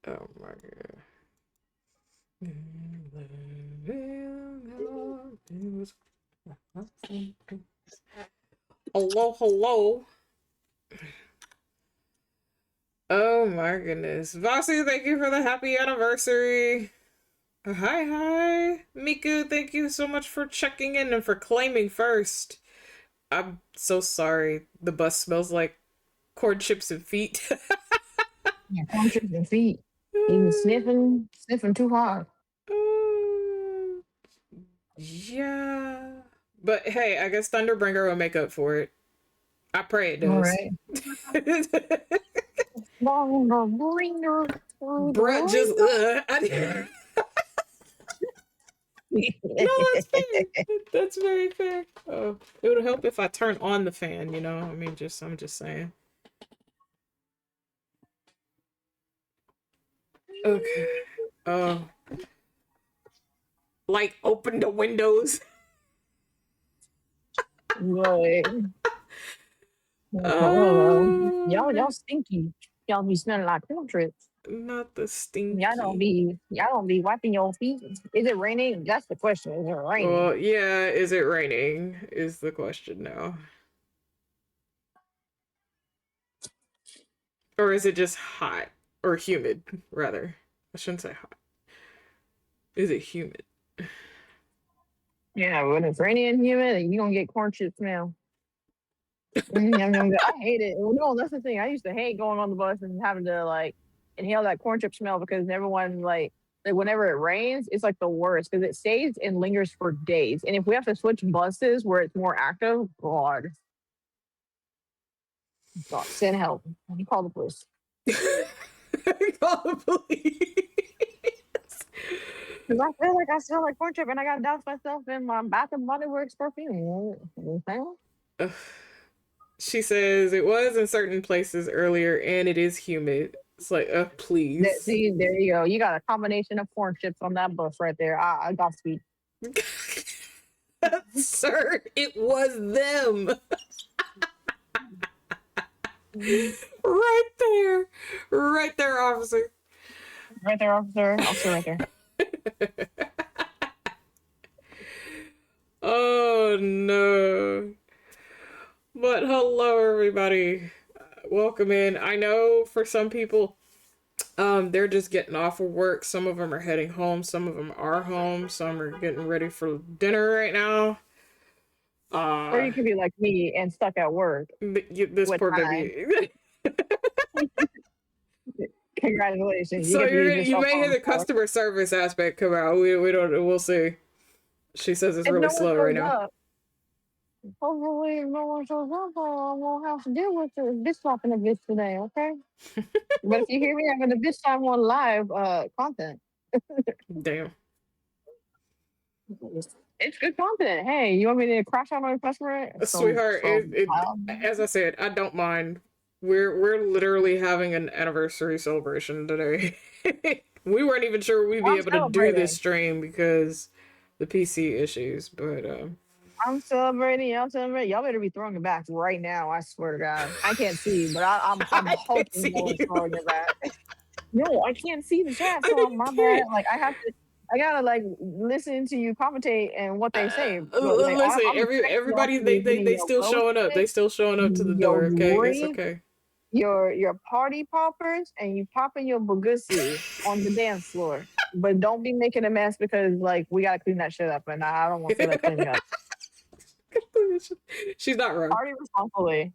Oh my god. Hello, hello. Oh my goodness. Vasi, thank you for the happy anniversary. Hi, hi. Miku, thank you so much for checking in and for claiming first. I'm so sorry. The bus smells like corn chips and feet. Yeah, punches and feet. Even sniffing too hard. Yeah. But hey, I guess Thunderbringer will make up for it. I pray it All does. right. Bringer, bringer, Bruh, just bringer. No, that's fair. That's very fair. Oh, it would help if I turn on the fan. You know, I mean, I'm just saying. Okay. Oh, like open the windows. Boy. Y'all Oh, stinky. Y'all be smelling like portraits. not the Y'all don't stinky. be y'all don't be wiping your feet. Is it raining? That's the question. Is it raining? Well, yeah. Is it raining? Is the question now, or is it just hot or humid? Rather, I shouldn't say hot. Is it humid? Yeah, when it's raining and humid, you gonna get corn chip smell. I hate it. Well, no, that's the thing. I used to hate going on the bus and having to like inhale that corn chip smell because everyone like whenever it rains, it's like the worst because it stays and lingers for days. And if we have to switch buses where it's more active, God, send help. You call the police. Call the police. Because I feel like I smell like corn chip and I got to douse myself in my Bath and Body Works perfume. She says it was in certain places earlier and it is humid. It's like, please. See, there you go. You got a combination of corn chips on that bus right there. I got sweet. Sir, it was them. Right there. Right there, officer. Right there, officer. Officer, right there. Oh no. But hello everybody. Welcome in. I know for some people they're just getting off of work. Some of them are heading home, some of them are home, some are getting ready for dinner right now. Or Uh you could be like me and stuck at work this with poor time. baby. Congratulations, you So get to use your you cell may hear phone. the customer service aspect come out. We don't, we'll see. She says it's If really no one slow right shows now. up, hopefully if no one shows up, I won't have to deal with the bitch slapping a bitch today, okay? But if you hear me having a bitch time on live content, Damn. it's good content. Hey, you want me to crash out on a customer? Sweetheart, as I said, I don't mind. We're literally having an anniversary celebration today. We weren't even sure we'd be I'm able to do this celebrating. stream because the PC issues, but I'm celebrating. I'm celebrating. Y'all better be throwing it back right now. I swear to God, I can't see, but I'm I can't hoping no see one's you. throwing it back. No, I can't see the chat, so I I'm my bad. can't. Like I have to, I gotta like listen to you commentate and what they say. But like Listen, I'm expecting y'all everybody to be getting they your still showing up. roasted, They still showing up to the your door. Okay, it's drink, okay. your party poppers, and you popping your bugussi on the dance floor. But don't be making a mess because like we gotta clean that shit up, and I don't want to feel like cleaning up. She's not wrong. Party responsibly.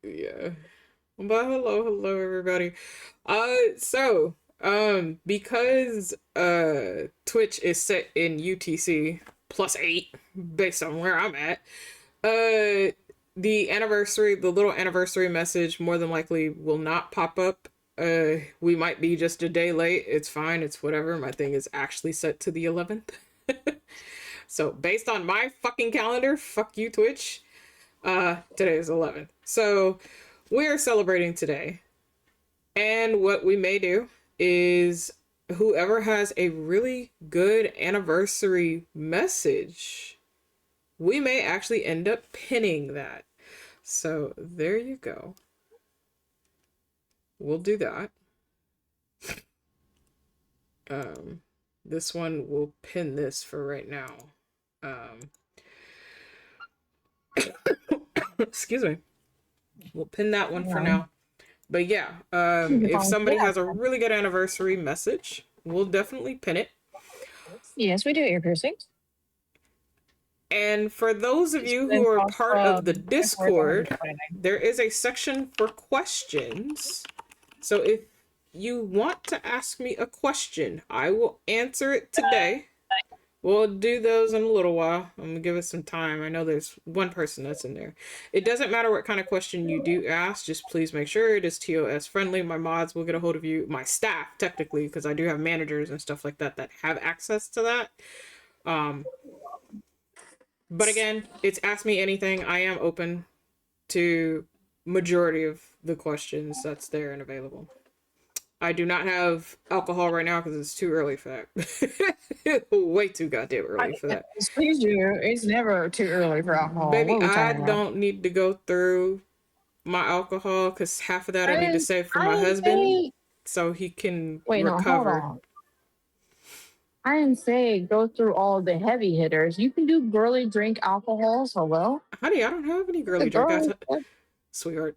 Yeah. But hello everybody. Because Twitch is set in UTC +8 based on where I'm at, the little anniversary message more than likely will not pop up. We might be just a day late. It's fine. It's whatever. My thing is actually set to the 11th. So based on my fucking calendar, fuck you, Twitch. Today is 11. So we are celebrating today. And what we may do is whoever has a really good anniversary message, we may actually end up pinning that. So there you go. we'll do that. This one, we'll pin this for right now. Excuse me. We'll pin that one for Yeah. now. But yeah, if somebody has a really good anniversary message, we'll definitely pin it. Yes, we do ear piercings. And for those of It's you been who are cost, part of the 24, Discord, 129. there is a section for questions. So if you want to ask me a question, I will answer it today. We'll do those in a little while. I'm gonna give it some time. I know there's one person that's in there. It doesn't matter what kind of question you do ask, just please make sure it is TOS friendly. My mods will get a hold of you, my staff technically, because I do have managers and stuff like that that have access to that. But again, it's ask me anything. I am open to majority of the questions that's there and available. I do not have alcohol right now because it's too early for that. Way too goddamn early for that. Please do. It's never too early for alcohol. What Baby, are we I talking about? don't need to go through my alcohol because half of that I need to save for I my didn't husband say. so he can Wait, no, hold recover. on. I didn't say go through all the heavy hitters. You can do girly drink alcohols. Hello, Honey, I don't have any the girly drink. girl. Sweetheart,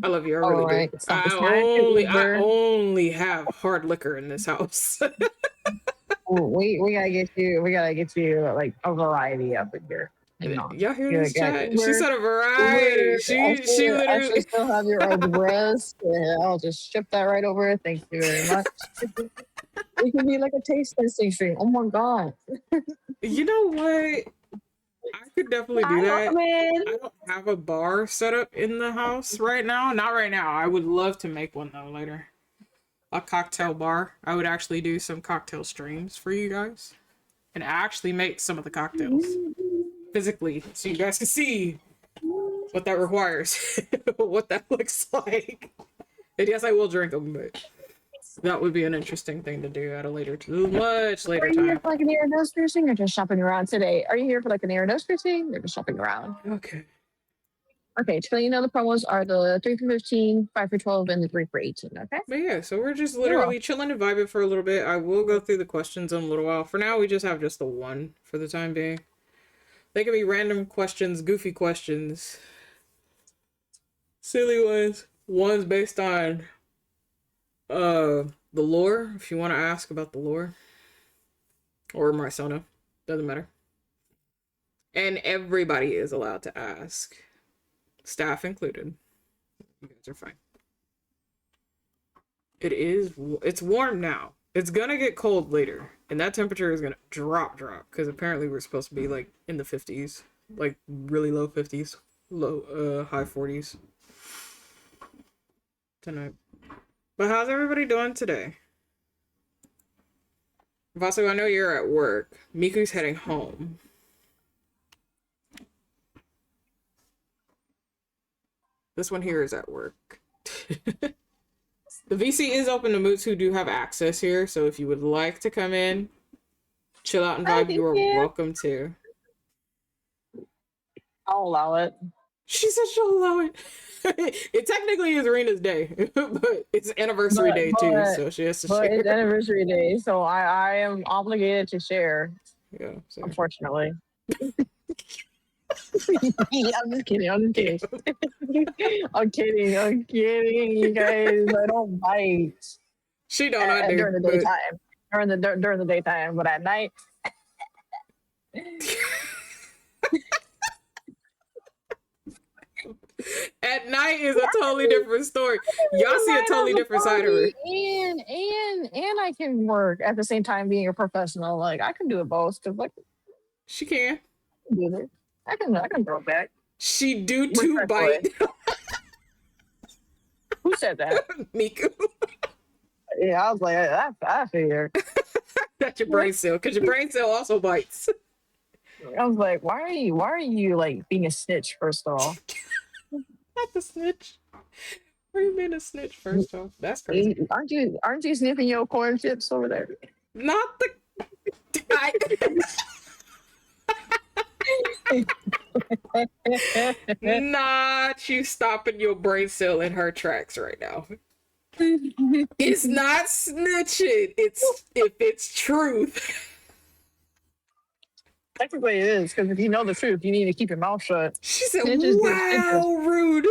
I love you. I All really do. right, stop. It's not an I Uber. only have hard liquor in this house. We gotta get you. We gotta get you like a variety up in here. Hang on. Y'all hear You this got chat? She Uber. said a variety. Uber. She I should literally. still have your address. Yeah, I'll just ship that right over. Thank you very much. It can be like a taste testing stream. Oh my god. You know what? I could definitely do I that. mean, I don't have a bar set up in the house right now. Not right now. I would love to make one though later. A cocktail bar. I would actually do some cocktail streams for you guys and actually make some of the cocktails physically so you guys can see what that requires, what that looks like. And yes, I will drink them, but that would be an interesting thing to do at a much later are you here time. for like an ear and nose piercing or just shopping around today? Are you here for like an ear and nose piercing or just shopping around? Okay. Okay, so you know the promos are the 3 for 15, 5 for 12, and the 3 for 18. Okay. But yeah, so we're just You're literally chilling and vibing for a little bit. I will go through the questions in a little while. For now, we just have just the one for the time being. They can be random questions, goofy questions, silly ones based on the lore, if you want to ask about the lore. Or Marcona. Doesn't matter. And everybody is allowed to ask. Staff included. You guys are fine. It's warm now. It's gonna get cold later. And that temperature is gonna drop. Because apparently we're supposed to be like in the 50s. Like really low 50s. High 40s. Tonight. But how's everybody doing today? Vasu, I know you're at work. Miku's heading home. This one here is at work. The VC is open to moots who do have access here, so if you would like to come in, chill out and vibe, you are welcome to. I'll allow it. She said she'll allow it. It technically is Rena's day, but it's anniversary day too, so she has to share. It's anniversary day, so I am obligated to share. Yeah, so. Unfortunately. I'm just kidding. I'm kidding, you guys. I don't bite. She don't I do, during the daytime. During the daytime, but at night. At night is a totally different story. Y'all see a totally different side of her. And I can work at the same time being a professional. Like I can do it both. Cause like she can. I can throw back. She do too bite. Who said that? Miku. Yeah, I was like, I figured. That's your brain cell, because your brain cell also bites. I was like, why are you like being a snitch, first of all? Not the snitch. What do you mean a snitch, first off? That's crazy. Aren't you sniffing your corn chips over there? Not not you stopping your brain cell in her tracks right now. It's not snitching. It's if it's truth. Technically, it is because if you know the truth, you need to keep your mouth shut. She said, Snitches get stitches. "Wow, rude."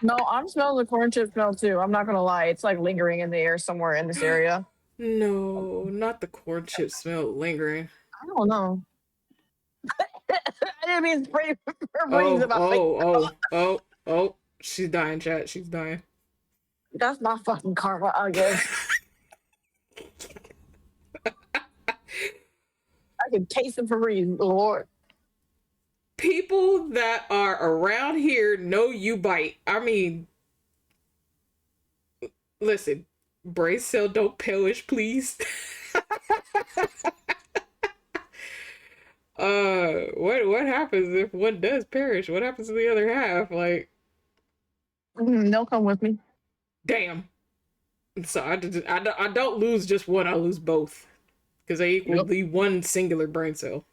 No, I'm smelling the corn chip smell too. I'm not gonna lie; it's like lingering in the air somewhere in this area. No, not the corn chip smell lingering. I don't know. I didn't mean to spray Febreze Oh, in my face. oh, oh, oh, oh. She's dying, chat. She's dying. That's my fucking karma, I guess. I can taste the Febreze, Lord. People that are around here know you bite. I mean, listen, brace cell don't perish, please. What happens if one does perish? What happens to the other half? Like, They'll come with me. damn. So I don't lose just one. I lose both because they equal Yep. the one singular brain cell.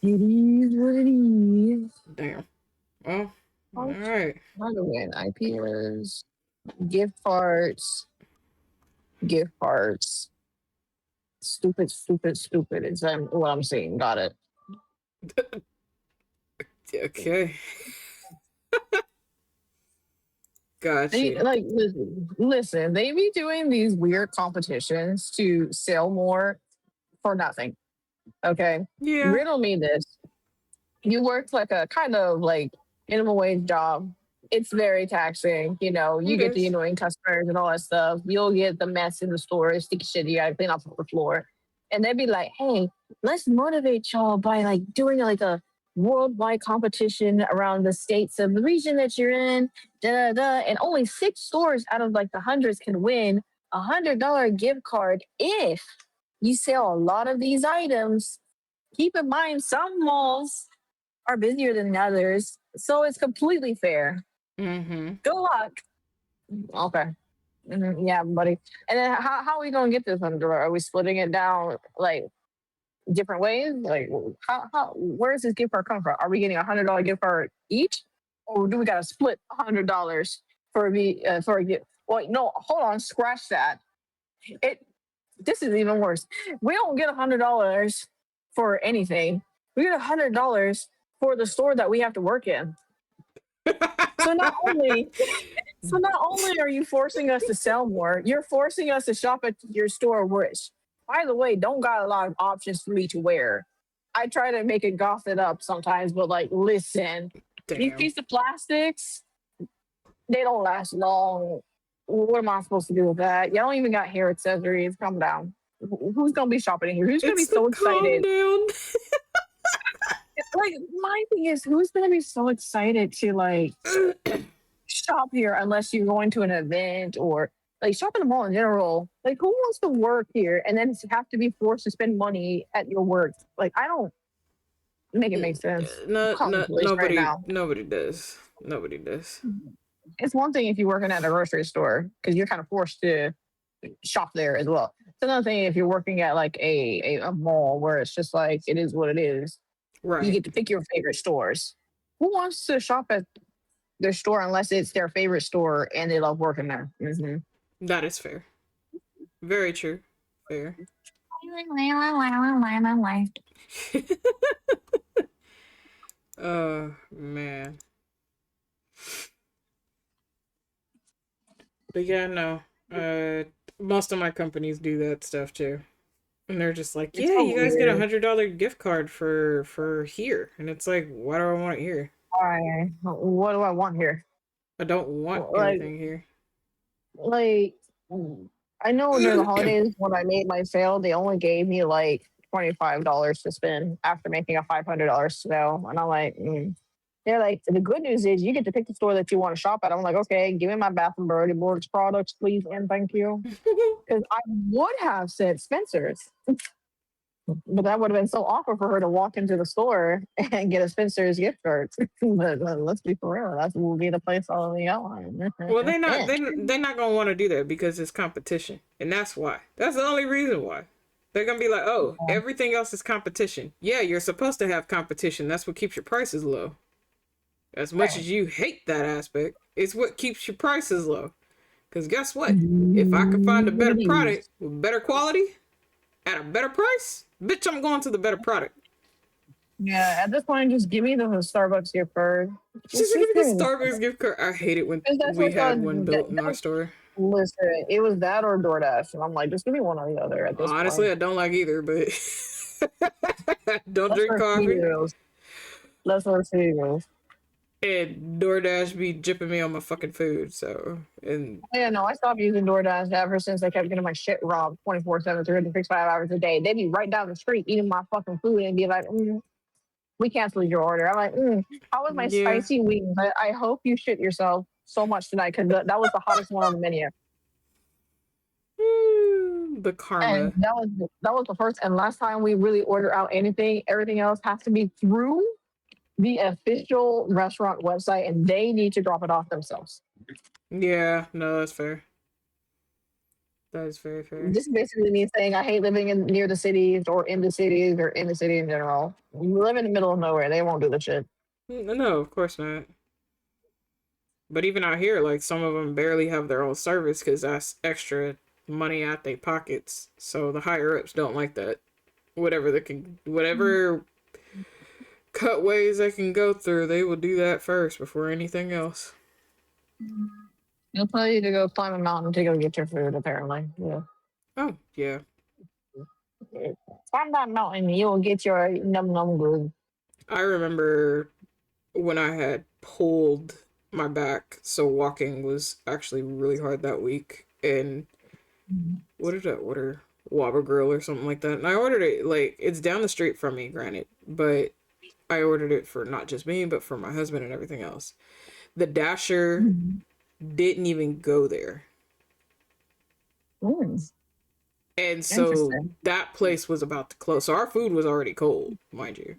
It is what it is. Damn. Well, all Oh, right. by the way, IPs, gift cards, gift cards. Stupid, stupid, stupid. Is what I'm saying. Got it. Okay. They Gotcha. like listen. They be doing these weird competitions to sell more for nothing. Okay, Yeah, riddle me this. You work like a kind of like minimum wage job. It's very taxing. You know, you it get the is. annoying customers and all that stuff. You'll get the mess in the store, sticky shit you gotta clean off the floor. And they'd be like, hey, let's motivate y'all by like doing like a worldwide competition around the states of the region that you're in. Da da da. And only 6 stores out of like the hundreds can win $100 gift card if you sell a lot of these items. Keep in mind, some malls are busier than others, so it's completely fair. Mm-hmm. Good luck. Okay. Yeah, buddy. And then how are we gonna get this under? Are we splitting it down like different ways? Like how where does this gift card come from? Are we getting $100 gift card each, or do we gotta split $100 for a gift? Wait, no, hold on, scratch that. It This is even worse. We don't get $100 for anything. We get $100 for the store that we have to work in. So not only so not only are you forcing us to sell more, you're forcing us to shop at your store, which, by the way, don't got a lot of options for me to wear. I try to make it goth it up sometimes, but like, listen, these Damn. pieces of plastics, they don't last long. What am I supposed to do with that? Y'all don't even got hair accessories. Calm down. Who's gonna be shopping in here? Who's gonna be It's the so calm excited? down. Like, my thing is, who's gonna be so excited to like shop here unless you're going to an event or like shop in the mall in general? Like, who wants to work here and then have to be forced to spend money at your work? Like, I don't make it make sense. No, Call the no, police right now. nobody does. Nobody does. It's one thing if you're working at a grocery store because you're kind of forced to shop there as well. It's another thing if you're working at like a mall where it's just like it is what it is. You Right. get to pick your favorite stores. Who wants to shop at their store unless it's their favorite store and they love working there? Mm-hmm. That is fair. Very true. Fair. Man. But yeah, no. Most of my companies do that stuff too. And they're just like, It's yeah, so you guys get weird. $100 gift card for here. And it's like, why do I want it here? Why? What do I want here? I don't want Like, anything here. like, I know during the holidays when I made my sale, they only gave me like $25 to spend after making a $500 sale, and I'm like, they're like, the good news is you get to pick the store that you want to shop at. I'm like, okay, give me my Bath and Body Works products, please, and thank you, because I would have said Spencer's. But that would have been so awkward for her to walk into the store and get a Spencer's gift card. But let's be for real, that will be the place all the on. Well, they're not gonna want to do that because it's competition, and that's why. That's the only reason why. They're gonna be like, oh, everything else is competition. Yeah, you're supposed to have competition. That's what keeps your prices low. As much Right. as you hate that aspect. It's what keeps your prices low. Because guess what? If I can find a better It product is. with better quality at a better price, bitch, I'm going to the better product. Yeah, at this point, just give me the Starbucks gift card. Just Just give me give me the the Starbucks Starbucks. gift card. I hate it when Because that's we what's had one on. built in our store. Listen, it was that or DoorDash. And I'm like, just give me one or the other at this Honestly, point. I don't like either, but don't Let's drink work coffee. cereals. Let's work cereals. And DoorDash be jipping me on my fucking food, so and Yeah, no, I stopped using DoorDash ever since I kept getting my shit robbed 24/7, 365 hours a day. They'd be right down the street eating my fucking food and be like, we canceled your order. I'm like, how was my yeah. spicy wings? I hope you shit yourself so much tonight because that was the hottest one on the menu. The And karma. that was the first and last time we really order out anything. Everything else has to be through the official restaurant website, and they need to drop it off themselves. Yeah, no, that's fair. That is very fair. This basically means saying I hate living in near the cities or in the cities or in the city in general. You live in the middle of nowhere, they won't do the shit. No, of course not. But even out here, like some of them barely have their own service because that's extra money out their pockets. So the higher ups don't like that. Whatever they can, whatever cutways they can go through, they will do that first before anything else. They'll tell you to go climb a mountain to go get your food. Apparently, yeah. Oh yeah, Climb that mountain, you will get your num num good. I remember when I had pulled my back, so walking was actually really hard that week. And what did I order? Whopper Grill or something like that. And I ordered it like it's down the street from me, granted, but I ordered it for not just me, but for my husband and everything else. The Dasher didn't even go there. Mm, And so interesting. that place was about to close. So our food was already cold, mind you.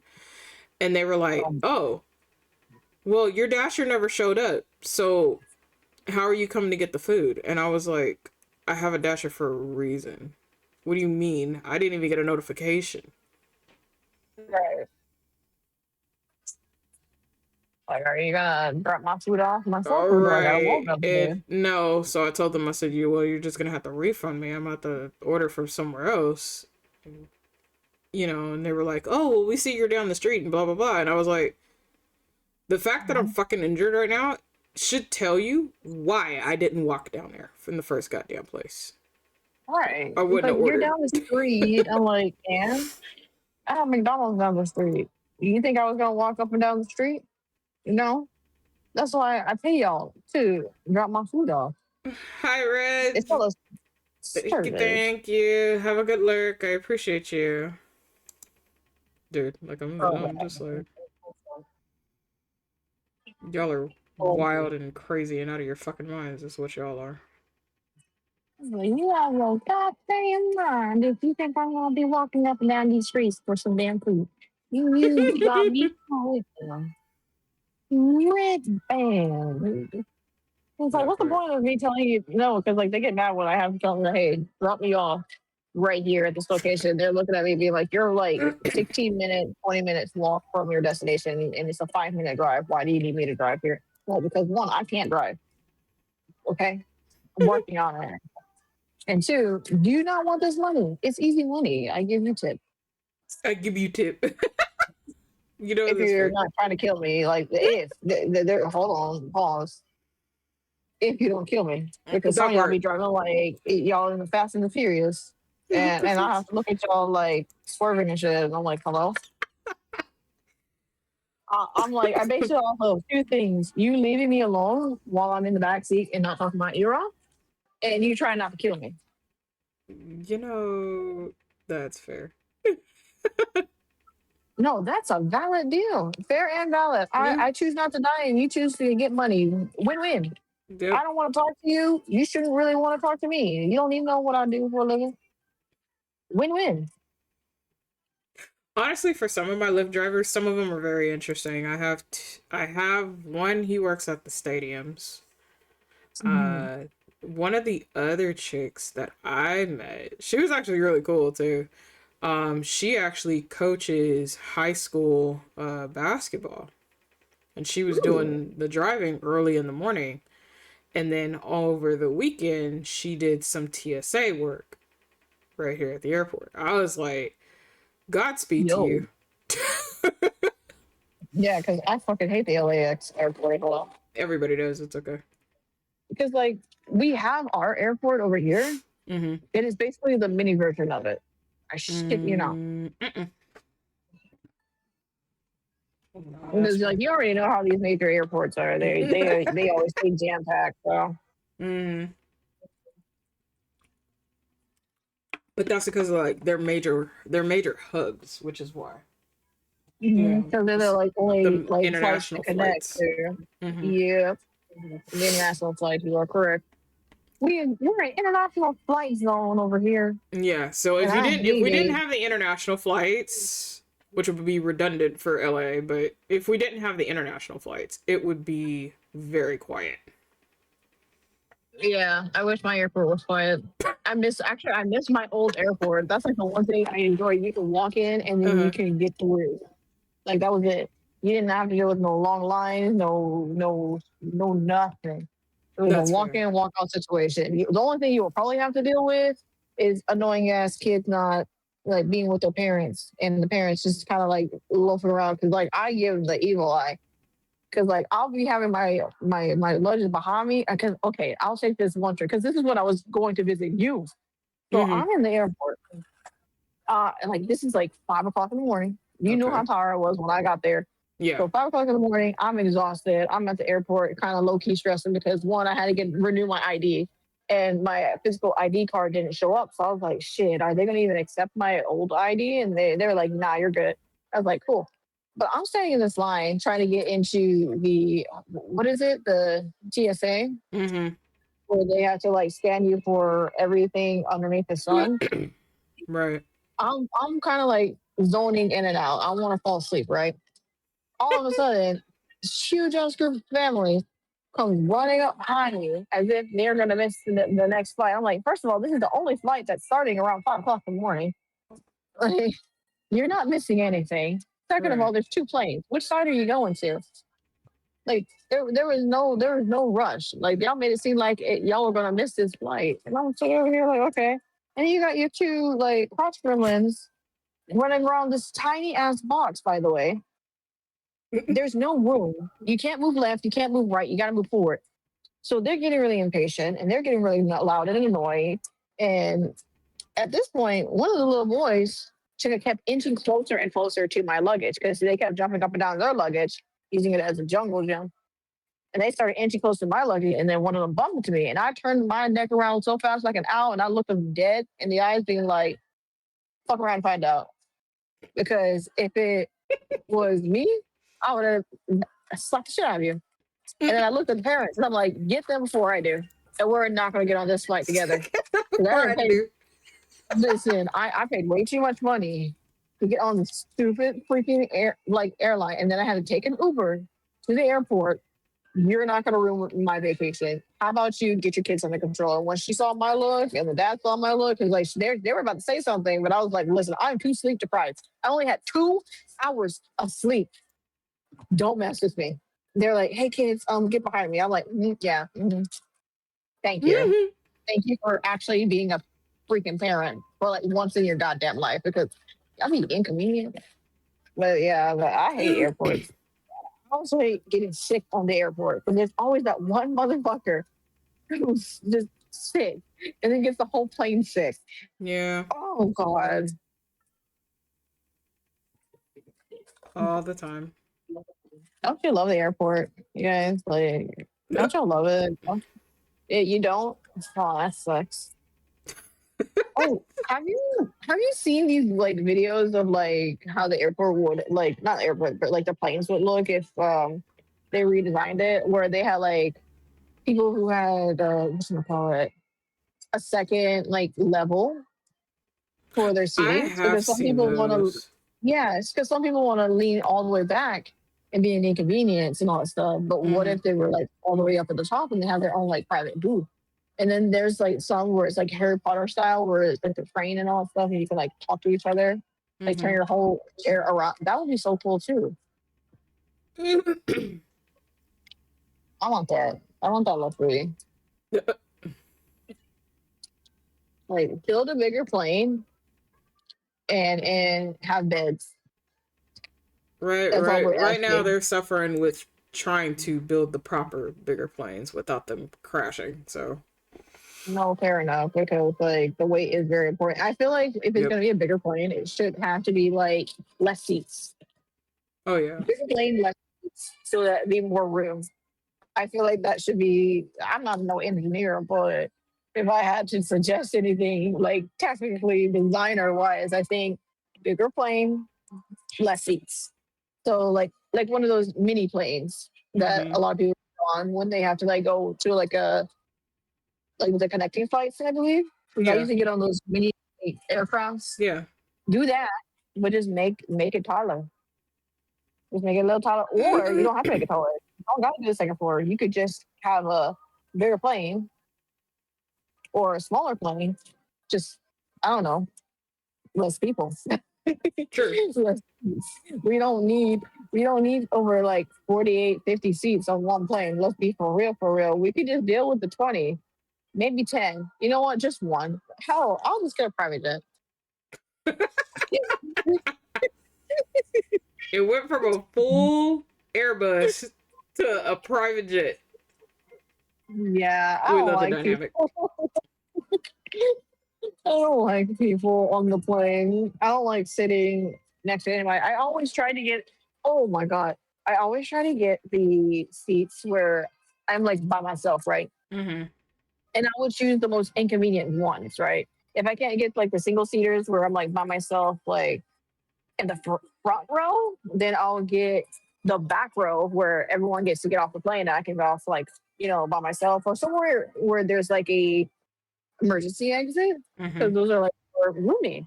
And they were like, Um, oh, well, your Dasher never showed up. So how are you coming to get the food? And I was like, I have a Dasher for a reason. What do you mean? I didn't even get a notification. right. Like, are you gonna drop my food off myself, All or do I gotta walk right. up If there? no, so I told them, I said, you're just gonna have to refund me. I'm about to order from somewhere else. And they were like, oh, well, we see you're down the street and blah blah blah. And I was like, the fact that I'm fucking injured right now should tell you why I didn't walk down there from the first goddamn place. Right. I It's wouldn't like have you're ordered. down the street. I'm like, and I have McDonald's down the street. You think I was gonna walk up and down the street? No. That's why I pay y'all to drop my food off. Hi, It's Reg. called a Thank you, service. thank you. Have a good lurk. I appreciate you, dude. Like Oh, I'm just like man. y'all are Oh, wild and crazy and out of your fucking minds. Is what y'all are. you have your goddamn mind if you think I'm gonna be walking up and down these streets for some damn food. You got me with them. Red band. It's like, That what's the part. point of me telling you no? Because like they get mad when I have to tell them, hey, drop me off right here at this location. They're looking at me being like, you're like 16 minutes, 20 minutes walk from your destination, and it's a 5 minute drive. Why do you need me to drive here? Well, because one, I can't drive. Okay, I'm working on it. And two, do you not want this money? It's easy money. I give you tip. I give you tip. You know If that's you're fair. not trying to kill me, like if hold on, pause. If you don't kill me, because some That of y'all be part. driving like y'all in the Fast and the Furious, What the and I fuck? have to look at y'all like swerving and shit. And I'm like, hello. I'm like, I base it off of two things: you leaving me alone while I'm in the back seat and not talking my ear off, and you trying not to kill me. You know that's fair. No, that's a valid deal, fair and valid. I, Yeah. I choose not to die, and you choose to get money. Win-win. I Yep. don't want to talk to you. You shouldn't really want to talk to me. You don't even know what I do for a living. Win-win. Honestly, for some of my Lyft drivers, some of them are very interesting. I have one. He works at the stadiums. Mhm. Uh, one of the other chicks that I met, she was actually really cool too. She actually coaches high school basketball. and she was Ooh, doing the driving early in the morning. And then over the weekend, she did some TSA work right here at the airport. I was like, Godspeed to yo. you. Yeah, because I fucking hate the LAX airport a lot. Everybody does. It's okay. Because like we have our airport over here. Mm-hmm. It is basically the mini version of it. I shit you not. Mm-mm. No, Because that's like right. you already know how these major airports are. They always stay jam packed. So Mm. But that's because like they're major hubs, which is why. You know, because they're the like only the like flights to international connect flights. to. Mm-hmm. Yeah, the international flights. You are correct. We're an international flight zone over here, Yeah. So and I if hate we didn't it. have the international flights, which would be redundant for LA, but if we didn't have the international flights, it would be very quiet. Yeah, I wish my airport was quiet. I miss my old airport. That's like the one thing I enjoy. You can walk in and then you Uh-huh. can get through. Like that was it. You didn't have to deal with no long lines, no nothing. It was a That's walk fair. in, walk out situation. The only thing you will probably have to deal with is annoying ass kids not like being with their parents and the parents just kind of like loafing around because like I give the evil eye because like I'll be having my luggage behind me because okay I'll take this one trip because this is when I was going to visit you. So Mm-hmm. I'm in the airport and like this is like 5 o'clock in the morning. You knew how Okay. tired I was when I got there. Yeah. So 5 o'clock in the morning, I'm exhausted. I'm at the airport, kind of low key stressing because one, I had to get renew my ID, and my physical ID card didn't show up. So I was like, shit, are they gonna even accept my old ID? And they were like, nah, you're good. I was like, cool. But I'm standing in this line trying to get into the what is it, the TSA, Mm-hmm. where they have to like scan you for everything underneath the sun. Right. I'm kind of like zoning in and out. I want to fall asleep, right? All of a sudden, this huge ass group of families comes running up behind me as if they're gonna miss the next flight. I'm like, first of all, this is the only flight that's starting around 5 o'clock in the morning. Like, you're not missing anything. Second of all, Right. there's two planes. Which side are you going to? Like, there was no rush. Like, y'all made it seem like y'all were gonna miss this flight, and I'm sitting over here like, okay. And you got your two like cross gremlins running around this tiny ass box, by the way. There's no room. You can't move left. You can't move right. You got to move forward. So they're getting really impatient and they're getting really loud and annoying. And at this point, one of the little boys kept inching closer and closer to my luggage because they kept jumping up and down their luggage, using it as a jungle gym. And they started inching close to my luggage, and then one of them bumped into me. And I turned my neck around so fast, like an owl, and I looked them dead in the eyes, being like, fuck around and find out. Because if it was me, I would have slapped the shit out of you. And then I looked at the parents and I'm like, get them before I do. And we're not going to get on this flight together. Because I Before didn't I pay, do. listen, I paid way too much money to get on the stupid freaking airline. And then I had to take an Uber to the airport. You're not going to ruin my vacation. How about you get your kids under control? And when she saw my look and the dad saw my look, because like they were about to say something, but I was like, listen, I'm too sleep deprived. I only had 2 hours of sleep. Don't mess with me. They're like, hey kids, get behind me. I'm like, yeah, thank you. Mm-hmm. Thank you for actually being a freaking parent for like once in your goddamn life because I mean inconvenient. But yeah, but I hate airports. I also hate getting sick on the airport. And there's always that one motherfucker who's just sick and then gets the whole plane sick. Yeah. Oh God. All the time. Don't you love the airport? You guys like don't y'all love it? You don't? Oh, that sucks. Oh, have you seen these like videos of like how the airport would like not the airport but like the planes would look if they redesigned it where they had like people who had what's gonna call it a second like level for their I seatings have because some seen people want to those. yeah it's because some people want to lean all the way back and be an inconvenience and all that stuff but what Mm-hmm. if they were like all the way up at the top and they have their own like private booth. And then there's like some where it's like Harry Potter style, where it's like the train and all that stuff, and you can like talk to each other, like turn Mm-hmm. your whole chair around. That would be so cool too. I want that. I want that luxury. Like build a bigger plane and have beds. Right, That's all right. we're Right now asking. they're suffering with trying to build the proper bigger planes without them crashing. So, No, fair enough. Because like the weight is very important. I feel like if it's yep. gonna be a bigger plane, it should have to be like less seats. Oh yeah. Bigger plane, less seats, so that be more room. I feel like that should be. I'm not no engineer, but if I had to suggest anything, like technically designer wise, I think bigger plane, less seats. So like one of those mini planes that Mm-hmm. a lot of people go on when they have to like go to like a like the connecting flights, I believe. Because I Yeah. used to get on those mini aircrafts. Yeah. Do that, but just make it taller. Just make it a little taller, or you don't have to make it taller. You don't got to do the second floor. You could just have a bigger plane or a smaller plane. Just I don't know, less people. True. Less seats. We don't need over like 48, 50 seats on one plane. Let's be for real, for real. We could just deal with the 20, maybe 10. You know what? Just one. Hell, I'll just get a private jet. It went from a full Airbus to a private jet Yeah, I with don't another like dynamic. people. I don't like people on the plane. I don't like sitting next to anybody. I always try to get, oh my God, I always try to get the seats where I'm like by myself, right? Mm-hmm. And I would choose the most inconvenient ones, right? If I can't get like the single seaters where I'm like by myself, like in the front row, then I'll get the back row where everyone gets to get off the plane and I can go off like, by myself or somewhere where there's like a emergency exit Mm-hmm. because those are like for roomy.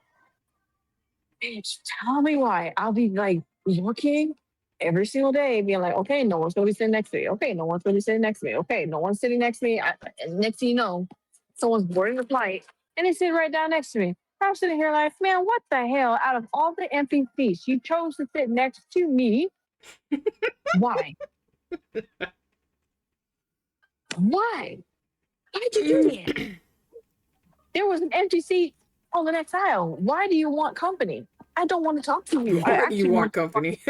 Bitch, tell me why. I'll be like looking every single day, being like, okay, no one's gonna be sitting next to me. Okay, no one's gonna be sitting next to me. Okay, no one's sitting next to me. And next thing you know, someone's boarding the flight and they sit right down next to me. I'm sitting here like, man, what the hell? Out of all the empty seats, you chose to sit next to me. Why? Why? Why'd you do that? There was an empty seat on the next aisle. Why do you want company? I don't want to talk to you. I You actually want want to talk. company?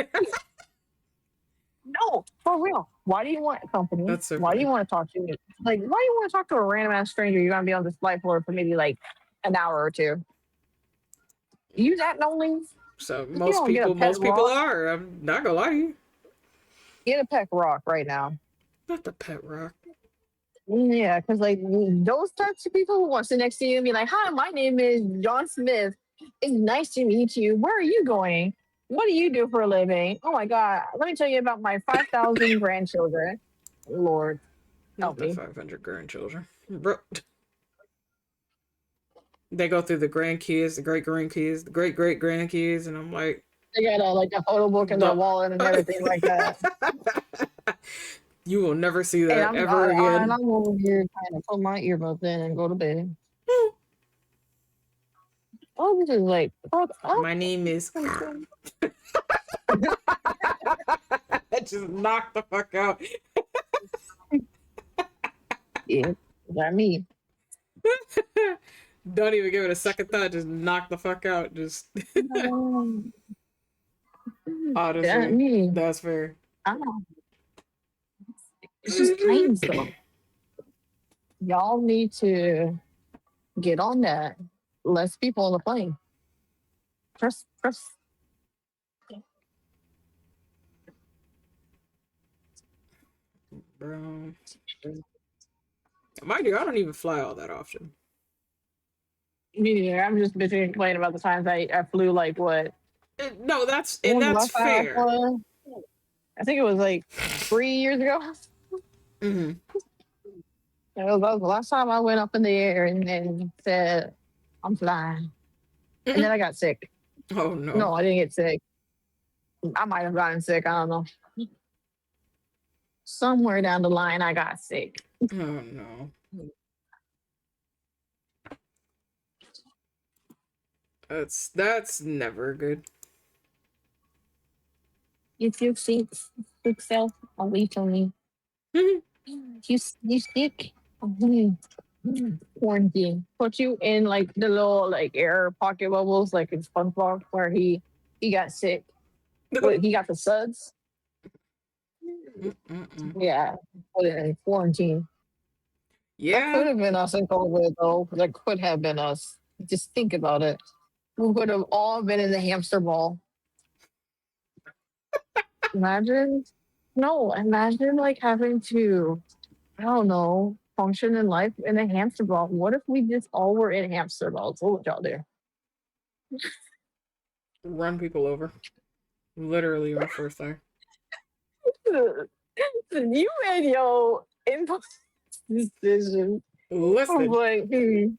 No, for real. Why do you want company? That's so Why do you funny. want to talk to me? Like, why do you want to talk to a random ass stranger? You're gonna be on this flight for maybe like an hour or two. You that lonely? So You most don't get a people, pet most people rock. are. I'm not gonna lie to you. Get a pet rock right now. Not the pet rock. Yeah, because like those types of people who want to sit next to you and be like, "Hi, my name is John Smith. It's nice to meet you. Where are you going? What do you do for a living? Oh my God, let me tell you about my 5,000 grandchildren. Lord, Not help the me. 500 grandchildren. Bro, they go through the grandkids, the great grandkids, the great great grandkids, and I'm like, They got like a photo book in their the. wallet and everything like that. You will never see And that I'm ever and again. I'm over here trying to put my earbuds in and go to bed. Oh, this is like, oh, My name is. Just knock the fuck out. yeah, that me. Don't even give it a second thought. Just knock the fuck out. Just That honestly, me. that's fair. Oh, it's just planes though. Y'all need to get on that. Less people on the plane. Press. Bro, mind you, I don't even fly all that often. Me neither. I'm just bitching and complaining about the times I flew like what? No, that's When and was the that's last time I fair. flew? I think it was like 3 years ago. Hmm. That was the last time I went up in the air and said, I'm flying. And then I got sick. Oh no. No, I didn't get sick. I might have gotten sick. I don't know. Somewhere down the line, I got sick. Oh no. That's never good. If you seek self away from me. You sneak quarantine. Put you in like the little like air pocket bubbles, like in SpongeBob, where he got sick. What he got the suds. Mm-mm-mm. Yeah, put it in quarantine. That could Yeah, have been us in COVID, though. That could have been us. Just think about it. We would have all been in the hamster ball. Imagine, no, imagine like having to, I don't know, function in life in a hamster ball. What if we just all were in hamster balls? What would y'all do? run people over. Literally my first thing. You made your impulse decision. I'm Listen, like, I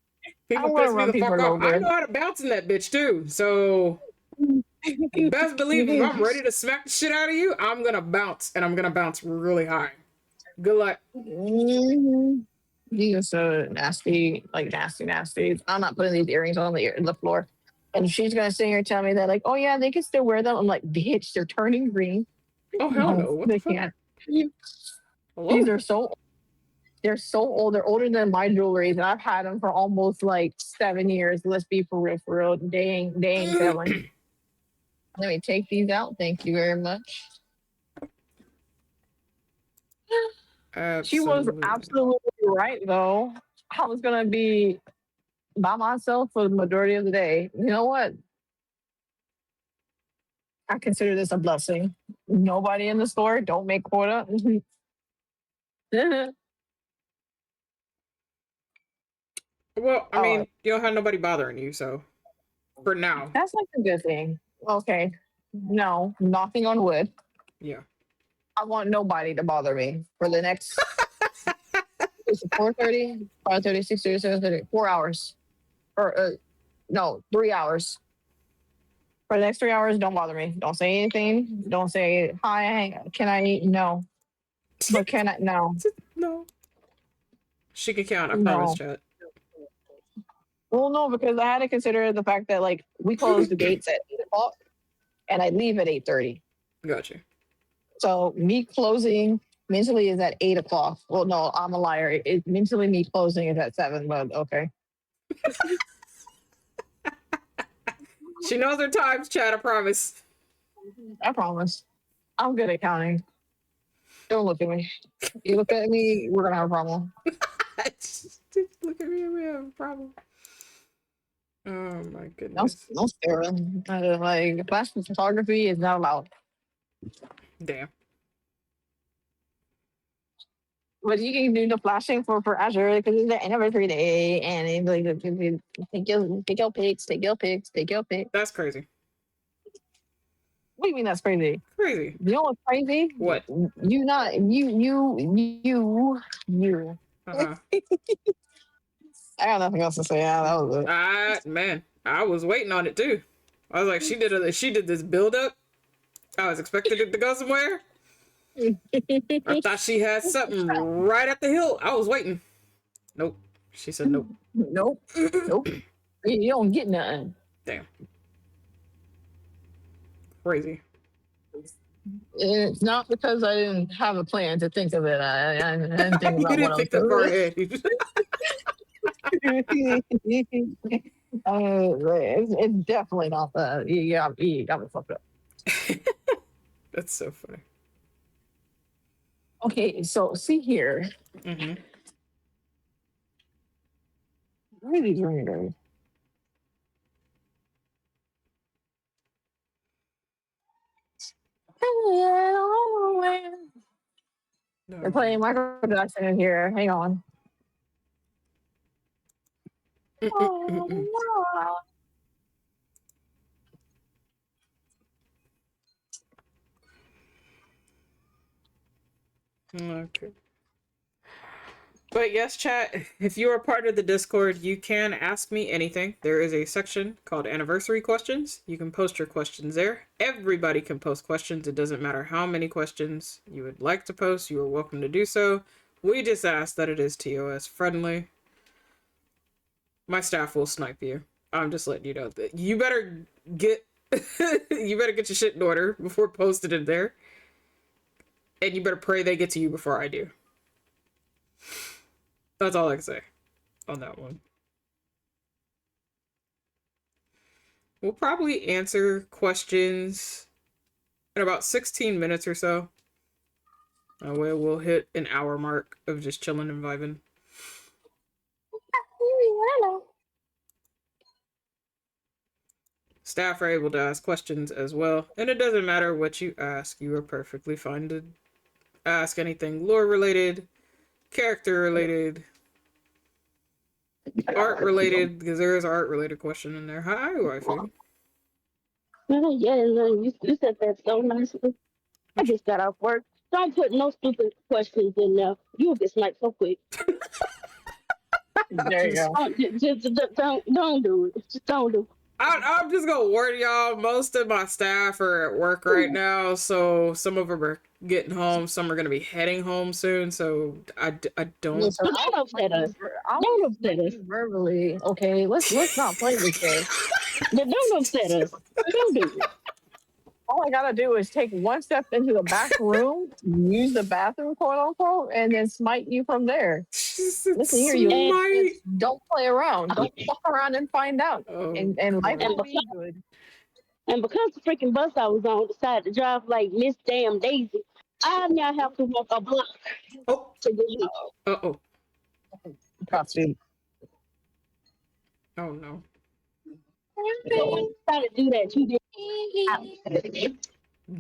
people want to piss me run the fuck people off. I over. know how to bounce in that bitch too. So you best believe if I'm ready to smack the shit out of you, I'm gonna bounce and I'm gonna bounce really high. Good luck. Mhm. You are so nasty, like nasty, nasty. I'm not putting these earrings on the floor. And she's gonna sit here and tell me that, like, oh yeah, they can still wear them. I'm like, bitch, they're turning green. Oh hell No, no. What the they fuck? can't. These Hello? are so they're so old. They're older than my jewelry, and I've had them for almost like 7 years. Let's be for real, for real. They ain't failing. Let me take these out. Thank you very much. She was Absolutely. absolutely right, though. I was gonna be by myself for the majority of the day. You know what? I consider this a blessing. Nobody in the store. Don't make quota. Well, I Oh, mean, you don't have nobody bothering you, so for now. that's like a good thing. Okay. No, knocking on wood. Yeah. I want nobody to bother me for the next it's 4:30, 5:30, 6:30, 7:30, 4 hours. Or no, 3 hours. For the next 3 hours, don't bother me. Don't say anything. Don't say hi. Can I eat? No. But can I? No. No. She can count, I promise, No. chat. Well, no, because I had to consider the fact that like we close the gates at 8 o'clock and I leave at 8:30. Got you. So me closing mentally is at 8 o'clock. Well, no, I'm a liar. Mentally me closing is at 7. But okay, She knows her times, chat, I promise. I promise. I'm good at counting. Don't look at me. You look at me, we're gonna have a problem. Just look at me, we have a problem. Oh my No, goodness. no staring. Like flash photography is not allowed. Damn. But you can do the flashing for Azure because it's the anniversary day, and it's like take your pics, take your pics, take your pics. That's crazy. What do you mean that's crazy? Crazy. You know what's crazy? What? You not you. Uh-huh. I got nothing else to say. Yeah, that was Man, I was waiting on it too. I was like, she did this build up. I was expecting it to go somewhere. I it. thought she had something right at the hill. I was waiting. Nope. She said nope. Nope, nope. You don't get nothing. Damn. Crazy. It's not because I didn't have a plan to think of it. I didn't think You about what didn't I was think that far ahead. doing. It's definitely not that. You got me fucked up. That's so funny. Okay, so see here. Mm-hmm. Where are these ringers? They're No. playing Michael Jackson in here. Hang on. Mm-mm-mm-mm. Okay. But yes, chat, if you are part of the Discord, you can ask me anything. There is a section called Anniversary Questions. You can post your questions there. Everybody can post questions. It doesn't matter how many questions you would like to post. You are welcome to do so. We just ask that it is TOS friendly. My staff will snipe you. I'm just letting you know that you better get you better get your shit in order before posting it there. And you better pray they get to you before I do. That's all I can say on that one. We'll probably answer questions in about 16 minutes or so. That way we'll hit an hour mark of just chilling and vibing. Staff are able to ask questions as well, and it doesn't matter what you ask, you are perfectly fine to ask anything lore related, character related, art related, because there is an art related question in there. Hi, waifu. Yeah, you said that so nicely. I just got off work. Don't put no stupid questions in there. You'll get sniped so quick. There you Just, go. Don't do it. Just don't do it. I'm just gonna warn y'all, most of my staff are at work right now, so some of them are getting home, some are gonna be heading home soon, so I don't. Listen, But don't upset us. I'll Don't upset us. verbally. Okay, let's not play this game. Don't upset us. Don't do it. All I gotta do is take one step into the back room, use the bathroom, quote unquote, and then smite you from there. Listen here, you Smite. don't play around. Don't fuck around and find out. Oh, And life And will be good. because the freaking bus I was on decided to drive like Miss Damn Daisy, I now have to walk a block oh, to get home. oh, Proxy. oh no. Try to do that 2 days.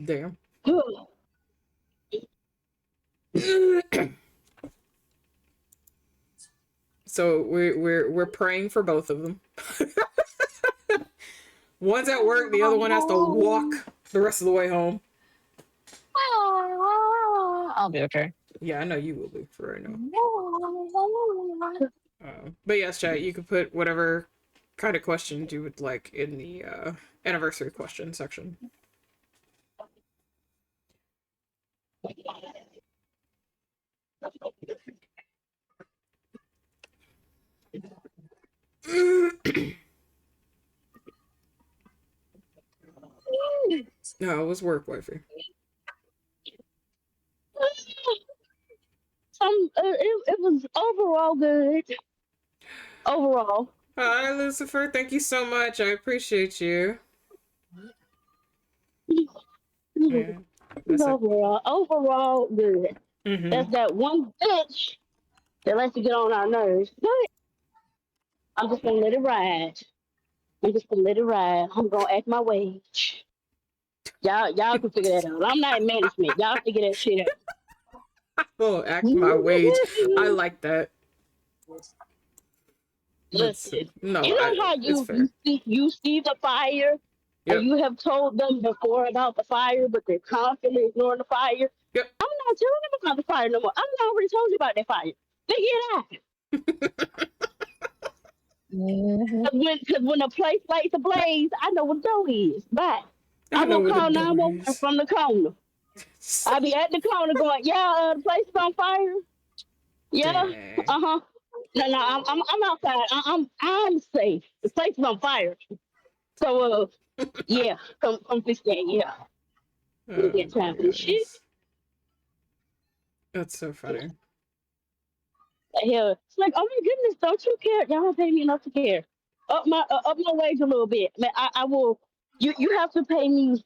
Damn. So we're praying for both of them. One's at work, the other one has to walk the rest of the way home. I'll be okay. Yeah, I know you will be for right now. But yes, chat, you can put whatever kind of questions you would like in the anniversary question section. No, it was work, wifey. It was overall good. Overall. Hi, Lucifer. Thank you so much. I appreciate you. Yeah, Overall good. Mm-hmm. That's that one bitch that likes to get on our nerves. But I'm just gonna let it ride. I'm gonna act my wage. Y'all can figure that out. I'm not in management. Y'all figure that shit out. Oh, act my wage. I like that. Listen, No, you know how you see the fire, yep. and you have told them before about the fire, but they're constantly ignoring the fire. Yep. I'm not telling them about the fire no more. I already told you about that fire. Figure it out. Because when a place lights ablaze, I know what dough is. But I will call 911 from the corner. I'll be at the corner going, yeah, the place is on fire. Yeah, uh-huh. No, I'm outside. I'm safe. The place is on fire. So yeah, come fix that. Yeah, we get time for this shit. That's so funny. Hell, it's like, oh my goodness, don't you care? Y'all don't pay me enough to care. Up my wage a little bit. Man, I will. You have to pay me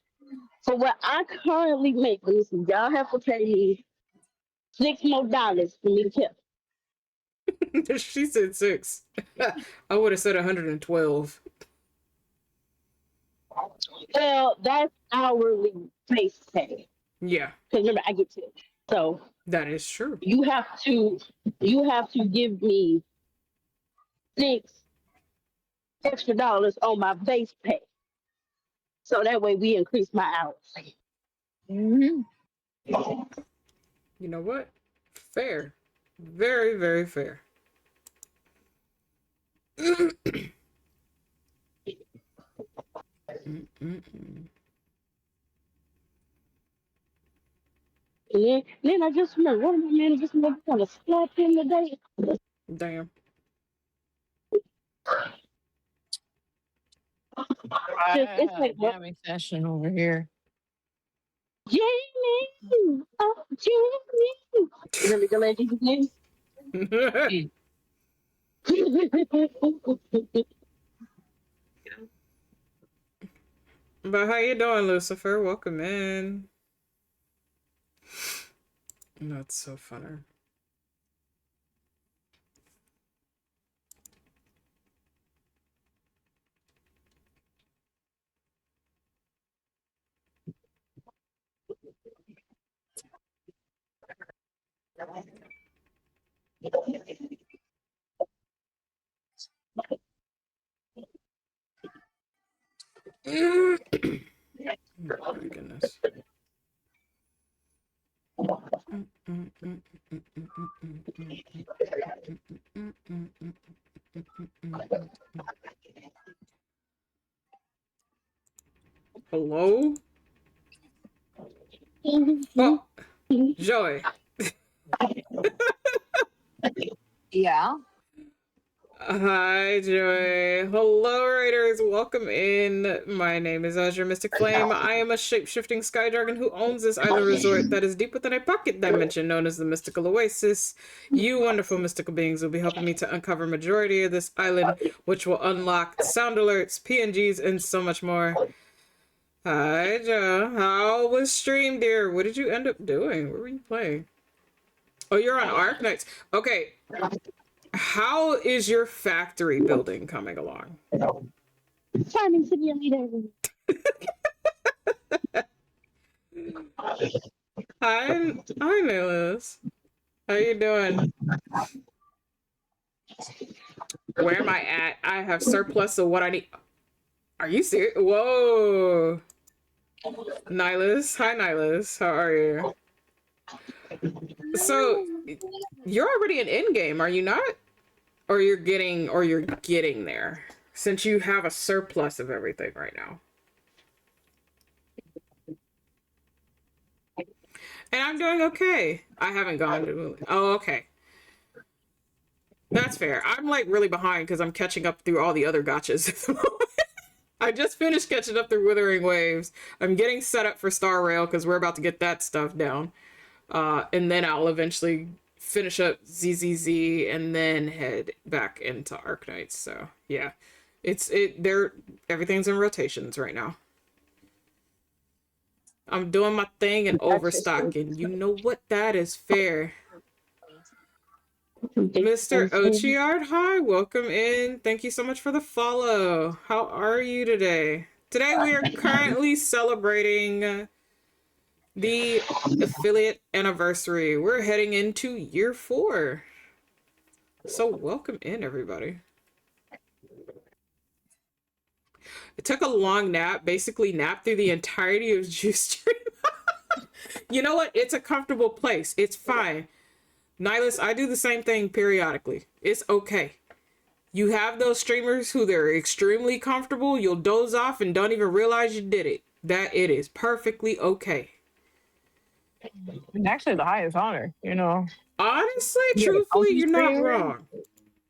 for what I currently make. Listen, y'all have to pay me $6 more for me to care. She said 6. I would have said 112. Well, that's hourly base pay. Yeah. Because remember, I get tipped. So that is true. You have to give me $6 extra on my base pay. So that way we increase my hours. Mm-hmm. You know what? Fair. Very, very fair. And then I just remember one of my managers kind of slapped him today. Damn. It's like jamming session over here. Jamie! Oh, Jamie! Remember the lady's name? But how you doing, Lucifer? Welcome in. That's so funny. Oh my goodness. Hello? Oh, Joy. Yeah. Hi, Joy. Hello, Raiders. Welcome in. My name is Azure Mystic Flame. I am a shape-shifting sky dragon who owns this island resort that is deep within a pocket dimension known as the Mystical Oasis. You wonderful mystical beings will be helping me to uncover majority of this island, which will unlock sound alerts, PNGs, and so much more. Hi, Joe. How was stream, dear? What did you end up doing? What were you playing? Oh, you're on Arc Knights. Okay. How is your factory building coming along? Farming simulator. Hi, Nicholas. How you doing? Where am I at? I have surplus of what I need. Are you serious? Whoa. Nihilus. Hi, Nihilus. How are you? So, you're already in endgame, are you not? Or you're getting there, since you have a surplus of everything right now. And I'm doing okay. I haven't gone to... Oh, okay. That's fair. I'm like really behind because I'm catching up through all the other gotchas at the moment. I just finished catching up through Withering Waves. I'm getting set up for Star Rail because we're about to get that stuff down. And then I'll eventually finish up ZZZ and then head back into Arknights. So yeah, everything's in rotations right now. I'm doing my thing and overstocking. You know what? That is fair. Mr. Ochiard, hi, welcome in. Thank you so much for the follow. How are you today? Today we are currently celebrating the affiliate anniversary. We're heading into year 4. So welcome in, everybody. It took a long nap, basically napped through the entirety of Juice Stream. You know what? It's a comfortable place. It's fine. Nihilus, I do the same thing periodically. It's okay. You have those streamers who they're extremely comfortable, you'll doze off and don't even realize you did it. That it is perfectly okay. It's actually the highest honor, you know. Honestly, truthfully, you're not wrong.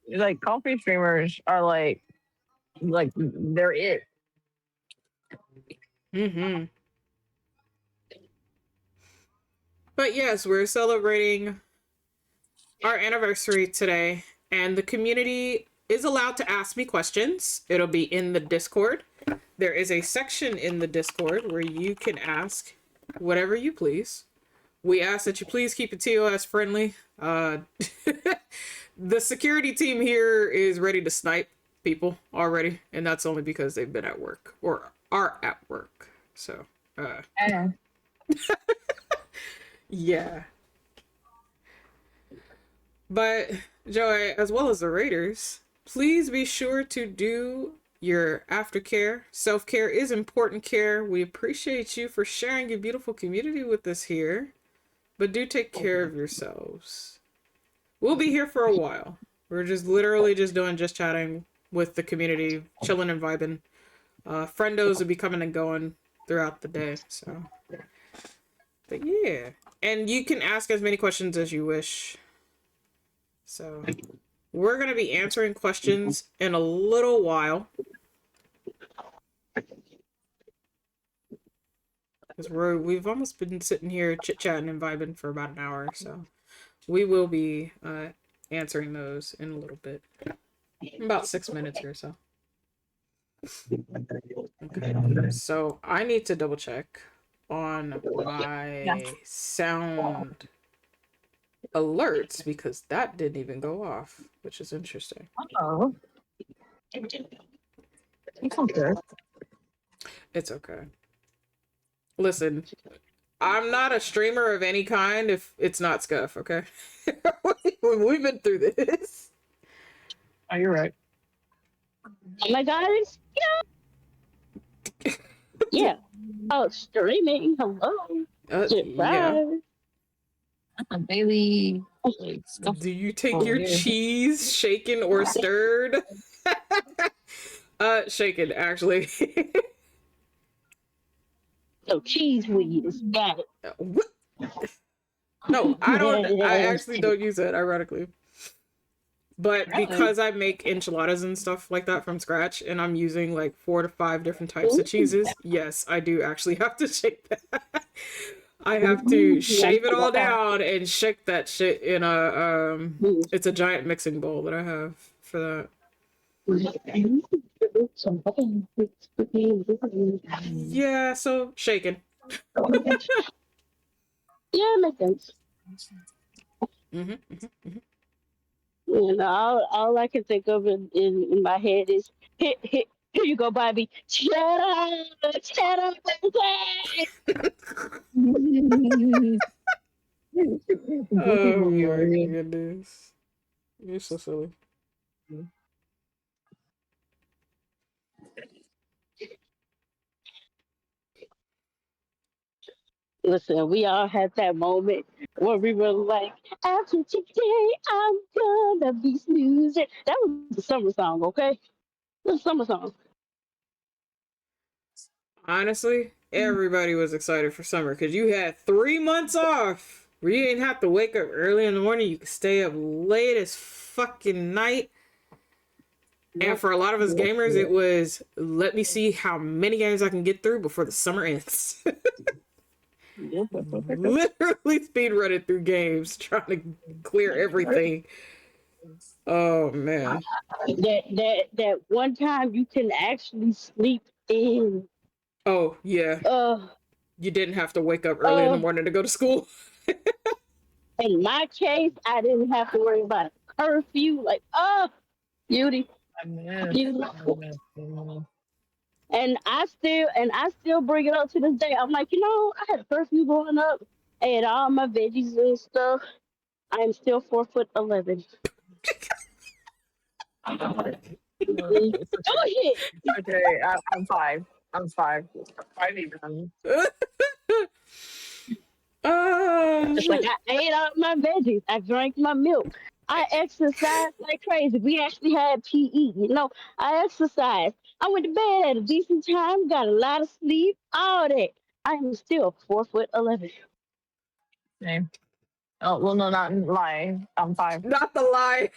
Like coffee streamers are like they're it. Mm-hmm. But yes, we're celebrating our anniversary today, and the community is allowed to ask me questions. It'll be in the Discord. There is a section in the Discord where you can ask whatever you please. We ask that you please keep it TOS friendly. The security team here is ready to snipe people already, and that's only because they've been at work or are at work. So, yeah. But, Joy, as well as the Raiders, please be sure to do your aftercare. Self-care is important care. We appreciate you for sharing your beautiful community with us here. But do take care of yourselves. We'll be here for a while. We're just literally just chatting with the community, chilling and vibing. Friendos will be coming and going throughout the day. So, but yeah. And you can ask as many questions as you wish. So, we're going to be answering questions in a little while. Because we've almost been sitting here chit-chatting and vibing for about an hour. So, we will be answering those in a little bit. About 6 minutes or so. Okay. So I need to double check on my sound alerts because that didn't even go off, which is interesting. Oh. It's okay. It's okay. Listen, I'm not a streamer of any kind if it's not Scuff, okay? We've been through this. Oh, you're right. Oh my god, it's yeah. Oh, streaming. Hello. Yeah. Bailey. Do you take your cheese shaken or stirred? Shaken, actually. So cheese whiz. Got it. What? No, I don't. I actually don't use it, ironically. But because I make enchiladas and stuff like that from scratch, and I'm using like 4 to 5 different types of cheeses, yes, I do actually have to shake that. I have to shave it all down and shake that shit in a it's a giant mixing bowl that I have for that. Yeah, so shaken. Yeah, makes sense. And all I can think of in my head is hit. Here you go, Bobby. Cheddar, cheddar, Oh my goodness. You're so silly. Listen, we all had that moment where we were like, after today, I'm gonna be snoozing. That was the summer song, okay? It was a summer song. Honestly, everybody was excited for summer because you had 3 months off where you didn't have to wake up early in the morning. You could stay up late as fucking night. And for a lot of us gamers, it was, let me see how many games I can get through before the summer ends. Literally speed running through games, trying to clear everything. Oh man. That one time you can actually sleep in. Oh yeah. You didn't have to wake up early in the morning to go to school. In my case, I didn't have to worry about a curfew. Like, beauty. Beautiful. And I still bring it up to this day. I'm like, I had a curfew growing up. I had all my veggies and stuff. I'm still 4'11". Oh shit! Okay, I'm 5. I'm 5. 5 even. It's like I ate all my veggies. I drank my milk. I exercised like crazy. We actually had PE. I exercised. I went to bed at a decent time. Got a lot of sleep. All that. I am still 4'11". Same. Oh well, no, not lying. I'm 5. Not the lie.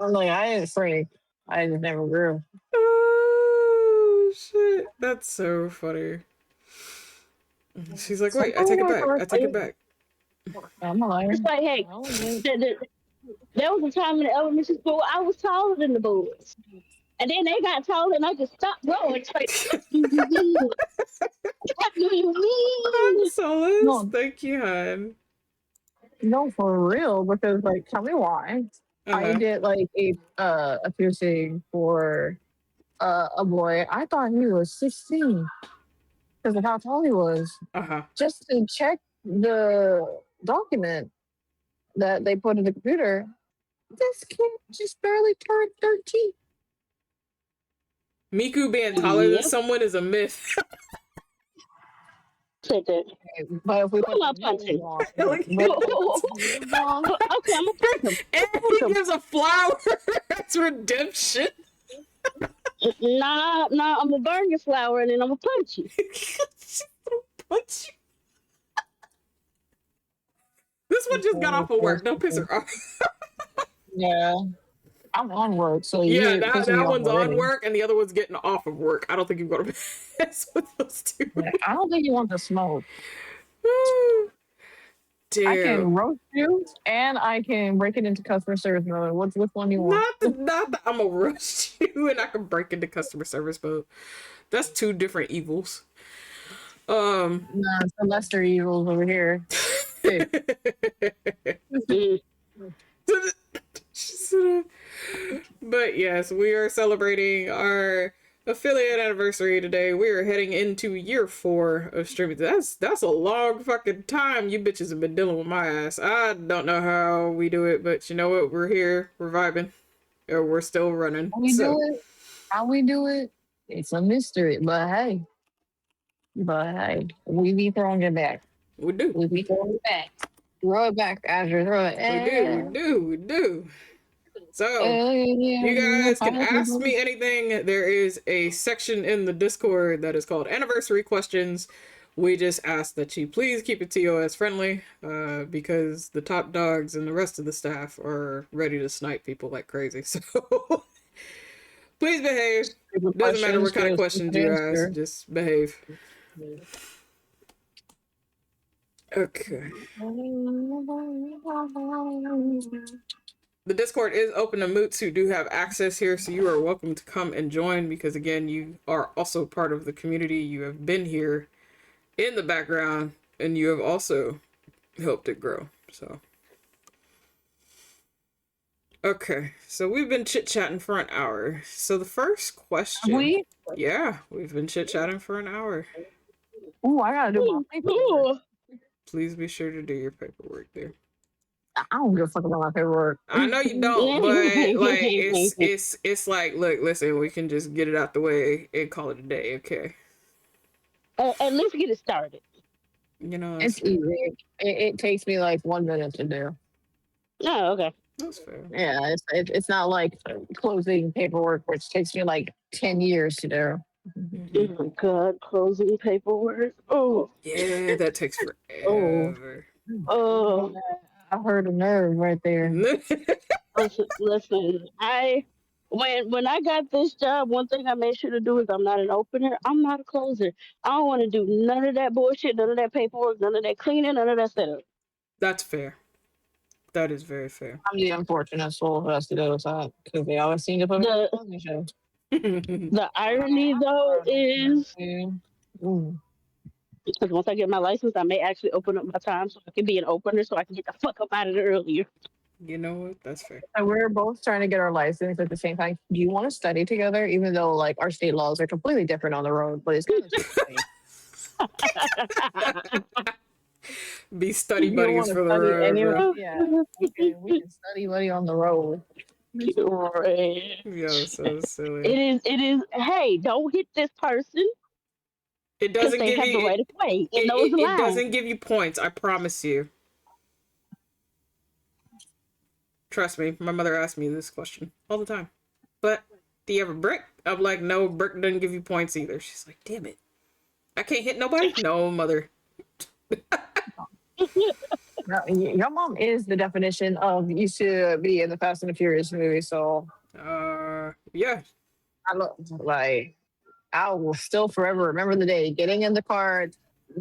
I'm like, I ain't afraid. I just never grew. Oh shit, that's so funny. She's like, wait, I take it back. I take it back. I'm a liar. It's like, hey, there was a time in elementary school I was taller than the boys. And then they got taller and I just stopped growing. It's like, what do you mean? What do you mean? Solace, no. Thank you, hon. No, for real, because like, tell me why. I did like a piercing for a boy. I thought he was 16 because of how tall he was. Just to check the document that they put in the computer, this kid just barely turned 13. Miku being taller than someone is a myth. But if we put punching. Okay, I'm gonna punch him. And he gives a flower. That's redemption. Nah, I'm gonna burn your flower and then I'm gonna punch you. Punch you. This one just got off of work. Don't piss her off. Yeah. I'm on work, so yeah, that one's on work, and the other one's getting off of work. I don't think you're gonna mess with those two. I don't think you want to smoke. I Damn. can roast you and I can break it into customer service mode. Which one do you want? Not the I'm gonna roast you and I can break into customer service mode. That's two different evils. Nah, it's the lesser evils over here. Hey. But yes, we are celebrating our affiliate anniversary today. We are heading into year 4 of streaming. That's a long fucking time you bitches have been dealing with my ass. I don't know how we do it, but you know what? We're here. We're vibing. Or we're still running. How we do it, it's a mystery. But hey, we be throwing it back. We do. We be throwing it back. Throw it back after throw it. We do. So, you guys can ask me anything. There is a section in the Discord that is called Anniversary Questions. We just ask that you please keep it TOS friendly, because the top dogs and the rest of the staff are ready to snipe people like crazy. So, please behave. Doesn't matter what kind of questions you ask, just behave. Okay. The Discord is open to moots who do have access here, so you are welcome to come and join because, again, you are also part of the community. You have been here in the background, and you have also helped it grow. So, okay. So we've been chit-chatting for an hour. So the first question... Yeah, we've been chit-chatting for an hour. Ooh, I gotta do my paperwork. Please be sure to do your paperwork there. I don't give a fuck about my paperwork. I know you don't, but like it's like, look, listen, we can just get it out the way and call it a day, okay? And let's get it started. You know, it's easy. It takes me like 1 minute to do. Oh, okay. That's fair. Yeah, it's not like closing paperwork, which takes me like 10 years to do. Oh my god, closing paperwork. Oh. Yeah, that takes forever. Oh. I heard a nerve right there. Listen, when I got this job, one thing I made sure to do is I'm not an opener. I'm not a closer. I don't want to do none of that bullshit, none of that paperwork, none of that cleaning, none of that setup. That's fair. That is very fair. I'm the unfortunate soul who has to go with that because they always seem to put me on the show. The irony, though, is because once I get my license, I may actually open up my time so I can be an opener so I can get the fuck up out of there earlier. You know what? That's fair. And we're both trying to get our license at the same time. Do you want to study together, even though like our state laws are completely different on the road, but it's kind of be study buddies for the road. Anyway, yeah, we can study buddy on the road. Right. Yeah, so silly. It is. Hey, don't hit this person. It doesn't give you the right of way. It doesn't give you points. I promise you. Trust me, my mother asked me this question all the time. But do you have a brick? I'm like, no, brick doesn't give you points either. She's like, damn it, I can't hit nobody. No, mother. Your mom is the definition of used to be in the Fast and the Furious movie, so yeah. I look like I will still forever remember the day getting in the car,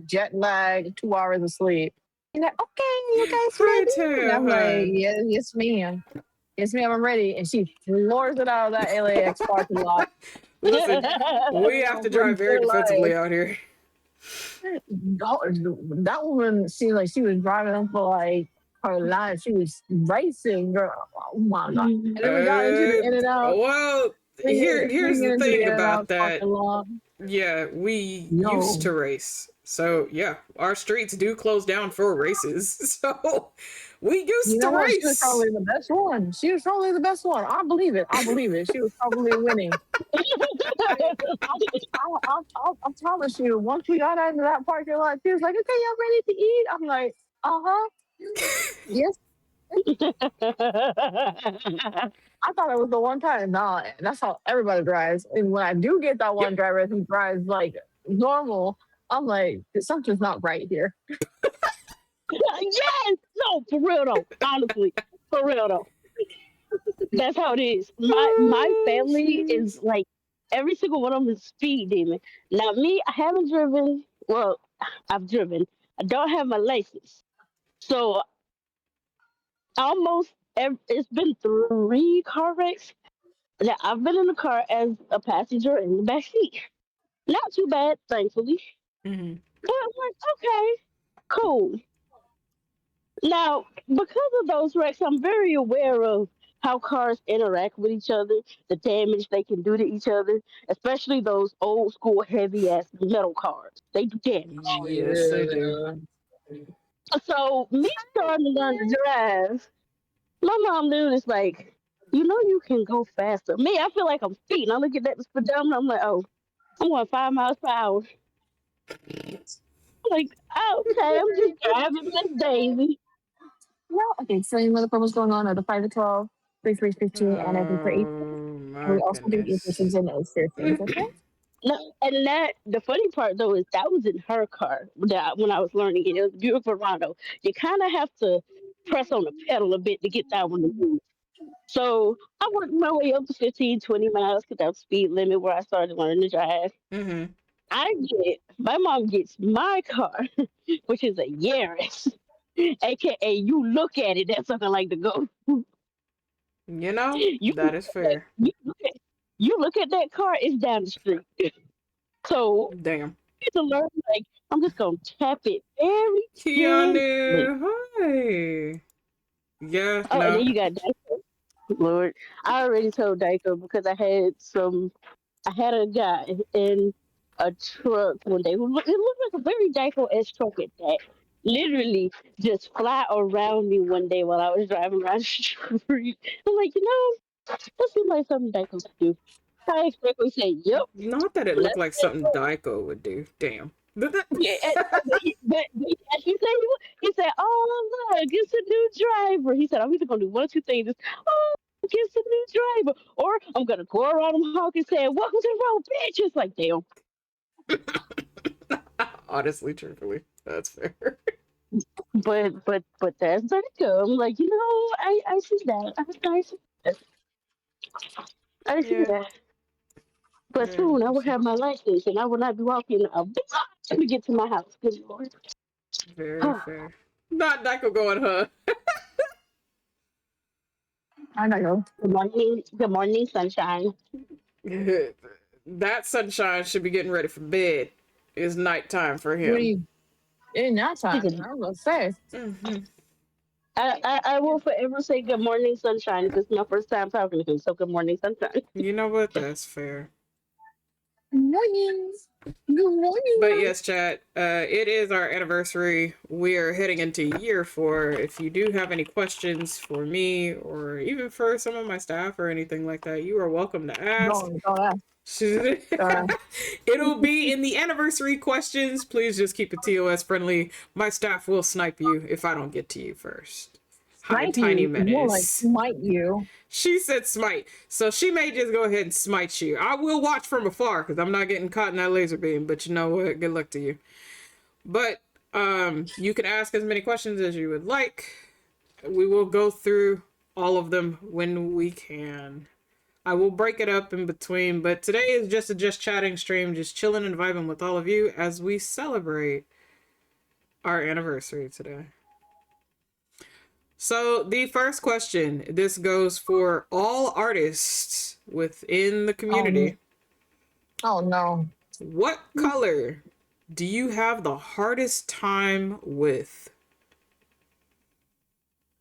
jet lag, 2 hours of sleep. You're like, okay, you guys ready? And I'm like, yes, ma'am. Yes, ma'am, I'm ready. And she floors it out of that LAX parking lot. Listen, we have to drive very defensively out here. That woman seemed like she was driving up for like her life. She was racing, girl. Oh my god! And then we got into the in and out. Well, here's the thing about that. Yeah, we used to race. So yeah, our streets do close down for races. So we used to race. She was probably the best one. I believe it. She was probably winning. I promise you, once we got into that parking lot, she was like, okay, y'all ready to eat? I'm like, yes. I thought it was the one time. Nah, that's how everybody drives. And when I do get that one driver who drives like normal, I'm like, something's not right here. Yes! No, for real though. Honestly, for real though. That's how it is. My family is like, every single one of them is speed demon. Now me, I haven't driven. Well, I've driven. I don't have my license. So it's been 3 car wrecks that I've been in the car as a passenger in the back seat. Not too bad, thankfully. Mm-hmm. But I'm like, okay, cool. Now, because of those wrecks, I'm very aware of how cars interact with each other, the damage they can do to each other, especially those old school heavy ass metal cars. They do damage. Oh Yes, they do. yeah. So me starting to learn to drive, my mom literally is like, you know you can go faster. Me, I feel like I'm speeding. I look at that speedometer, I'm like, oh, I'm going 5 miles per hour. I'm like, oh, okay, I'm just driving Miss Daisy. Well, okay, so you know the promos going on are the 5 to 12, 3 3 15, and I think for 8. Oh And we my also do goodness. e-persons and things, okay? No, and that the funny part though is that was in her car that when I was learning it. It was a beautiful Verano. You kind of have to press on the pedal a bit to get that one to move. So I worked my way up to 15, 20 miles because that was speed limit where I started learning to drive. Mm-hmm. My mom gets my car, which is a Yaris, aka you look at it, that's something like to go. You know, You that is fair. you look at that car, it's down the street. So Damn. to learn, like I'm just gonna tap it very gently. Keanu, hi. Yeah, Oh, and then no. you got Daiko. Lord, I already told Daiko because I had a guy in a truck one day it looked like a very Daiko-esque truck at that. Literally just fly around me one day while I was driving around the street. I'm like, that seems like something Daiko could do. I expectly say, yep, Not that it looked let's like something Daiko would do. Damn. yeah, as he said, he said, "Oh look, it's a new driver." He said, "I'm either gonna do one or two things: oh, it's a new driver, or I'm gonna go around him honk and say, welcome to the road, bitch." It's like, damn. Honestly, truthfully, that's fair. But that's not it go. I'm like, I see that. I see that. I see Yeah, that. But very soon I will much so. have my license, and I will not be walking a block to get to my house. Good lord. Very fair. Not Daiko going, huh? I know. Good morning, sunshine. That sunshine should be getting ready for bed. It's nighttime for What are him. you in that He time? said, I was gonna say. Hmm. I will forever say good morning, sunshine. This is my first time talking to him, so good morning, sunshine. You know what? That's fair. Good morning. Good But morning. yes, chat, it is our anniversary. We are heading into year 4. If you do have any questions for me or even for some of my staff or anything like that, you are welcome to ask. Don't ask. It'll be in the anniversary questions. Please just keep it TOS friendly. My staff will snipe you if I don't get to you first. Hi, Snipe Tiny you. More like Menace. smite you. She said smite, so she may just go ahead and smite you. I will watch from afar because I'm not getting caught in that laser beam. But you know what? Good luck to you. But you can ask as many questions as you would like. We will go through all of them when we can. I will break it up in between, but today is just a just chatting stream, just chilling and vibing with all of you as we celebrate our anniversary today. So the first question, this goes for all artists within the community. Oh no. What color do you have the hardest time with?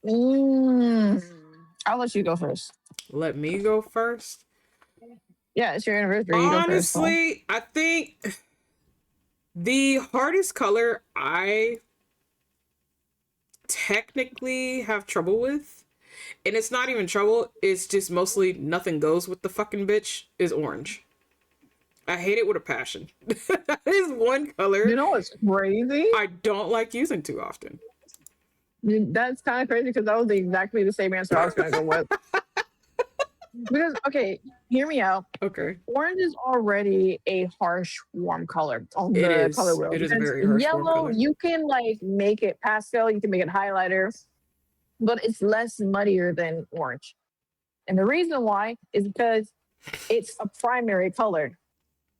I'll let you go first. Let me go first. Yeah, it's your anniversary. You go first. Honestly, I think the hardest color I technically have trouble with, and it's not even trouble, it's just mostly nothing goes with the fucking bitch, is orange. I hate it with a passion. That is one color You know what's crazy? I don't like using too often. That's kind of crazy because that was exactly the same answer I was going to go with. Because, okay, hear me out. Okay. Orange is already a harsh, warm color on It the is. color wheel. It is a Because very harsh, warm yellow, color. you can like make it pastel, you can make it highlighter, but it's less muddier than orange. And the reason why is because it's a primary color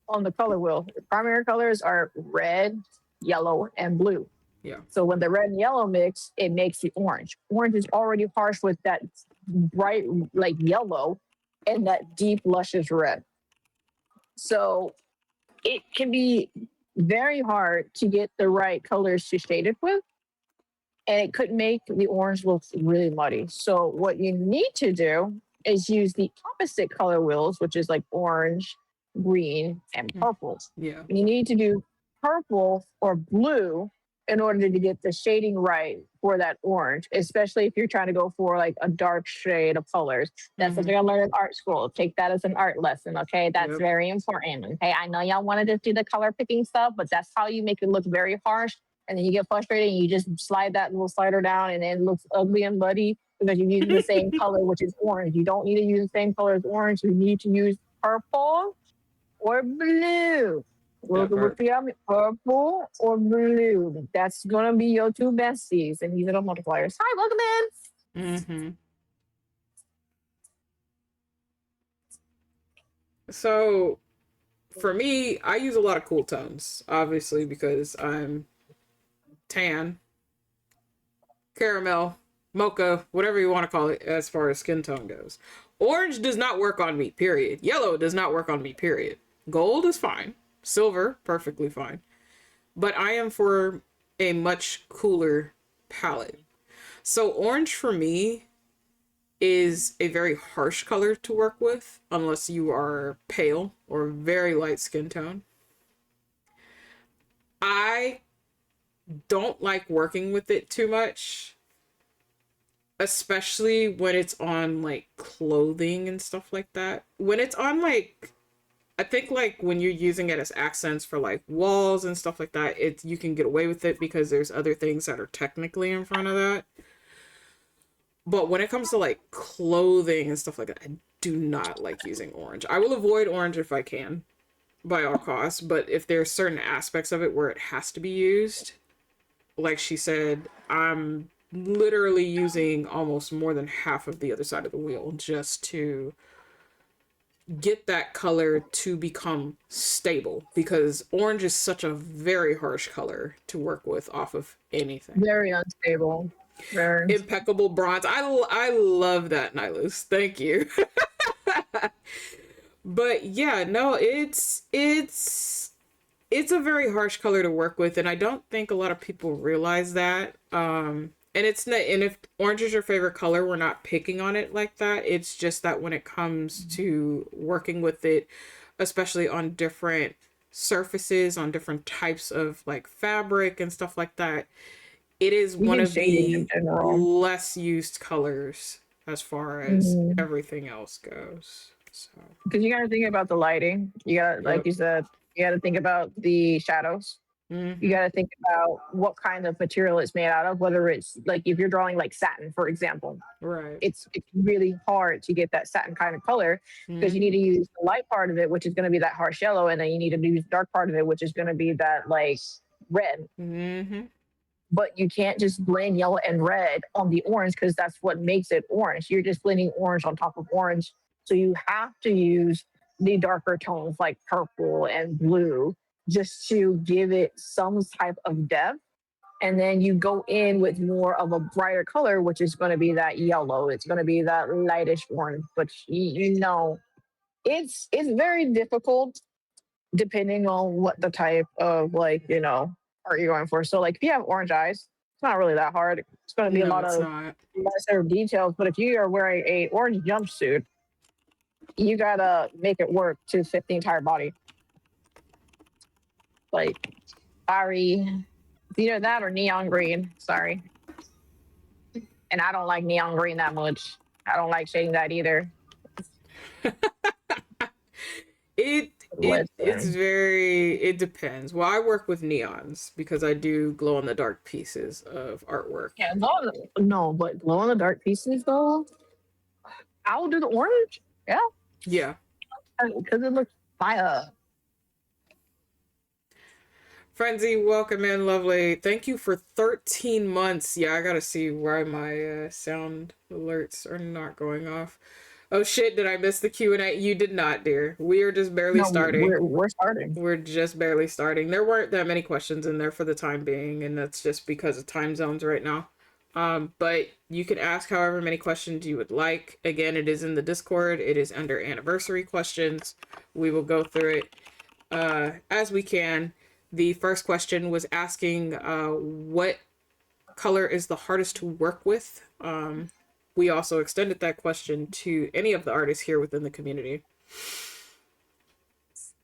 on the color wheel. The primary colors are red, yellow, and blue. Yeah. So when the red and yellow mix, it makes the orange. Orange is already harsh with that bright, like yellow, and that deep, luscious red. So it can be very hard to get the right colors to shade it with, and it could make the orange look really muddy. So what you need to do is use the opposite color wheels, which is like orange, green, and purple. Yeah. You need to do purple or blue in order to get the shading right for that orange, especially if you're trying to go for like a dark shade of colors. That's something I learned in art school. Take that as an art lesson, okay? That's very important. Okay, I know y'all want to just do the color picking stuff, but that's how you make it look very harsh. And then you get frustrated and you just slide that little slider down and it looks ugly and muddy because you're using the same color, which is orange. You don't need to use the same color as orange. You need to use purple or blue. Purple or blue. That's gonna be your two besties. And these are the multipliers. Hi, welcome in. So for me, I use a lot of cool tones, obviously, because I'm tan, caramel, mocha, whatever you want to call it as far as skin tone goes. Orange does not work on me, period. Yellow does not work on me, period. Gold is fine. Silver, perfectly fine. But I am for a much cooler palette. So orange for me is a very harsh color to work with unless you are pale or very light skin tone. I don't like working with it too much, especially when it's on like clothing and stuff like that. When it's on like, I think like when you're using it as accents for like walls and stuff like that, you can get away with it because there's other things that are technically in front of that. But when it comes to like clothing and stuff like that, I do not like using orange. I will avoid orange if I can, by all costs. But if there's certain aspects of it where it has to be used, like she said, I'm literally using almost more than half of the other side of the wheel just to get that color to become stable, because orange is such a very harsh color to work with off of anything. Very unstable. Very impeccable bronze. I love that, Nihilus. Thank you. But yeah, no, it's a very harsh color to work with, and I don't think a lot of people realize that. And it's not, and if orange is your favorite color, we're not picking on it like that. It's just that when it comes to working with it, especially on different surfaces, on different types of like fabric and stuff like that, it is one of the less used colors as far as everything else goes. So, because you got to think about the lighting. You got to, like you said, you got to think about the shadows. You got to think about what kind of material it's made out of, whether it's like if you're drawing like satin, for example. Right. It's really hard to get that satin kind of color because you need to use the light part of it, which is going to be that harsh yellow, and then you need to use the dark part of it, which is going to be that like red. But you can't just blend yellow and red on the orange because that's what makes it orange. You're just blending orange on top of orange. So you have to use the darker tones like purple and blue just to give it some type of depth. And then you go in with more of a brighter color, which is going to be that yellow. It's going to be that lightish orange. But you know, it's very difficult depending on what the type of like, you know, art you're going for. So like if you have orange eyes, it's not really that hard. It's going to be a lot of lesser details. But if you are wearing a orange jumpsuit, you gotta make it work to fit the entire body. Like, sorry, it's either that or neon green. Sorry, and I don't like neon green that much. I don't like shading that either. It depends. Well, I work with neons because I do glow in the dark pieces of artwork. Yeah, but glow in the dark pieces though, I'll do the orange. Yeah, because it looks fire. Frenzy, welcome in, lovely. Thank you for 13 months. Yeah, I gotta see why my sound alerts are not going off. Oh shit, did I miss the Q&A? You did not, dear. We are just barely No, starting. we're starting. We're just barely starting. There weren't that many questions in there for the time being, and that's just because of time zones right now. But you can ask however many questions you would like. Again, it is in the Discord. It is under anniversary questions. We will go through it as we can. The first question was asking what color is the hardest to work with. We also extended that question to any of the artists here within the community.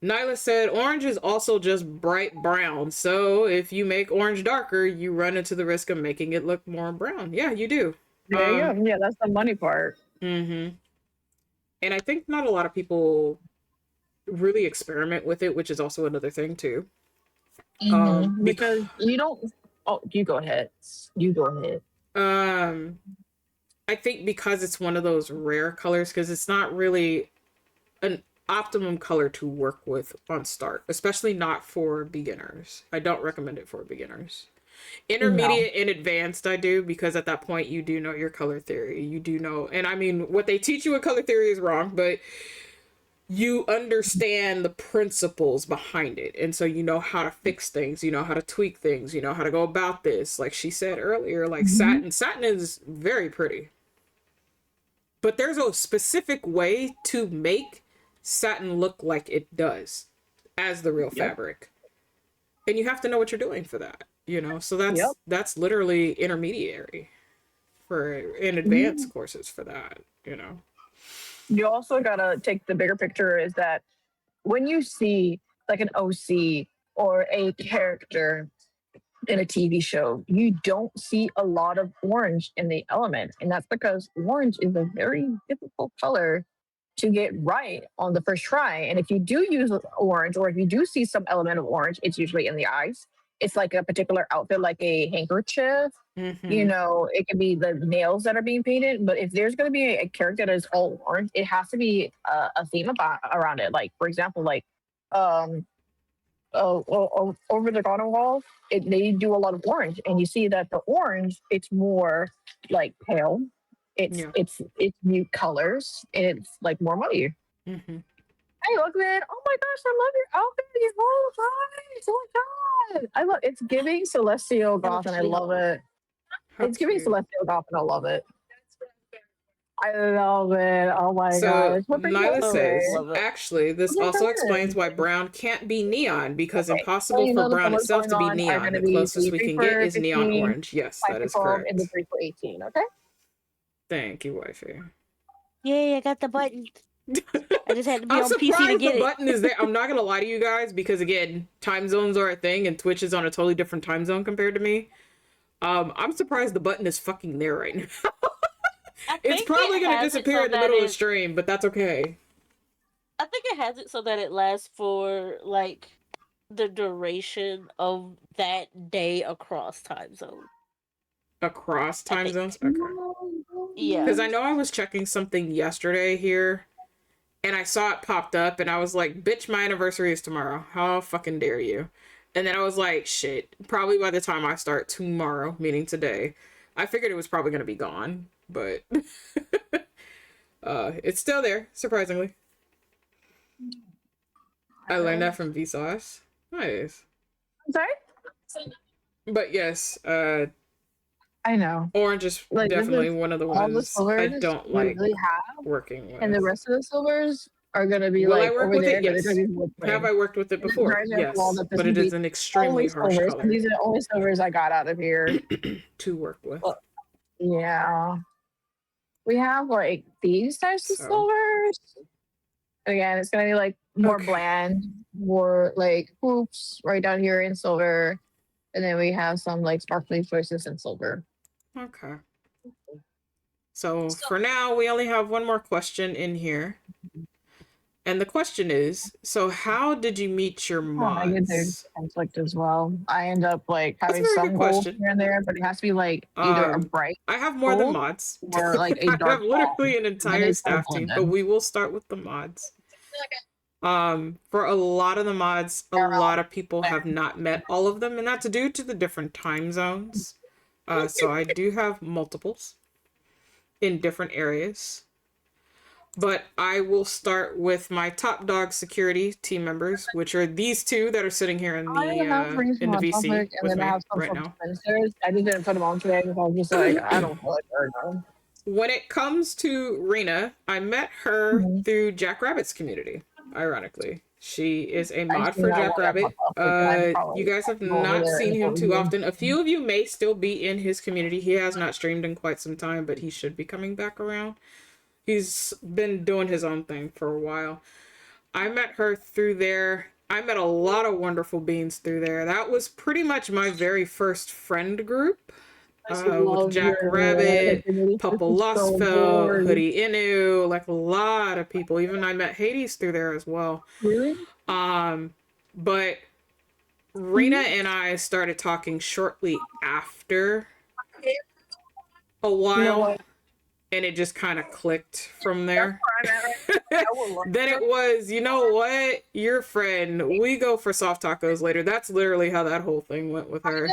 Nyla said, orange is also just bright brown. So if you make orange darker, you run into the risk of making it look more brown. Yeah, you do. There you go. Yeah, that's the money part. Mm-hmm. And I think not a lot of people really experiment with it, which is also another thing too. Because you don't. Oh, you go ahead. You go ahead. I think because it's one of those rare colors, because it's not really an optimum color to work with on start, especially not for beginners. I don't recommend it for beginners. Intermediate and advanced I do, because at that point you do know your color theory. You do know, and I mean, what they teach you in color theory is wrong, but you understand the principles behind it, and so you know how to fix things, you know how to tweak things, you know how to go about this. Like she said earlier, like satin is very pretty, but there's a specific way to make satin look like it does as the real fabric, and you have to know what you're doing for that, you know. So that's literally intermediary for in advanced courses for that, you know. You also gotta take the bigger picture, is that when you see like an OC or a character in a TV show, you don't see a lot of orange in the element. And that's because orange is a very difficult color to get right on the first try. And if you do use orange, or if you do see some element of orange, it's usually in the eyes. It's like a particular outfit, like a handkerchief. You know, it could be the nails that are being painted. But if there's going to be a character that is all orange, it has to be a theme around it. Like, for example, like over the garden wall, they do a lot of orange, and you see that the orange, it's more like pale. It's mute colors, and it's like more muddy. Hey, look, man! Oh my gosh, I love your outfit. You whole time. Oh my god, I love it's giving celestial goth, and I love it. It's giving celestial goth, and I love it. I love it. Oh my So gosh. Nyla says, actually, this also explains why brown can't be neon, because impossible for brown itself to be neon. The closest we can get is neon orange. Yes, that is correct. In the 3 for 18, okay? Thank you, wifey. Yay, I got the button. I just had to be I'm on surprised PC to get the it. button is there. I'm not gonna lie to you guys, because again, time zones are a thing, and Twitch is on a totally different time zone compared to me. I'm surprised the button is fucking there right now. It's probably gonna disappear in the middle of the stream, but that's okay. I think it has it so that it lasts for like the duration of that day across time zones. Across time zones? Okay. Yeah. Because I know I was checking something yesterday here, and I saw it popped up, and I was like, bitch, my anniversary is tomorrow. How fucking dare you? And then I was like, shit, probably by the time I start tomorrow, meaning today, I figured it was probably going to be gone, but it's still there, surprisingly. I learned that from Vsauce. Nice. I'm sorry? But yes, I know. Orange is like, definitely one of the ones I don't like really working with. And the rest of the silvers are going to be Will like I work over with there. it? Yes. Have I worked with it before? Yes. But it is an extremely harsh silvers. color. These are the only silvers I got out of here to work with. Well, yeah. We have like these types of silvers. Again, it's going to be like more bland, more like hoops right down here in silver. And then we have some like sparkly choices in silver. Okay. So for now, we only have one more question in here. And the question is, so how did you meet your mods? I get there's conflict as well. I end up like having some gold here and there, but it has to be like either a bright. I have more than mods. Or like a dark. I have literally an entire staff team, but we will start with the mods. For a lot of the mods, a lot of people have not met all of them, and that's due to the different time zones. So I do have multiples in different areas. But I will start with my top dog security team members, which are these two that are sitting here I have in the reasonable VC topic, and with then I me have some right sort of now. ministers. I just didn't put them on today because I was just like, I don't feel like arguing. When it comes to Rena, I met her Mm-hmm. through Jackrabbit's community. Ironically, she is a I mod see for that one at my Jackrabbit. topic, and I You probably guys have go over not there seen and him vote too you. often. A few of you may still be in his community. He has not streamed in quite some time, but he should be coming back around. He's been doing his own thing for a while. I met her through there. I met a lot of wonderful beings through there. That was pretty much my very first friend group. I With love Jack your Rabbit, community. This Papa is so Lostfelt, bored. Hoodie Inu, like a lot of people. Even I met Hades through there as well. Really? But Rena and I started talking shortly after a while, No, and it just kind of clicked from there. I'm at right now. I would love Then it was, you know what? Your friend, we go for soft tacos later. That's literally how that whole thing went with her.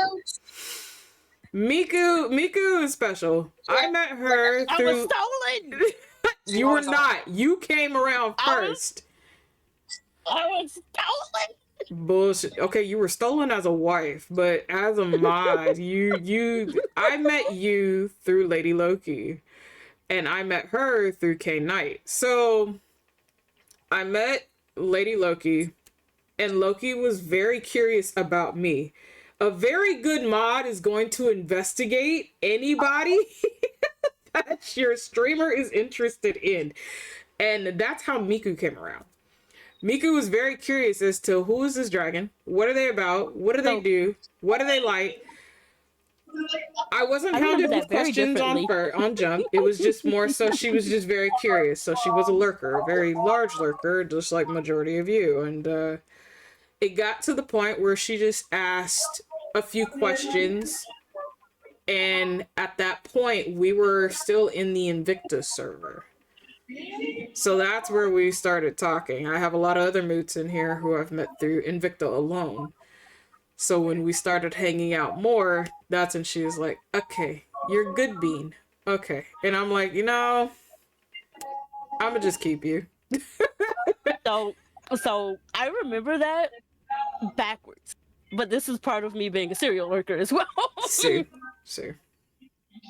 Miku is special. I met her I through. was stolen. You were not. You came around first. I was stolen. Bullshit. Okay, you were stolen as a wife, but as a mod, I met you through Lady Loki, and I met her through K Knight. So I met Lady Loki, and Loki was very curious about me. A very good mod is going to investigate anybody that your streamer is interested in. And that's how Miku came around. Miku was very curious as to who is this dragon? What are they about? What do they do? What do they like? I wasn't hounded with questions on Jump. It was just more so she was just very curious. So she was a lurker, a very large lurker, just like majority of you. And it got to the point where she just asked a few questions. And at that point, we were still in the Invictus server. So that's where we started talking. I have a lot of other moots in here who I've met through Invicta alone. So when we started hanging out more, that's when she was like, okay, you're good bean. Okay. And I'm like, I'm gonna just keep you. So I remember that backwards. But this is part of me being a serial lurker as well. See.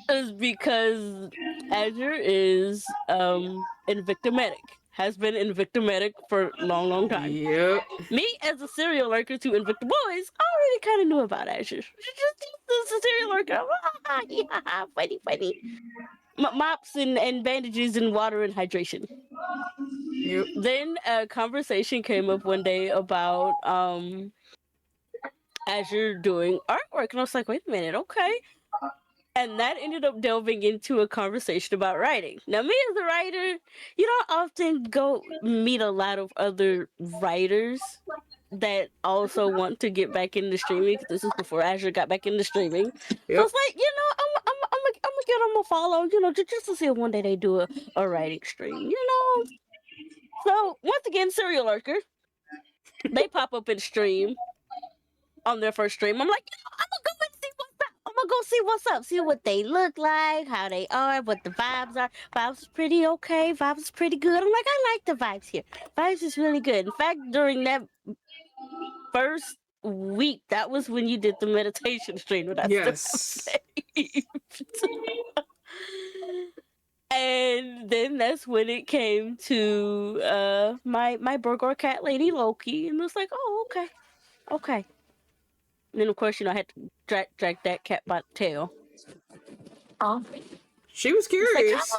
Is because Azure is Invictomatic. Has been Invictomatic for a long time. Yep. Me as a serial lurker to Invicta Boys, I already kind of knew about Azure. Just a serial lurker. Yeah, funny. Mops and bandages and water and hydration. Yep. Then a conversation came up one day about Azure doing artwork, and I was like, wait a minute, okay. And that ended up delving into a conversation about writing. Now, me as a writer, you don't often go meet a lot of other writers that also want to get back into streaming. Because this is before Azure got back into streaming. Yep. So it's like, I'm gonna give them a follow, just to see if one day they do a writing stream, So once again, serial lurker, they pop up in stream on their first stream. I'm like, I'm gonna go and see what's up. I'm gonna go see what's up, see what they look like, how they are, what the vibes are. Vibes is pretty okay. Vibes is pretty good. I'm like, I like the vibes here. Vibes is really good. In fact, during that first week, that was when you did the meditation stream with us. Yes. And then that's when it came to my burger cat lady Loki, and it was like, oh, okay. And then of course, I had to drag that cat by the tail. She was curious.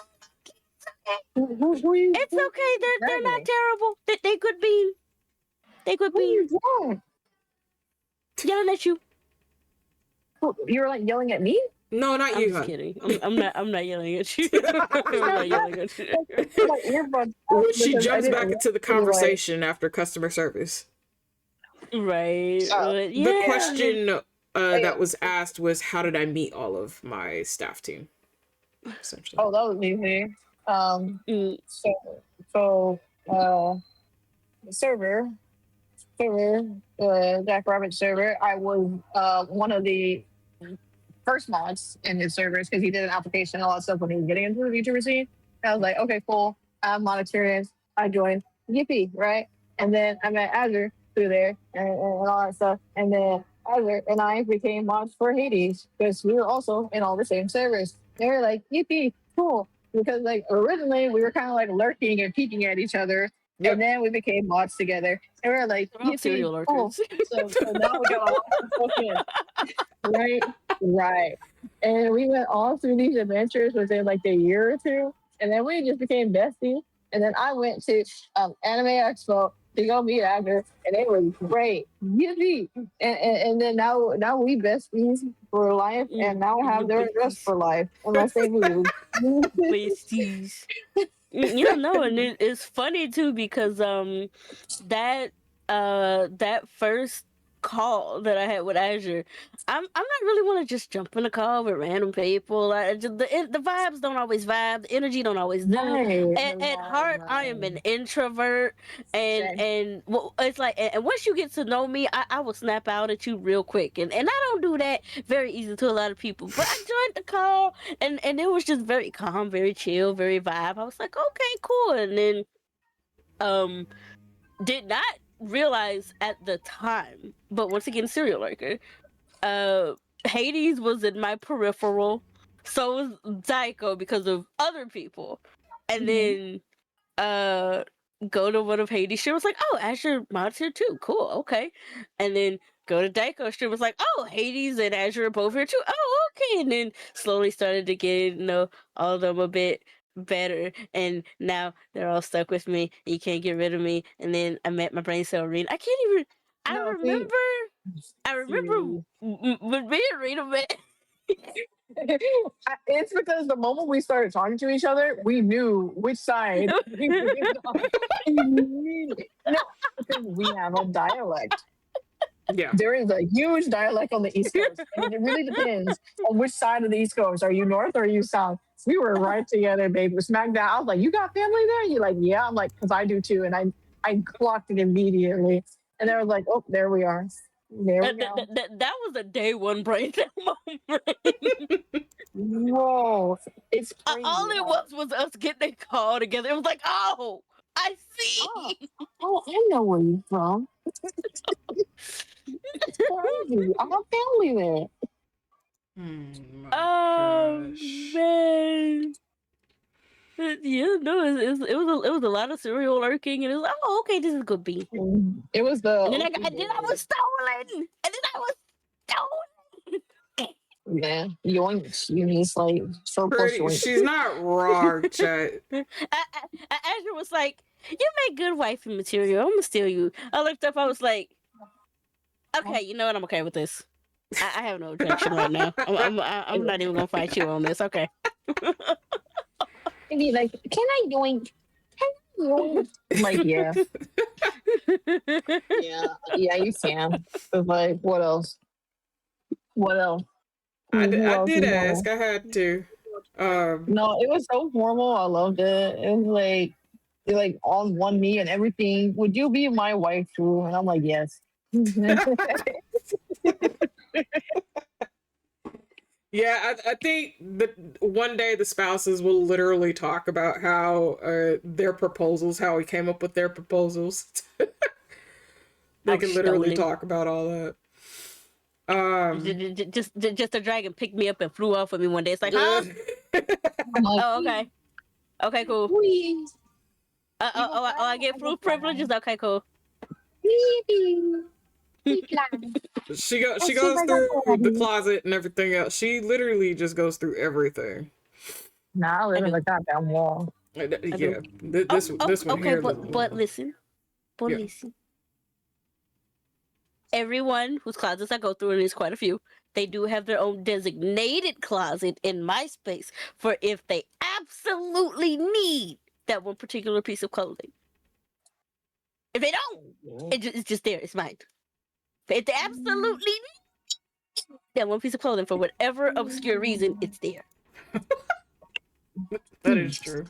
Like, it's okay. They're not terrible. They good bean. They good bean. Yelling at you. You were like yelling at me? No, not you. I'm just kidding. I'm not yelling at you. I'm not yelling at you. She jumps back into the conversation after customer service. Right. Yeah. The question that was asked was, how did I meet all of my staff team? Essentially. Oh, that was easy. The server, Jack Rabbit server, I was one of the first mods in his servers because he did an application and all that stuff when he was getting into the VTuber scene. And I was like, okay, cool. I'm not experienced. I joined Yippee, right? And then I met Azure through there and all that stuff. And then Azure and I became mods for Hades because we were also in all the same servers. They were like, Yippee, cool. Because like originally we were kind of like lurking and peeking at each other. And Yep. then we became mods together. And we were like, We're all Yippee, serial cool. lurkers. So now we got a lot of focus. Right, right. And we went all through these adventures within like a year or two, and then we just became besties. And then I went to Anime Expo to go meet Agner, and it was great. Yippee! And then now we besties for life, and now I have their address for life unless they move. Besties. Yeah, no, and it's funny too because that that first call that I had with Azure, I'm not really want to just jump in a call with random people. The vibes don't always vibe, the energy don't always do. Right, At heart, I am an introvert, and well, it's like, and once you get to know me, I will snap out at you real quick, and I don't do that very easy to a lot of people. But I joined the call, and it was just very calm, very chill, very vibe. I was like, okay, cool, and then did not realize at the time, but once again, serial lurker. Uh, Hades was in my peripheral, so was Daiko because of other people, and Mhm. then uh, go to one of Hades' stream was like, oh, Azure mods here too, cool, okay, and then go to Daiko stream was like, oh, Hades and Azure are both here too, oh, okay, and then slowly started to get all of them a bit better, and now they're all stuck with me. And you can't get rid of me. And then I met my brain cell Rena. I can't even. I No, see, remember. I remember see. when me and Rena met. It's because the moment we started talking to each other, we knew which side we were on immediately. No, because we have a dialect. Yeah. There is a huge dialect on the East Coast, and it really depends on which side of the East Coast. Are you North or are you South? We were right together, baby. Smack down. I was like, "You got family there?" You're like, "Yeah." I'm like, "Cause I do too," and I clocked it immediately. And they were like, "Oh, there we are. There we go." That was a day one brain cell moment. Whoa, it's All crazy. it was us getting a call together. It was like, oh, I Oh, see. oh, I know where you're from. It's crazy. I have family there. Oh my Oh gosh. man. Yeah, no, it was a lot of serial lurking, and it was like, oh, okay, this is good bean. It was the And then I was stolen, and then I was stolen. yeah, yoinks. You just like surplus Pretty. yoinks. She's not wrong, chat. Azure was like, "You make good wifey material. I'm gonna steal you." I looked up. I was like, "Okay, you know what? I'm okay with this. I have no objection right now. I'm not even gonna fight you on this. Okay." And be like, can I yoink? Can I yoink? I'm like, yeah, yeah, you can. But like, what else? What else? Who I else did is ask. normal? I had to. Um, No, it was so formal. I loved it. It was like on one knee and everything. Would you be my wife too? And I'm like, yes. yeah, I think that one day the spouses will literally talk about how their proposals, how we came up with their proposals. They I was can literally stolen. talk about all that. Just the dragon picked me up and flew off with me one day. It's like, huh? I'm like, Oh, okay. Okay, cool. please. I get fruit privileges. Okay, cool. She goes through the closet and everything else. She literally just goes through everything. Nah, I live in the goddamn wall. Yeah, this one Okay, here. but listen, Yeah. listen. Everyone whose closets I go through, and there's quite a few, they do have their own designated closet in my space for if they absolutely need that one particular piece of clothing. If they don't, it's just there. It's mine. If they absolutely need that one piece of clothing for whatever obscure reason, it's there. That is true.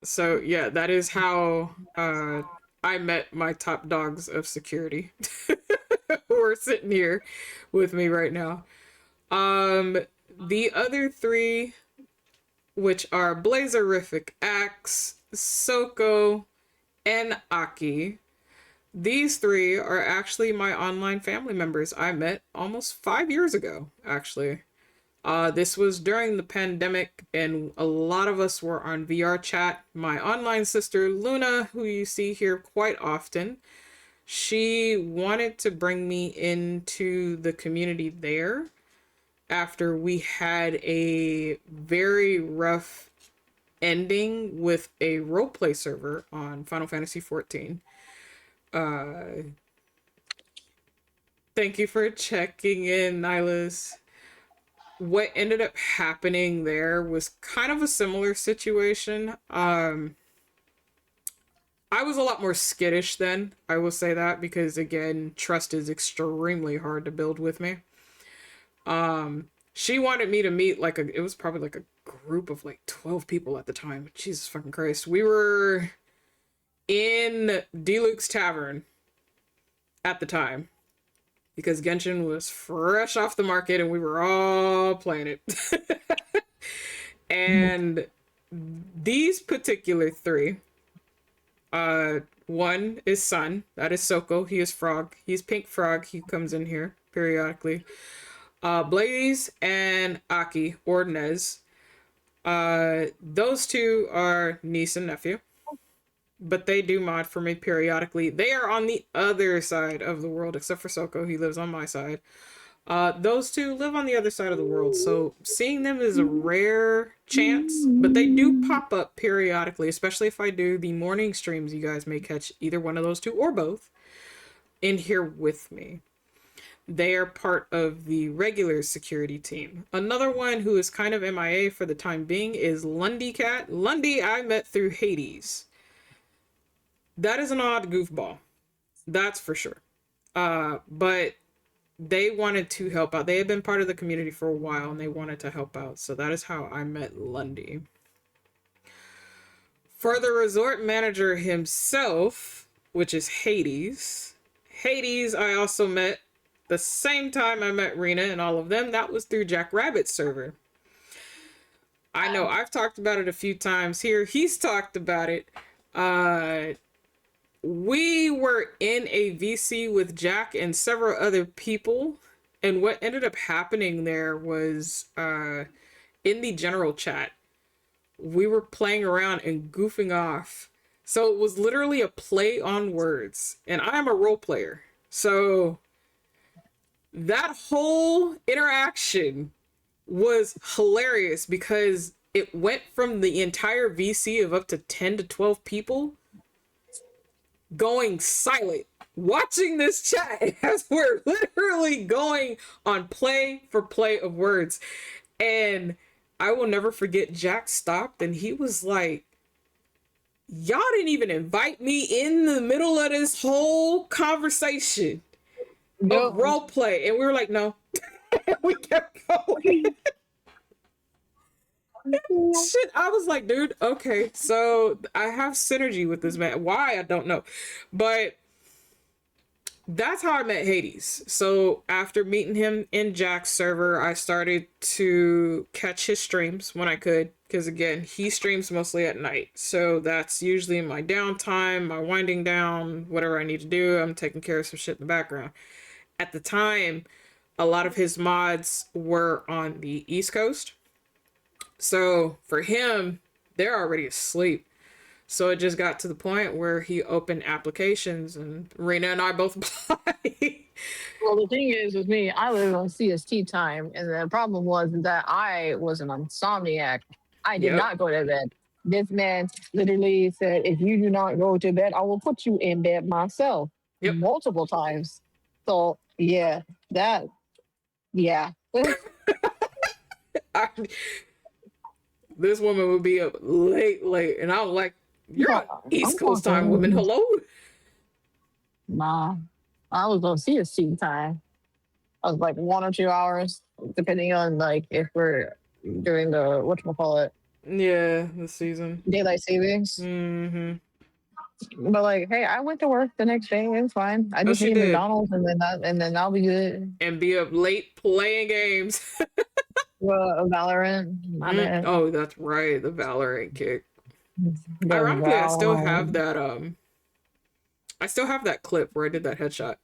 So yeah, that is how I met my top dogs of security who are sitting here with me right now. The other three, which are Blazerific Axe, Soko, and Aki. These three are actually my online family members I met almost 5 years ago, actually. This was during the pandemic, and a lot of us were on VR chat. My online sister, Luna, who you see here quite often, she wanted to bring me into the community there after we had a very rough ending with a roleplay server on Final Fantasy XIV. Thank you for checking in, Nihilus. What ended up happening there was kind of a similar situation. I was a lot more skittish then, I will say that, because again, trust is extremely hard to build with me. She wanted me to meet it was probably like a group of like 12 people at the time. Jesus fucking Christ. We were in Deluxe Tavern at the time because Genshin was fresh off the market and we were all playing it. And these particular three, one is Sun, that is Soko, he is Frog, he's Pink Frog, he comes in here periodically. Blaze and Aki, or Nez, those two are niece and nephew, but they do mod for me periodically. They are on the other side of the world, except for Soko, he lives on my side. Those two live on the other side of the world, so seeing them is a rare chance, but they do pop up periodically, especially if I do the morning streams. You guys may catch either one of those two or both in here with me. They are part of the regular security team. Another one who is kind of MIA for the time being is Lundy Cat. Lundy I met through Hades. That is an odd goofball. That's for sure. But they wanted to help out. They had been part of the community for a while and they wanted to help out. So that is how I met Lundy. For the resort manager himself, which is Hades. Hades I also met the same time I met Rena and all of them. That was through Jack Rabbit's server. I know I've talked about it a few times here. He's talked about it. We were in a VC with Jack and several other people. And what ended up happening there was in the general chat, we were playing around and goofing off. So it was literally a play on words. And I am a role player. So that whole interaction was hilarious because it went from the entire VC of up to 10 to 12 people going silent, watching this chat as we're literally going on play for play of words. And I will never forget, Jack stopped and he was like, y'all didn't even invite me in the middle of this whole conversation of role play. And we were like, no. We kept going. Shit, I was like, dude, okay, so I have synergy with this man. Why? I don't know. But that's how I met Hades. So after meeting him in Jack's server, I started to catch his streams when I could. Because again, he streams mostly at night. So that's usually my downtime, my winding down, whatever I need to do. I'm taking care of some shit in the background. At the time, a lot of his mods were on the East Coast. So for him, they're already asleep. So it just got to the point where he opened applications and Rena and I both applied. Well, the thing is with me, I live on CST time. And the problem was that I was an insomniac. I did not go to bed. This man literally said, if you do not go to bed, I will put you in bed myself. Multiple times. So yeah. This woman would be up late, and I was like, you're on East Coast time, woman. Hello? Nah, I was on CST time. I was like 1 or 2 hours, depending on like if we're doing the whatchamacallit. Yeah, the season. Daylight savings. Mm-hmm. But like, hey, I went to work the next day. It's fine. I just need McDonald's and then I'll be good. And be up late playing games. Valorant. My bad. Oh, that's right, the Valorant kick. The Ironically, I still have Valorant. that I still have that clip where I did that headshot.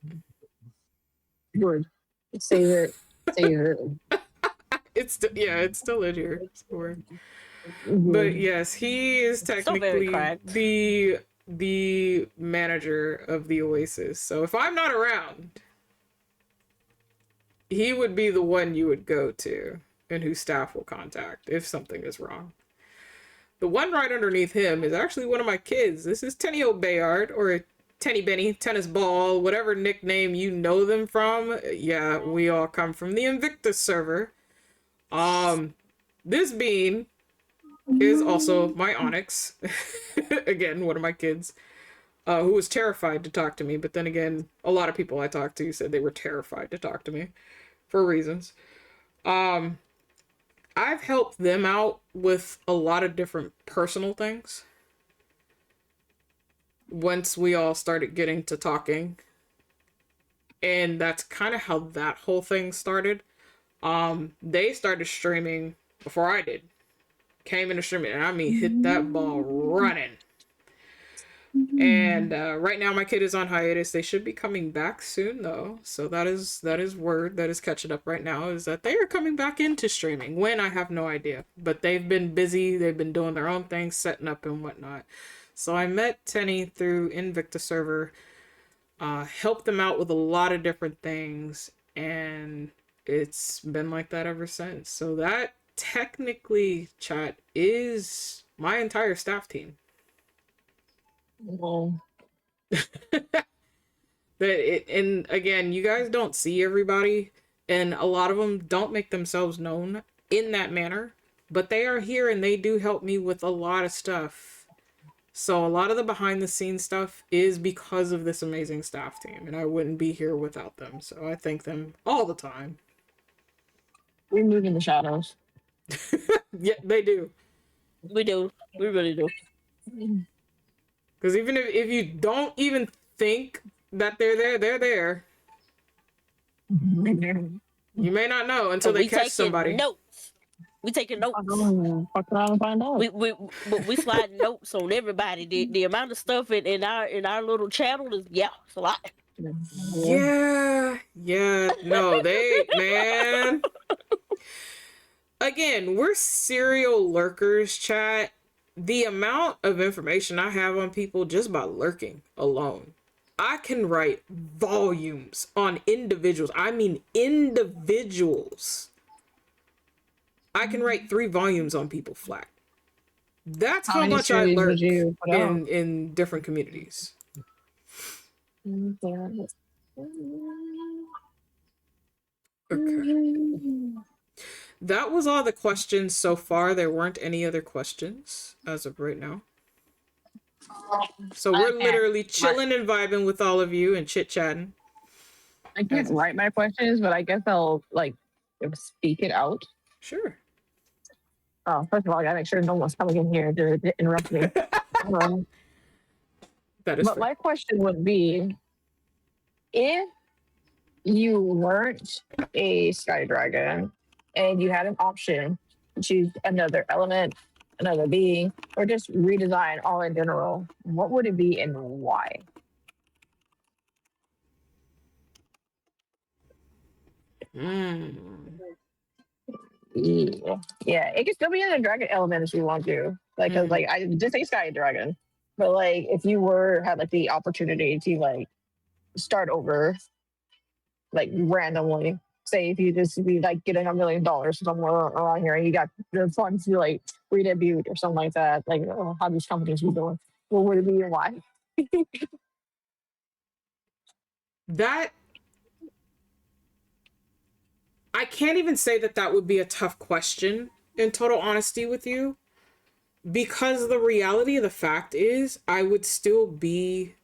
Good. Save it. Save it. It's still, yeah, it's still in here somewhere. But Good. yes, he is So very technically cracked. the manager of the Oasis. So if I'm not around, he would be the one you would go to and whose staff will contact if something is wrong. The one right underneath him is actually one of my kids. This is Tenio Bayard, or Tenny Benny, Tennis Ball, whatever nickname you know them from. Yeah, we all come from the Invictus server. This bean is also my Onyx. Again, one of my kids. Who was terrified to talk to me, but then again, a lot of people I talked to said they were terrified to talk to me for reasons. I've helped them out with a lot of different personal things. Once we all started getting to talking. And that's kind of how that whole thing started. They started streaming before I did. Came into streaming, and I mean hit that ball running. And right now my kid is on hiatus. They should be coming back soon though. So that is word that is catching up right now, is that they are coming back into streaming. When, I have no idea. But they've been busy, they've been doing their own things, setting up and whatnot. So I met Tenny through Invictus server, helped them out with a lot of different things, and it's been like that ever since. So that technically, chat, is my entire staff team. Well, And again, you guys don't see everybody, and a lot of them don't make themselves known in that manner, but they are here and they do help me with a lot of stuff. So a lot of the behind the scenes stuff is because of this amazing staff team, and I wouldn't be here without them. So I thank them all the time. we move in the shadows. Yeah, they do. We do. We really do. Because even if you don't even think that they're there. You may not know until they catch somebody. Notes. We taking notes. Fuck around and find out. We slide notes on everybody. The amount of stuff in our little channel is, yeah, it's a lot. Yeah. No, they, man. Again, we're serial lurkers, chat. The amount of information I have on people just by lurking alone, I can write volumes on individuals. I mean individuals. I can write 3 volumes on people flat. That's how much I lurk in different communities. Okay. That was all the questions so far. There weren't any other questions as of right now. So we're literally chilling and vibing with all of you and chit-chatting. I can't write my questions, but I guess I'll speak it out. Sure. Oh, first of all, I gotta make sure no one's coming in here to interrupt me. That is but fair. my question would be, if you weren't a Sky Dragon and you had an option to choose another element, another being, or just redesign all in general, what would it be and why? Yeah, it could still be in a dragon element if you want to. Cause I just say Sky Dragon, but if you had the opportunity to start over, randomly, say if you just be getting $1 million somewhere around here and you got the funds to redebut or something like that, how these companies be doing, what would it be and why? That, I can't even say that would be a tough question, in total honesty with you, because the reality of the fact is I would still be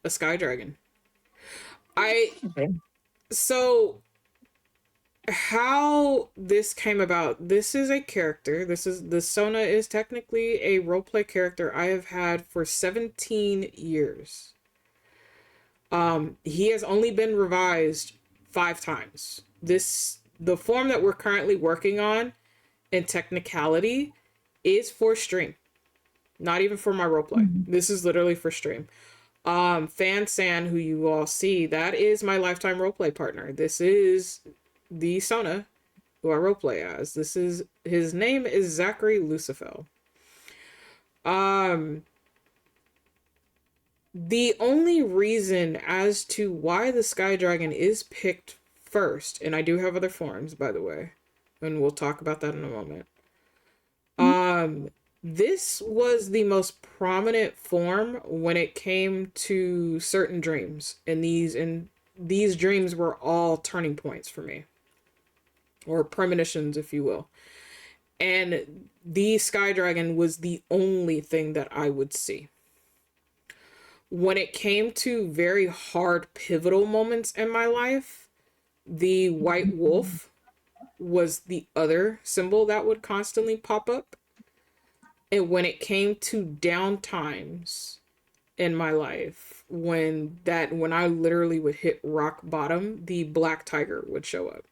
a Sky Dragon. So how this came about, this is a character, the Sona is technically a roleplay character I have had for 17 years. He has only been revised 5 times. The form that we're currently working on and technicality is for stream, not even for my roleplay. This is literally for stream. Fan San, who you all see, that is my lifetime roleplay partner. This is the Sona who I roleplay as. His name is Zachary Lucifel. The only reason as to why the Sky Dragon is picked first, and I do have other forms, by the way, and we'll talk about that in a moment. This was the most prominent form when it came to certain dreams, and these dreams were all turning points for me, or premonitions, if you will. And the Sky Dragon was the only thing that I would see. When it came to very hard pivotal moments in my life, the white wolf was the other symbol that would constantly pop up. And when it came to down times in my life, when I literally would hit rock bottom, the black tiger would show up.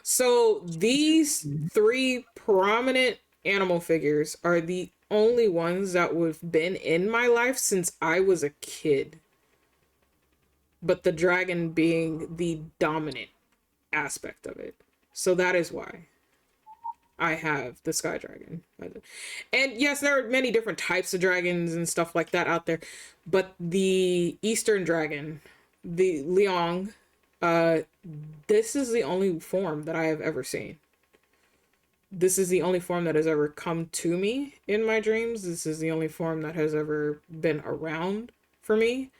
So these three prominent animal figures are the only ones that would have been in my life since I was a kid. But the dragon being the dominant aspect of it. So that is why I have the Sky Dragon. And yes, there are many different types of dragons and stuff like that out there. But the Eastern Dragon, the Liang, this is the only form that I have ever seen. This is the only form that has ever come to me in my dreams. This is the only form that has ever been around for me.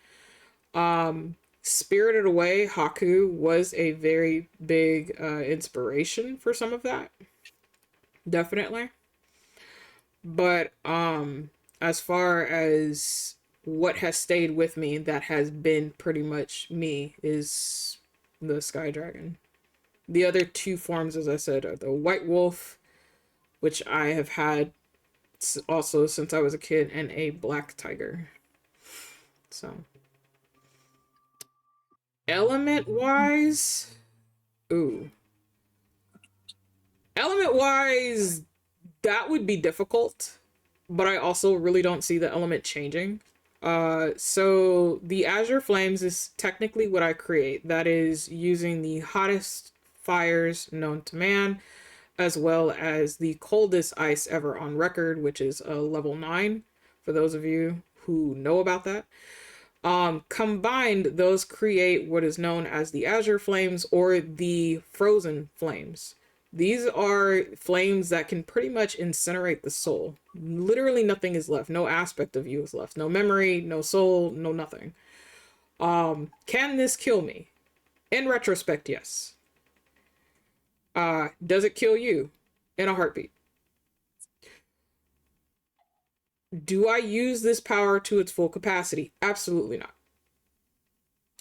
Spirited Away, Haku was a very big inspiration for some of that. Definitely. But as far as what has stayed with me that has been pretty much me is the Sky Dragon. The other two forms, as I said, are the White Wolf, which I have had also since I was a kid, and a Black Tiger. So, element-wise, element-wise, that would be difficult, but I also really don't see the element changing. So the Azure Flames is technically what I create. That is using the hottest fires known to man, as well as the coldest ice ever on record, which is a level 9, for those of you who know about that. Combined, those create what is known as the Azure Flames or the Frozen Flames. These are flames that can pretty much incinerate the soul. Literally nothing is left. No aspect of you is left. No memory, no soul, no nothing. Can this kill me? In retrospect, yes. Does it kill you? In a heartbeat. Do I use this power to its full capacity? Absolutely not.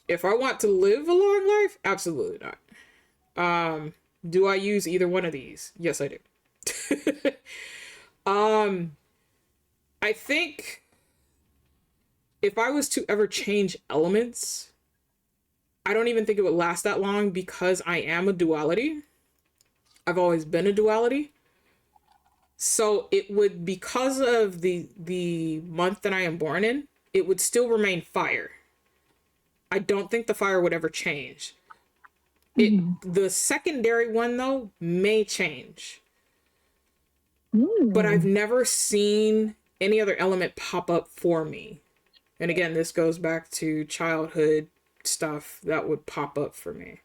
If I want to live a long life? Absolutely not. Do I use either one of these? Yes, I do. I think if I was to ever change elements, I don't even think it would last that long because I am a duality. I've always been a duality. So it would, because of the month that I am born in, it would still remain fire. I don't think the fire would ever change. The secondary one, though, may change. But I've never seen any other element pop up for me. And again, this goes back to childhood stuff that would pop up for me.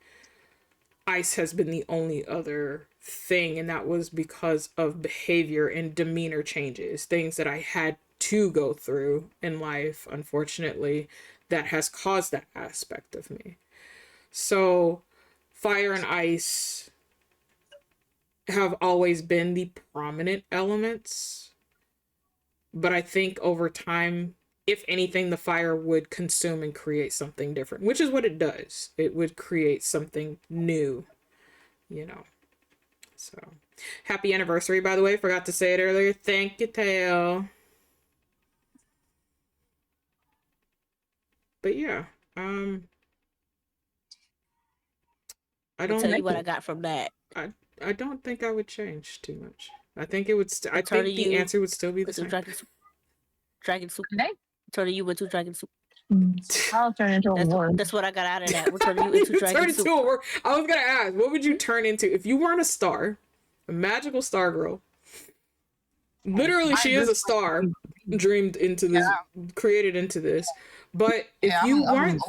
Ice has been the only other thing, and that was because of behavior and demeanor changes, things that I had to go through in life, unfortunately, that has caused that aspect of me. So fire and ice have always been the prominent elements, but I think over time, if anything, the fire would consume and create something different, which is what it does. It would create something new, you know. So, happy anniversary, by the way. Forgot to say it earlier. Thank you, Tail. But yeah, I I'll don't tell you what I got from that. I don't think I would change too much. I think it would. I turn think the you answer would still be the into same. dragon soup. Okay. Turning you into dragon soup. I'll turn into a worm. That's what I got out of that. We're turning you into You dragon turn soup. into a worm. I was gonna ask, what would you turn into if you weren't a star, a magical star girl? Literally, she is a star, dreamed into this, created into this. But if you weren't,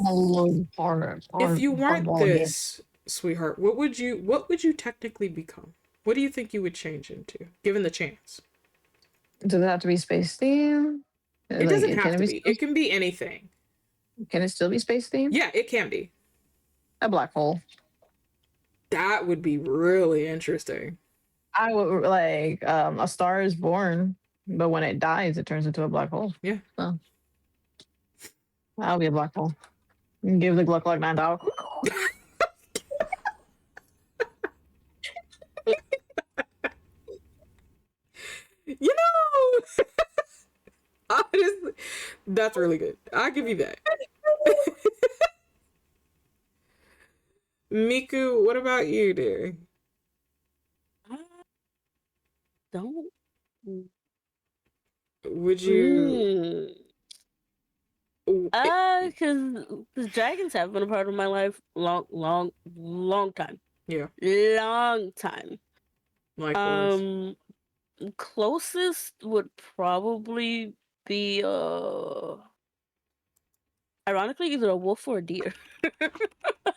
if you weren't this, sweetheart, what would you technically become? What do you think you would change into, given the chance? Does it have to be space theme? It doesn't have to be. It can be anything. Can it still be space theme? Yeah, it can be. A black hole. That would be really interesting. I would like a star is born, but when it dies, it turns into a black hole. Yeah. So that'll be a black hole. Give the Gluck Gluck $9. You know, honestly, that's really good. I'll give you that. Miku, what about you, dear? Don't. Would you? Because dragons have been a part of my life long time. Yeah. Long time. Likewise. Closest would probably be ironically either a wolf or a deer.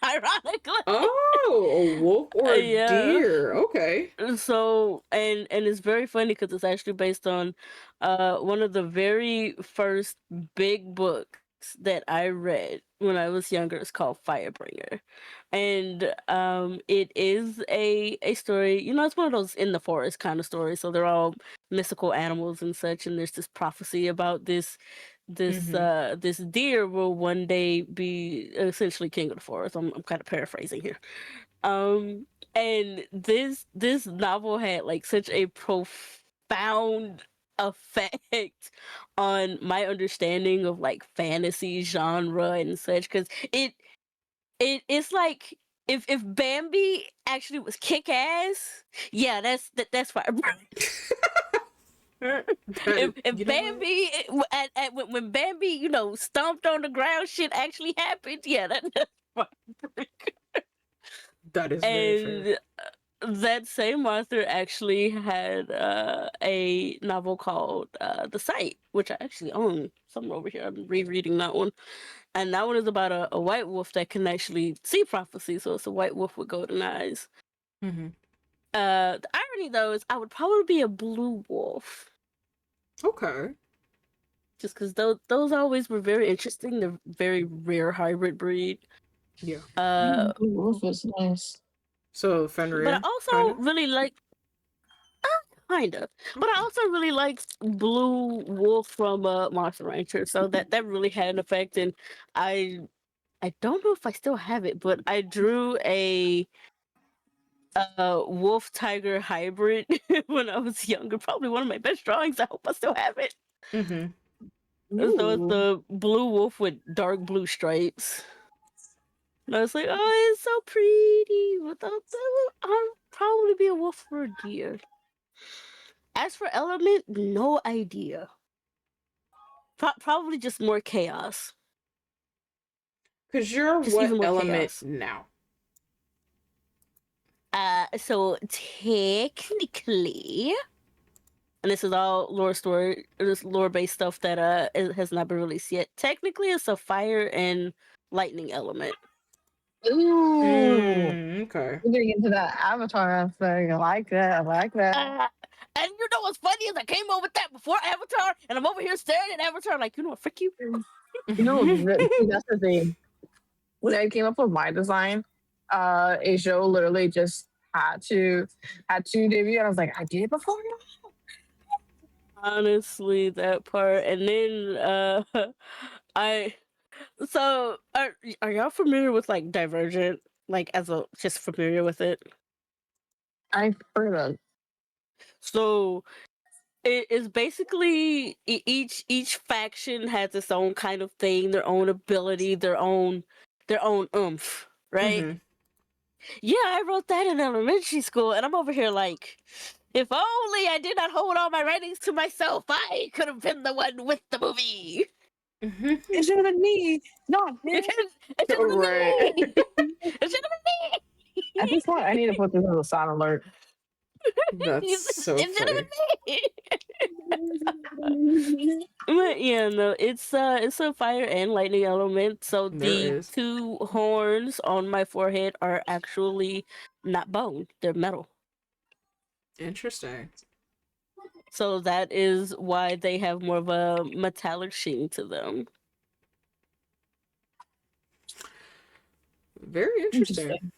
Ironically. Oh, a wolf or a deer. Okay. So and it's very funny because it's actually based on one of the very first big books that I read when I was younger. It's called Firebringer, and it is a story. You know, it's one of those in the forest kind of stories. So they're all mystical animals and such, and there's this prophecy about this deer will one day be essentially king of the forest. I'm kind of paraphrasing here. And this novel had like such a profound effect on my understanding of like fantasy genre and such, because it's like if Bambi actually was kick ass, yeah, that's fire. If Bambi when Bambi, you know, stomped on the ground, shit actually happened. Yeah, that's fire. That is very fair. That same author actually had a novel called The Sight, which I actually own somewhere over here. I'm rereading that one. And that one is about a white wolf that can actually see prophecy. So it's a white wolf with golden eyes. Mm-hmm. The irony, though, is I would probably be a blue wolf. Okay. Just because those always were very interesting. They're very rare hybrid breed. Yeah. Blue wolf is nice. So Fenrir. But I also really like, kinda. But I also really liked Blue Wolf from Monster Rancher. So that really had an effect. And I don't know if I still have it, but I drew a wolf tiger hybrid when I was younger. Probably one of my best drawings. I hope I still have it. Mm-hmm. So it's the blue wolf with dark blue stripes. And I was like, oh, it's so pretty. But I'll probably be a wolf or a deer. As for element, no idea. Probably just more chaos. Because you're just what element chaos. now? So technically, and this is all lore-based stuff that it has not been released yet. Technically, it's a fire and lightning element. Ooh. Okay. We're getting into that Avatar aspect. I like that. And you know what's funny is I came over with that before Avatar, and I'm over here staring at Avatar like, you know what, frick you. You know, that's the thing. When I came up with my design, a show literally just had to debut, and I was like, I did it before. Honestly, that part, and then So are y'all familiar with like Divergent? Like just familiar with it? I've heard of. So it is basically each faction has its own kind of thing, their own ability, their own oomph, right? Mm-hmm. yeah, I wrote that in elementary school, and I'm over here like, if only I did not hold all my writings to myself, I could have been the one with the movie. It should have been me, not him. It should have been Right. me. It should have been me. At this point, I need to put this as a sound alert. That's so It should funny. have been me. But yeah, no, it's a fire and lightning element. So There the is. 2 horns on my forehead are actually not bone; they're metal. Interesting. So that is why they have more of a metallic sheen to them. Very interesting.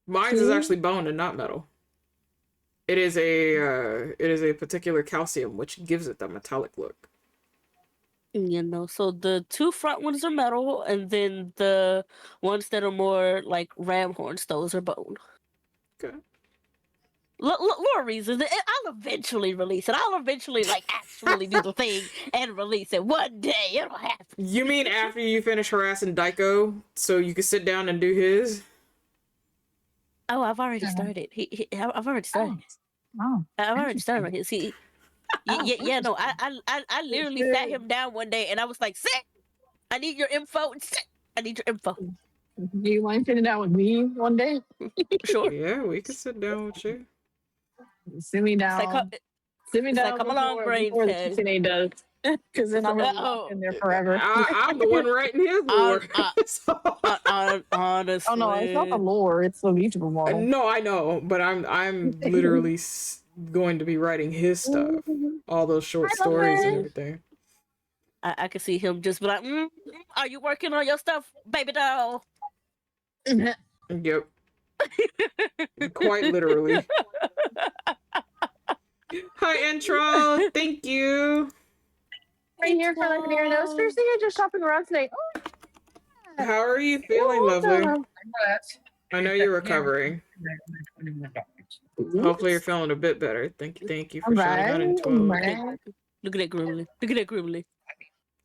Mine's is actually bone and not metal. It is a particular calcium which gives it that metallic look. You know, so the 2 front ones are metal, and then the ones that are more like ram horns, those are bone. Okay. More reasons. I'll eventually release it. I'll eventually like actually do the thing and release it one day. It'll happen. You mean after you finish harassing Daiko, so you can sit down and do his? Oh, I've already started. I've already started. I've already started with his. Yeah. No, I literally sat him down one day and I was like, "Sit. I need your info. Sit. I need your info." Do you mind sitting down with me one day? Sure. Yeah, we could sit down with you. Sit me down. Sit me it's down. like, come along, brain before the tag. kitchen aid does. Because then I'm gonna be in there forever. I'm the one writing his lore. Honestly. Oh no, it's not the lore. It's the YouTube model. No, I know, but I'm literally going to be writing his stuff, all those short stories and everything. I can see him just be like, "Are you working on your stuff, baby doll?" Yep. Quite literally. Hi, Intro. Thank you. Right here for like an ear. No, seriously, you're just shopping around today. Oh, How are you feeling, lovely? I know you're recovering. Hopefully you're feeling a bit better. Thank you for shouting out in 12. Look at that Grimly. Look at that Grimly.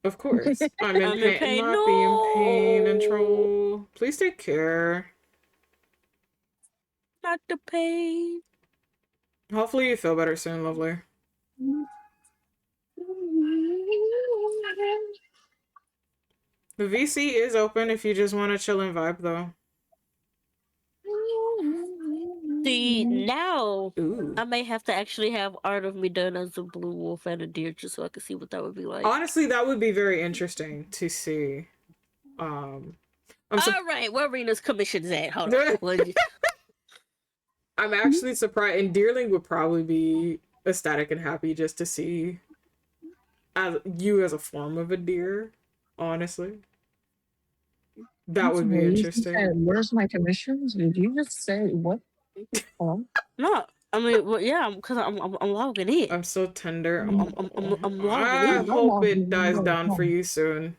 Of course. I'm in pain. Not be in pain and troll. Please take care. Not the pain. Hopefully you feel better soon, lovely. The VC is open if you just want to chill and vibe, though. See, now Ooh. I may have to actually have art of me done as a blue wolf and a deer just so I can see what that would be like. Honestly, that would be very interesting to see. All right, where Rena's commission's at? Hold on. I'm actually surprised, and Deerling would probably be ecstatic and happy just to see you as a form of a deer. Honestly, that would be interesting. Where's my commissions? Did you just say what? No, I mean, well, yeah, because I'm logging in. I'm so tender. I'm logging in. I hope it dies down for you soon.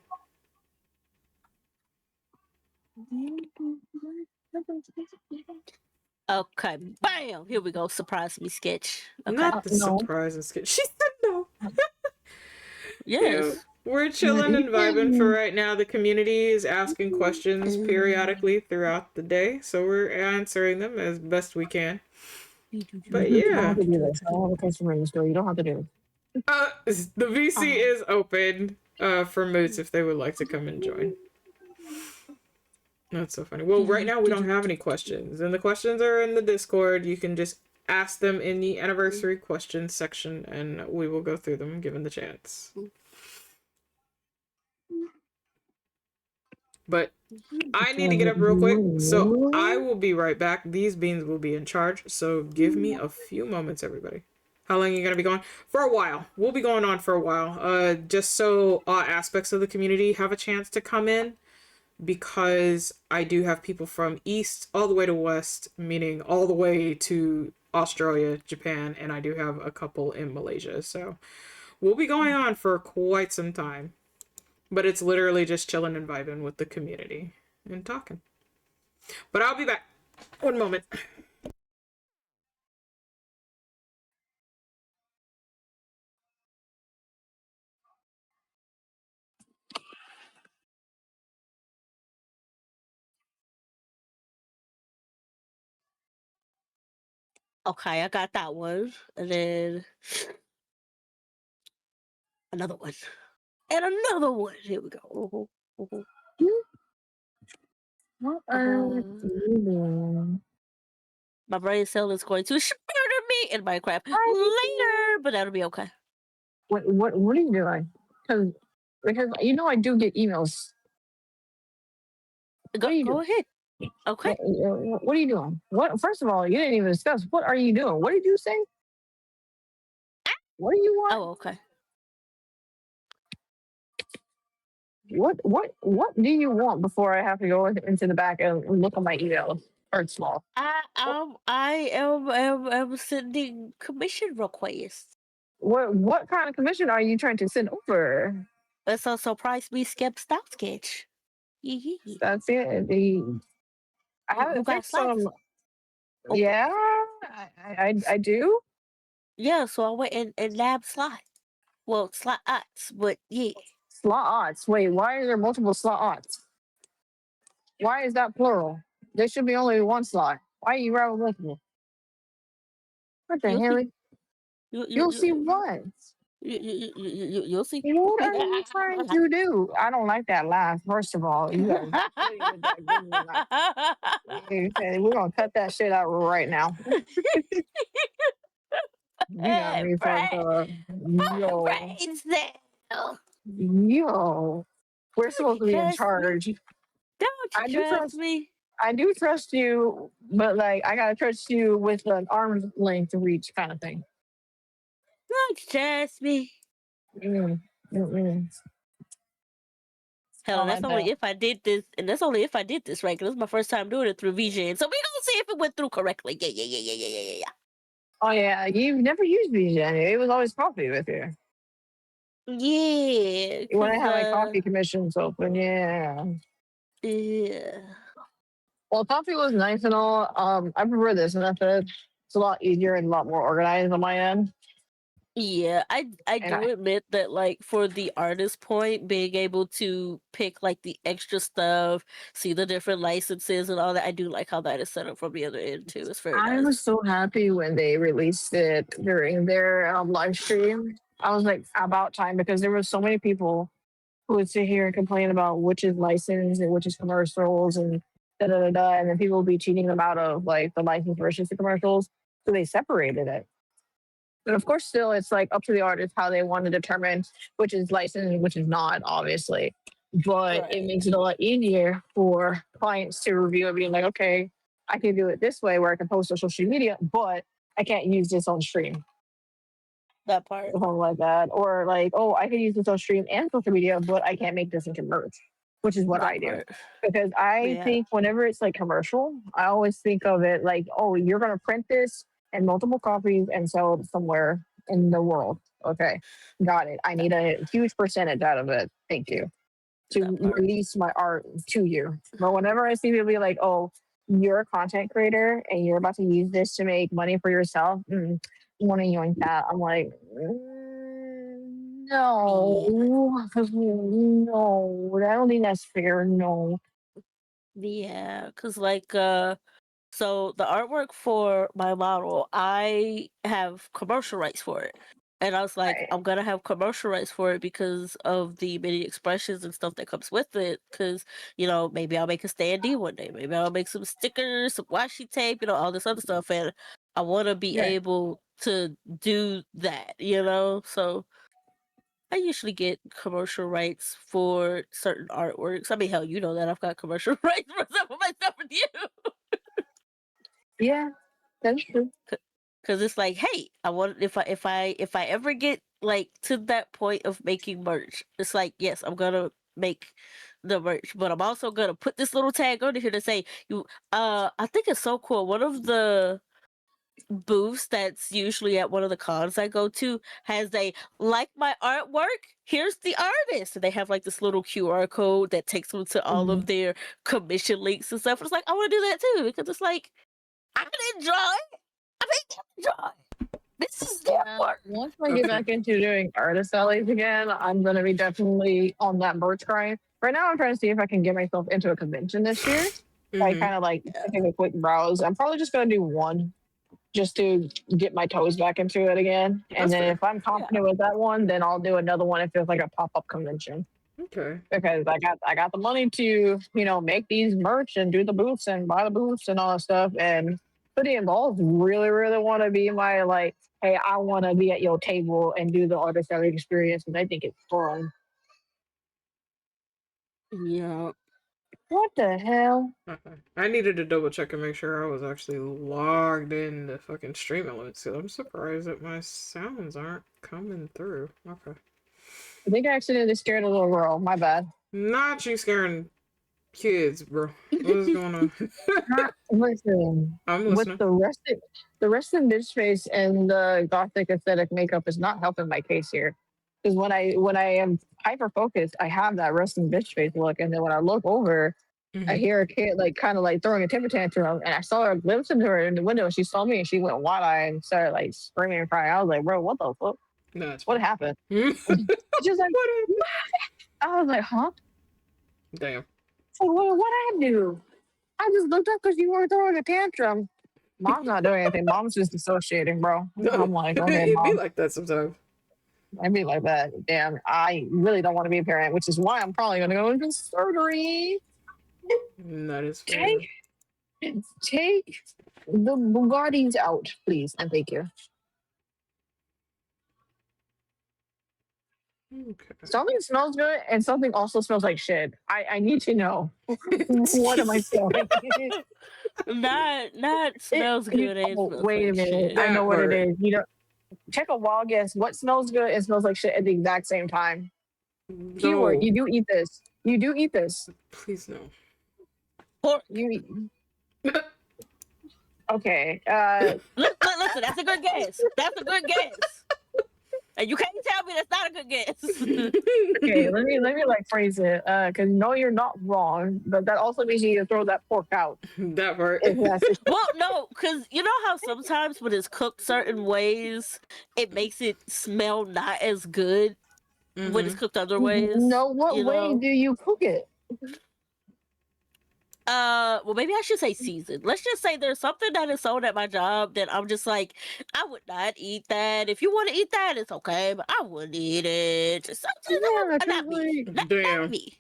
Okay, bam! Here we go. Surprise me sketch. Okay. Not the surprise and sketch. She said no. Yes. We're chilling and vibing for right now. The community is asking questions periodically throughout the day, so we're answering them as best we can. But yeah. You don't have to do this. I don't have a customer in the store. You don't have to do it. The VC is open for moots if they would like to come and join. That's so funny. Well, right now we don't have any questions, and the questions are in the Discord. You can just ask them in the anniversary questions section, and we will go through them given the chance. But I need to get up real quick, so I will be right back. These beans will be in charge, so give me a few moments, everybody. How long are you going to be going? For a while. We'll be going on for a while, just so all aspects of the community have a chance to come in, because I do have people from east all the way to west, meaning all the way to Australia, Japan, and I do have a couple in Malaysia, so we'll be going on for quite some time. But it's literally just chilling and vibing with the community and talking. But I'll be back. One moment. Okay, I got that one, and then another one, and another one. Here we go. What are Uh, you doing? my brain cell is going to murder me in Minecraft later, but that'll be okay. What are you doing? Because you know I do get emails. What are you Go doing? ahead. Okay. What are you doing? What? First of all, you didn't even discuss. What are you doing? What did you say? What do you want? Oh, okay. What do you want before I have to go into the back and look at my emails? First of all, I am sending commission requests. what kind of commission are you trying to send over? It's a surprise me stock sketch. That's it. I Who haven't got fixed some. slides? Oh, Yeah, I do. yeah, so I went and lab slide. Well, slide arts, but yeah. Slots. Wait, why are there multiple slots? Why is that plural? There should be only one slot. Why are you writing multiple? What the You'll see. hell? You you You'll you see what? you'll see. What are you trying to do? I don't like that laugh. First of all, you gotta quit with that giggling laugh. Okay, we're gonna cut that shit out right now. You got me fucked up. Yo, Brain cell. yo. We're supposed Don't to you be in trust me? charge. Don't you I do trust trust. me? I do trust you, but like I gotta trust you with an arm's length reach kind of thing. Don't you trust me? Mm, mm-mm. I Hell, don't and that's like that. only if I did this, and that's only if I did this right. Cause this is my first time doing it through VJN, so we gonna see if it went through correctly. Yeah. Oh yeah, you've never used VGN. It was always coffee with you. Yeah, When I cause had my coffee commissions open, yeah. yeah, Well, coffee was nice and all. I prefer this method. It's a lot easier and a lot more organized on my end. yeah. I And do admit that, like, for the artist point, being able to pick like the extra stuff, see the different licenses and all that, I do like how that is set up from the other end too. It's very I was nice. so happy when they released it during their live stream. I was like, about time because there were so many people who would sit here and complain about which is licensed and which is commercials and da da da da, and then people would be cheating them out of like the license versus the commercials. So they separated it. But of course, still, it's like up to the artist how they want to determine which is licensed and which is not, obviously. But it Right. makes it a lot easier for clients to review it, being like, okay, I can do it this way where I can post on social media, but I can't use this on stream That part. or something like that. Or like, oh, I can use this on stream and social media, but I can't make this into merch, which is what That I do. part. Because I Yeah. think whenever it's like commercial, I always think of it like, oh, you're going to print this in multiple copies and sell it somewhere in the world. Okay, got it. I That need a huge percentage out of it. Thank you. To that part. release my art to you. But whenever I see people be like, oh, you're a content creator and you're about to use this to make money for yourself, you want to yoink that. I'm like, Yeah. no, no, I don't think that's fair. No. Yeah. Cause like so the artwork for my model, I have commercial rights for it. And I was like, I, I'm gonna have commercial rights for it because of the many expressions and stuff that comes with it. Cause, maybe I'll make a standee one day. Maybe I'll make some stickers, some washi tape, all this other stuff. And I wanna be yeah. able to do that, So I usually get commercial rights for certain artworks. I mean, hell, you know that I've got commercial rights for some of my stuff with you. Yeah, that's true. Cause it's like, hey, I want if I ever get like to that point of making merch, it's like, yes, I'm gonna make the merch, but I'm also gonna put this little tag under here to say you. I think it's so cool. One of the booths that's usually at one of the cons I go to has a like my artwork. Here's the artist, and they have like this little QR code that takes them to all Mhm. of their commission links and stuff. It's like I want to do that too because it's like I didn't draw it. I made them draw it. This is their Yeah, work. once I get back into doing artist alleys again, I'm gonna be definitely on that merch grind. Right now, I'm trying to see if I can get myself into a convention this year. I Mm-hmm. kind of like Yeah. taking a quick browse. I'm probably just gonna do one. just to get my toes back into it again. And That's then fair. if I'm confident with that one, then I'll do another one if it's like a pop up convention. Okay. Because I got the money to, make these merch and do the booths and buy the booths and all that stuff. And Pretty Involved really, really want to be my like, hey, I want to be at your table and do the artist selling experience, and I think it's fun. Yeah. What the hell? I needed to double check and make sure I was actually logged in to fucking stream elements. So I'm surprised that my sounds aren't coming through. Okay. I think I accidentally scared a little girl. My bad. Not you scaring kids, bro. What is going on? Listen, I'm with listening. the rest of bitch face and the gothic aesthetic makeup is not helping my case here. Because when I am hyper focused, I have that resting bitch face look, and then when I look over, I hear a kid like kind of like throwing a temper tantrum, and I saw her glimpse into her in the window. And she saw me, and she went wide eyed and started like screaming and crying. I was like, "Bro, what the fuck? No, it's What fine. happened?" What She's like, happened? "I was like, huh? Damn. So what I do? I just looked up because you were throwing a tantrum." Mom's not doing anything. Mom's just dissociating, bro. I'm like, okay, It'd be mom. like that sometimes. I'd be like that. Damn, I really don't want to be a parent, which is why I'm probably going to go into surgery. That is fair. Take the Bugattis out, please, and thank you. Okay. Something smells good, and something also smells like shit. I need to know. What am I smelling? Not smells good and smells Wait a like minute. shit. I know That what it part. is. Check a wild guess. What smells good and smells like shit at the exact same time? Keyword. No. You do eat this. You do eat this. Please no. Pork. You eat. Okay. Listen, that's a good guess. That's a good guess. And you can't tell me that's not a good guess. Okay. Let me like phrase it. Because no, you're not wrong, but that also means you need to throw that pork out. That part. If that's the Well, no, because you know how sometimes when it's cooked certain ways, it makes it smell not as good when it's cooked other ways. No, what You way know. do you cook it? Well, maybe I should say seasoned. Let's just say there's something that is sold at my job that I'm just like, I would not eat that. If you want to eat that, it's okay, but I wouldn't eat it. Yeah, Not because me. like Not Damn. me.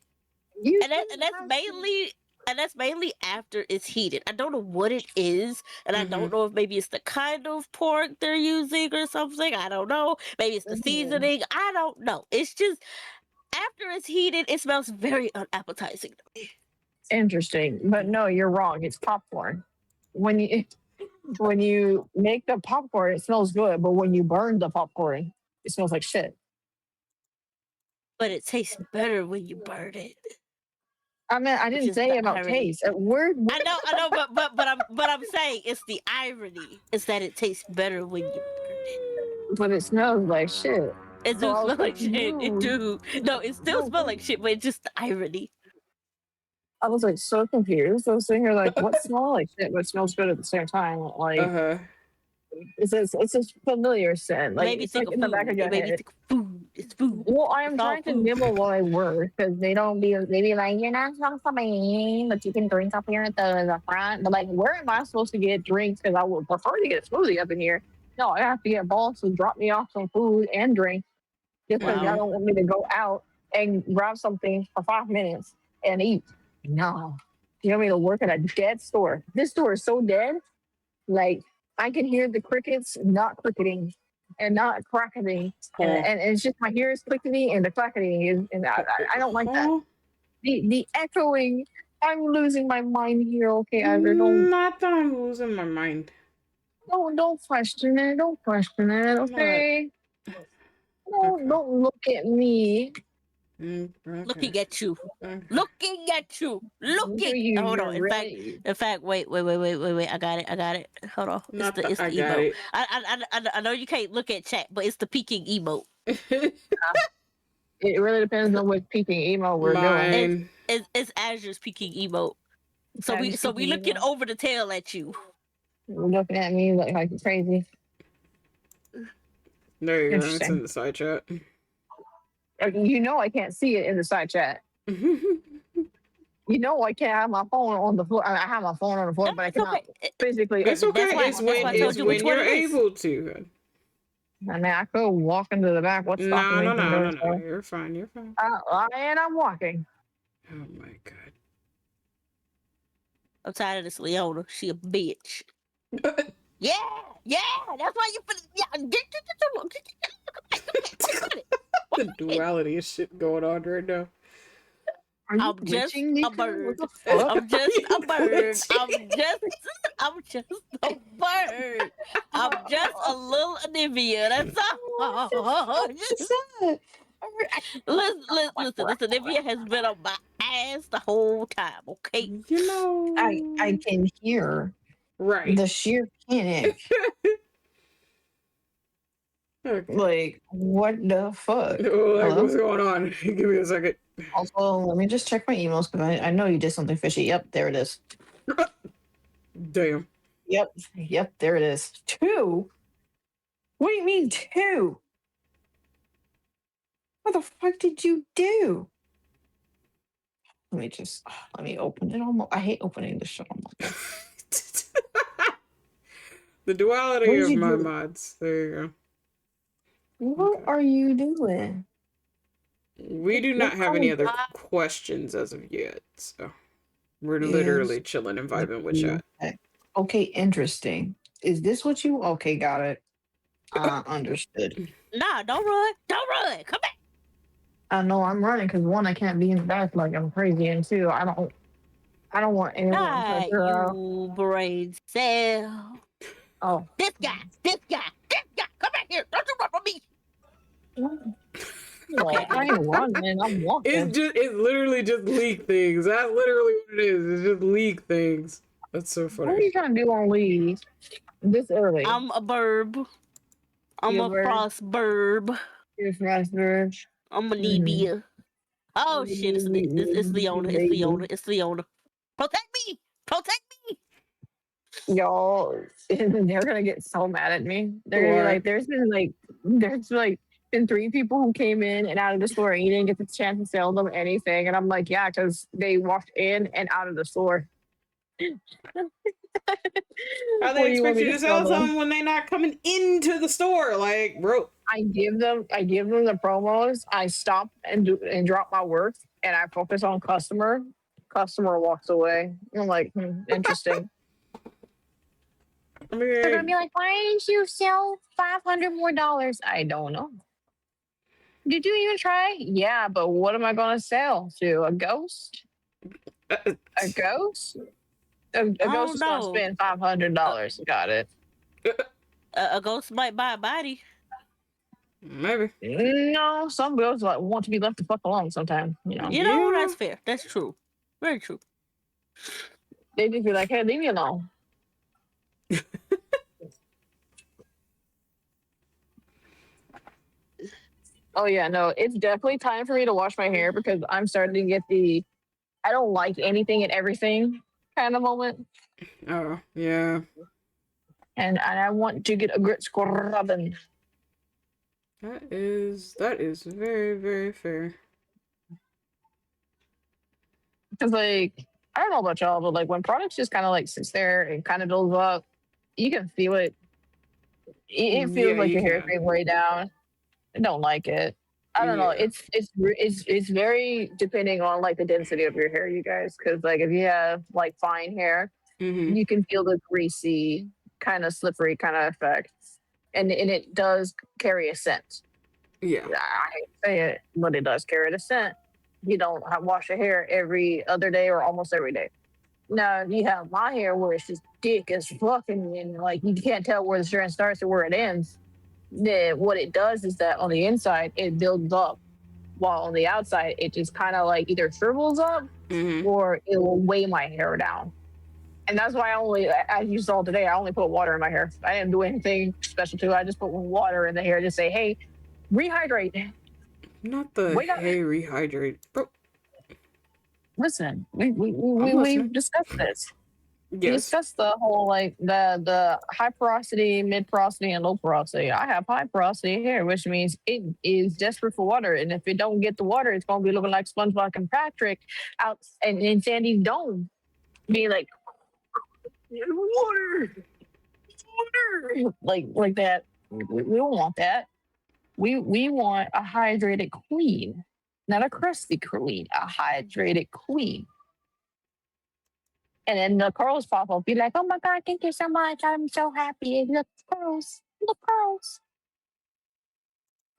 you And shouldn't have to. that's mainly after it's heated. I don't know what it is, and I don't know if maybe it's the kind of pork they're using or something. I don't know. Maybe it's the seasoning. I don't know. It's just after it's heated, it smells very unappetizing to me. Interesting, but no, you're wrong. It's popcorn. When you make the popcorn, it smells good, but when you burn the popcorn, it smells like shit. But it tastes better when you burn it, I mean, I which didn't is say the about irony. taste. We're I know, but I'm saying it's the irony is that it tastes better when you burn it. but it smells like shit. It So do I was smell like shit. It confused. do. No, it still No, smell like shit, but it's just the irony. I was like so confused. I was sitting here like, what smells like shit, but smells good at the same time? Like Uh-huh. it's a familiar scent. Like Made me it's think like of in the back food. of It your made me head. think of food. It's food. Well, I am It's all trying to food. nibble while I work because they be like, you're not supposed to be, but you can drink up here at the front. But like, where am I supposed to get drinks? Because I would prefer to get a smoothie up in here. No, I have to get boss to drop me off some food and drink just because y'all Wow. don't want me to go out and grab something for 5 minutes and eat. No, you want me to work at a dead store? This store is so dead. Like I can hear the crickets not cricketing and not cracketing, and it's just my ears clicking and the clacketing is, and I don't like that. Huh? The echoing. I'm losing my mind here. Okay, Ivor, don't Not that I'm losing my mind. don't question it. Don't question it. I'm not. Okay, Okay. don't look at me. Okay. Looking at you. Okay. Looking at you. Looking. Hold You're on. really. In fact. Wait. I got it. Hold on. Not that It's I the got emote. it. I know you can't look at chat, but it's the peeking emote. It really depends on what peeping emo we're doing. Mine. It's Azure's peeking emote. So As we peeping looking emo. over the tail at you. You're looking at me like crazy. There you go. It's in Interesting. the side chat. You know I can't see it in the side chat. You know, I can't have my phone on the floor. I have my phone on the floor, but I It's cannot okay. physically It's adjust okay. That's why. my It's That's phone why I when on told it's you the which when one you're it is. able to. I mean, I could walk into the back. What's stopping No, me no, from no, doing no, no. so? You're fine. You're fine. And I'm walking. Oh my god. I'm tired of this Leona. She a bitch. Yeah, yeah. That's why you put. Yeah, come on. The duality of shit going on right now. Are you I'm just glitching, a Nico? What bird. the fuck? I'm just You a bird. glitchy. I'm just a bird. I'm just a little Olivia. That's all. Listen. Olivia has been on my ass the whole time. Okay. You I know. can hear Right. the sheer panic. Okay. Like, what the fuck? Like, Hello? what's going on? Give me a second. Also, let me just check my emails because I know you did something fishy. Yep, there it is. Damn. Yep, there it is. Two? What do you mean two? What the fuck did you do? Let me open it. I hate opening the shit on my. The What duality did of you my do? mods. There you go. What Okay. are you doing? We do What not have kind any of other questions as of yet, so we're is literally chilling and the vibing with chat. okay, interesting. Is this what you okay, got it. Understood. Nah, don't run. Don't run. Come back. I know I'm running because one, I can't be in the back like I'm crazy, and two, I don't want anyone to Ah, touch her out. you brain cell. Oh. This guy. Come back here. Don't you run from me. Well, Okay, I good. ain't running. I'm walking. It's literally just leak things. That's literally what it is. It's just leak things. That's so What are funny. you trying to do on leave this early? I'm a burb. I'm You a bird, frost burb. you frost bird. I'm a Mm-hmm. Nebia. Oh shit, it's Leona. It's Leona. It's Leona. Protect me! Protect me! Y'all, they're gonna get so mad at me. They're gonna be Why? like, there's like been three people who came in and out of the store and you didn't get the chance to sell them anything. And I'm like, yeah, because they walked in and out of the store. How What they do you want expect me you to to sell sell them? something when they're not coming into the store? Like, bro. I give them the promos. I stop and do and drop my work, and I focus on customer. Customer walks away. I'm like, interesting. I They're gonna be mean, like, why didn't you sell $500 more? I don't know. Did you even try? Yeah, but what am I gonna sell to a ghost? uh, A ghost? A I ghost don't is gonna know. spend A, $500. Got it. a ghost might buy a body. maybe. No, some ghosts like want to be left the fuck alone. Sometimes, You know, Yeah. that's fair. That's true. Very true. they just be like, hey, leave me alone. Oh yeah, no, it's definitely time for me to wash my hair because I'm starting to get the I don't like anything and everything kind of moment, Oh, yeah. and I want to get a grit scrubbing That is very, very fair. because like I don't know about y'all, but like when products just kind of like sits there and kind of builds up, you can feel it. It feels Yeah, like you your hair is can. being way down. I don't like it. I don't know. Yeah. It's very depending on like the density of your hair, you guys. Because like if you have like fine hair, Mm-hmm. you can feel the greasy, kind of slippery kind of effect, and it does carry a scent. Yeah. I hate to say it, but it does carry a scent. You don't wash your hair every other day or almost every day. Now you have my hair where it's just thick as fucking, and like you can't tell where the strand starts or where it ends. Then what it does is that on the inside it builds up, while on the outside it just kind of like either shrivels up Mm-hmm. or it will weigh my hair down. And that's why as you saw today, I only put water in my hair. I didn't do anything special to it. I just put water in the hair to say, hey, rehydrate. Not the Wait up. hey rehydrate. Bro, Listen, I'm we listening. discussed this. We Yes. discussed the whole like the high porosity, mid porosity, and low porosity. I have high porosity here, which means it is desperate for water, and if it don't get the water, it's gonna be looking like SpongeBob and Patrick out in Sandy's dome, being like water, water, like that. We don't want that. We want a hydrated queen, not a crusty queen, a hydrated queen. And then the curls pop up, be like, "Oh my god, thank you so much! I'm so happy. Look, curls, look, curls."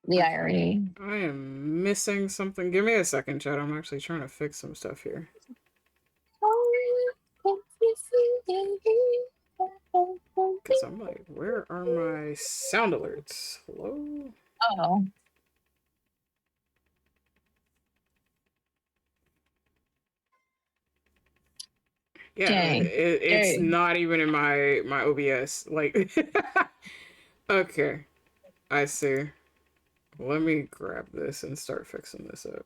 The Okay. irony. I am missing something. Give me a second, Chad. I'm actually trying to fix some stuff here. Because I'm like, where are my sound alerts? Hello? Oh, Yeah, dang. it's Dang. not even in my OBS. Like, okay, I see. Let me grab this and start fixing this up.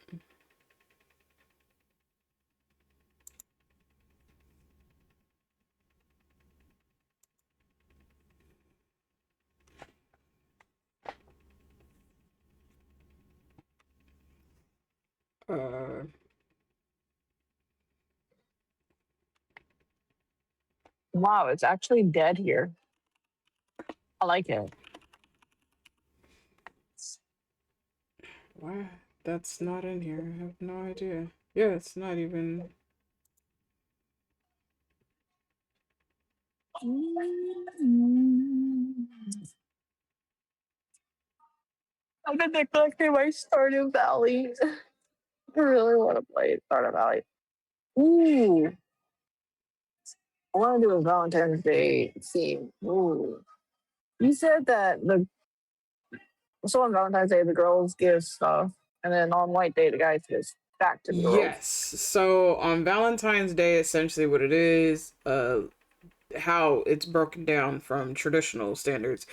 Uh, Wow, it's actually dead here. I like it. why? That's not in here. I have no idea. Yeah, it's not even. I'm gonna neglecting my Stardew Valley. I really want to play Stardew Valley. Ooh, I want to do a Valentine's Day theme. Ooh, you said that on Valentine's Day the girls give stuff, and then on White Day the guys give back to the girls. Yes. So on Valentine's Day, essentially what it is, how it's broken down from traditional standards.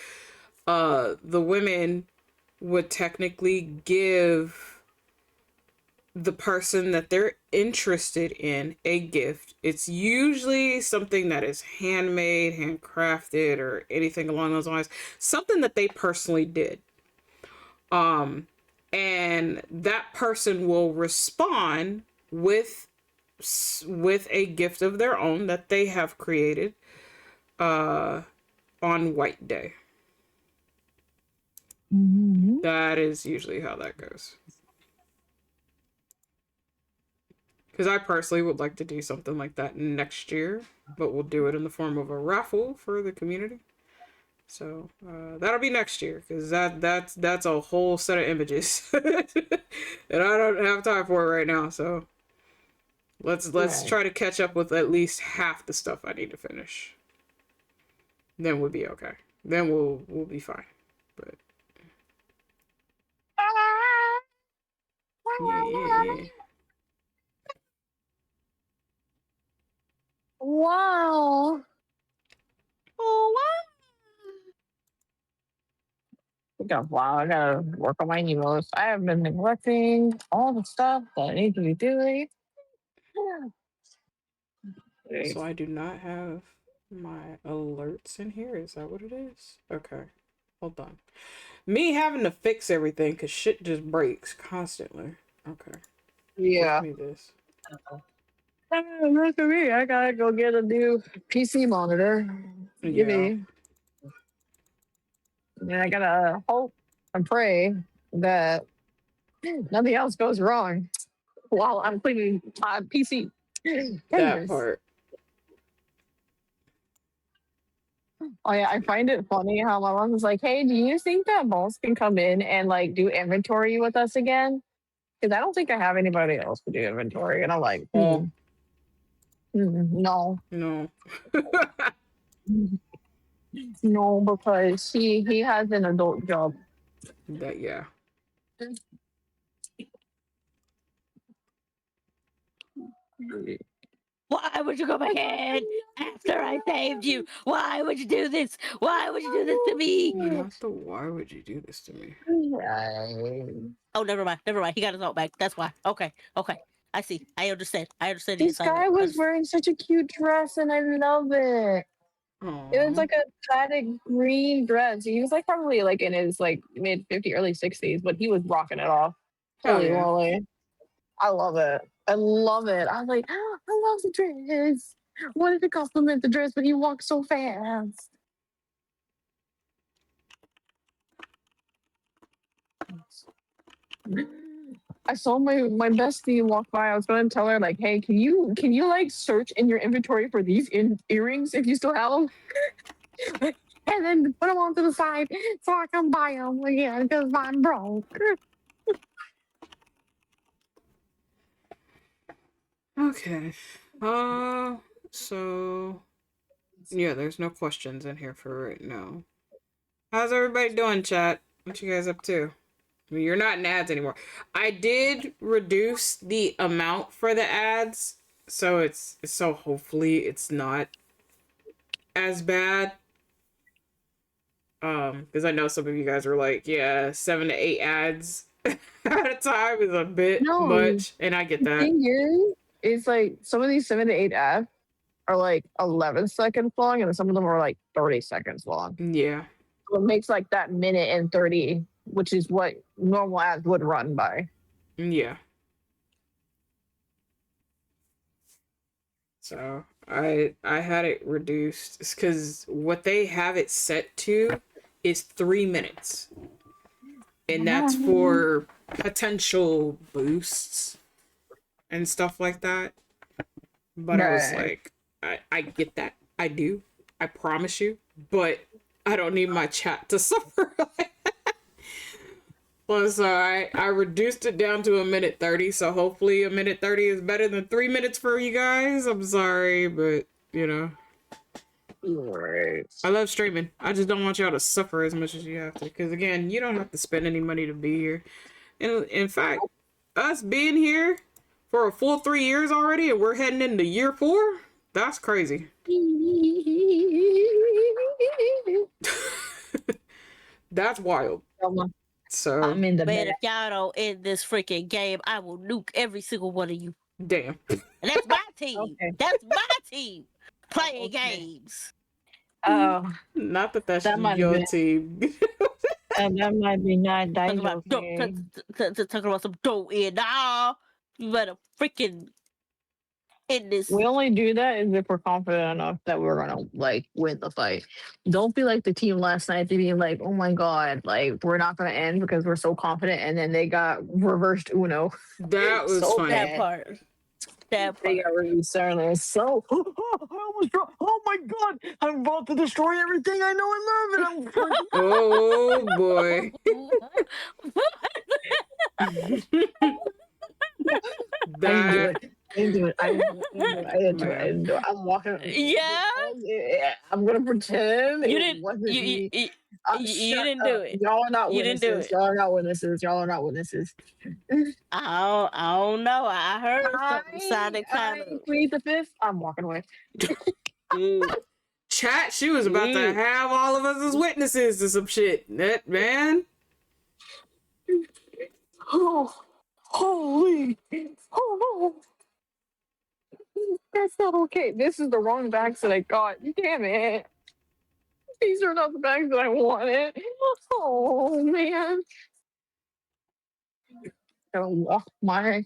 The women would technically give the person that they're interested in a gift. It's usually something that is handmade, handcrafted, or anything along those lines. Something that they personally did. And that person will respond with a gift of their own that they have created on White Day. Mm-hmm. That is usually how that goes. Because I personally would like to do something like that next year, but we'll do it in the form of a raffle for the community. So that'll be next year, because that's a whole set of images, and I don't have time for it right now. So let's try to catch up with at least half the stuff I need to finish. Then we'll be okay. Then we'll be fine. But yeah. Wow. Oh Wow, I gotta work on my emails. I have been neglecting all the stuff that I need to be doing. So I do not have my alerts in here. Is that what it is? Okay. Hold on. Me having to fix everything because shit just breaks constantly. Okay. Yeah. Give me this. Not for me. I gotta go get a new PC monitor. Give Yeah. me. And I gotta hope and pray that nothing else goes wrong while I'm cleaning my PC. That Goodness. part. Oh yeah, I find it funny how my mom was like, "Hey, do you think that Boss can come in and like do inventory with us again? Because I don't think I have anybody else to do inventory." And I'm like, Oh, no, no. no, because he has an adult job. That, yeah. why would you go back in after I saved you? Why would you do this? Why would you do this to me? Not the why would you do this to me? Oh, never mind. Never mind. He got his ult back. That's why. Okay. Okay. I see. I understand. I understand the This guy assignment. was wearing such a cute dress, and I love it. It was Aww. like a plaid green dress. He was like probably like in his like mid 50, early 60s, but he was rocking it off. Hell Holy yeah. moly. I love it. I love it. I was like, oh, I love the dress. Wanted to compliment the dress, but he walked so fast. I saw my bestie walk by. I was gonna tell her like, hey, can you like search in your inventory for these earrings if you still have them, and then put them onto the side so I can buy them again because I'm broke. Okay. So yeah, there's no questions in here for right now. How's everybody doing, chat? What you guys up to? I mean, you're not in ads anymore. I did reduce the amount for the ads, so hopefully it's not as bad. Because I know some of you guys are like, yeah, 7 to 8 ads at a time is a bit No, much, and I get the that. thing is, it's like some of these 7 to 8 apps are like 11 seconds long, and some of them are like 30 seconds long. Yeah. So it makes like that minute and 30, which is what normal ads would run by. Yeah. So I had it reduced because what they have it set to is 3 minutes, and that's for potential boosts and stuff like that. But I was Right. like, I get that. I do. I promise you. But I don't need my chat to suffer. Plus, I reduced it down to 1 minute 30. So hopefully 1 minute 30 is better than 3 minutes for you guys. I'm sorry, but you know. Right. I love streaming. I just don't want y'all to suffer as much as you have to. Because again, you don't have to spend any money to be here. And in fact, us being here for a full 3 years already, and we're heading into year 4. That's crazy. That's wild. So I'm in the Man, bed. if y'all don't end this freaking game, I will nuke every single one of you. damn. And that's my team. Okay. That's my team playing Okay. games. Oh, Not that that's that might have your been. team. That might be not Talking about okay. talking about some don't end. Nah, you better freaking end this. We only do that if we're confident enough that we're gonna like win the fight. Don't be like the team last night to be like, oh my god, like we're not gonna end because we're so confident, and then they got reversed Uno. That was So funny. That bad. part. That They part. got reversed Sterling. So I almost oh my god, I'm about to destroy everything I know and love, and I'm freaking Oh boy. I didn't do that it. I didn't do it. I didn't do it. I didn't do it. I didn't do it. I man. didn't do it. I'm walking. Yeah, I'm gonna pretend you it didn't. wasn't me. You Shut didn't do up. it. Y'all are not You didn't do witnesses. it. Y'all are not witnesses. Y'all are not witnesses. I don't know. I heard something sounded kind I of. plead the fifth. I'm walking away. Mm, Chat, she was about to mm. have all of us as witnesses to some shit. That man. Oh, holy. Oh, no. That's not okay. This is the wrong bags that I got. Damn it. These are not the bags that I wanted. Oh, man. Gotta walk myself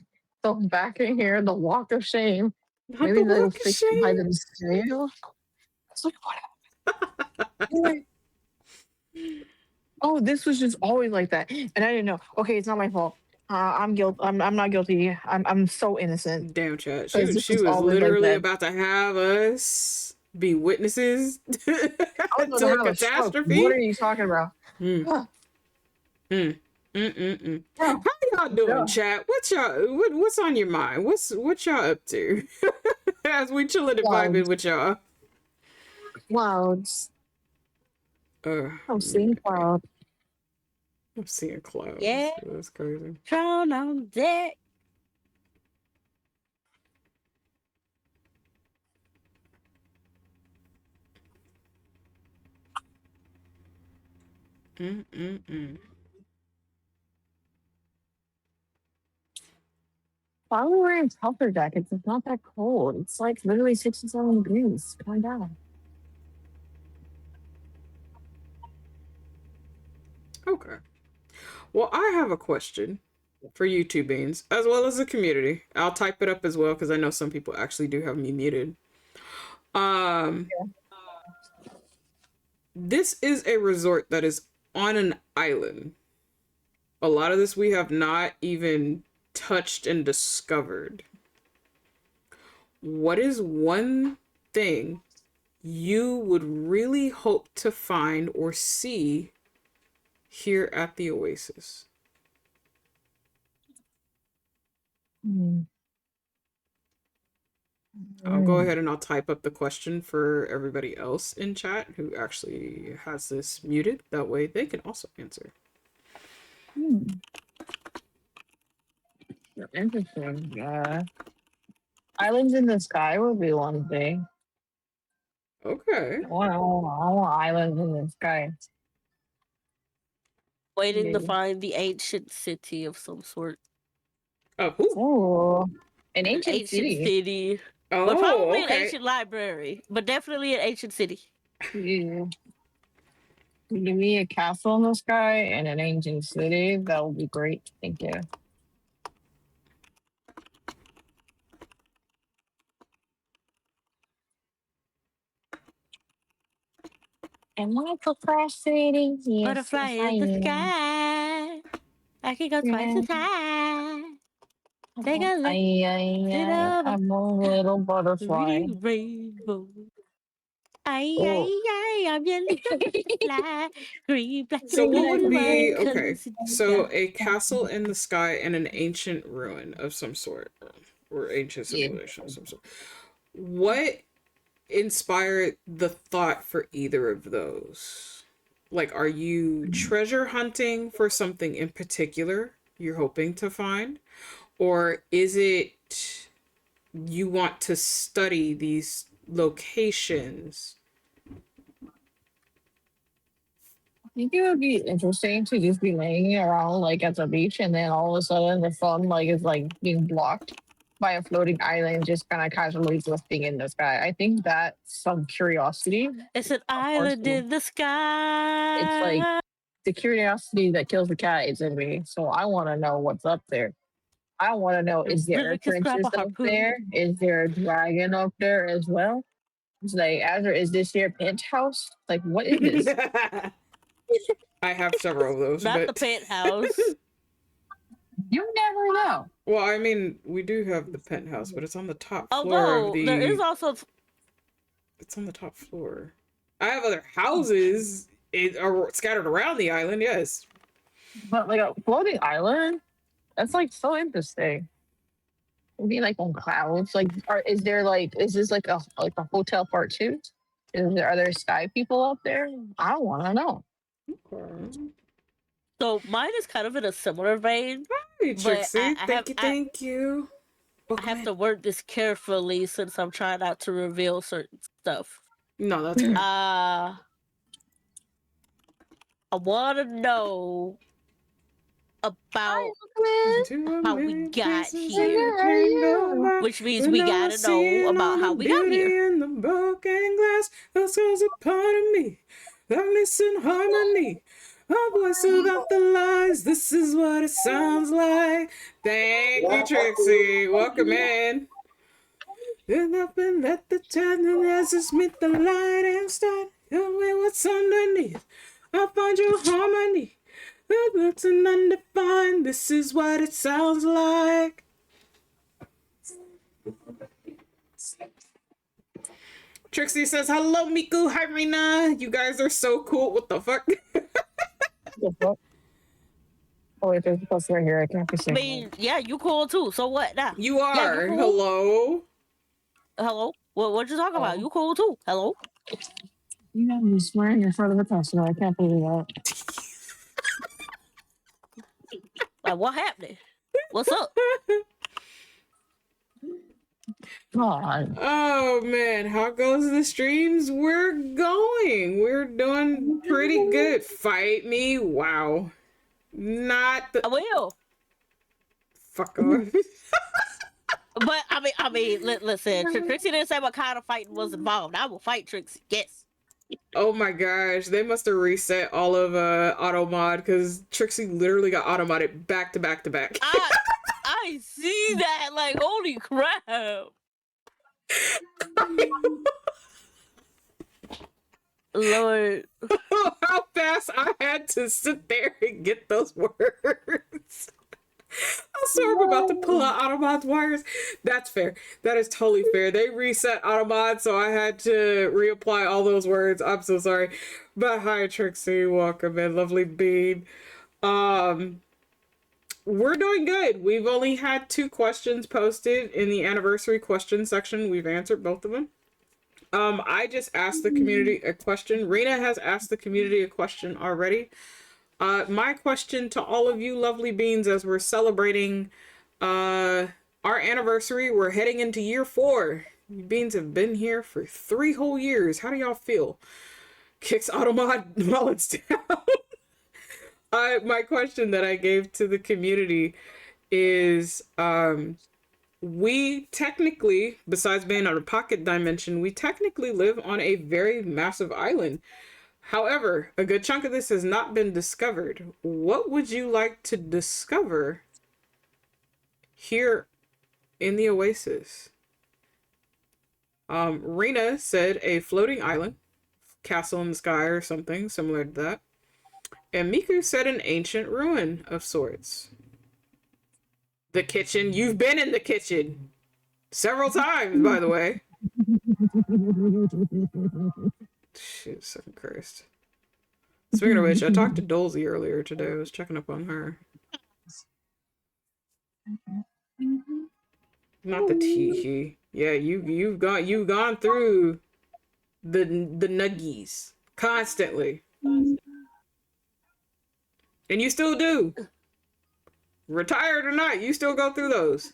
back in here, the walk of shame. Not Maybe the they'll walk of fix it by shame. themselves. It's like, what happened? Oh, this was just always like that, and I didn't know. Okay, it's not my fault. I'm guilt. I'm not guilty. I'm so innocent Damn, chat. because this She was was always like literally that. about to have us be witnesses I was about to to a have a stroke. What catastrophe. are you talking about? Mm, Huh, mm, mm. bro, How y'all doing, bro. chat? What's on your mind? What y'all up to? As we chilling and vibing Clouds, with y'all. clouds. Uh, I'm seeing clouds. I'm seeing clouds. Yeah, That's crazy. Tron on deck. Mm. Why are we wearing puffer jackets? It's not that cold. It's like literally 67 degrees. Calm down. Okay. Well, I have a question for you two beans, as well as the community. I'll type it up as well because I know some people actually do have me muted. Yeah. This is a resort that is on an island. A lot of this we have not even touched and discovered. What is one thing you would really hope to find or see here at the Oasis? I'll go ahead and I'll type up the question for everybody else in chat who actually has this muted. That way they can also answer. Interesting. Islands in the sky would be one thing. Okay. I want islands in the sky. Waiting to Yeah. find the ancient city of some sort. Oh, an ancient City. city. Oh, But probably an okay. ancient library. But definitely an ancient city. Yeah. Give me a castle in the sky and an ancient city. That would be great. Thank you. And my procrastinating, yes, Butterfly yes, I in the am. sky. I can go twice Yeah. as high. Take a look. I'm a little butterfly. Green rainbow. I'm your little butterfly. Green, black, So what would and be white okay? colors. So a castle in the sky and an ancient ruin of some sort, or ancient civilization of some sort. What inspired the thought for either of those? Like, are you treasure hunting for something in particular you're hoping to find? Or is it you want to study these locations? I think it would be interesting to just be laying around like at the beach and then all of a sudden the sun like is like being blocked by a floating island just kind of casually drifting in the sky. I think that's some curiosity. It's an island in the sky. It's like the curiosity that kills the cat is in me. So I want to know what's up there. I want to know, is there Really a can scrap princess a up harpoon. there? Is there a dragon up there as well? It's like, Azure, is this your penthouse? Like, what is this? I have several of those, Not but the penthouse. You never know. well, I mean, we do have the penthouse, but it's on the top floor Although of the. there is also It's on the top floor. I have other houses are scattered around the island. Yes. But like a floating island, that's like so interesting. It'd be like on clouds. Like, is this like a hotel part two? Are there sky people up there? I want to know. Okay. so mine is kind of in a similar vein. Hey, But Trixie. Thank you. I have to word this carefully since I'm trying not to reveal certain stuff. No, that's fair. I want to know about how we got here, which means we gotta know about how we got here. In the broken glass, that's a part of me. Darkness and harmony. A voice without the lies. This is what it sounds like. Thank you, Trixie. Welcome in. Then up and let the tenderness meet the light and start. Tell me what's underneath. I'll find your harmony. It's an undefined. This is what it sounds like. Trixie says, hello, Miku. Hi, Rina. You guys are so cool. What the fuck? Oh, wait, there's a poster right here. I can't I mean, yeah, you cool too. So what now? You are. Yeah, you cool. Hello. Hello? What you talking about? You cool too. Hello? You know, you're swearing in front of the customer. I can't believe that. Like, what happened? What's up? God. Oh man, how goes the streams? We're going. We're doing pretty good. Fight me. Wow. Not the I will. fuck off. But I mean, listen. Trixie didn't say what kind of fighting was involved. I will fight Trixie. Yes. Oh my gosh, they must have reset all of auto mod because Trixie literally got auto modded back to back to back. I see that. Like, holy crap. Lord. How fast I had to sit there and get those words. I swear I'm about to pull out Automod's wires. That's fair. That is totally fair. They reset Automod, so I had to reapply all those words. I'm so sorry. But hi, Trixie. Welcome in. Lovely bean. We're doing good. We've only had 2 questions posted in the anniversary question section. We've answered both of them. I just asked the community a question. Rena has asked the community a question already. My question to all of you lovely beans as we're celebrating our anniversary, we're heading into year 4. You beans have been here for 3 whole years. How do y'all feel? Kicks Automod mullets down. My question that I gave to the community is, we technically, besides being on a pocket dimension, we technically live on a very massive island. However, a good chunk of this has not been discovered. What would you like to discover here in the oasis? Rena said a floating island, castle in the sky or something similar to that. And Miku said an ancient ruin of sorts. The kitchen. You've been in the kitchen several times, by the way. Shit, second Christ. Speaking of which, I talked to Dolzy earlier today. I was checking up on her. Not the tee. Yeah, you've gone through the nuggies constantly. And you still do. Retired or not, you still go through those.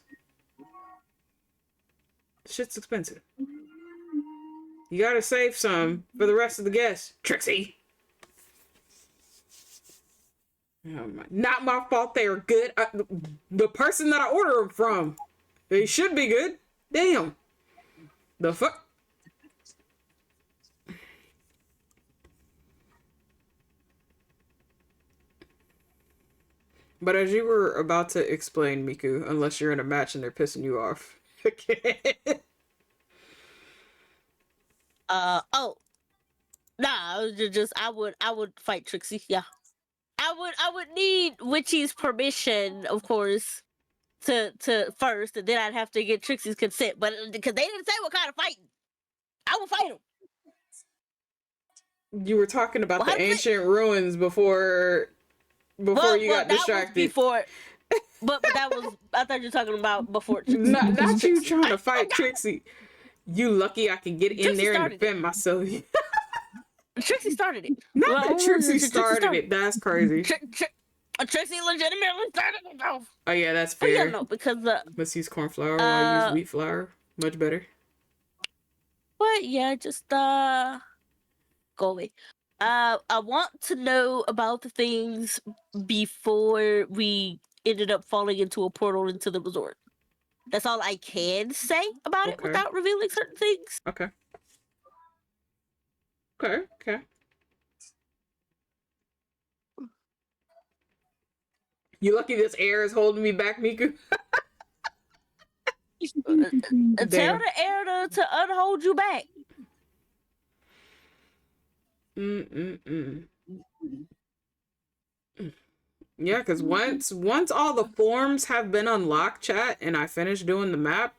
Shit's expensive. You gotta save some for the rest of the guests. Trixie! Oh my, not my fault they are good. The person that I order them from, they should be good. Damn. The fuck? But as you were about to explain, Miku, unless you're in a match and they're pissing you off. Oh. Nah, I would fight Trixie, yeah. I would need Witchy's permission, of course, to first, and then I'd have to get Trixie's consent. But because they didn't say what kind of fighting, I would fight them. You were talking about the ancient ruins before you got distracted. Before, but that was, I thought you were talking about before Trixie. Not you trying to fight Trixie. You lucky I can get in there and defend myself. Trixie started it. Not that Trixie started it. That's crazy. Trixie legitimately started it though. Oh yeah, that's fair. Yeah, no, because let's use corn flour while I use wheat flour. Much better. But yeah, just go away. I want to know about the things before we ended up falling into a portal into the resort. That's all I can say about it without revealing certain things. Okay. You lucky this air is holding me back, Miku. Tell the air to unhold you back. Yeah, because once all the forms have been unlocked, chat, and I finish doing the map,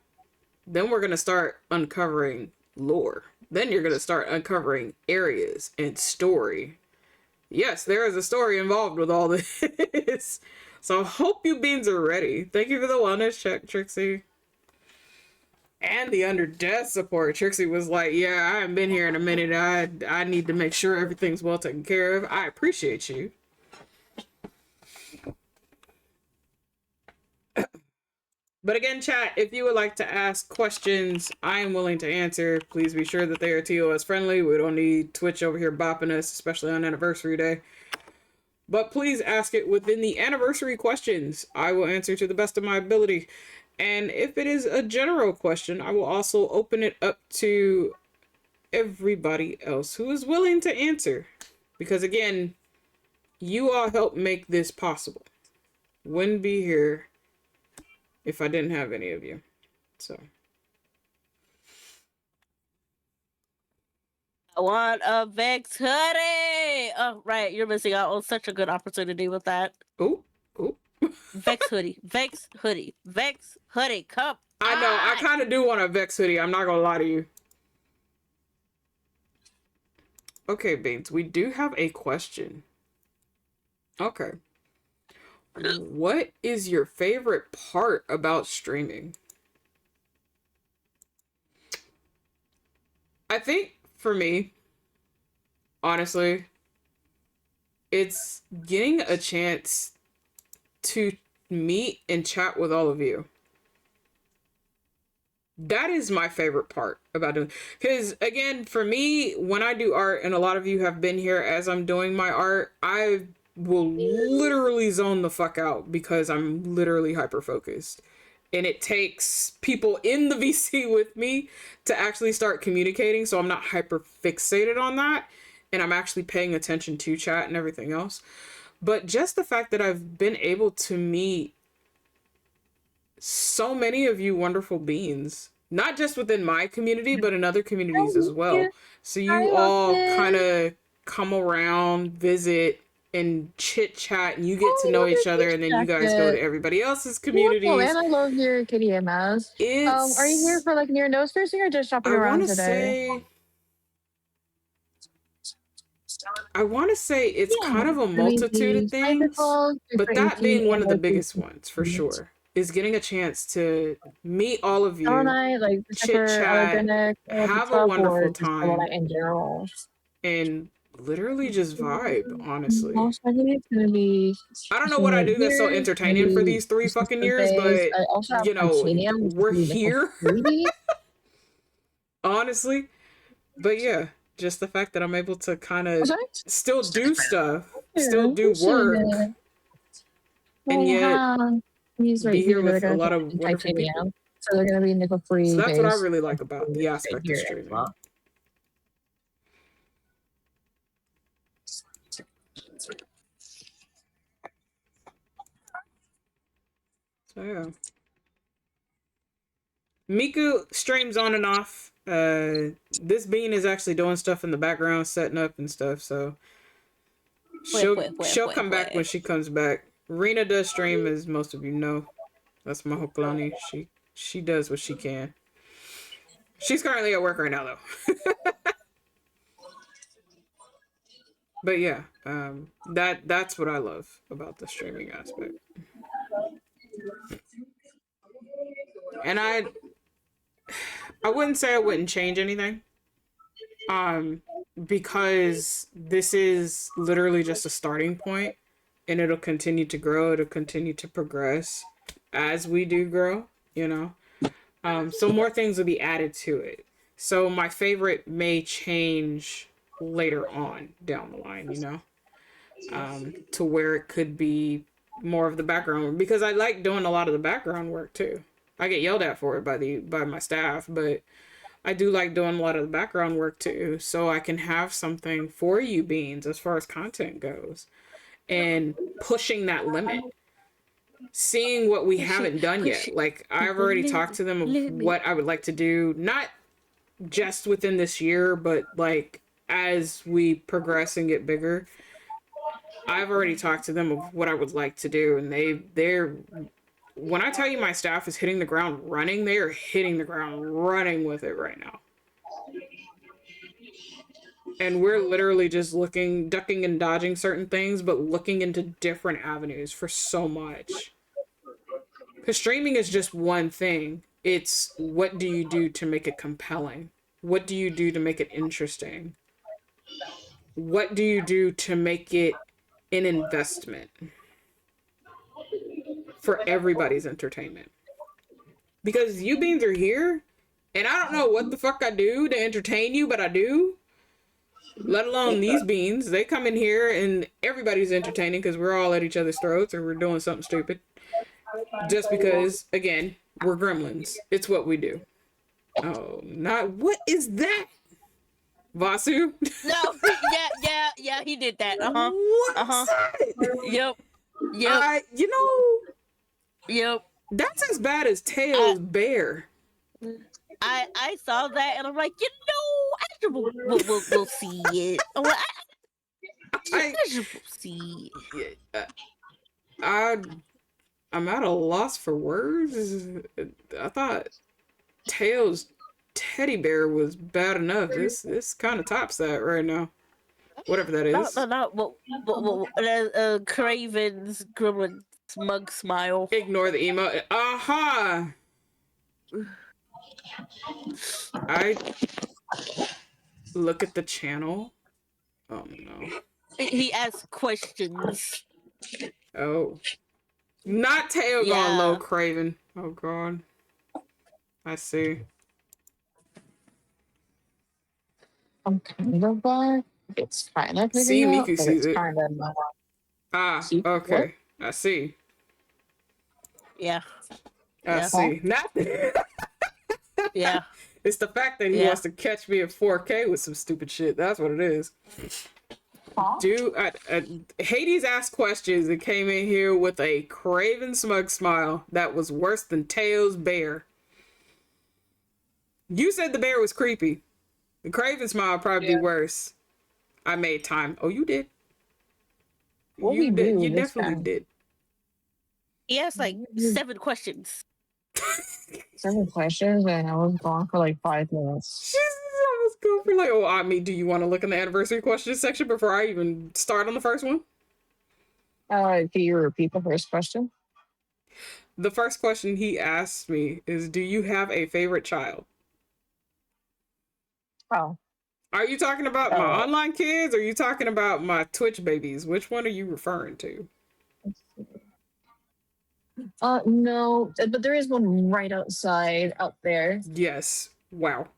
then we're gonna start uncovering lore. Then you're gonna start uncovering areas and story. Yes, there is a story involved with all this. So I hope you beans are ready. Thank you for the wellness check, Trixie. And the under death support. Trixie was like, yeah, I haven't been here in a minute. I need to make sure everything's well taken care of. I appreciate you. But again, chat, if you would like to ask questions, I am willing to answer. Please be sure that they are TOS friendly. We don't need Twitch over here bopping us, especially on anniversary day. But please ask it within the anniversary questions. I will answer to the best of my ability. And if it is a general question, I will also open it up to everybody else who is willing to answer. Because again, you all helped make this possible. Wouldn't be here if I didn't have any of you. So. I want a Vex hoodie. Oh, right. You're missing out on such a good opportunity with that. Oh. Vex hoodie. Vex hoodie. Vex hoodie. Come I know. I kind of do want a Vex hoodie. I'm not going to lie to you. Okay, Bates. We do have a question. Okay. What is your favorite part about streaming? I think for me, honestly, it's getting a chance to meet and chat with all of you. That is my favorite part about doing, because again, for me, when I do art, and a lot of you have been here as I'm doing my art, I will literally zone the fuck out because I'm literally hyper focused. And it takes people in the VC with me to actually start communicating, so I'm not hyper fixated on that, and I'm actually paying attention to chat and everything else. But just the fact that I've been able to meet so many of you wonderful beings, not just within my community, but in other communities as well. So you all kind of come around, visit, and chit chat, and you get to know each other, and then you guys go to everybody else's communities. Oh, and I love your kitty mouse. Are you here for like near nose piercing or just shopping around today? I want to say it's kind of a multitude of things, but that being one of the biggest ones for sure is getting a chance to meet all of you, chit chat, have a wonderful time, in general, and literally just vibe, honestly. I think it's gonna be. I don't know what I do that's so entertaining for these 3 fucking years, but you know, we're here. Honestly. But yeah, just the fact that I'm able to kind of still do stuff, still do work, and yet be here with a lot of wonderful people. So they're gonna be nickel free. So that's what I really like about the aspect of streaming. So yeah. Miku streams on and off. This bean is actually doing stuff in the background, setting up and stuff, so she'll come back when she comes back. Rena does stream, as most of you know. That's my Hoklani. She does what she can. She's currently at work right now though. But yeah, that's what I love about the streaming aspect. And I wouldn't say I wouldn't change anything. Because this is literally just a starting point, and it'll continue to grow, it'll continue to progress as we do grow, you know. So more things will be added to it. So my favorite may change later on down the line, you know. To where it could be more of the background work, because I like doing a lot of the background work too. I get yelled at for it by my staff, but I do like doing a lot of the background work too, so I can have something for you beans as far as content goes, and pushing that limit, seeing what we haven't done yet. Like, I've already talked to them of what I would like to do, not just within this year, but like as we progress and get bigger. I've already talked to them of what I would like to do, and they're when I tell you my staff is hitting the ground running, they are hitting the ground running with it right now. And we're literally just looking, ducking and dodging certain things, but looking into different avenues for so much. Because streaming is just one thing. It's what do you do to make it compelling? What do you do to make it interesting? What do you do to make it an investment for everybody's entertainment? Because you beans are here, and I don't know what the fuck I do to entertain you, but I do. Let alone these beans. They come in here and everybody's entertaining because we're all at each other's throats or we're doing something stupid. Just because, again, We're gremlins. It's what we do. Oh, not what is that? Vasu? No, yeah, he did that. What is that? Yep. You know, Yep. that's as bad as Tails Bear. I saw that and I'm like, after we'll see it. I'm like, I we'll see it. I'm at a loss for words. I thought Tails Teddy Bear was bad enough. This kind of tops that right now. Whatever that is. No. Craven's gremlin smug smile. Ignore the emo. Aha! I look at the channel. Oh no. He asks questions. Oh. Not Tail gone low, Craven. Oh god. I see. I'm kind of glad it's kind of See, picking up, Miku but sees it's it. kind of not. Ah, See? okay. I see. Yeah. I see. Not Yeah. It's the fact that he wants to catch me at 4K with some stupid shit. That's what it is. Huh? Dude, Hades asked questions and came in here with a craven smug smile that was worse than Tails Bear. You said the bear was creepy. The craven smile probably be worse. I made time. Oh, you did. What You we did. do You this definitely time? did. He asked like 7 questions. 7 questions, and I was gone for like 5 minutes. Jesus, I was going for like, oh, I mean, do you want to look in the anniversary questions section before I even start on the first one? Can you repeat the first question? The first question he asked me is, do you have a favorite child? Oh. Are you talking about my online kids or are you talking about my Twitch babies? Which one are you referring to? No, but there is one right outside out there. Yes. Wow.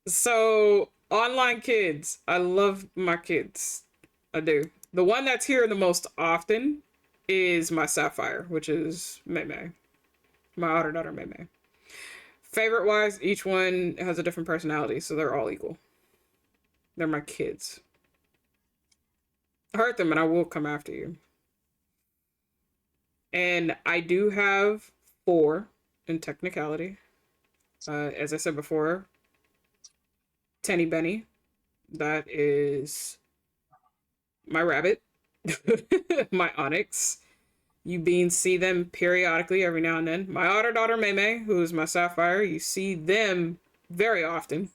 So, online kids. I love my kids. I do. The one that's here the most often is my Sapphire, which is Mei. My otter daughter, Mei. Favorite wise, each one has a different personality, so they're all equal. They're my kids. Hurt them and I will come after you. And I do have 4 in technicality. As I said before, Tenny Benny. That is my rabbit. My onyx. You beans see them periodically every now and then. My otter daughter Mei, who is my sapphire, you see them very often.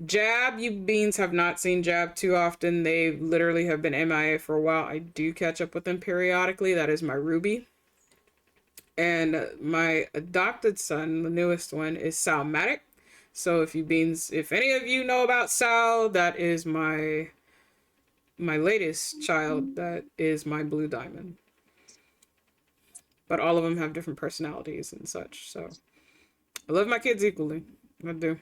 Jab, you beans have not seen Jab too often. They literally have been MIA for a while. I do catch up with them periodically. That is my Ruby. And my adopted son, the newest one, is Salmatic. So if any of you know about Sal, that is my latest child. That is my blue diamond. But all of them have different personalities and such. So I love my kids equally. I do.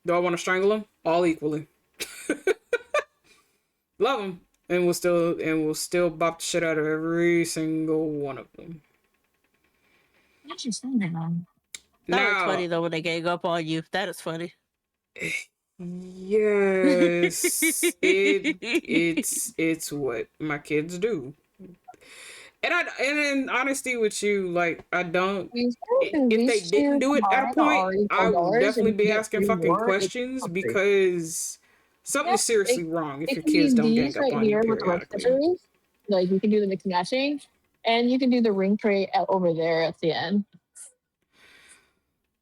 Do I want to strangle them? All equally. Love them, and we'll still bop the shit out of every single one of them. What you saying that on? That was funny though when they gang up on you. That is funny. Yes, it's what my kids do. And in honesty with you, like I don't. If they didn't do it at a point, I would definitely be asking fucking questions because something's seriously wrong if your kids don't gang up on you periodically. Like you can do the mix and matching, and you can do the ring tray over there at the end.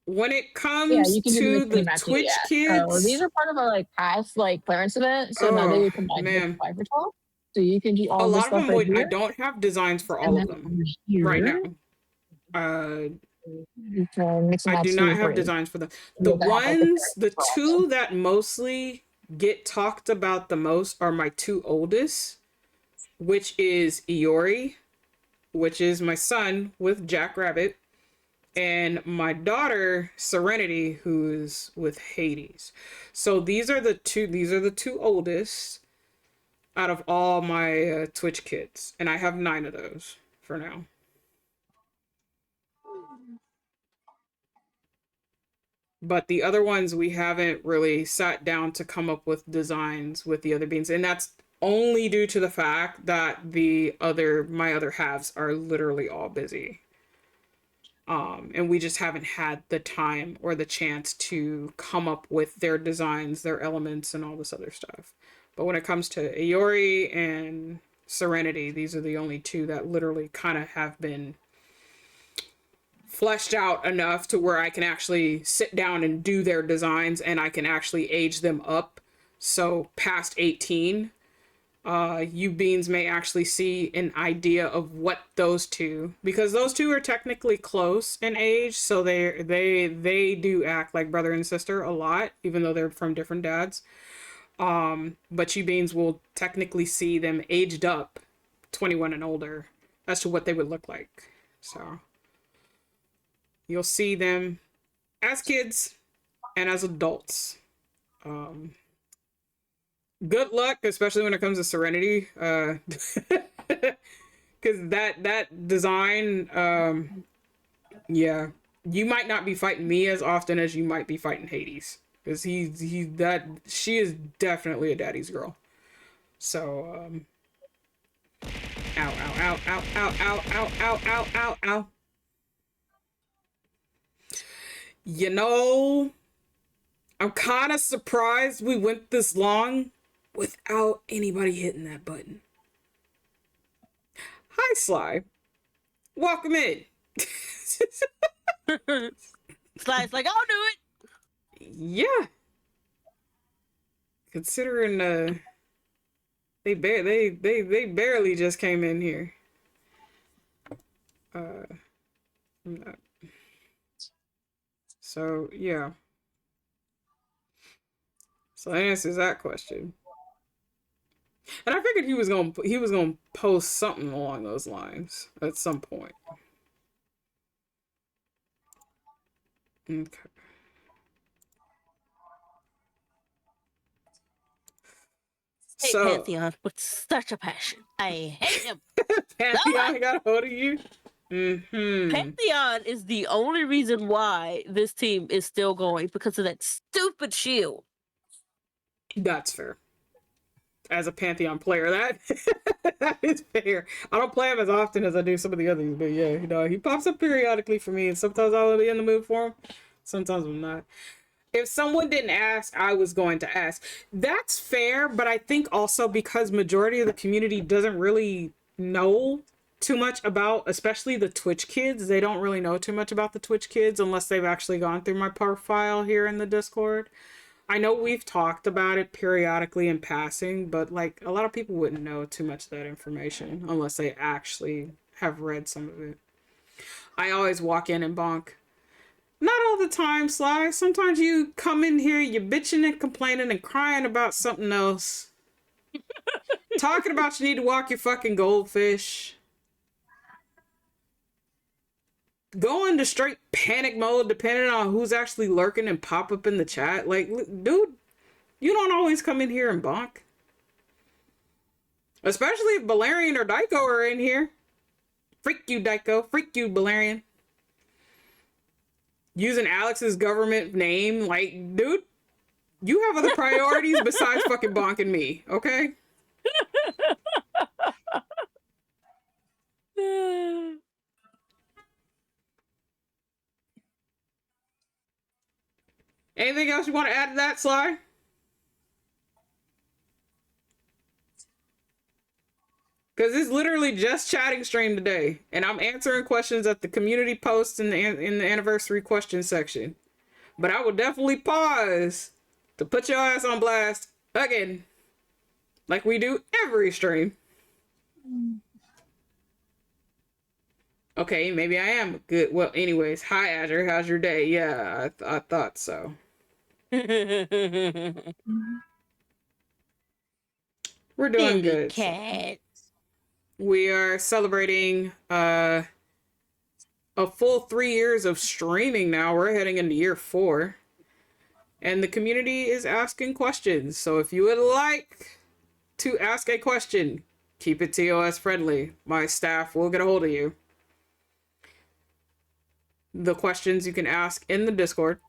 When it comes to the Twitch kids, these are part of a past clearance event, so now they would combine with 5 or 12. So you can do all a this lot stuff of them. right I don't have designs for all of them right now. I do not have designs for them. The 2 that mostly get talked about the most are my 2 oldest, which is Iori, which is my son with Jackrabbit, and my daughter Serenity, who's with Hades. So these are the two oldest. out of all my Twitch kids, and I have 9 of those for now. But the other ones, we haven't really sat down to come up with designs with the other beans, and that's only due to the fact that my other halves are literally all busy. And we just haven't had the time or the chance to come up with their designs, their elements, and all this other stuff. But when it comes to Iori and Serenity, these are the only 2 that literally kind of have been fleshed out enough to where I can actually sit down and do their designs, and I can actually age them up. So past 18, you beans may actually see an idea of what those 2, because those 2 are technically close in age, so they do act like brother and sister a lot, even though they're from different dads. But you beans will technically see them aged up 21 and older as to what they would look like. So you'll see them as kids and as adults. Good luck, especially when it comes to Serenity. Because that design, yeah, you might not be fighting me as often as you might be fighting Hades. Because she is definitely a daddy's girl. So, ow, ow, ow, ow, ow, ow, ow, ow, ow, ow, ow. You know, I'm kind of surprised we went this long without anybody hitting that button. Hi, Sly. Welcome in. Sly's like, I'll do it. Yeah. Considering they barely just came in here. No. So yeah. So that answers that question. And I figured he was gonna post something along those lines at some point. Okay. Hate So Pantheon with such a passion. I hate him. Pantheon got a hold of you? Pantheon is the only reason why this team is still going, because of that stupid shield. That's fair. As a Pantheon player, that is fair. I don't play him as often as I do some of the others, but yeah, you know, he pops up periodically for me, and sometimes I'll be in the mood for him, sometimes I'm not. If someone didn't ask, I was going to ask. That's fair, but I think also because majority of the community doesn't really know too much about, especially the Twitch kids, they don't really know too much about the Twitch kids unless they've actually gone through my profile here in the Discord. I know we've talked about it periodically in passing, but like a lot of people wouldn't know too much of that information unless they actually have read some of it. I always walk in and bonk. Not all the time, Sly. Sometimes you come in here, you're bitching and complaining and crying about something else. Talking about you need to walk your fucking goldfish. Go into straight panic mode depending on who's actually lurking and pop up in the chat. Like, dude, you don't always come in here and bonk. Especially if Balerion or Daiko are in here. Freak you, Daiko. Freak you, Balerion. Using Alex's government name. Like, dude, you have other priorities besides fucking bonking me, okay? Anything else you want to add to that, Sly? Because it's literally just chatting stream today. And I'm answering questions at the community posts in the anniversary question section. But I will definitely pause to put your ass on blast again. Like we do every stream. Okay, maybe I am good. Well, anyways, hi Azure, how's your day? Yeah, I thought so. We're doing good. Cat. We are celebrating a full 3 years of streaming now. We're heading into year 4. And the community is asking questions. So if you would like to ask a question, keep it TOS friendly. My staff will get a hold of you. The questions you can ask in the Discord.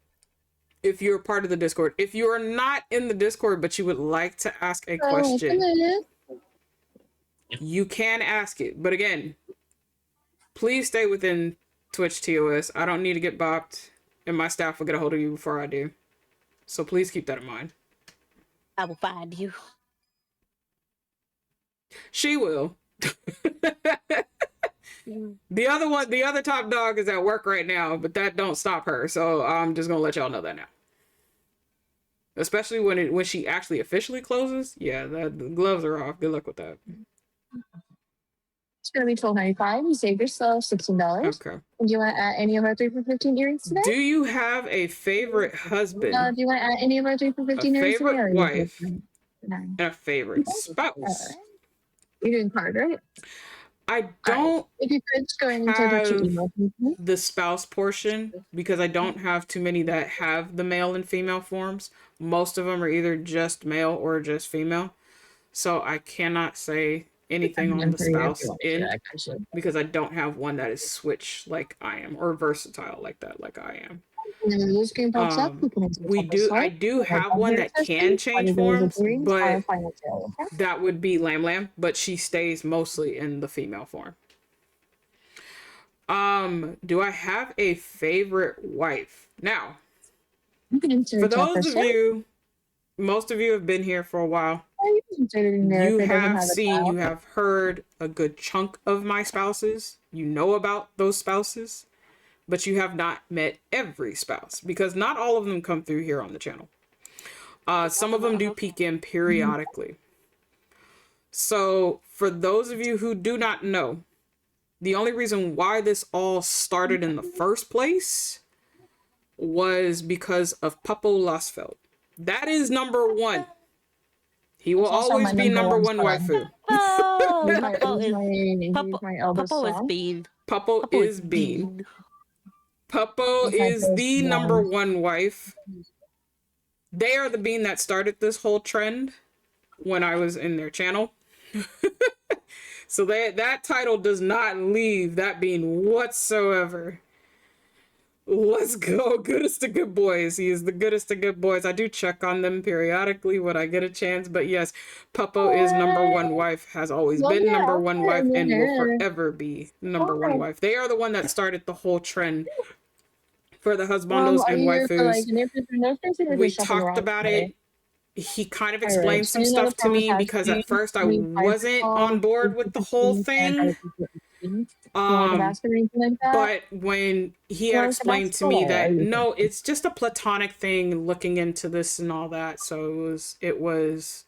If you're part of the Discord. If you are not in the Discord, but you would like to ask a question, you can ask it. But again, please stay within Twitch TOS. I don't need to get bopped, and my staff will get a hold of you before I do. So please keep that in mind. I will find you. She will. The other top dog is at work right now, but that don't stop her. So I'm just gonna let y'all know that now. Especially when she actually officially closes. Yeah, the gloves are off. Good luck with that. It's gonna be $12.95. You saved yourself $16. Okay. Do you want to add any of our 3 for 15 earrings today? Do you have a favorite husband? Do you want to add any of our 3 for 15 earrings today? Favorite wife and a favorite spouse? You're doing card, right? I don't right. If you could just go ahead and type your email, the spouse portion, because I don't have too many that have the male and female forms. Most of them are either just male or just female. So I cannot say anything on the spouse end because I don't have one that is switch like I am or versatile like that, like I am. I do have one that can change forms, but that would be Lam Lam, but she stays mostly in the female form. Do I have a favorite wife? Now, for those of you, most of you have been here for a while. You have heard a good chunk of my spouses. You know about those spouses, but you have not met every spouse because not all of them come through here on the channel. Some of them do peek in periodically. So for those of you who do not know, the only reason why this all started in the first place was because of Puppo Losfeld. That is number one. He will always be number one waifu. Puppo is Bean. Puppo is Bean. Puppo is the number one wife. They are the Bean that started this whole trend when I was in their channel. So that title does not leave that Bean whatsoever. Let's go. Goodest of good boys. He is the goodest of good boys. I do check on them periodically when I get a chance. But yes, Puppo is number one wife, has always been number one wife, and will forever be number one wife. They are the one that started the whole trend for the husbandos and waifus. We talked about it. He kind of explained some stuff to me because at first I wasn't on board with the whole thing. But when he had explained to me that no, it's just a platonic thing looking into this and all that, so it was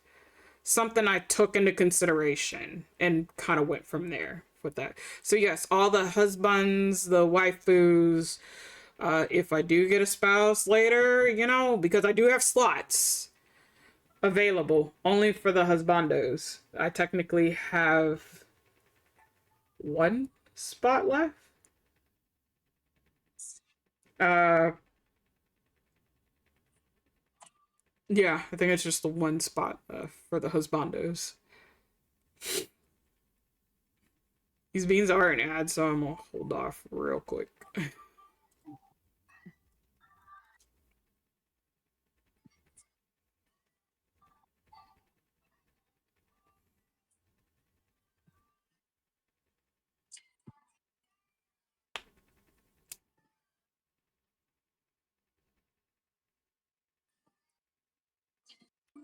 something I took into consideration and kind of went from there with that. So yes, all the husbands, the waifus, if I do get a spouse later, because I do have slots available only for the husbandos. I technically have one spot left. Yeah, I think it's just the one spot for the husbandos. These beans are an ad, so I'm gonna hold off real quick.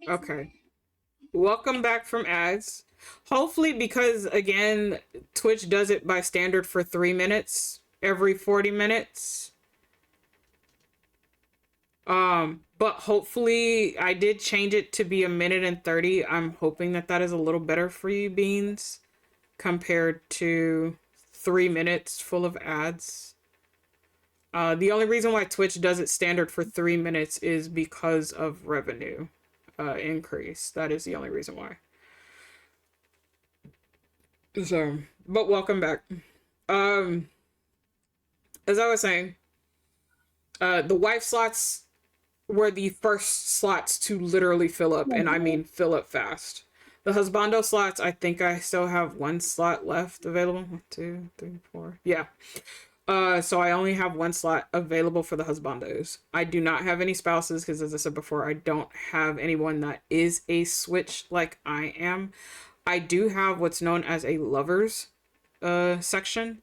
Okay. Welcome back from ads. Hopefully, because again, Twitch does it by standard for 3 minutes every 40 minutes. But hopefully I did change it to be 1:30. I'm hoping that is a little better for you, Beans, compared to 3 minutes full of ads. The only reason why Twitch does it standard for 3 minutes is because of revenue increase. That is the only reason why. So, but welcome back. As I was saying, the wife slots were the first slots to literally fill up, and I mean fill up fast. The husbando slots, I think I still have one slot left available. 1, 2, 3, 4. Yeah. So I only have one slot available for the husbandos. I do not have any spouses because, as I said before, I don't have anyone that is a switch like I am. I do have what's known as a lovers section.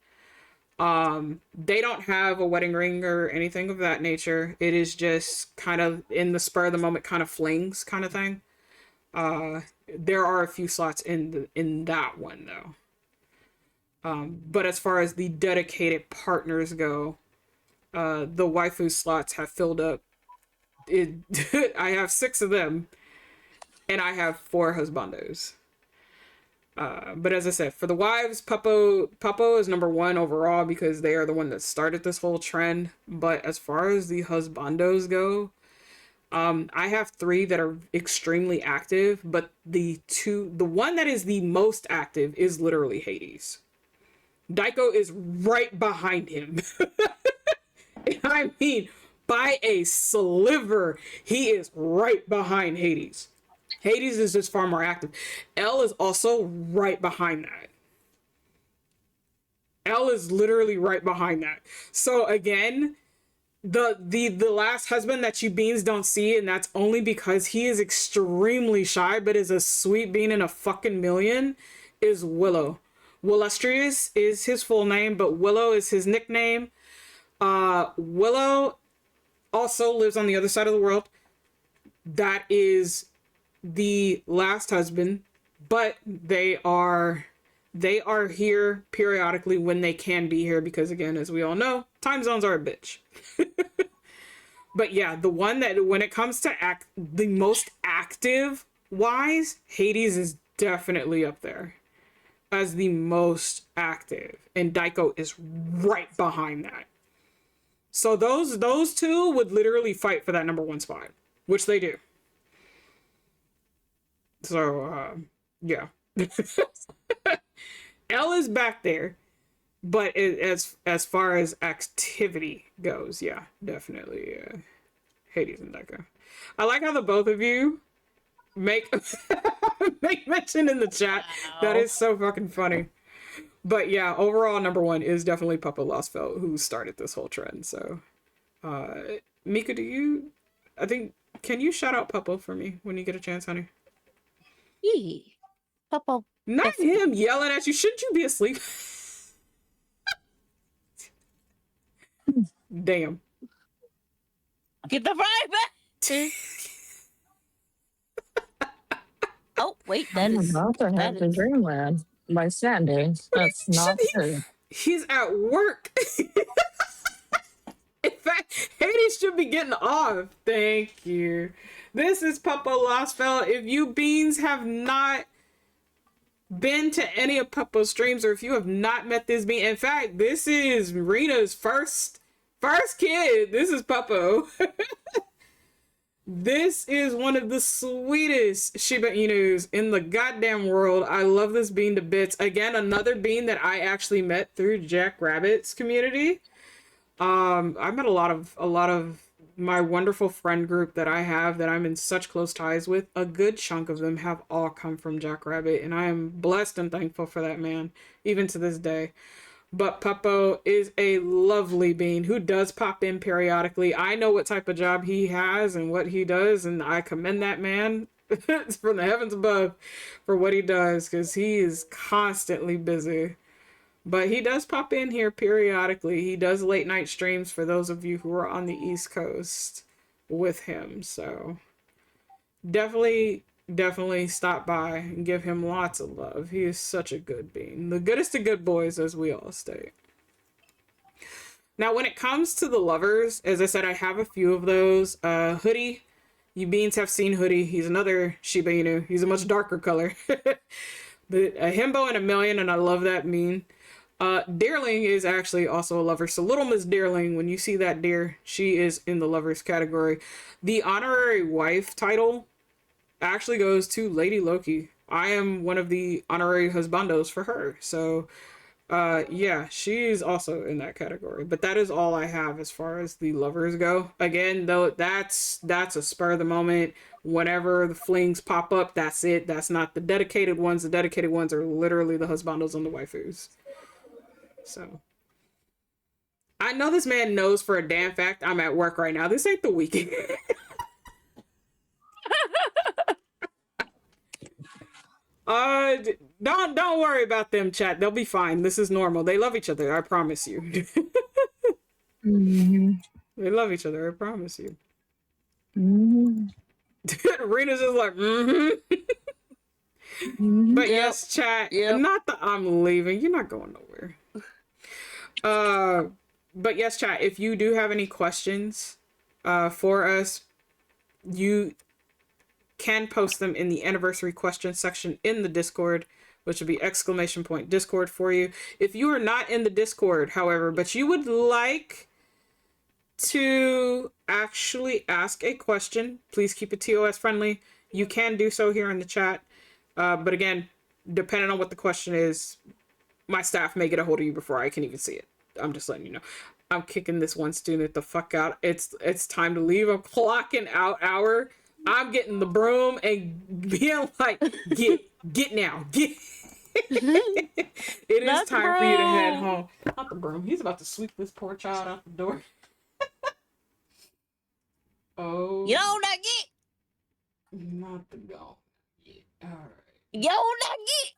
They don't have a wedding ring or anything of that nature. It is just kind of in the spur of the moment kind of flings kind of thing. There are a few slots in that one though. But as far as the dedicated partners go, the waifu slots have filled up. I have 6 of them, and I have 4 husbandos. But as I said, for the wives, Puppo is number 1 overall because they are the one that started this whole trend. But as far as the husbandos go, I have 3 that are extremely active, but the one that is the most active is literally Hades. Daiko is right behind him. I mean, by a sliver, he is right behind Hades. Hades is just far more active. L is also right behind that. L is literally right behind that. So again, the last husband that you beans don't see, and that's only because he is extremely shy, but is a sweet bean in a fucking million, is Willow. Willustrious is his full name, but Willow is his nickname. Willow also lives on the other side of the world. That is the last husband, but they are here periodically when they can be here because, again, as we all know, time zones are a bitch. But yeah, the one that when it comes to the most active wise, Hades is definitely up there as the most active, and Daiko is right behind that. So those 2 would literally fight for that number 1 spot, which they do. So yeah. L is back there, but as far as activity goes, yeah, definitely Hades and Daiko. I like how the both of you make mention in the chat. Wow. That is so fucking funny. But yeah, overall number 1 is definitely Papa Lostfeld, who started this whole trend. So Mika, can you shout out Papa for me when you get a chance, honey? Yeah. Papa. Not him yelling at you. Shouldn't you be asleep? Damn. Get the vibe back. Oh, wait, that is... I'm about to have to Dreamland by Sunday. That's not true. He's at work. In fact, Hades should be getting off. Thank you. This is Papa Lostfeld. If you beans have not been to any of Papa's streams, or if you have not met this bean, in fact, this is Rena's first kid. This is Papa. This is one of the sweetest Shiba Inus in the goddamn world. I love this bean to bits. Again, another bean that I actually met through Jack Rabbit's community. I met a lot of my wonderful friend group that I have that I'm in such close ties with. A good chunk of them have all come from Jack Rabbit, and I am blessed and thankful for that man, even to this day. But Puppo is a lovely bean who does pop in periodically. I know what type of job he has and what he does, and I commend that man from the heavens above for what he does, because he is constantly busy. But he does pop in here periodically. He does late night streams for those of you who are on the East Coast with him. So definitely stop by and give him lots of love. He is such a good bean. The goodest of good boys, as we all state. Now, when it comes to the lovers, as I said, I have a few of those. Hoodie. You beans have seen Hoodie. He's another Shiba Inu. He's a much darker color. But a himbo and a million, and I love that bean. Deerling is actually also a lover. So Little Miss Deerling, when you see that deer, she is in the lovers category. The honorary wife title actually goes to Lady Loki. I am one of the honorary husbandos for her. So Yeah, she's also in that category. But that is all I have as far as the lovers go. Again, though, that's a spur of the moment. Whenever the flings pop up, that's it. That's not the dedicated ones. The dedicated ones are literally the husbandos and the waifus. So I know this man knows for a damn fact I'm at work right now. This ain't the weekend. uh don't worry about them, chat. They'll be fine. This is normal. They love each other, I promise you. Mm-hmm. They love each other, I promise you. Mm-hmm. Rena's just like, mm-hmm. Mm-hmm. But yes, chat. Not that I'm leaving. You're not going nowhere. But yes, chat. If you do have any questions, for us, you can post them in the anniversary question section in the Discord, which would be !Discord for you. If you are not in the Discord, however, but you would like to actually ask a question, please keep it TOS friendly. You can do so here in the chat. But again, depending on what the question is, my staff may get a hold of you before I can even see it. I'm just letting you know. I'm kicking this one student the fuck out. It's time to leave. I'm clocking out hour. I'm getting the broom and being like, get now. Get. It is Not time for you to head home. Not the broom. He's about to sweep this poor child out the door. Oh. Yo, nugget. Not the go. Yeah. All right. Yo, nugget.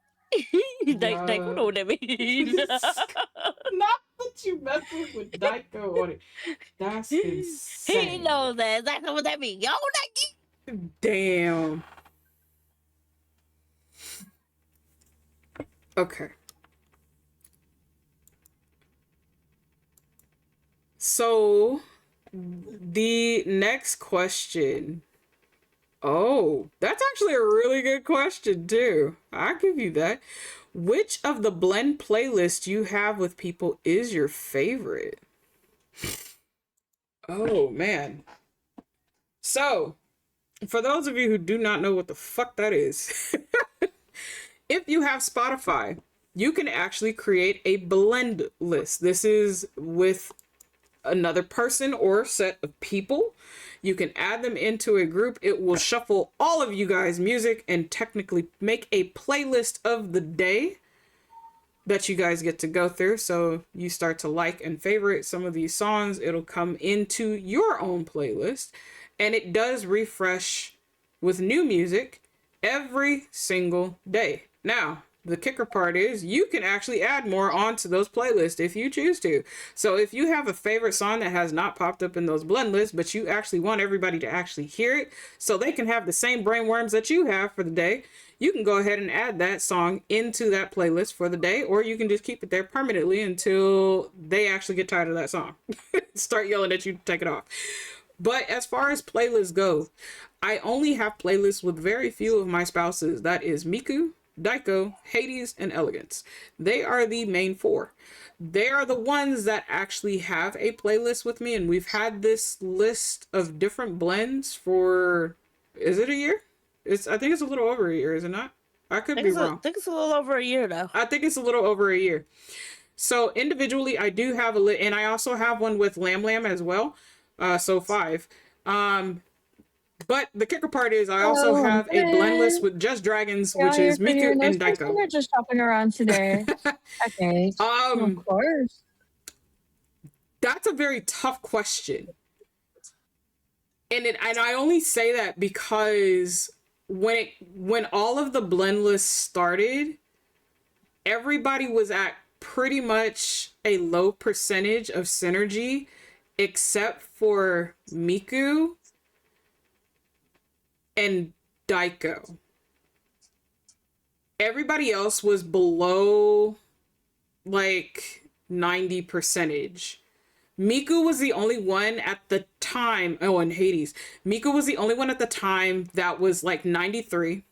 Like, what know that means? Not that you messing with Daiko on it. That's insane. He knows that. That's what that means. Yo, nugget. Damn. Okay. So, the next question. Oh, that's actually a really good question, too. I'll give you that. Which of the blend playlists you have with people is your favorite? Oh, man. So, for those of you who do not know what the fuck that is, if you have Spotify, you can actually create a blend list. This is with another person or set of people. You can add them into a group. It will shuffle all of you guys' music and technically make a playlist of the day that you guys get to go through. So you start to like and favorite some of these songs. It'll come into your own playlist, and it does refresh with new music every single day. Now, the kicker part is you can actually add more onto those playlists if you choose to. So if you have a favorite song that has not popped up in those blend lists, but you actually want everybody to actually hear it so they can have the same brainworms that you have for the day, you can go ahead and add that song into that playlist for the day, or you can just keep it there permanently until they actually get tired of that song. Start yelling at you to take it off. But as far as playlists go, I only have playlists with very few of my spouses. That is Miku, Daiko, Hades, and Elegance. They are the main four. They are the ones that actually have a playlist with me, and we've had this list of different blends for, is it a year? I think it's a little over a year, is it not? I could be wrong. I think it's a little over a year now. I think it's a little over a year. So individually, I do have a list, and I also have one with Lam Lam as well. So 5. But the kicker part is I also have a blend list with Just Dragons, which is Miku and Daiko. They're just hopping around today. Okay. Of course. That's a very tough question. And I only say that because when all of the blend lists started, everybody was at pretty much a low percentage of synergy, except for Miku and Daiko. Everybody else was below like 90 percentage. Miku was the only one at the time. Oh, and Hades. Miku was the only one at the time that was like 93.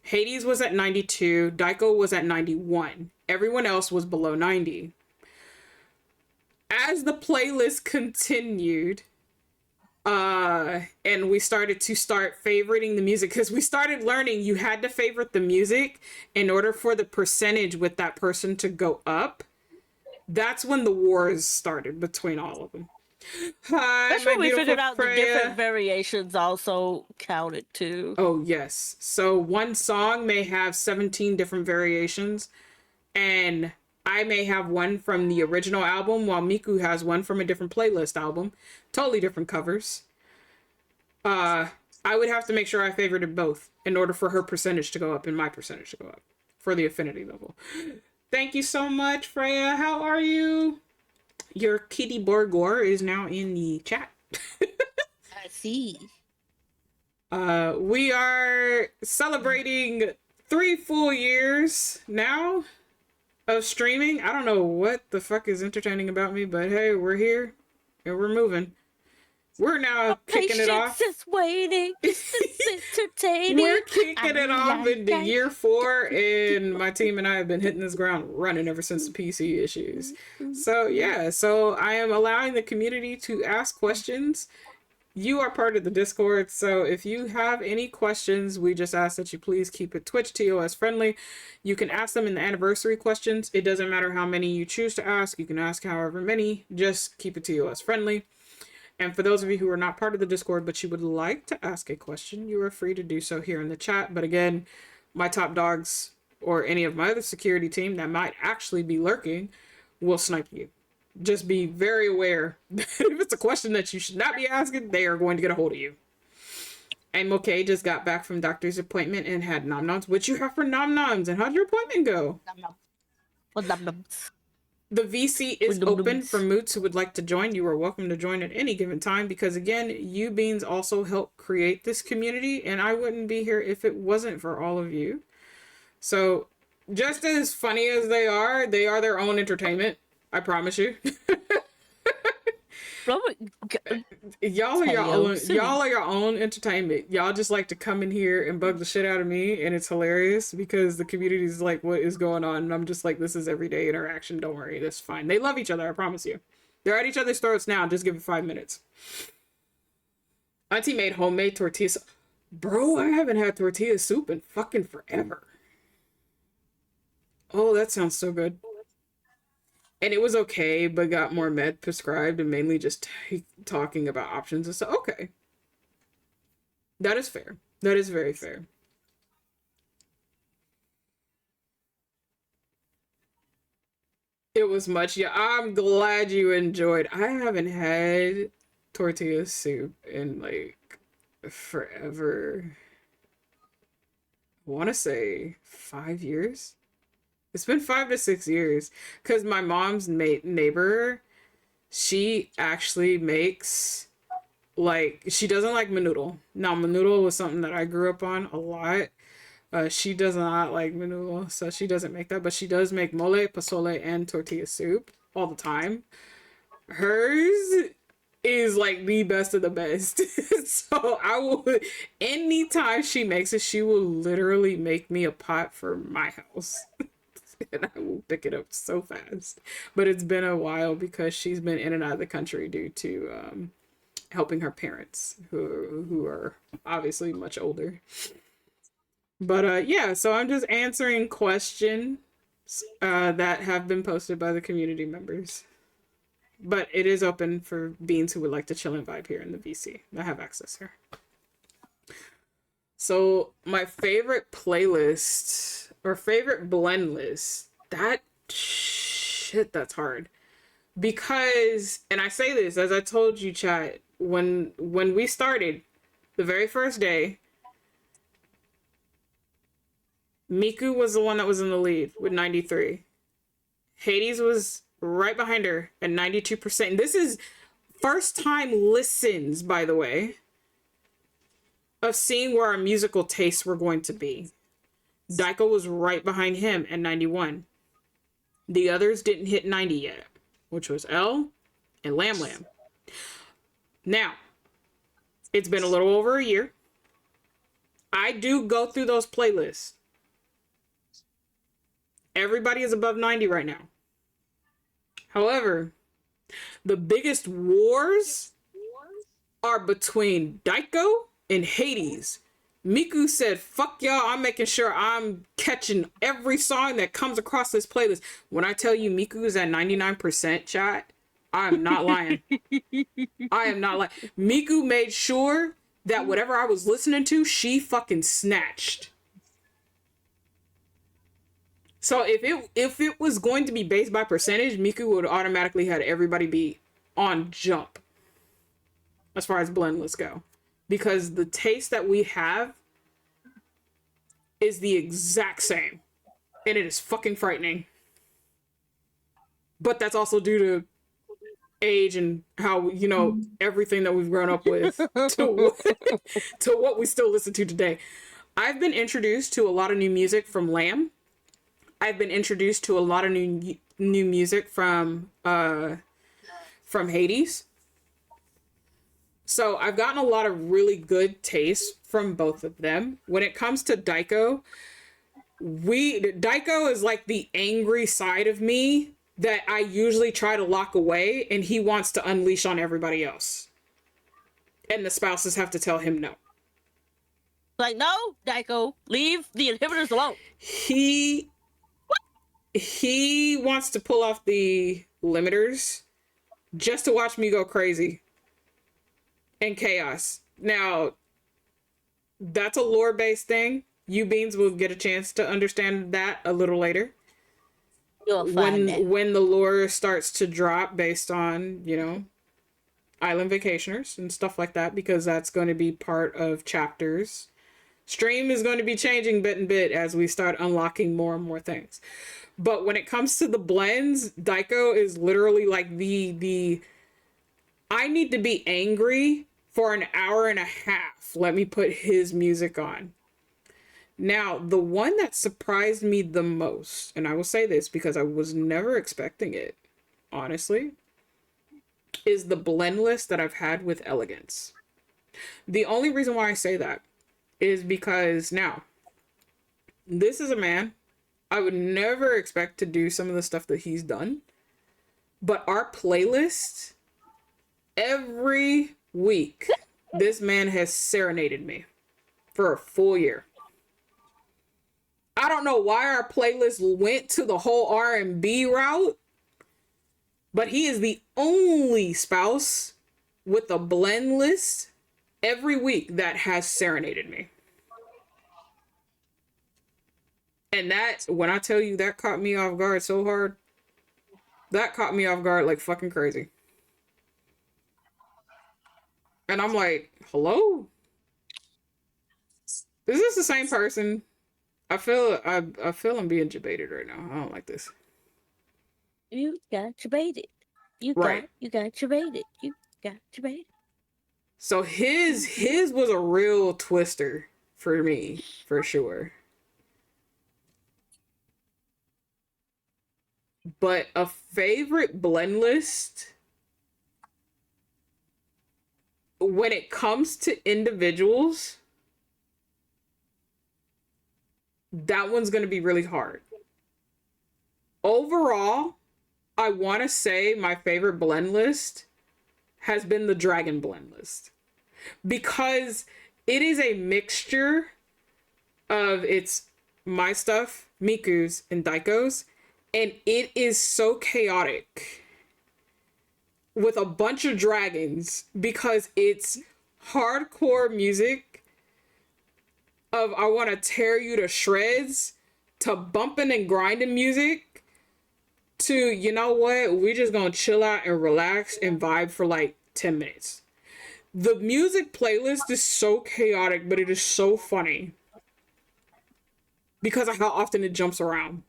Hades was at 92. Daiko was at 91. Everyone else was below 90. As the playlist continued, And we started favoriting the music because we started learning you had to favorite the music in order for the percentage with that person to go up. That's when the wars started between all of them. Hi, That's my when we beautiful figured out the different Freya. variations also counted too. Oh, yes. So one song may have 17 different variations, and I may have one from the original album, while Miku has one from a different playlist album. Totally different covers. I would have to make sure I favorited both in order for her percentage to go up and my percentage to go up for the affinity level. Thank you so much, Freya. How are you? Your kitty Borgor is now in the chat. I see. We are celebrating 3 full years now of streaming. I don't know what the fuck is entertaining about me, but hey, we're here and we're moving. We're now kicking it off. Patience is waiting. It's entertaining. We're kicking it off into year 4, and my team and I have been hitting this ground running ever since the PC issues. So yeah, so I am allowing the community to ask questions. You are part of the Discord, so if you have any questions, we just ask that you please keep it Twitch TOS friendly. You can ask them in the anniversary questions. It doesn't matter how many you choose to ask. You can ask however many. Just keep it TOS friendly. And for those of you who are not part of the Discord, but you would like to ask a question, you are free to do so here in the chat. But again, my top dogs or any of my other security team that might actually be lurking will snipe you. Just be very aware that if it's a question that you should not be asking, they are going to get a hold of you. I'm okay, just got back from doctor's appointment and had nom noms. What you have for nom noms? And how'd your appointment go? The VC is open for moots who would like to join. You are welcome to join at any given time because, again, you beans also help create this community, and I wouldn't be here if it wasn't for all of you. So, just as funny as they are their own entertainment. I promise you. Y'all are your own entertainment. Y'all just like to come in here and bug the shit out of me, and it's hilarious because the community is like, what is going on? And I'm just like, this is everyday interaction. Don't worry, that's fine. They love each other, I promise you. They're at each other's throats now. Just give it 5 minutes. Auntie made homemade tortillas. Bro, I haven't had tortilla soup in fucking forever. Oh, that sounds so good. And it was okay, but got more med prescribed and mainly just talking about options and stuff. Okay. That is fair. That is very fair. It was much. Yeah, I'm glad you enjoyed. I haven't had tortilla soup in like forever. I want to say 5 years. It's been 5 to 6 years because my mom's neighbor, she actually makes, like, she doesn't like menudo. Now, menudo was something that I grew up on a lot. She does not like menudo, so she doesn't make that, but she does make mole, pozole, and tortilla soup all the time. Hers is like the best of the best. So I will, anytime she makes it, she will literally make me a pot for my house. And I will pick it up so fast. But it's been a while because she's been in and out of the country due to helping her parents who are obviously much older. But yeah, so I'm just answering questions that have been posted by the community members. But it is open for beans who would like to chill and vibe here in the VC. I have access here. So my favorite playlist or favorite blend list, that's hard. Because, and I say this, as I told you, chat, when we started, the very first day, Miku was the one that was in the lead with 93. Hades was right behind her at 92%. And this is first time listens, by the way, of seeing where our musical tastes were going to be. Daiko was right behind him at 91. The others didn't hit 90 yet, which was L and Lam Lam. Now, it's been a little over a year. I do go through those playlists. Everybody is above 90 right now. However, the biggest wars are between Daiko and Hades. Miku said, fuck y'all, I'm making sure I'm catching every song that comes across this playlist. When I tell you Miku is at 99% chat, I'm not lying. I am not lying. Miku made sure that whatever I was listening to, she fucking snatched. So if it was going to be based by percentage, Miku would automatically had everybody be on jump as far as blend lists go. Because the taste that we have is the exact same. And it is fucking frightening. But that's also due to age and how, you know, everything that we've grown up with to what we still listen to today. I've been introduced to a lot of new music from Lamb. I've been introduced to a lot of new music from Hades. So I've gotten a lot of really good taste from both of them. When it comes to Daiko, Daiko is like the angry side of me that I usually try to lock away, and he wants to unleash on everybody else. And the spouses have to tell him no. Like, no, Daiko, leave the inhibitors alone. He wants to pull off the limiters just to watch me go crazy and chaos. Now, that's a lore-based thing. You beans will get a chance to understand that a little later. You'll find that. When the lore starts to drop based on, you know, Island Vacationers and stuff like that, because that's going to be part of chapters. Stream is going to be changing bit and bit as we start unlocking more and more things. But when it comes to the blends, Daiko is literally like the I need to be angry for an hour and a half. Let me put his music on. Now, the one that surprised me the most, and I will say this because I was never expecting it, honestly, is the blend list that I've had with Elegance. The only reason why I say that is because, now, this is a man I would never expect to do some of the stuff that he's done, but our playlist, every week, this man has serenaded me for a full year. I don't know why our playlist went to the whole R&B route, but he is the only spouse with a blend list every week that has serenaded me. And that, when I tell you that caught me off guard so hard, that caught me off guard like fucking crazy. And I'm like, hello? Is this the same person? I feel I'm being debated right now. I don't like this. You got debated. You got debated. You got debated. So his was a real twister for me, for sure. But a favorite blend list, when it comes to individuals, that one's going to be really hard. Overall, I want to say my favorite blend list has been the Dragon blend list. Because it is a mixture of it's my stuff, Miku's, and Daiko's. And it is so chaotic with a bunch of dragons because it's hardcore music of I want to tear you to shreds, to bumping and grinding music, to, you know what, we're just gonna chill out and relax and vibe for like 10 minutes. The music playlist is so chaotic, but it is so funny because of how often it jumps around.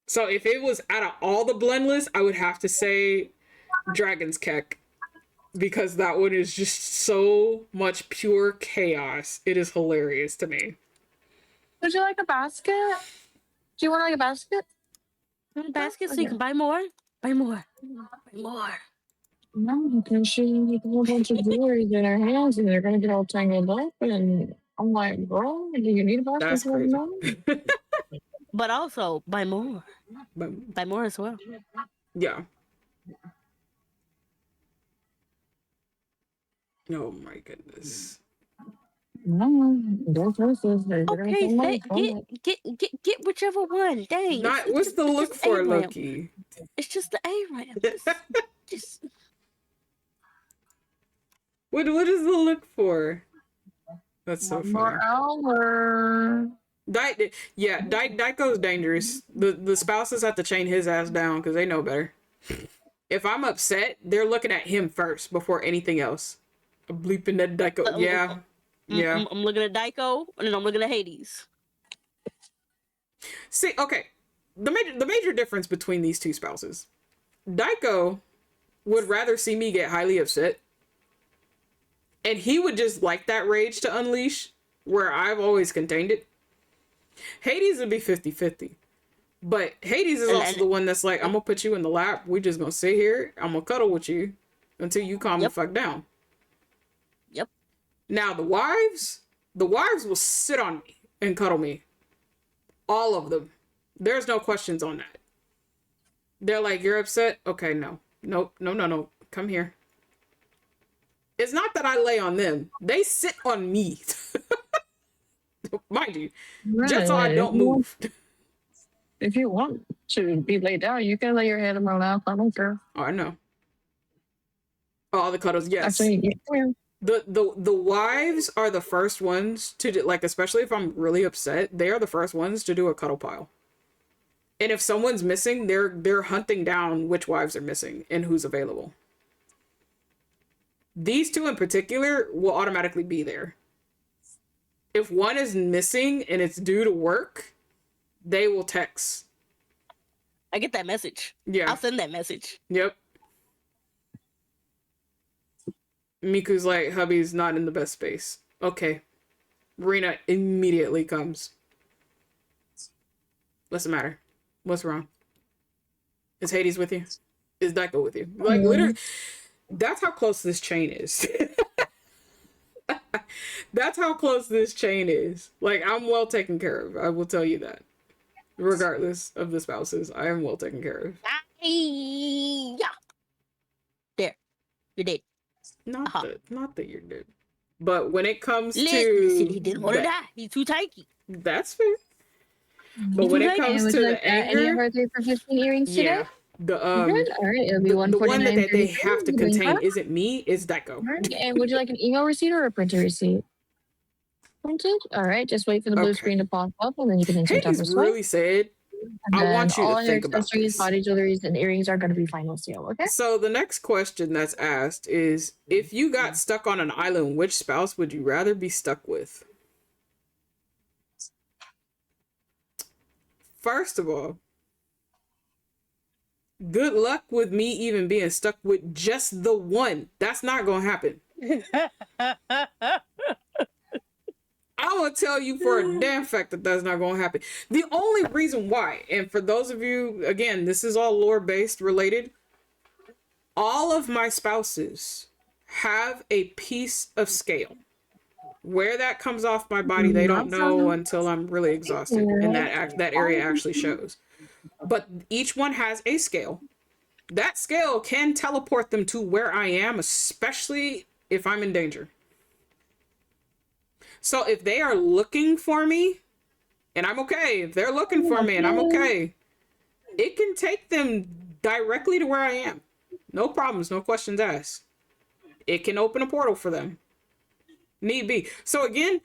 So if it was out of all the blend lists, I would have to say Dragon's Keck. Because that one is just so much pure chaos. It is hilarious to me. Would you like a basket? Do you want like a basket? A basket so you can buy more? Buy more. Buy more. No, because she has a whole bunch of jewelry in her hands and they're going to get all tangled up. And I'm like, bro, do you need a basket? That's crazy. But also by more. But By more as well. yeah. Oh my goodness. No, those verses, they're gonna Okay, make money from it. get whichever one. Dang, Not what's the it's look just for, A-Ram. Loki? It's just the A-Ram. Just What is the look for? That's so One funny. more hour. Daiko's dangerous. The spouses have to chain his ass down because they know better. If I'm upset, they're looking at him first before anything else. I'm bleeping that Daiko. Yeah. Yeah. I'm looking at Daiko and then I'm looking at Hades. See, okay. The major difference between these two spouses. Daiko would rather see me get highly upset. And he would just like that rage to unleash, where I've always contained it. Hades would be 50-50. But Hades is also the one that's like, I'm gonna put you in the lap. We just gonna sit here. I'm gonna cuddle with you until you calm the fuck down. Yep. Now the wives will sit on me and cuddle me. All of them. There's no questions on that. They're like, you're upset? Okay, no. Nope. No. Come here. It's not that I lay on them. They sit on me. Mind you. Right. Just so I don't move. If you want to be laid down, you can lay your head on my lap. I don't care. Oh, I know. All the cuddles, yes. Actually, yeah. The wives are the first ones to do, like, especially if I'm really upset, they are the first ones to do a cuddle pile. And if someone's missing, they're hunting down which wives are missing and who's available. These two in particular will automatically be there. If one is missing and it's due to work, they will text. I get that message. Yeah. I'll send that message. Yep. Miku's like, hubby's not in the best space. Okay. Rena immediately comes. What's the matter? What's wrong? Is Hades with you? Is Daiko with you? Like, literally, that's how close this chain is. That's how close this chain is. Like, I'm well taken care of. I will tell you that. Regardless of the spouses, I am well taken care of. Yeah. There. You're dead. Not that you're dead. But when it comes to... He didn't want to die. He's too tanky. That's fair. But when it comes to the anger... Any of our 3 for 15 earrings today? Yeah. The All right, it'll be the one that they have to contain is isn't me, it's Daiko. right. And would you like an email receipt or a printer receipt? Printed? All right, just wait for the blue screen to pop up and then you can insert that Hades really said, I want you to think about this. Body jewelries and earrings are going to be final sale, okay? So the next question that's asked is, if you got stuck on an island, which spouse would you rather be stuck with? First of all, good luck with me even being stuck with just the one. That's not gonna happen. I will tell you for a damn fact that that's not gonna happen. The only reason why, and for those of you, again, this is all lore-based related, all of my spouses have a piece of scale. Where that comes off my body, they don't know until I'm really exhausted, and that area actually shows. But each one has a scale. That scale can teleport them to where I am, especially if I'm in danger. So if they are looking for me, and I'm okay, if they're looking for me and I'm okay, it can take them directly to where I am. No problems, no questions asked. It can open a portal for them. Need be. So again,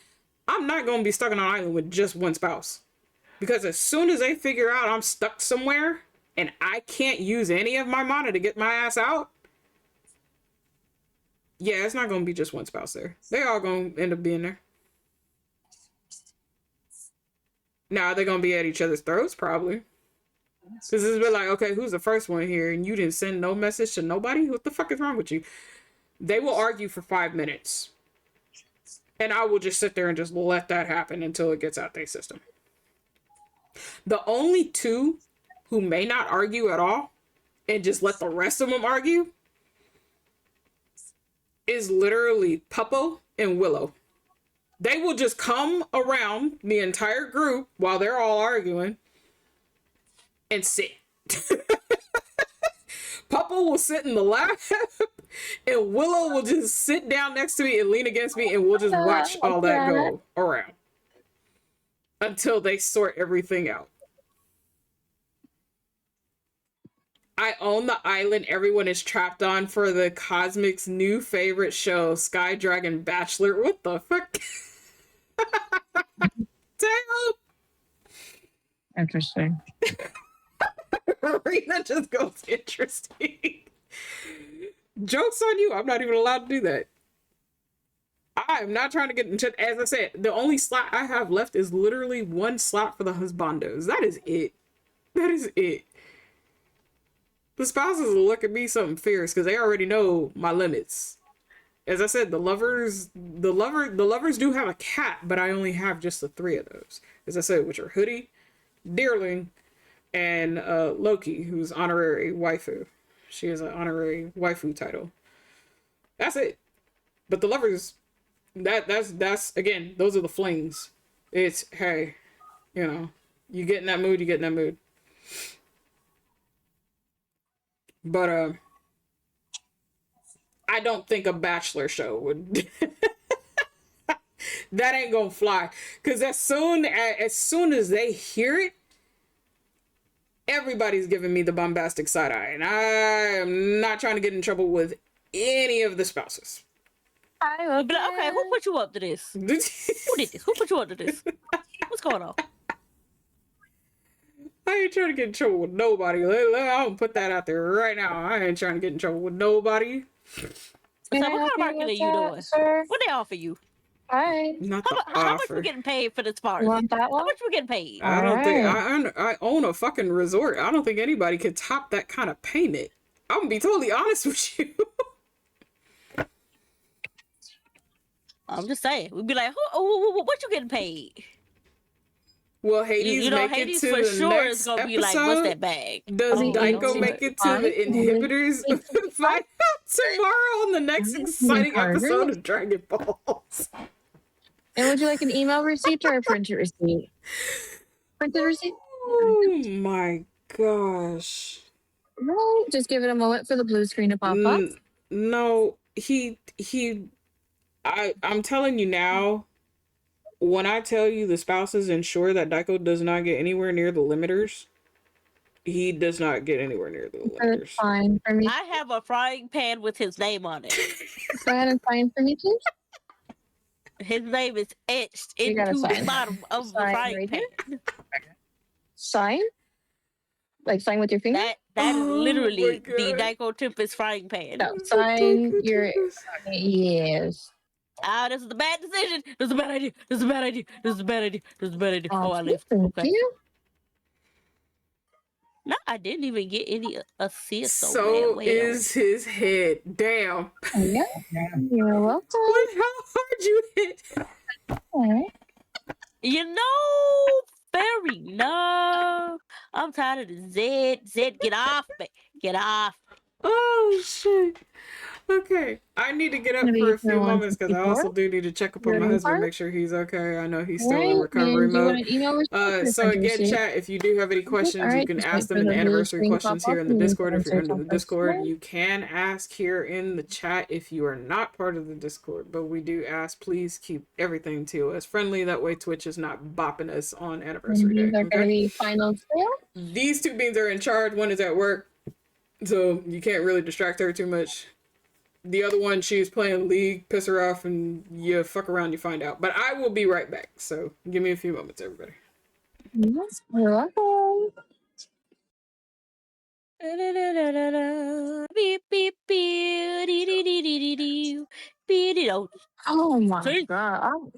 I'm not going to be stuck on an island with just one spouse. Because as soon as they figure out I'm stuck somewhere and I can't use any of my mana to get my ass out, yeah, it's not going to be just one spouse there. They all going to end up being there. Now, are they going to be at each other's throats? Probably. Because it's been like, okay, who's the first one here? And you didn't send no message to nobody? What the fuck is wrong with you? They will argue for 5 minutes. And I will just sit there and just let that happen until it gets out their system. The only two who may not argue at all and just let the rest of them argue is literally Puppo and Willow. They will just come around the entire group while they're all arguing and sit. Papa will sit in the lap, and Willow will just sit down next to me and lean against me, and we'll just watch all that go around until they sort everything out. I own the island everyone is trapped on for the Cosmic's new favorite show, Sky Dragon Bachelor. What the fuck? Damn! Interesting. Rena just goes interesting. Joke's on you. I'm not even allowed to do that. I am not trying to get into, as I said, the only slot I have left is literally one slot for the husbandos. That is it. That is it. The spouses will look at me something fierce because they already know my limits. As I said, the lovers do have a cat, but I only have just the 3 of those. As I said, which are Hoodie, Deerling, and Loki, who's honorary waifu. She has an honorary waifu title. That's it. But the lovers, that's again, those are the flings. It's, hey, you know, you get in that mood, you get in that mood. But I don't think a Bachelor show would that ain't gonna fly. Cause as soon as they hear it, everybody's giving me the bombastic side eye. And I am not trying to get in trouble with any of the spouses. But okay, who put you up to this? Who did this? Who put you up to this? What's going on? I ain't trying to get in trouble with nobody. I'm gonna put that out there right now. I ain't trying to get in trouble with nobody. So what kind of marketing are you doing? Sir? What they offer you? Hi. Not the How much offer. we getting paid for this part? You want that How one? much we getting paid? I don't think I own a fucking resort. I don't think anybody could top that kind of payment. I'm gonna be totally honest with you. I'm just saying. We'd be like, what you getting paid? Will Hades You know, make Hades it to for the sure next is gonna episode? be like, what's that bag? Does Daiko make it to the inhibitors? Find out tomorrow on the next exciting episode of Dragon Balls. And would you like an email receipt or a printed receipt? Printed receipt? Oh my gosh. No, just give it a moment for the blue screen to pop up. No, I'm telling you now, when I tell you the spouses ensure that Daiko does not get anywhere near the limiters, he does not get anywhere near the limiters. That's fine for me. I have a frying pan with his name on it. Go ahead and sign for me, please. His name is etched You gotta into the sign. bottom of the Sign frying right pan. here. Sign? Like sign with your finger? That is Oh literally my the God. Daiko Tempest frying pan. No, sign your... Yes. Ah, this is a bad decision. This is a bad idea. This is a bad idea. This is a bad idea. This is a bad idea. Oh, I left. Thank Okay. you. No, I didn't even get any assist. So is his head. Damn. Yeah. You're welcome. Look how hard you hit. All right. You know, fair enough. I'm tired of the Zed. Zed, get off me. Get off. Oh shit. Okay, I need to get up for a few moments because I also do need to check up on my husband, make sure he's okay. I know he's still in recovery mode. So again, chat, if you do have any questions, you can ask them in the anniversary questions here in the Discord. If you're under the Discord, you can ask here in the chat if you are not part of the Discord. But we do ask, please keep everything TOS friendly. That way Twitch is not bopping us on anniversary day. They're gonna be final sale. These two beans are in charge. One is at work, so you can't really distract her too much. The other one, she's playing League, piss her off, and you fuck around, you find out. But I will be right back, so give me a few moments, everybody. Yes, you're welcome. Beep, beep, beep, dee, dee, dee, dee, dee, dee, dee, oh. Oh my god.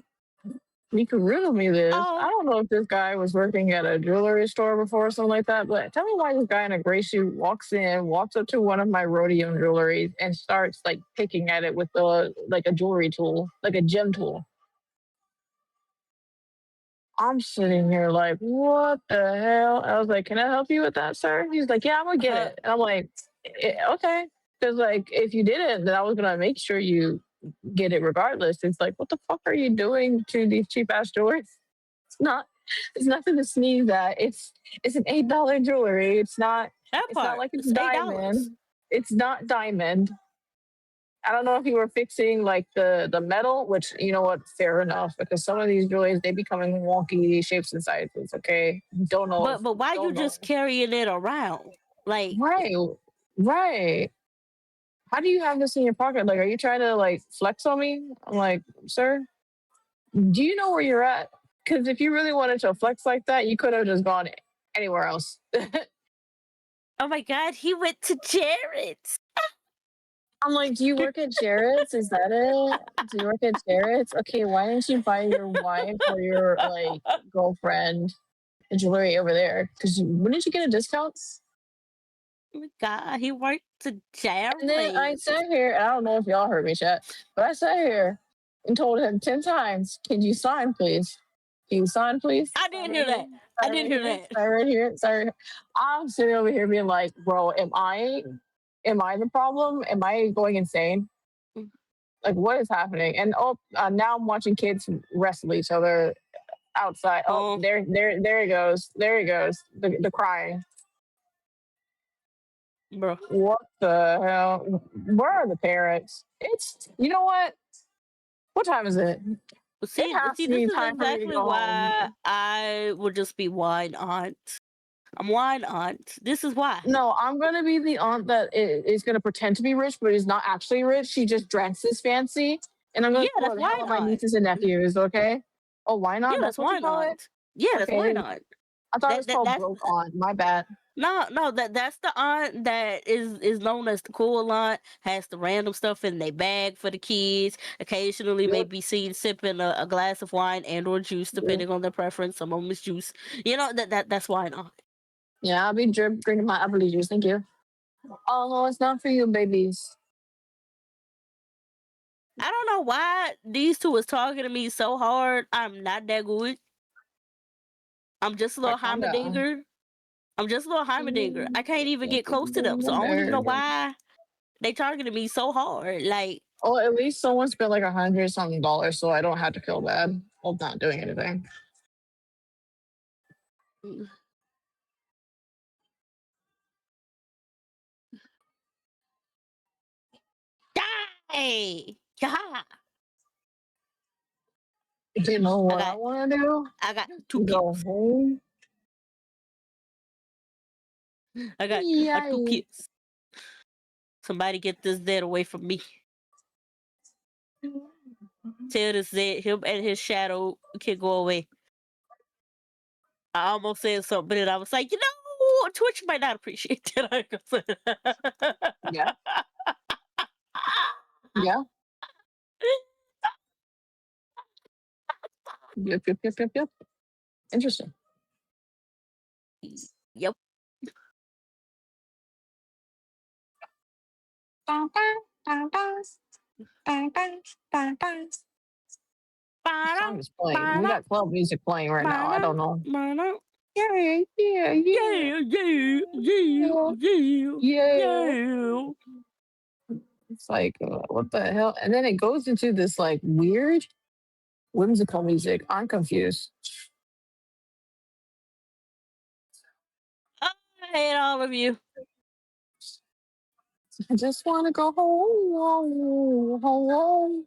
You could riddle me this. Oh. I don't know if this guy was working at a jewelry store before or something like that, but tell me why this guy in a gray suit walks up to one of my rhodium jewelries and starts like picking at it with like a jewelry tool, like a gem tool. I'm sitting here like, what the hell? I was like, can I help you with that, sir? He's like, yeah, I'm gonna get it. And I'm like, okay. Because like, if you didn't, then I was gonna make sure you get it regardless. It's like, what the fuck are you doing to these cheap ass jewelry? It's not It's nothing to sneeze at. It's an $8 jewelry. That It's not part. like it's It's $8. diamond. It's not diamond. I don't know if you were fixing like the metal, which you know what, fair enough, because some of these jewelries they becoming wonky shapes and sizes. Okay, don't know, But why you don't just know. carrying it around? Like, Right, right. How do you have this in your pocket? Like, are you trying to like flex on me? I'm like, sir, do you know where you're at? Because if you really wanted to flex like that, you could have just gone anywhere else. oh my god, he went to Jared's. I'm like, do you work at Jared's? Is that it? Do you work at Jared's? Okay, why didn't you buy your wife or your like girlfriend the jewelry over there? Because wouldn't you get a discount? Oh my god, he worked to And then I Jared's. sat here, and I don't know if y'all heard me, chat, but I sat here and told him 10 times, can you sign, please? Can you sign, please? I Sign did right hear here. that. I Sign did right hear here. that. Sign right here. Sign right here. I'm sitting over here being like, bro, am I the problem? Am I going insane? Like, what is happening? And now I'm watching kids wrestle each other outside. Oh, Oh, there he goes. There he goes. The crying. bro. What the hell? Where are the parents? It's, you know what? What time is it? It has See, to this be is time for me to exactly go why home. I would just be wine aunt. I'm wine aunt. This is why. No, I'm gonna be the aunt that is gonna pretend to be rich, but is not actually rich. She just dresses fancy, and I'm gonna Yeah, spoil that's the hell out wine of my aunt. nieces and nephews. Okay. Oh, why Yeah, not? That's that's what you wine call it. aunt. Yeah, that's Okay. wine aunt. I thought it was That called that's broke aunt. My bad. no, that's the aunt that is known as the cool aunt, has the random stuff in their bag for the kids, occasionally may Yep. be seen sipping a glass of wine and or juice, Yep. depending on their preference. Some of them is juice. You know, that's wine aunt. Yeah, I'll be drinking my apple juice. Thank you. Oh no, it's not for you, babies. I don't know why these two was talking to me so hard. I'm not that good. I'm just a little Like, calm down. Heimerdinger. I'm just a little Heimerdinger. I can't even get close to them. So I don't even know why they targeted me so hard. Like, Oh, at least someone spent like $100 something, so I don't have to feel bad of not doing anything. die! Yeah. You know I what I got want to do? I got two Go kids. home. I got Yeah. two kids. Somebody get this dead away from me. Tell this Zed, him and his shadow can go away. I almost said something, but then I was like, you know, Twitch might not appreciate that. Yeah. Yeah. Yep. Yep. Yep. Yep. Yep. Interesting. Yep. Song is playing. We got club music playing right now. I don't know. Yeah. Yeah. Yeah. Yeah, yeah, yeah, Yeah. yeah, Yeah. yeah. It's like, what the hell? And then it goes into this like weird whimsical music. I'm confused. I hate all of you. I just want to go home. Home.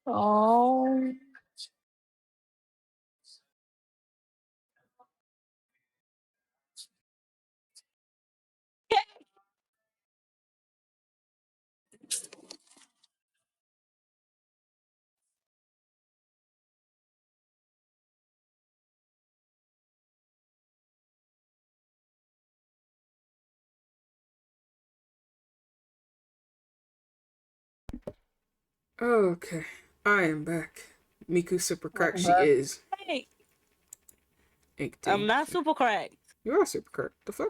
Oh. Okay, I am back. Miku super crack Welcome she back. is. Hey, Ink I'm tea. not super cracked. You are super crack. The fuck?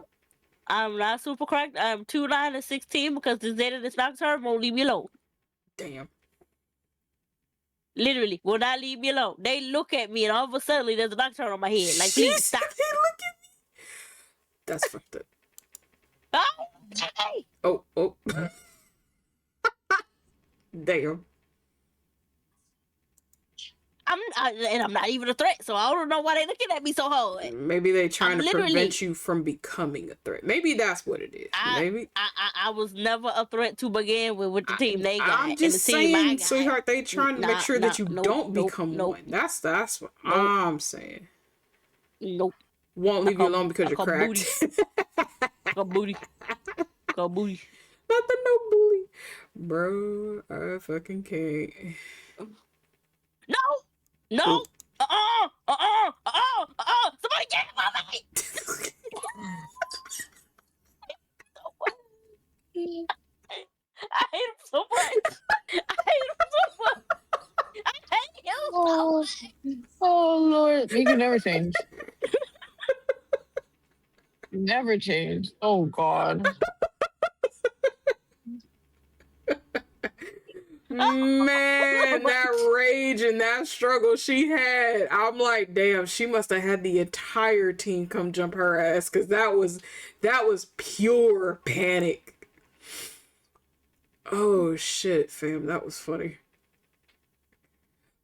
I'm not super cracked. I'm 2'9" and 16 because the Zeta this nocturne won't leave me alone. Damn. Literally, will not leave me alone. They look at me and all of a sudden there's a nocturne on my head. Like, She please said stop. they look at me. That's fucked up. Oh, hey. Oh, oh. Damn. And I'm not even a threat, so I don't know why they looking at me so hard. Maybe they trying to literally- prevent you from becoming a threat. Maybe that's what it is. Maybe I was never a threat to begin with the team they got. I'm just and the saying, team I got. sweetheart, they trying to make sure that you don't become nope, one. That's what I'm saying. Nope. Won't leave you alone because you're cracked. Call booty. Call booty. Not the no bully. Bro, I fucking can't. No. Somebody get him on me. I hate him so much. Oh Lord, you can never change. Never change. Oh God. Man, that rage and that struggle she had. I'm like, damn, she must have had the entire team come jump her ass, because that was pure panic. Oh shit, fam, that was funny.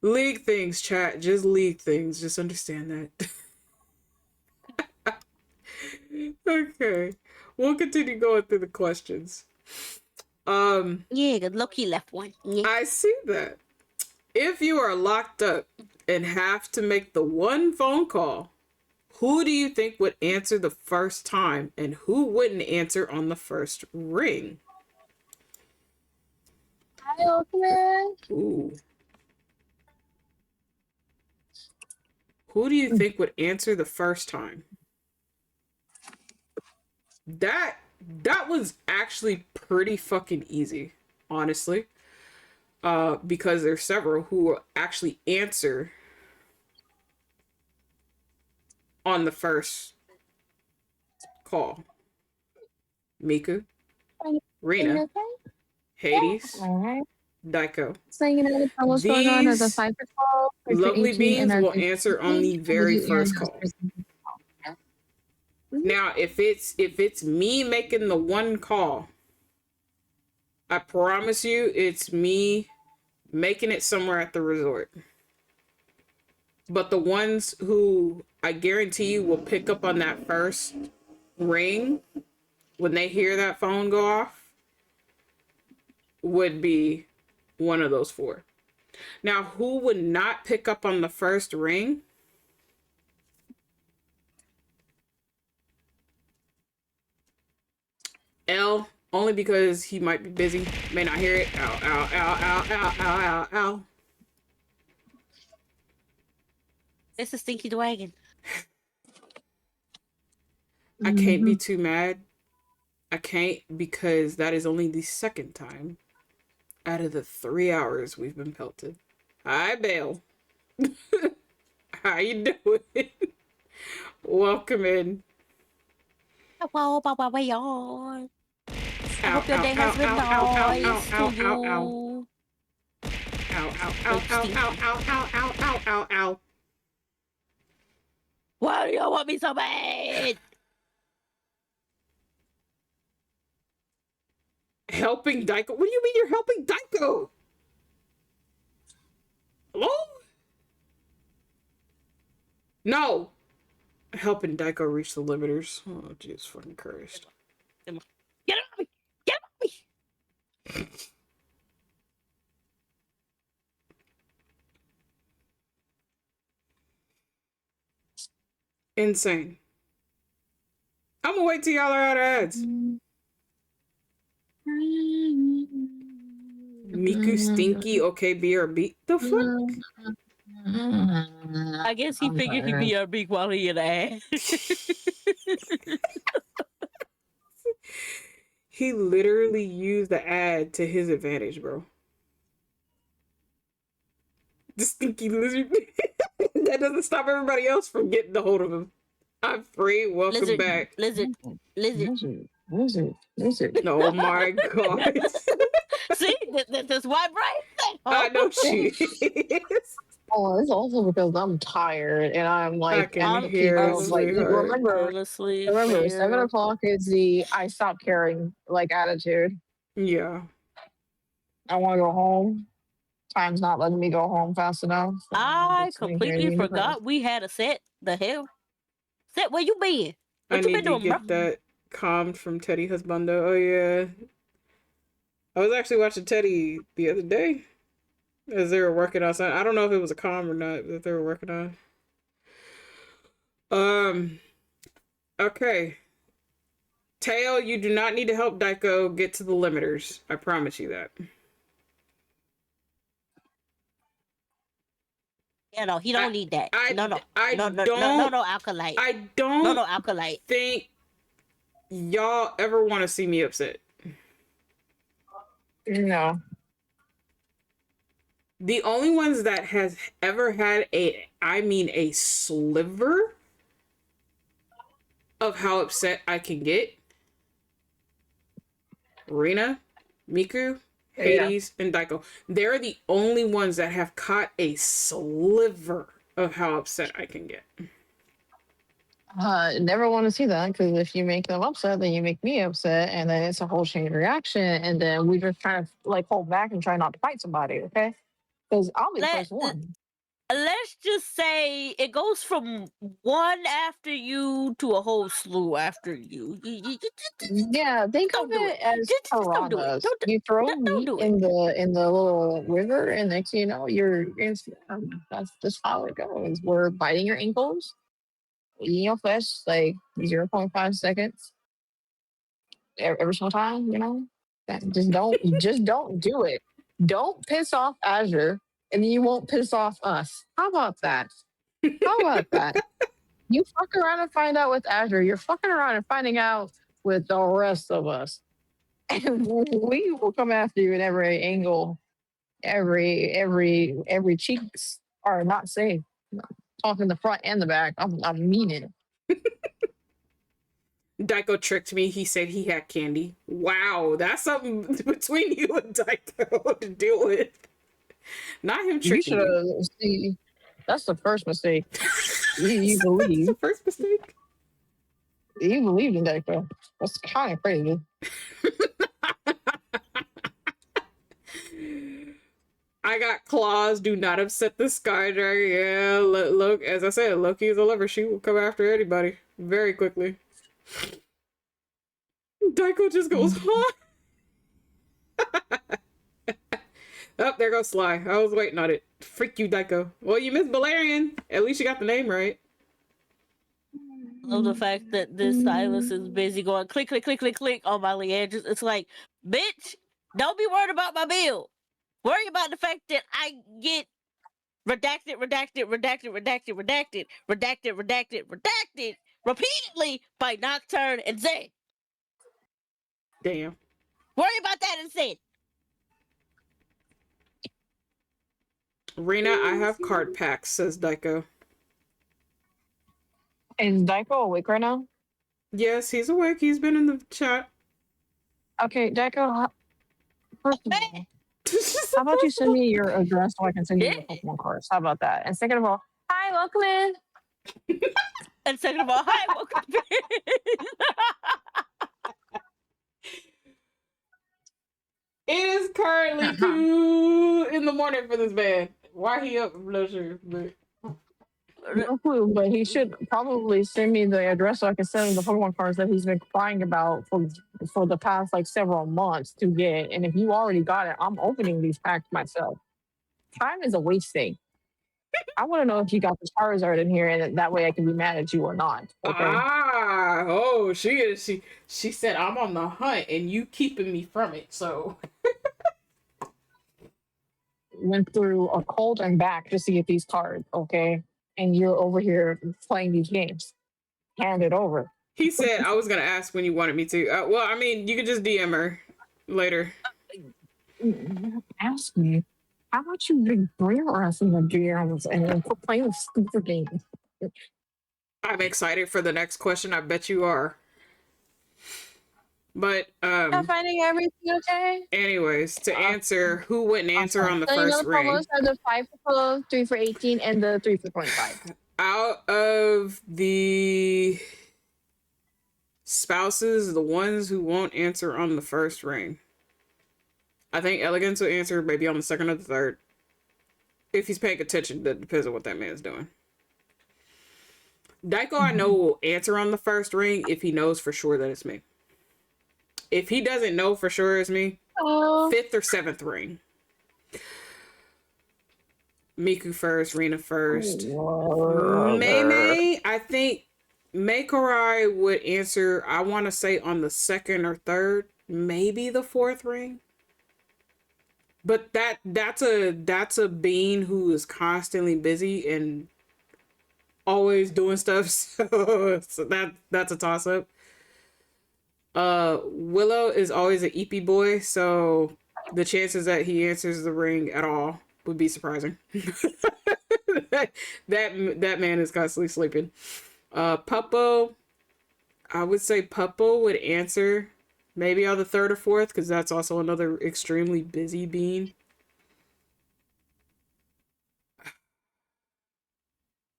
League things, chat. Just league things. Just understand that. Okay. We'll continue going through the questions. Yeah, good lucky left one. Yeah. I see that. If you are locked up and have to make the one phone call, who do you think would answer the first time and who wouldn't answer on the first ring? Ooh. Who do you think would answer the first time? That was actually pretty fucking easy, honestly. Because there's several who will actually answer on the first call. Miku, Rena, Hades, Daiko. So you know the what's going on as a cipher call. Lovely beings will answer on the very first call. Now, if it's me making the one call, I promise you it's me making it somewhere at the resort. But the ones who I guarantee you will pick up on that first ring when they hear that phone go off would be one of those four. Now, who would not pick up on the first ring? L, only because he might be busy, may not hear it. Ow, ow, ow, ow, ow, ow, ow, ow. It's a stinky dragon. I can't be too mad. I can't, because that is only the second time out of the 3 hours we've been pelted. Hi, Belle. How you doing? Welcome in. Hello, Baba. I hope your day has been nice to you. Ow, ow, ow, ow, ow, ow, ow, ow, ow, ow, ow. Why do you want me so bad? Helping Daiko? What do you mean you're helping Daiko? Hello? No. Helping Daiko reach the limiters. Oh, jeez, fucking Christ. Get off me! Get off me! Insane. I'm gonna wait till y'all are out of ads. Miku stinky, okay, BRB. The fuck? I guess he figured he'd be a big while he in ass. He literally used the ad to his advantage, bro. The stinky lizard. That doesn't stop everybody else from getting a hold of him. I'm free. Welcome Lizard, back. Lizard. Oh my god. See, that's why Brian. I know she is. Oh, it's also because I'm tired and I'm like, I can in hear peak it, of, like, sweetheart. remember, Honestly, 7 o'clock is the I stop caring like attitude. Yeah. I want to go home. Time's not letting me go home fast enough. So I'm I just sitting here completely being depressed. forgot we had a set. The hell? Set, where you been? I What you need been to doing, bro? get that calmed from Teddy Husbando. Oh yeah. I was actually watching Teddy the other day as they were working on something. I don't know if it was a calm or not that they were working on. Okay. Tail, you do not need to help Daiko get to the limiters. I promise you that. Yeah, no, he don't need that. I No, don't alkalite. I No, don't alkalite. think y'all ever want to see me upset. No. The only ones that has ever had a sliver of how upset I can get, Rina, Miku, Yeah. Hades, and Daiko. They're the only ones that have caught a sliver of how upset I can get. Never want to see that because if you make them upset, then you make me upset, and then it's a whole chain reaction, and then we just kind of like hold back and try not to fight somebody, okay? Because I'll be the first one. Let's just say it goes from one after you to a whole slew after you. Yeah, think of Don't do it it. as Just don't do it. piranhas. You throw Don't meat do it. in the little river, and next thing you know, that's just how it goes. We're biting your ankles, eating your flesh like 0.5 seconds every single time. You know, just don't do it. Don't piss off Azure, and then you won't piss off us. How about that? How about that? You fuck around and find out with Azure. You're fucking around and finding out with the rest of us. And we will come after you in every angle. Every cheeks are not safe. Talking the front and the back. I mean it. Daiko tricked me. He said he had candy. Wow, that's something between you and Daiko to deal with. Not him You tricking should you. have see. That's the first mistake. You That's believe. the first mistake. You believed in Deco. That's kind of crazy. I got claws. Do not upset the Sky Dragon. Yeah, look, as I said, Loki is a lover. She will come after anybody very quickly. Daiko just goes, huh? Oh, there goes Sly. I was waiting on it. Freak you, Daiko. Well, you missed Valerian. At least you got the name right. I love the fact that this Silas is busy going click, click, click, click, click on my Leandris. It's like, bitch, don't be worried about my bill. Worry about the fact that I get redacted, redacted, redacted, redacted, redacted, redacted, redacted, redacted repeatedly by Nocturne and Zed. Damn. Worry about that instead. Rena, I have card packs, says Daiko. Is Deco awake right now? Yes, he's awake. He's been in the chat. Okay, Deco. First of all, how about you send me your address so I can send you your Pokemon cards? How about that? And second of all, hi, welcome in. And second of all, hi, welcome back. It is currently 2 in the morning for this man. Why he up? I'm not sure. But... No clue, but he should probably send me the address so I can send him the Pokemon cards that he's been crying about for the past like several months to get. And if you already got it, I'm opening these packs myself. Time is a waste thing. I want to know if you got the Charizard in here, and that way I can be mad at you or not. Okay. Ah, oh, she said I'm on the hunt and you keeping me from it. So Went through a cold and back just to get these cards. Okay, and you're over here playing these games. Hand it over. he said I was gonna ask when you wanted me to. Well, I mean, you could just DM her later. Ask me. How about you bring your ass in the DMs and quit playing the stupid games? I'm excited for the next question. I bet you are. But I'm finding everything okay. anyways, to answer who wouldn't answer on the first ring. Promos are the 5 for 12, 3 for 18, and the 3 for 25. Out of the spouses, the ones who won't answer on the first ring, I think Elegance will answer maybe on the second or the third. If he's paying attention, that depends on what that man's doing. Daiko, I know, will answer on the first ring if he knows for sure that it's me. If he doesn't know for sure it's me, 5th or 7th ring. Miku first, Rina first. Mei, I think Meikurai would answer, I want to say on the 2nd or 3rd, maybe the 4th ring. But that's a being who is constantly busy and always doing stuff. So that's a toss up. Willow is always an EP boy, so the chances that he answers the ring at all would be surprising. that man is constantly sleeping. Puppo, I would say Puppo would answer maybe on the 3rd or 4th, because that's also another extremely busy being.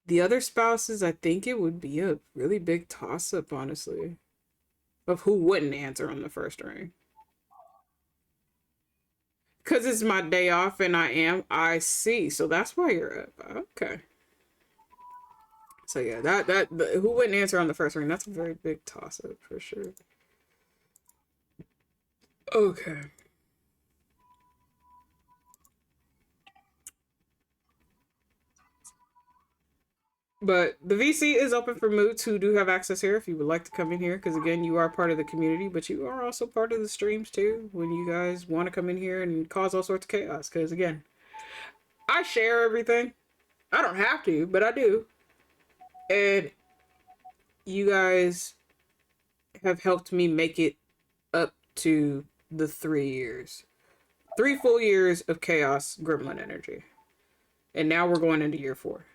The other spouses, I think it would be a really big toss-up, honestly, of who wouldn't answer on the first ring. Because it's my day off and I see. So that's why you're up. Okay. So yeah, who wouldn't answer on the first ring? That's a very big toss-up for sure. Okay. But the VC is open for moods who do have access here if you would like to come in here. Because again, you are part of the community, but you are also part of the streams too. When you guys want to come in here and cause all sorts of chaos. Because again, I share everything. I don't have to, but I do. And you guys have helped me make it up to the 3 years. 3 full years of chaos gremlin energy. And now we're going into year 4.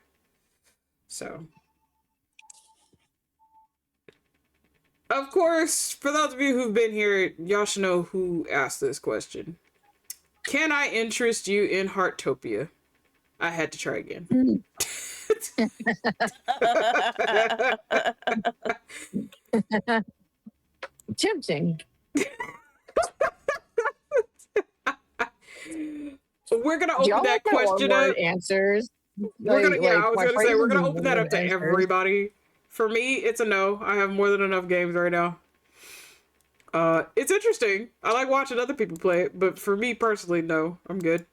So, of course, for those of you who've been here, y'all should know who asked this question. Can I interest you in Heartopia? I had to try again. Tempting. We're gonna open that question up. Answers. I was gonna say we're gonna open that up to everybody. For me, it's a no. I have more than enough games right now. It's interesting. I like watching other people play it, but for me personally, no. I'm good.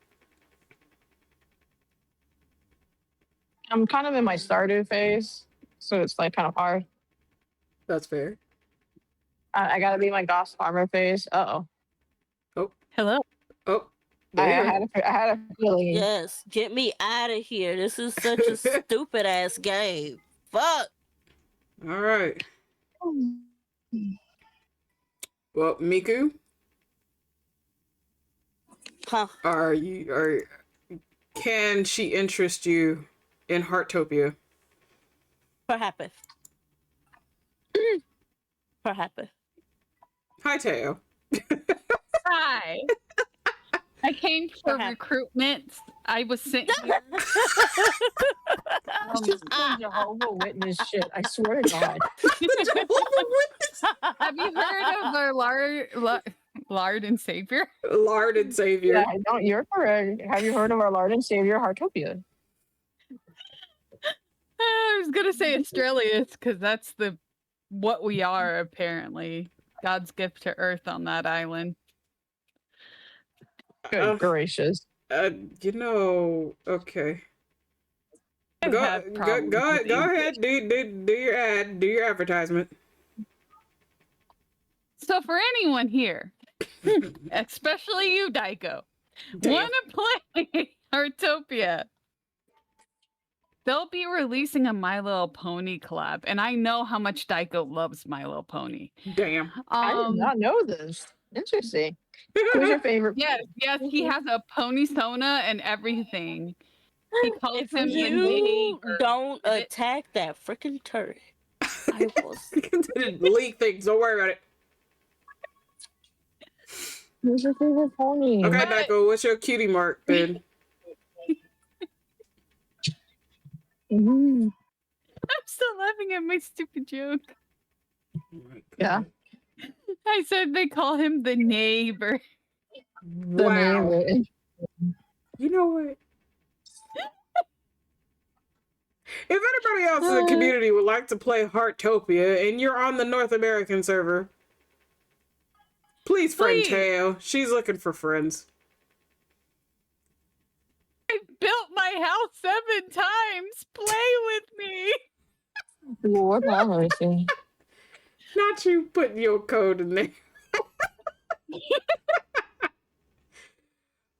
I'm kind of in my starter phase, so it's like kind of hard. That's fair. I gotta be in my Goss Farmer phase. Oh. Hello. Oh. I had a feeling. Yes, get me out of here. This is such a stupid ass game. Fuck. All right. Well, Miku, Huh. can she interest you in Heartopia? Perhaps. Perhaps. Hi, Teo. Hi. I came for recruitment. I was sent here. Jehovah Witness shit. I swear to God. Have you heard of our Lord and Savior? Lord and Savior. Yeah, no, you're correct. Have you heard of our Lord and Savior, Heartopia? I was gonna say Australians because that's what we are apparently. God's gift to Earth on that island. Good gracious. Okay. Go ahead. Do your ad. Do your advertisement. So for anyone here, especially you, Daiko, want to play Heartopia, they'll be releasing a My Little Pony collab, and I know how much Daiko loves My Little Pony. Damn. I did not know this. Interesting. Who's your favorite? Yes, he has a pony sona and everything. He calls If him the you neighbor. don't attack that freaking turret, I will leak things. Don't worry about it. Who's your favorite pony? Okay, Daiko, what's your cutie mark then? I'm still laughing at my stupid joke. Yeah. I said they call him the neighbor. Wow. You know what? anybody else in the community would like to play Heartopia and you're on the North American server, please friend Teo. She's looking for friends. I built my house 7 times. Play with me. Lord have mercy. Not you putting your code in there.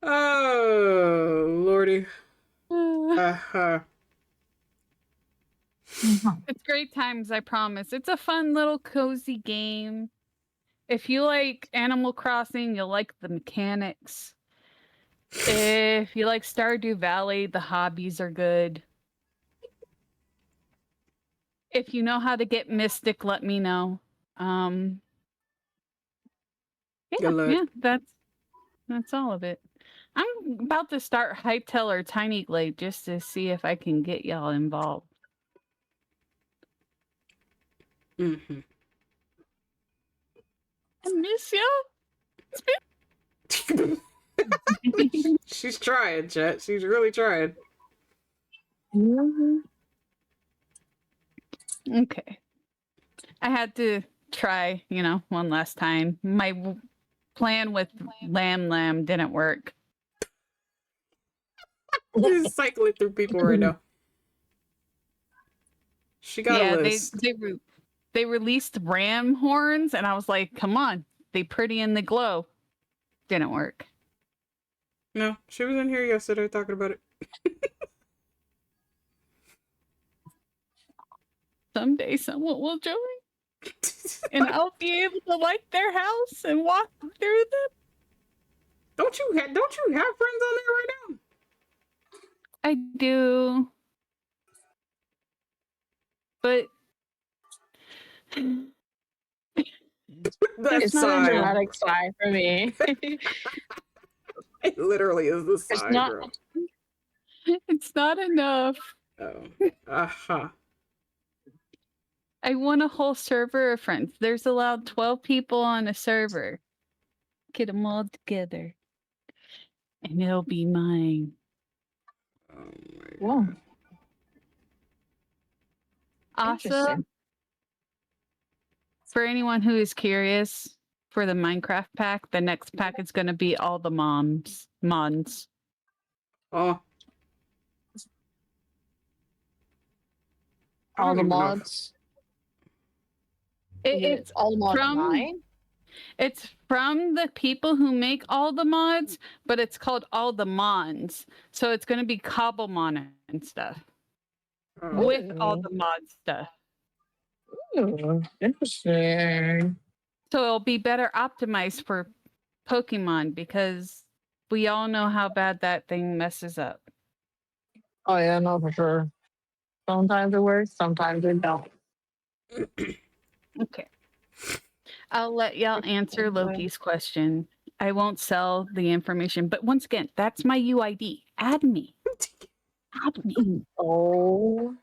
Oh, Lordy. It's great times, I promise. It's a fun little cozy game. If you like Animal Crossing, you'll like the mechanics. If you like Stardew Valley, the hobbies are good. If you know how to get Mystic, let me know. Yeah, that's all of it. I'm about to start Hypetail or Tiny Glade just to see if I can get y'all involved. Mm-hmm. I miss you. She's trying, chat. She's really trying. Okay. I had to try, one last time. My plan with Lamb didn't work. Just cycling through people right now. She got a list. They released ram horns, and I was like, come on. They pretty and they glow. Didn't work. No, she was in here yesterday talking about it. Someday someone will join. And I'll be able to like their house and walk through them. Don't you have friends on there right now? I do. But it's not a dramatic sigh for me. It literally is the sigh, bro. It's not enough. Oh. Uh-huh. I want a whole server of friends. There's allowed 12 people on a server. Get them all together. And it'll be mine. Oh my God. Also, for anyone who is curious, for the Minecraft pack, the next pack is going to be all the mods. Oh. All the mods? It's all the mods mine? It's from the people who make all the mods, but it's called all the mons. So it's going to be Cobblemon and stuff. With all the mod stuff. Ooh, interesting. So it'll be better optimized for Pokemon because we all know how bad that thing messes up. Oh yeah, no, for sure. Sometimes it works, sometimes it don't. Okay. I'll let y'all answer Loki's question. I won't sell the information, but once again, that's my UID. Add me. Add me. Oh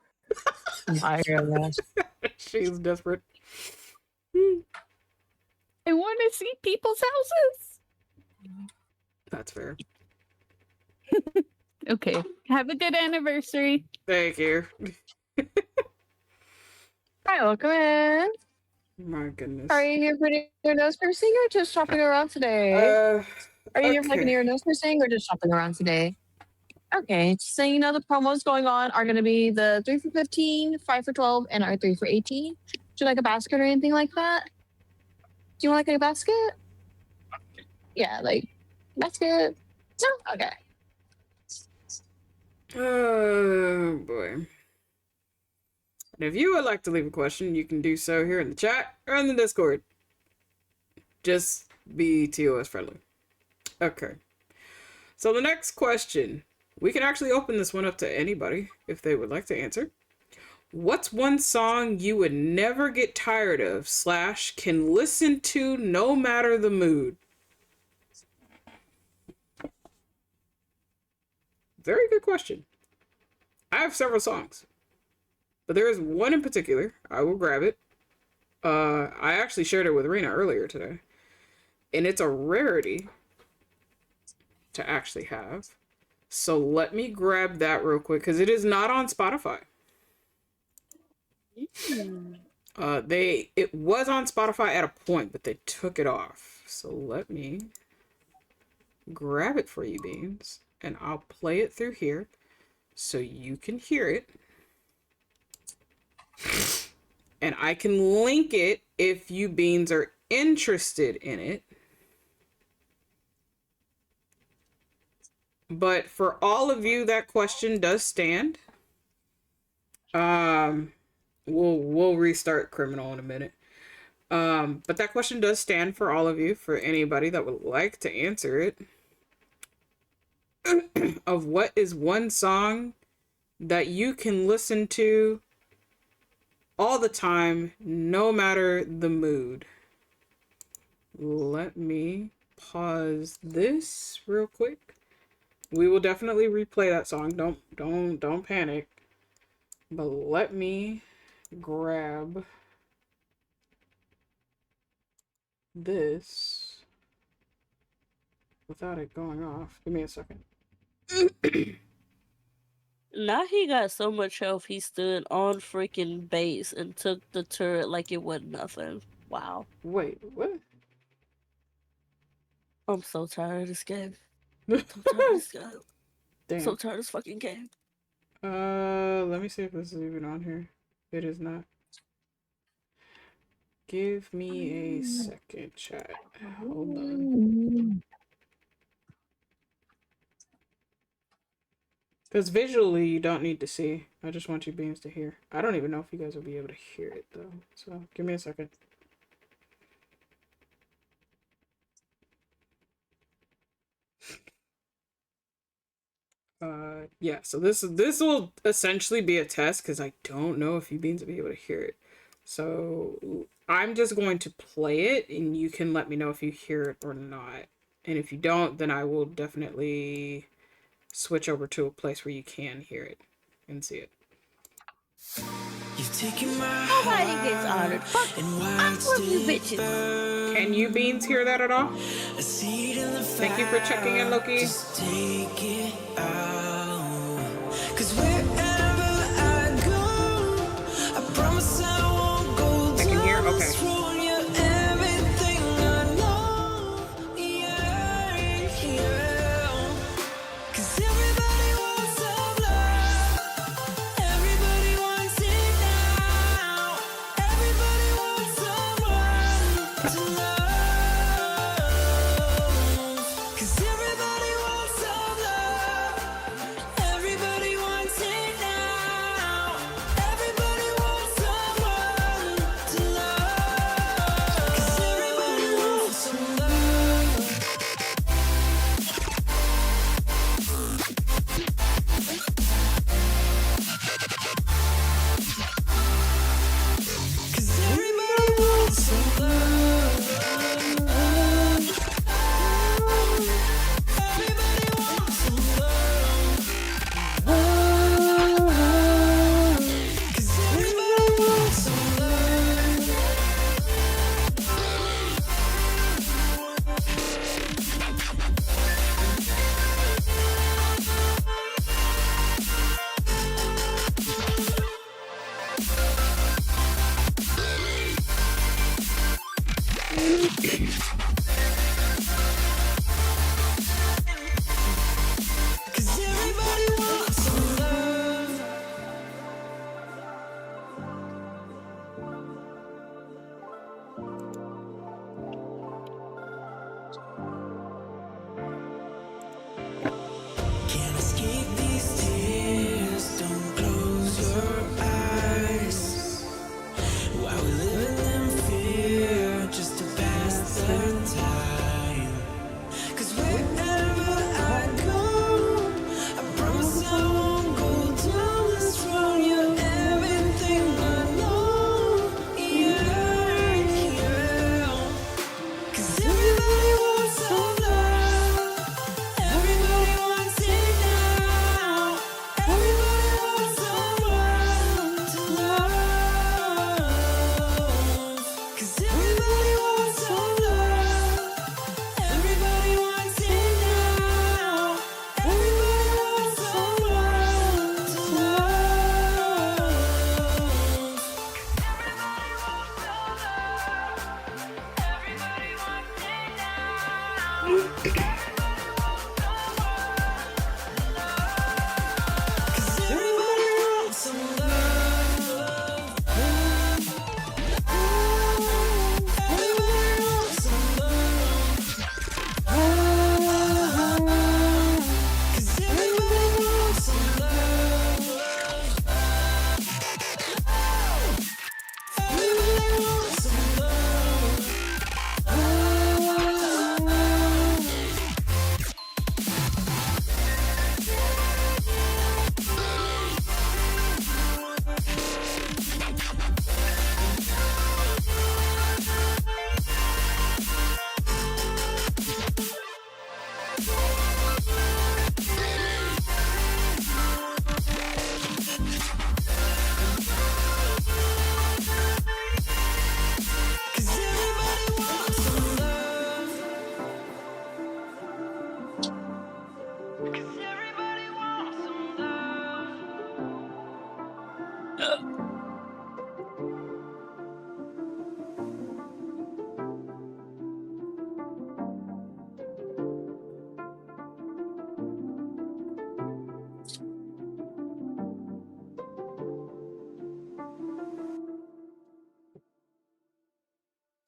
my goodness. She's desperate. I want to see people's houses. That's fair. Okay. Have a good anniversary. Thank you. Hi, welcome in. My goodness. Are you here for your nose piercing or just shopping around today? Are you here for like an ear and nose piercing or just shopping around today? Okay, just so you know, the promos going on are going to be the 3 for 15, 5 for 12, and our 3 for 18. Would you like a basket or anything like that? Do you want like a basket? Yeah, like basket. No? Okay. Oh boy. And if you would like to leave a question, you can do so here in the chat or in the Discord. Just be TOS friendly. Okay. So the next question, we can actually open this one up to anybody if they would like to answer. What's one song you would never get tired of / can listen to no matter the mood? Very good question. I have several songs, but there is one in particular. I will grab it. I actually shared it with Rena earlier today, and it's a rarity to actually have. So let me grab that real quick because it is not on Spotify. It was on Spotify at a point, but they took it off. So let me grab it for you, Beans, and I'll play it through here so you can hear it. And I can link it if you Beans are interested in it. But for all of you, that question does stand. We'll restart criminal in a minute. But that question does stand for all of you, for anybody that would like to answer it. Of what is one song that you can listen to all the time, no matter the mood? Let me pause this real quick. We will definitely replay that song. Don't panic. But let me grab this without it going off. Give me a second. Now he got so much health, he stood on freaking base and took the turret like it wasn't nothing. Wow. Wait, what? I'm so tired of this game. So tired of this game. Damn. So tired of this fucking game. Let me see if this is even on here. It is not. Give me a second, chat. Hold on. Because visually, you don't need to see. I just want you Beans to hear. I don't even know if you guys will be able to hear it, though. So, give me a second. Yeah, so this will essentially be a test, because I don't know if you Beans will be able to hear it. So, I'm just going to play it, and you can let me know if you hear it or not. And if you don't, then I will definitely switch over to a place where you can hear it and see it. Nobody gets honored. Fuck, I love you bitches. Can you Beans hear that at all? Thank you for checking in, Loki. I can hear? Okay.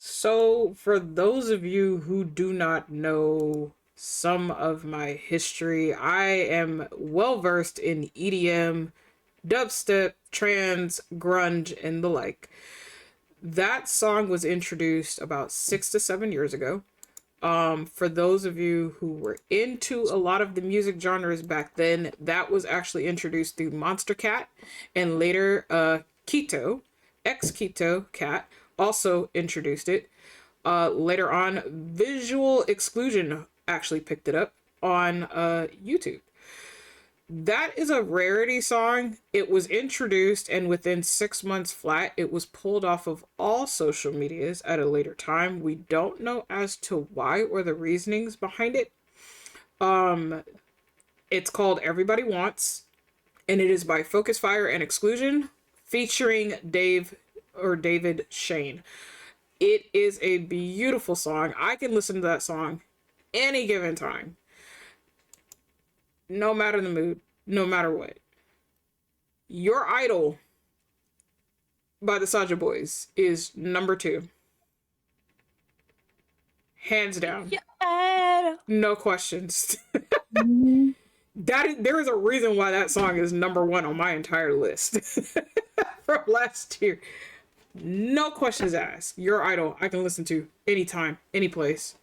So, for those of you who do not know some of my history, I am well versed in EDM, dubstep, trance, grunge, and the like. That song was introduced about 6 to 7 years ago. For those of you who were into a lot of the music genres back then, that was actually introduced through Monster Cat, and later Keto, ex Keto Cat, also introduced it. Later on, Visual Exclusion actually picked it up on YouTube. That is a rarity song. It was introduced, and within 6 months flat, it was pulled off of all social medias at a later time. We don't know as to why or the reasonings behind it. It's called Everybody Wants, and it is by Focus Fire and Exclusion, featuring David Shane. It is a beautiful song. I can listen to that song any given time, no matter the mood, no matter what. Your Idol by the Saja Boys is number 2. Hands down. No questions. There is a reason why that song is number 1 on my entire list from last year. No questions asked. Your Idol, I can listen to anytime, any place.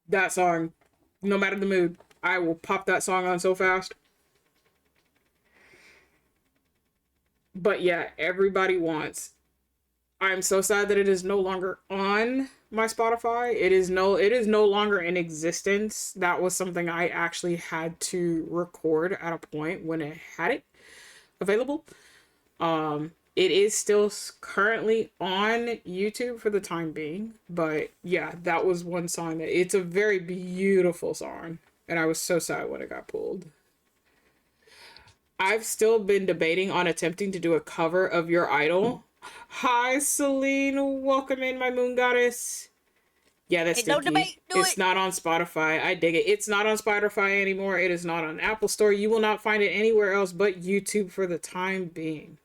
That song, no matter the mood, I will pop that song on so fast. But yeah, Everybody Wants. I'm so sad that it is no longer on my Spotify. It is no longer in existence. That was something I actually had to record at a point when it had it available. It is still currently on YouTube for the time being, but yeah, that was one song that it's a very beautiful song, and I was so sad when it got pulled. I've still been debating on attempting to do a cover of Your Idol. Hi, Celine. Welcome in, my moon goddess. Yeah, that's Hey, no debate. It's not on Spotify. I dig it. It's not on Spotify anymore. It is not on Apple Store. You will not find it anywhere else but YouTube for the time being.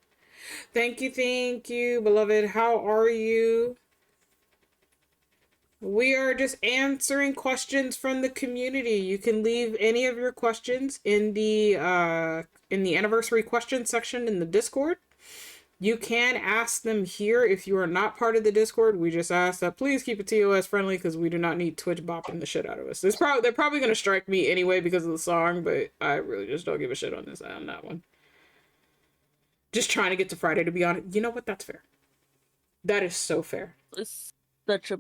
Thank you, beloved. How are you? We are just answering questions from the community. You can leave any of your questions in the anniversary question section in the Discord. You can ask them here if you are not part of the Discord. We just ask that please keep it TOS friendly because we do not need Twitch bopping the shit out of us. They're probably gonna strike me anyway because of the song, but I really just don't give a shit on that one. Just trying to get to Friday, to be honest. You know what? That's fair. That is so fair. It's such a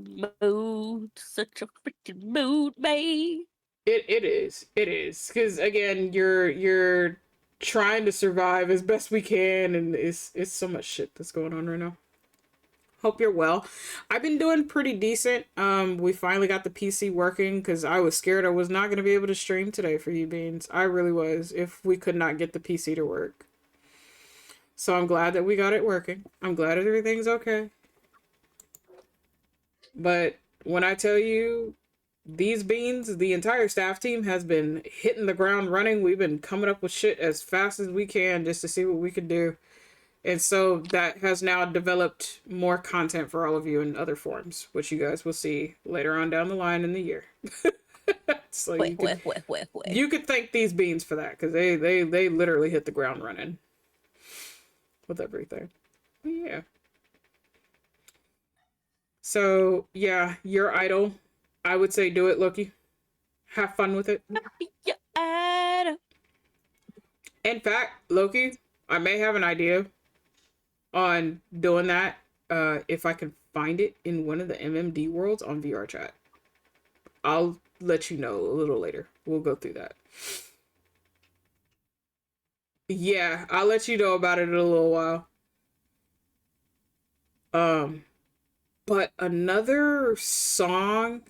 such a freaking mood, babe. It is. Because again, you're trying to survive as best we can, and it's so much shit that's going on right now. Hope you're well. I've been doing pretty decent. We finally got the PC working because I was scared I was not going to be able to stream today for you beans. I really was, if we could not get the PC to work. So I'm glad that we got it working. I'm glad everything's okay. But when I tell you, these beans, the entire staff team has been hitting the ground running. We've been coming up with shit as fast as we can just to see what we could do. And so that has now developed more content for all of you in other forms, which you guys will see later on down the line in the year. So you could thank these beans for that, because they literally hit the ground running with everything. But yeah. So yeah, Your Idol. I would say do it, Loki. Have fun with it. In fact, Loki, I may have an idea on doing that if I can find it in one of the MMD worlds on VR chat. I'll let you know a little later. We'll go through that. Yeah, I'll let you know about it in a little while. But another song,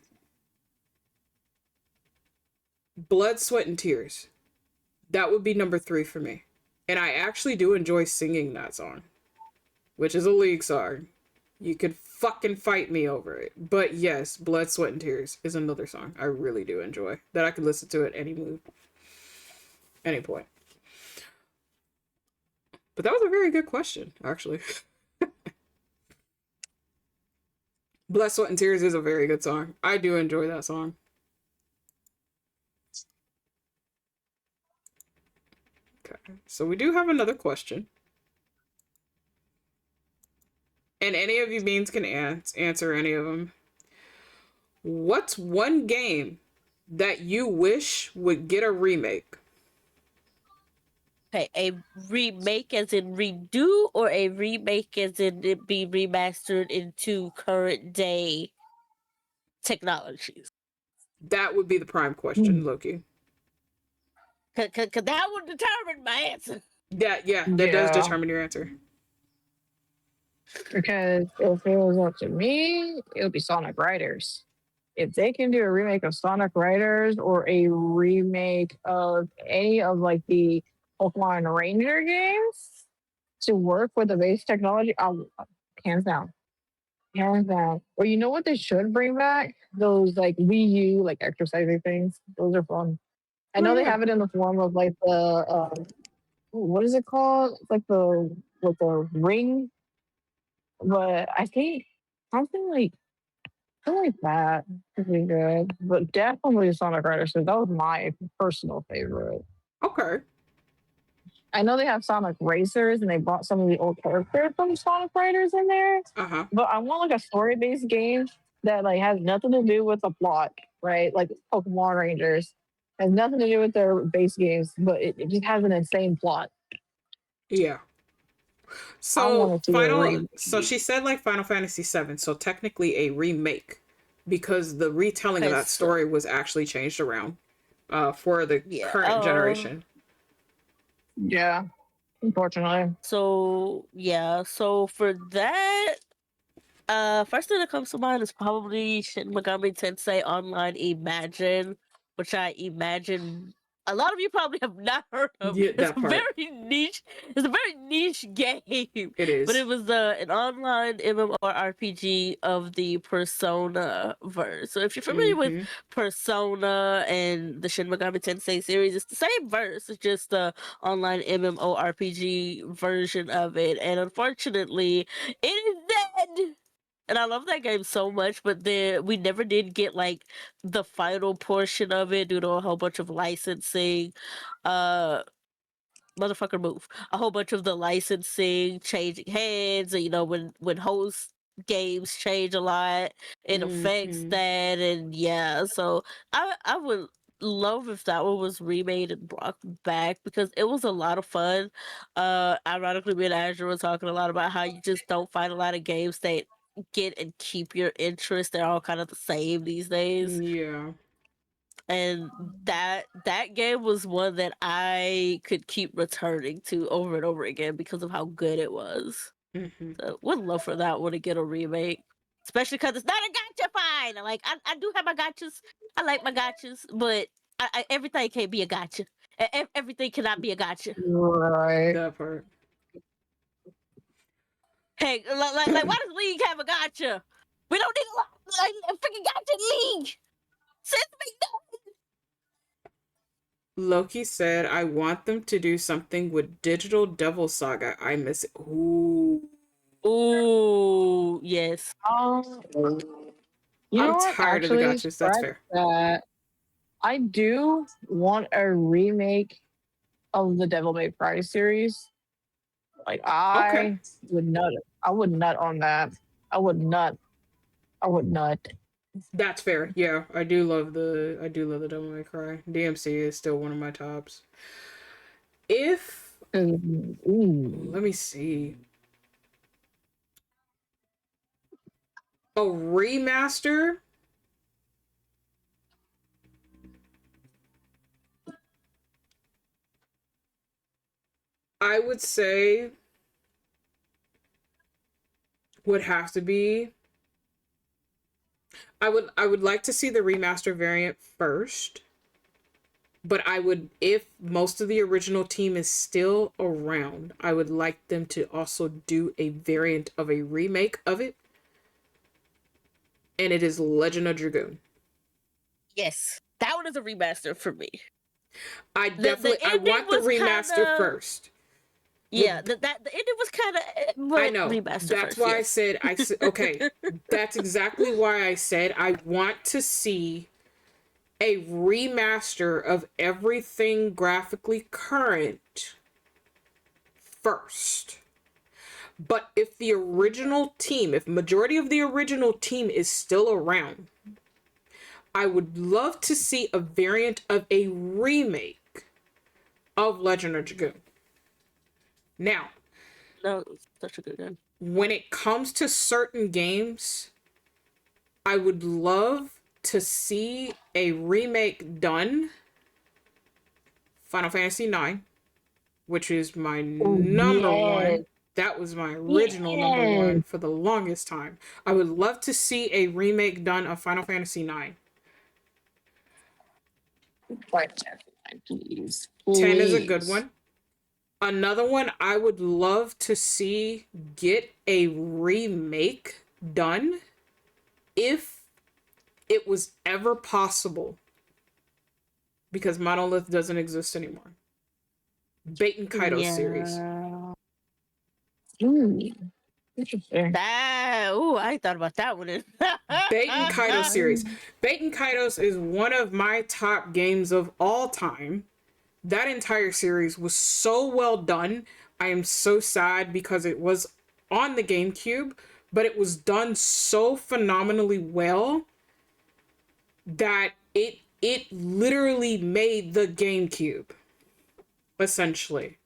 Blood, Sweat, and Tears. That would be number 3 for me. And I actually do enjoy singing that song, which is a League song. You could fucking fight me over it. But yes, Blood, Sweat, and Tears is another song I really do enjoy that I could listen to at any mood, any point. But that was a very good question, actually. Blood, Sweat, and Tears is a very good song. I do enjoy that song. Okay, so we do have another question. And any of you beans can answer any of them. What's one game that you wish would get a remake? Okay, a remake as in redo, or a remake as in it be remastered into current day technologies? That would be the prime question, Loki. Cause that would determine my answer. That does determine your answer. Because if it was up to me, it would be Sonic Riders. If they can do a remake of Sonic Riders or a remake of any of like the Pokemon Ranger games to work with the base technology, I'll hands down. Hands down. Or you know what they should bring back? Those like Wii U like exercising things. Those are fun. I know they have it in the form of like the what is it called? It's like the with the ring, but I think something like that would be good. But definitely Sonic Riders. So that was my personal favorite. Okay. I know they have Sonic Racers and they brought some of the old characters from Sonic Riders in there. Uh-huh. But I want like a story-based game that like has nothing to do with the plot, right? Like Pokemon Rangers has nothing to do with their base games, but it just has an insane plot. Yeah. So she said like Final Fantasy VII, so technically a remake, because the retelling of that story was actually changed around for the current generation. Yeah, unfortunately. So for that, first thing that comes to mind is probably Shin Megami Tensei Online Imagine, which I imagine a lot of you probably have not heard of. Yeah, It's a very niche game. It is. But it was an online MMORPG of the Persona verse. So if you're familiar with Persona and the Shin Megami Tensei series, it's the same verse. It's just the online MMORPG version of it. And unfortunately, it is dead. And I love that game so much, but we never did get like the final portion of it due to a whole bunch of licensing. Motherfucker move. A whole bunch of the licensing changing hands, and when host games change a lot, it affects that, and so I would love if that one was remade and brought back, because it was a lot of fun. Ironically, me and Azure were talking a lot about how you just don't find a lot of games that get and keep your interest. They're all kind of the same these days. Yeah. And that game was one that I could keep returning to over and over again because of how good it was. So would love for that one to get a remake, especially because it's not a gotcha fine. Like I do have my gotchas. I like my gotchas, but everything can't be a gotcha. Everything cannot be a gotcha. Right. That part. Hey, like why does League have a gotcha? We don't need a freaking gotcha League. Since we Loki said, I want them to do something with Digital Devil Saga. I miss it. Ooh. Ooh, yes. You know I'm what? tired of the Actually, gotchas. That's fair. I do want a remake of the Devil May Cry series. Like I would nut. I would nut on that. I would nut. That's fair. Yeah, I do love the Devil May Cry. DMC is still one of my tops. If let me see. A remaster? I would say would have to be I would like to see the remaster variant first. But I would, if most of the original team is still around, I would like them to also do a variant of a remake of it. And it is Legend of Dragoon. Yes, that one is a remaster for me. I definitely, I want the remaster first. Yeah, the ending was kind of. I know. That's why I said, okay, that's exactly why I said I want to see a remaster of everything graphically current first. But if the original team, if majority of the original team is still around, I would love to see a variant of a remake of Legend of Dragoon. Now, no, such a good one. When it comes to certain games, I would love to see a remake done. Final Fantasy IX, which is my number one. That was my original number one for the longest time. I would love to see a remake done of Final Fantasy IX. 10 is a good one. Another one I would love to see get a remake done if it was ever possible, because Monolith doesn't exist anymore. Baten Kaido series. Interesting. I thought about that one. Baten Kaido series. Baten Kaidos is one of my top games of all time. That entire series was so well done. I am so sad because it was on the GameCube, but it was done so phenomenally well that it literally made the GameCube, essentially.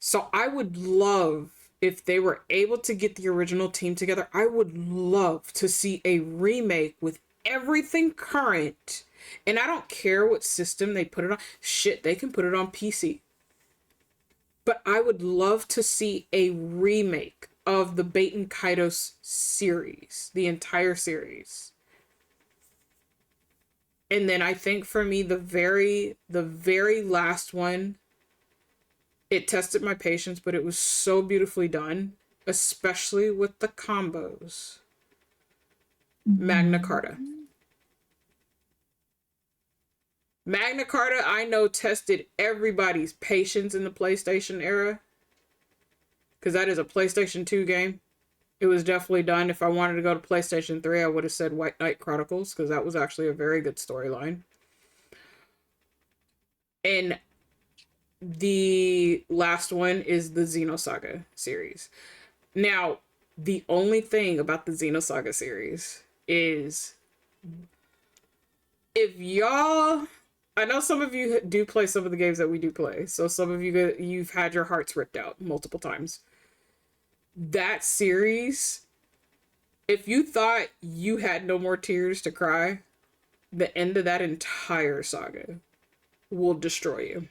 So I would love, if they were able to get the original team together, I would love to see a remake with everything current. And I don't care what system they put it on. Shit, they can put it on PC. But I would love to see a remake of the Baten Kaidos series, the entire series. And then I think for me, the very last one, it tested my patience, but it was so beautifully done, especially with the combos. Magna Carta. Magna Carta, I know, tested everybody's patience in the PlayStation era, because that is a PlayStation 2 game. It was definitely done. If I wanted to go to PlayStation 3, I would have said White Knight Chronicles, because that was actually a very good storyline. And the last one is the Xenosaga series. Now, the only thing about the Xenosaga series is, if y'all, I know some of you do play some of the games that we do play, so some of you, you've had your hearts ripped out multiple times. That series, if you thought you had no more tears to cry, the end of that entire saga will destroy you.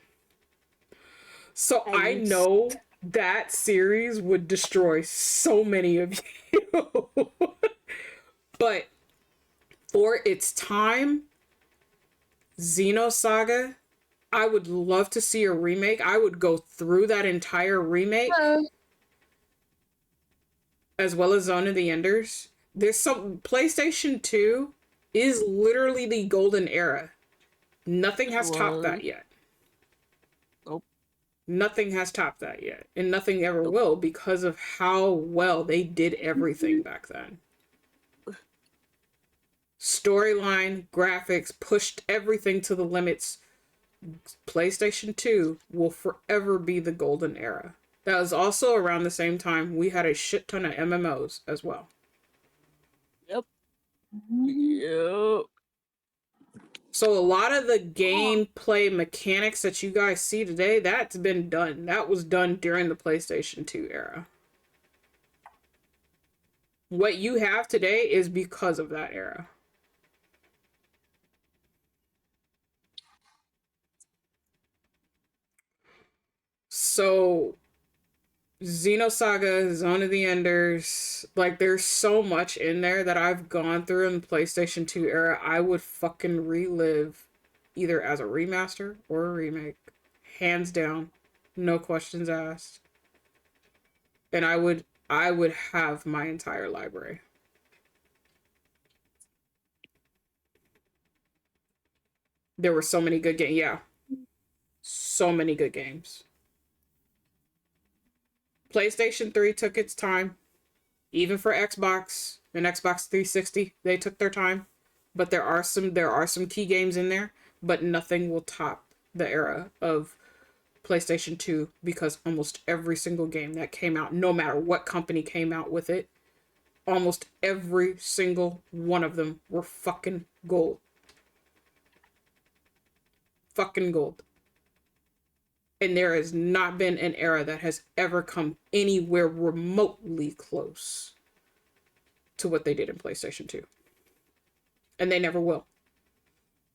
So I know that series would destroy so many of you. But for its time, Xenosaga, I would love to see a remake. I would go through that entire remake. As well as Zone of the Enders. There's some, PlayStation 2 is literally the golden era. Nothing has topped that yet. Nope. Nothing has topped that yet. And nothing ever will, because of how well they did everything back then. Storyline, graphics, pushed everything to the limits. PlayStation 2 will forever be the golden era. That was also around the same time we had a shit ton of MMOs as well. Yep. Yep. So a lot of the gameplay mechanics that you guys see today, that's been done. That was done during the PlayStation 2 era. What you have today is because of that era. So Xenosaga, Zone of the Enders, like, there's so much in there that I've gone through in the PlayStation 2 era. I would fucking relive either as a remaster or a remake. Hands down. No questions asked. And I would have my entire library. There were so many good games. Yeah. So many good games. PlayStation 3 took its time. Even for Xbox and Xbox 360, they took their time. But there are some key games in there, but nothing will top the era of PlayStation 2 because almost every single game that came out, no matter what company came out with it, almost every single one of them were fucking gold. Fucking gold. And there has not been an era that has ever come anywhere remotely close to what they did in PlayStation 2. And they never will.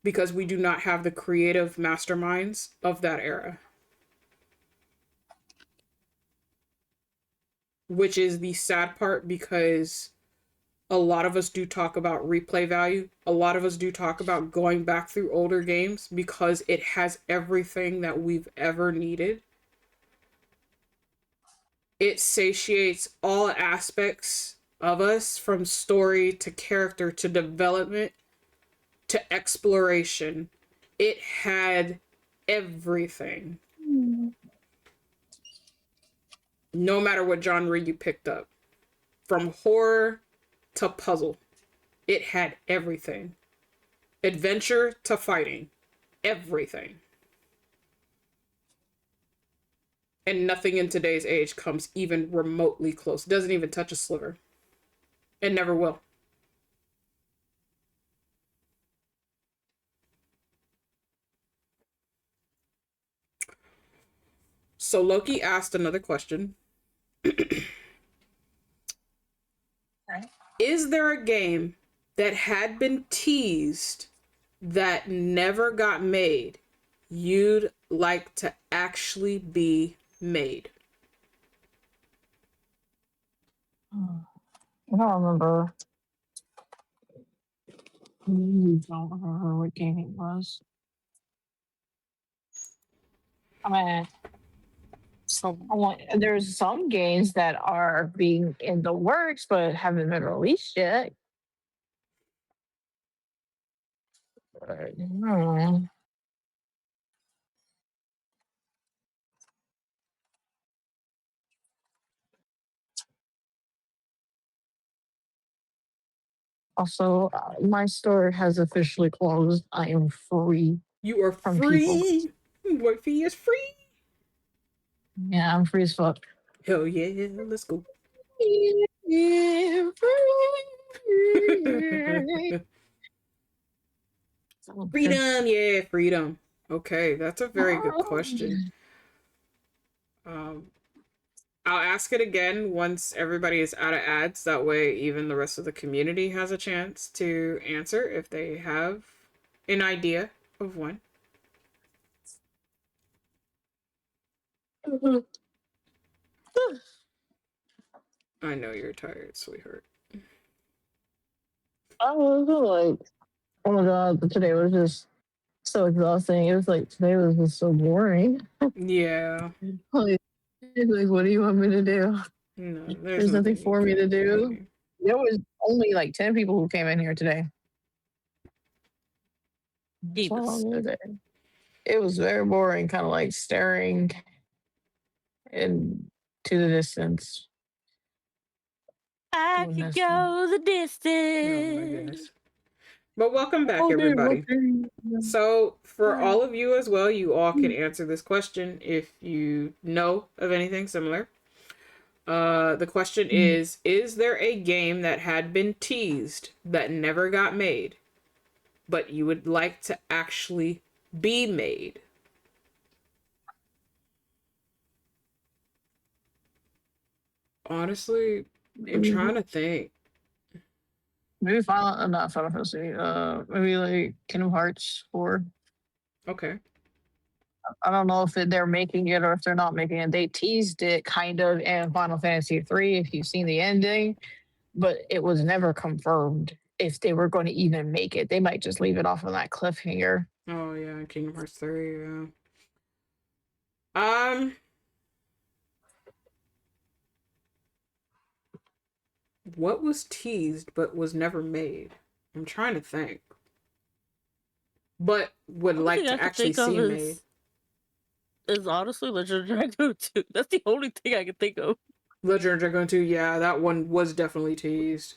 Because we do not have the creative masterminds of that era. Which is the sad part, because a lot of us do talk about replay value. A lot of us do talk about going back through older games because it has everything that we've ever needed. It satiates all aspects of us, from story to character to development to exploration. It had everything. No matter what genre you picked up. From horror to puzzle. It had everything. Adventure to fighting. Everything. And nothing in today's age comes even remotely close. Doesn't even touch a sliver. It never will. So Loki asked another question. Is there a game that had been teased that never got made you'd like to actually be made? I don't remember. I don't remember what game it was. I mean, there's some games that are being in the works but haven't been released yet. Also, my store has officially closed. I am free. You are from free. Wifey is free. Yeah, I'm free as fuck. Hell yeah, let's go. Freedom, yeah, freedom. Okay, that's a very good question. I'll ask it again once everybody is out of ads. That way, even the rest of the community has a chance to answer if they have an idea of one. I know you're tired, sweetheart. I was like, oh my god, today was just so exhausting. It was like, today was just so boring. Yeah. Like, what do you want me to do? No, there's nothing for me to do. There was only like 10 people who came in here today. It was very boring, kind of like staring into the distance. I could go the distance. Oh my goodness. But welcome back, everybody. So, for all of you as well, you all can answer this question if you know of anything similar. The question is there a game that had been teased that never got made, but you would like to actually be made? Honestly, I'm trying to think. Maybe not Final Fantasy. Maybe like Kingdom Hearts 4. Okay. I don't know if they're making it or if they're not making it. They teased it kind of in Final Fantasy 3, if you've seen the ending, but it was never confirmed. if they were going to even make it. They might just leave it off on that cliffhanger. Oh yeah, Kingdom Hearts 3, yeah. Um, what was teased but was never made? I'm trying to think. But would Only like thing I to can actually think of see made. is honestly Legend of Dragoon 2. That's the only thing I can think of. Legend of Dragoon 2, yeah, that one was definitely teased.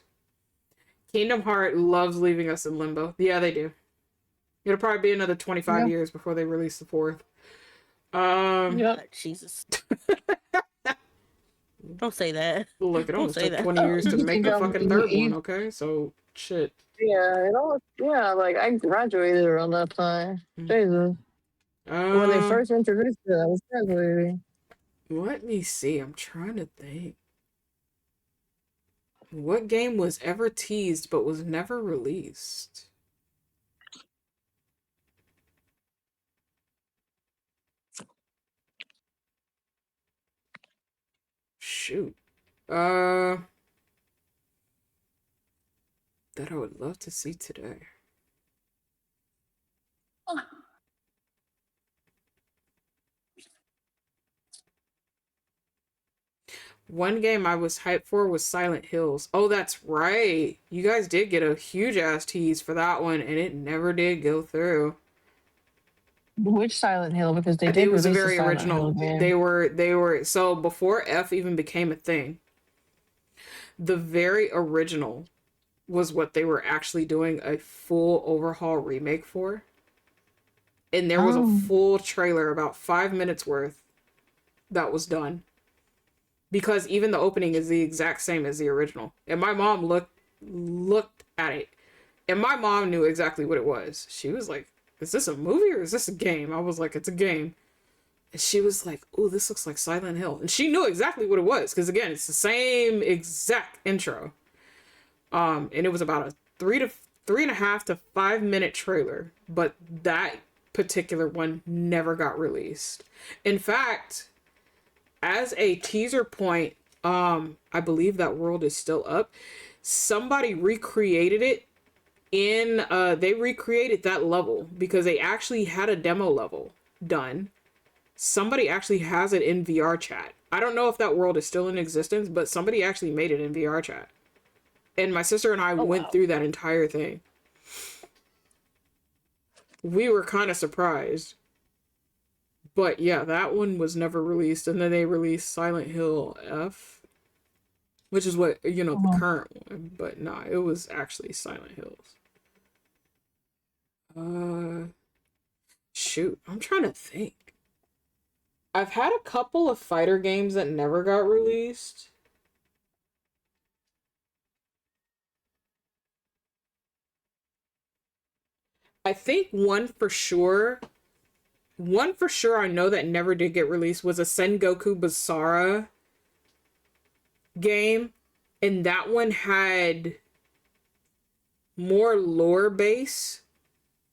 Kingdom Heart loves leaving us in limbo. Yeah, they do. It'll probably be another 25 Yeah. years before they release the fourth. Yep. Jesus. Don't say that. Look, it Don't almost say took that. 20 years to You make think the fucking third one, okay? So, shit. yeah, it all, yeah, like I graduated around that time. Mm. Jesus. When they Uh, first introduced it, I was graduating. let me see. I'm trying to think. What game was ever teased but was never released? Shoot. That I would love to see today. One game I was hyped for was Silent Hills. Oh, that's right. You guys did get a huge ass tease for that one, and it never did go through. Which Silent Hill? Because they did It was a release a very Silent Hill original. game. They were so before F even became a thing. The very original was what they were actually doing a full overhaul remake for. And there was a Oh. full trailer, about 5 minutes worth, that was done. Because even the opening is the exact same as the original. And my mom looked at it. And my mom knew exactly what it was. She was like, is this a movie or is this a game? I was like, it's a game. And she was like, oh, this looks like Silent Hill. And she knew exactly what it was. Because again, it's the same exact intro. And it was about a 3.5 to 5 minute trailer. But that particular one never got released. In fact, as a teaser point, I believe that world is still up. Somebody recreated it in they recreated that level because they actually had a demo level done. Somebody actually has it in VR chat. I don't know if that world is still in existence, but somebody actually made it in VR chat. And my sister and I went through that entire thing. We were kind of surprised. But yeah, that one was never released. And then they released Silent Hill F, which is what, the current one. But nah, it was actually Silent Hills. Shoot, I'm trying to think. I've had a couple of fighter games that never got released. I think one for sure I know that never did get released was a Sengoku Basara game. And that one had more lore base,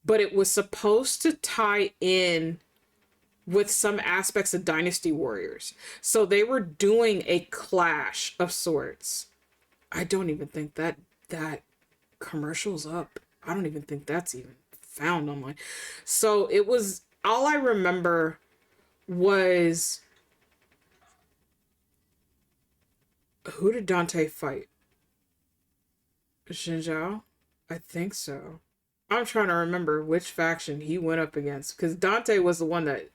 but it was supposed to tie in with some aspects of Dynasty Warriors. So they were doing a clash of sorts. I don't even think that commercial's up. I don't even think that's even found online. So it was, all I remember was, who did Dante fight? Xinjiao? I think so. I'm trying to remember which faction he went up against, because Dante was the one that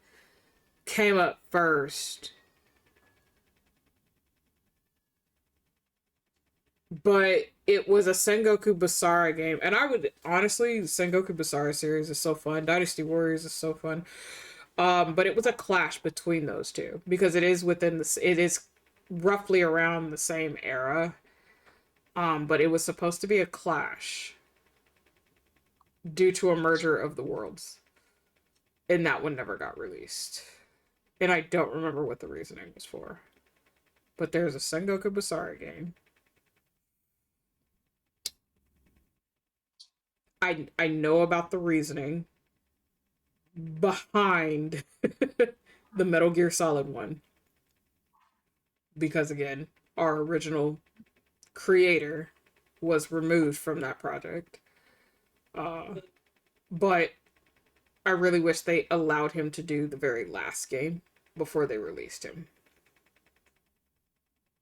came up first. But it was a Sengoku Basara game. And I would, honestly, the Sengoku Basara series is so fun. Dynasty Warriors is so fun. But it was a clash between those two, because it is roughly around the same era. But it was supposed to be a clash due to a merger of the worlds. And that one never got released. And I don't remember what the reasoning was for. But there's a Sengoku Basara game. I know about the reasoning behind the Metal Gear Solid one. Because again, our original creator was removed from that project. But I really wish they allowed him to do the very last game before they released him.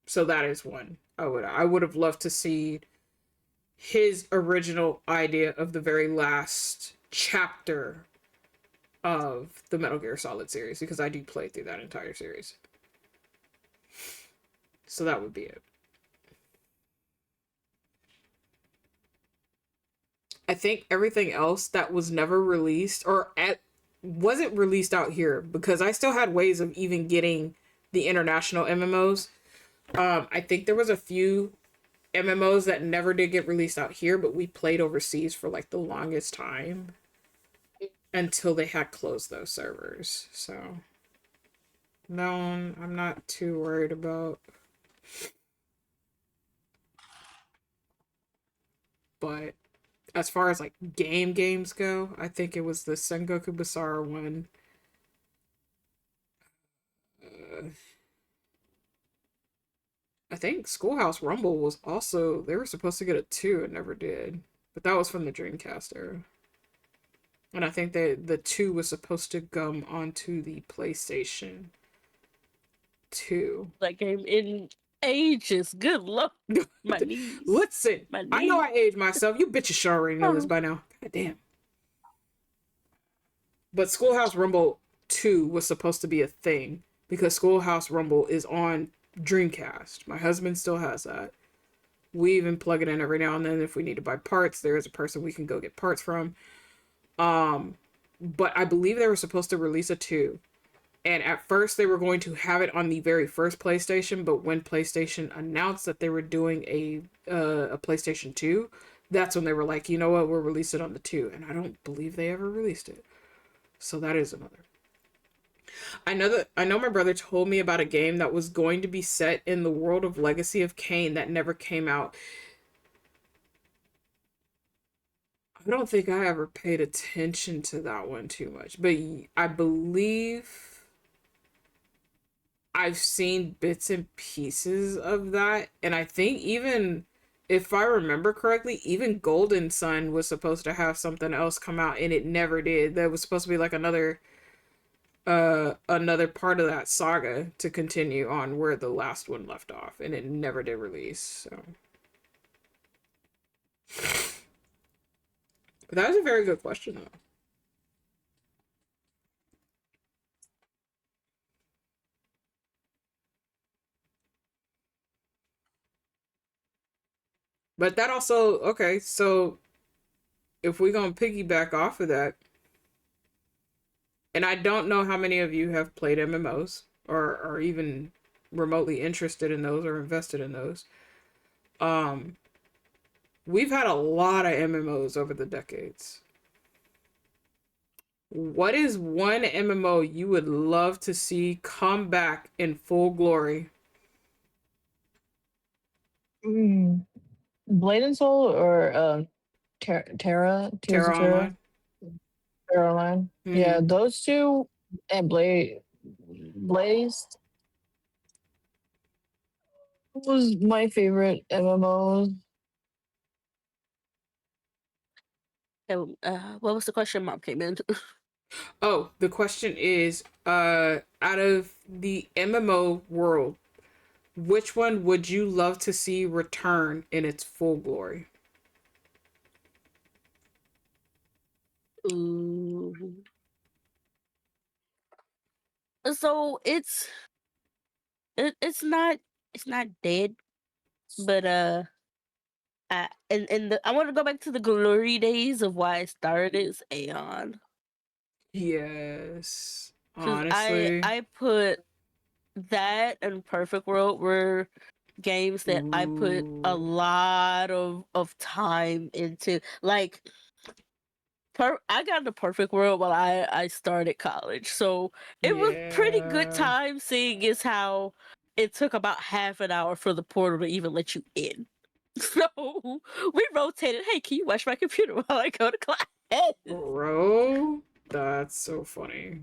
So that is one. I would have loved to see his original idea of the very last chapter of the Metal Gear Solid series, because I do play through that entire series. So that would be it. I think everything else that was never released wasn't released out here, because I still had ways of even getting the international MMOs. I think there was a few MMOs that never did get released out here, but we played overseas for like the longest time until they had closed those servers. So no, I'm not too worried about. But as far as like games go, I think it was the Sengoku Basara one. I think Schoolhouse Rumble was also, they were supposed to get a 2 and never did. But that was from the Dreamcast era. And I think that the 2 was supposed to come onto the PlayStation 2. That game in ages. Good luck. My knees. Listen, My knees. I know I aged myself. You bitches should already know this by now. God damn. But Schoolhouse Rumble 2 was supposed to be a thing, because Schoolhouse Rumble is on Dreamcast. My husband still has that. We even plug it in every now and then if we need to buy parts. There is a person we can go get parts from. But I believe they were supposed to release a 2. And at first they were going to have it on the very first PlayStation, but when PlayStation announced that they were doing a PlayStation 2, that's when they were like, you know what, we'll release it on the 2. And I don't believe they ever released it. So that is another. I know my brother told me about a game that was going to be set in the world of Legacy of Kain that never came out. I don't think I ever paid attention to that one too much, but I believe I've seen bits and pieces of that, and I think even if I remember correctly, even Golden Sun was supposed to have something else come out, and it never did. That was supposed to be like another part of that saga to continue on where the last one left off, and it never did release. So but that was a very good question though. But that also, okay, so if we're gonna piggyback off of that, and I don't know how many of you have played MMOs or are even remotely interested in those or invested in those. We've had a lot of MMOs over the decades. What is one MMO you would love to see come back in full glory? Blade and Soul or Terra Online. Terra Online. Mm-hmm. Yeah, those two and Blaze was my favorite MMOs. What was the question? Mom came in. Oh, the question is, out of the MMO world, which one would you love to see return in its full glory? Ooh. So it's not dead, but I want to go back to the glory days of why I started as Aeon. Yes, 'Cause honestly, I put that and Perfect World were games that I put a lot of time into. Like, I got into Perfect World while I started college, so it was pretty good time seeing is how it took about half an hour for the portal to even let you in. So we rotated. Hey, can you watch my computer while I go to class? Bro, that's so funny.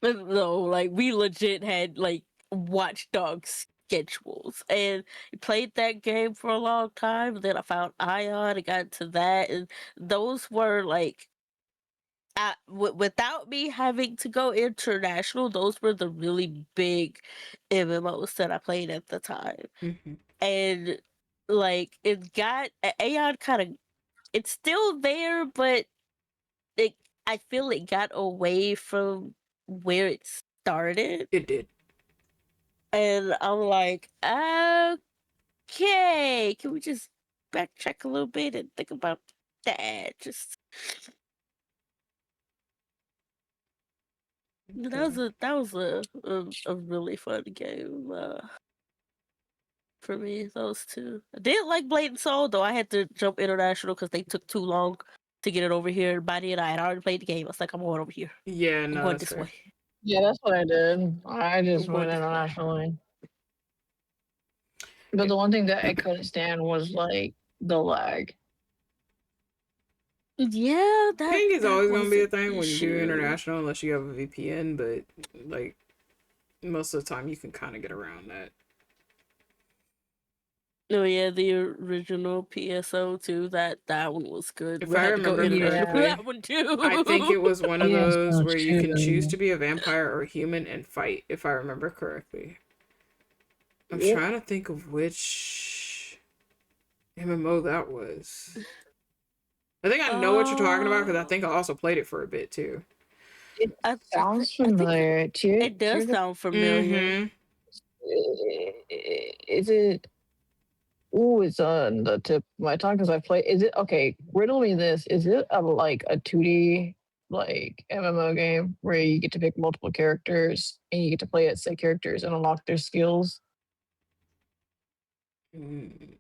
No, like we legit had like Watch Dogs schedules, and played that game for a long time. Then I found Ion and got into that, and those were like, without me having to go international, those were the really big MMOs that I played at the time. Mm-hmm. And like it got Aeon kind of, it's still there, but it, I feel it got away from where it started. It did. And I'm like, okay, can we just backtrack a little bit and think about that? Just that was a really fun game for me. Those two. I did like Blade and Soul, though. I had to jump international because they took too long to get it over here. Buddy and I had already played the game. I was like, I'm going over here. Yeah, I'm no, going that's this fair. way. Yeah, that's what I did. I just I'm went going this way. internationally. But the one thing that I couldn't stand was like the lag. Yeah, Ping is always was gonna be a an thing when you do issue. international, unless you have a VPN. But like most of the time, you can kind of get around that. Oh yeah, the original PSO too. That one was good. If We I had to go remember international for correctly, that one too. I think it was one of Yeah, those so where you can choose too. to be a vampire or a human and fight. If I remember correctly, I'm Yep. trying to think of which MMO that was. I think I know what you're talking about because I think I also played it for a bit too. It I sounds think familiar. it does sound familiar. Is it? Ooh, it's on the tip of my tongue because I play. Is it okay? Riddle me this: is it like a 2D like MMO game where you get to pick multiple characters and you get to play as said characters and unlock their skills? Mm.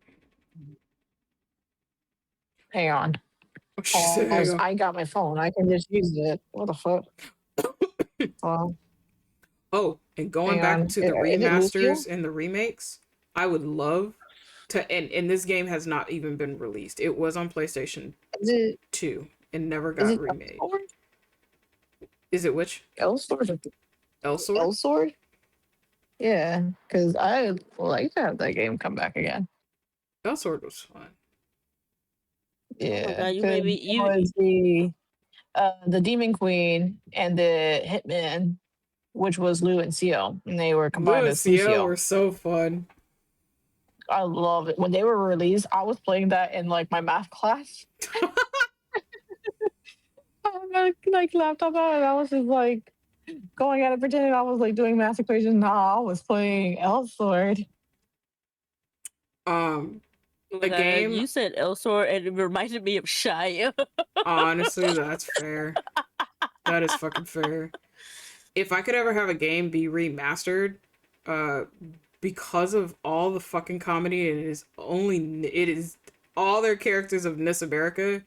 Hang on. She said, hang on. I got my phone. I can just use it. What the fuck? Oh, and going Hang back on. to the Is it Lucio? remasters and the remakes, I would love to. And this game has not even been released. It was on PlayStation Is it? 2 and never Is got it remade. L-Sword? Is it which? L-Sword? L-Sword? L-Sword? Yeah, because I would like to have that game come back again. L-Sword was fun. Oh my Yeah, god, you 'cause made me it was the Demon Queen and the Hitman, which was Lou and Seal, and they were Lou combined and as Cio Lucio. were so fun. I love it. When they were released, I was playing that in like my math class. On my like laptop, and I was just like going at it, pretending I was like doing math equations. Nah, I was playing L-Sword. Um, Oh a my god, game. you said Elsor and it reminded me of Shia. Honestly, that's fair. That is fucking fair. If I could ever have a game be remastered, uh, because of all the fucking comedy, it is all their characters of Miss America,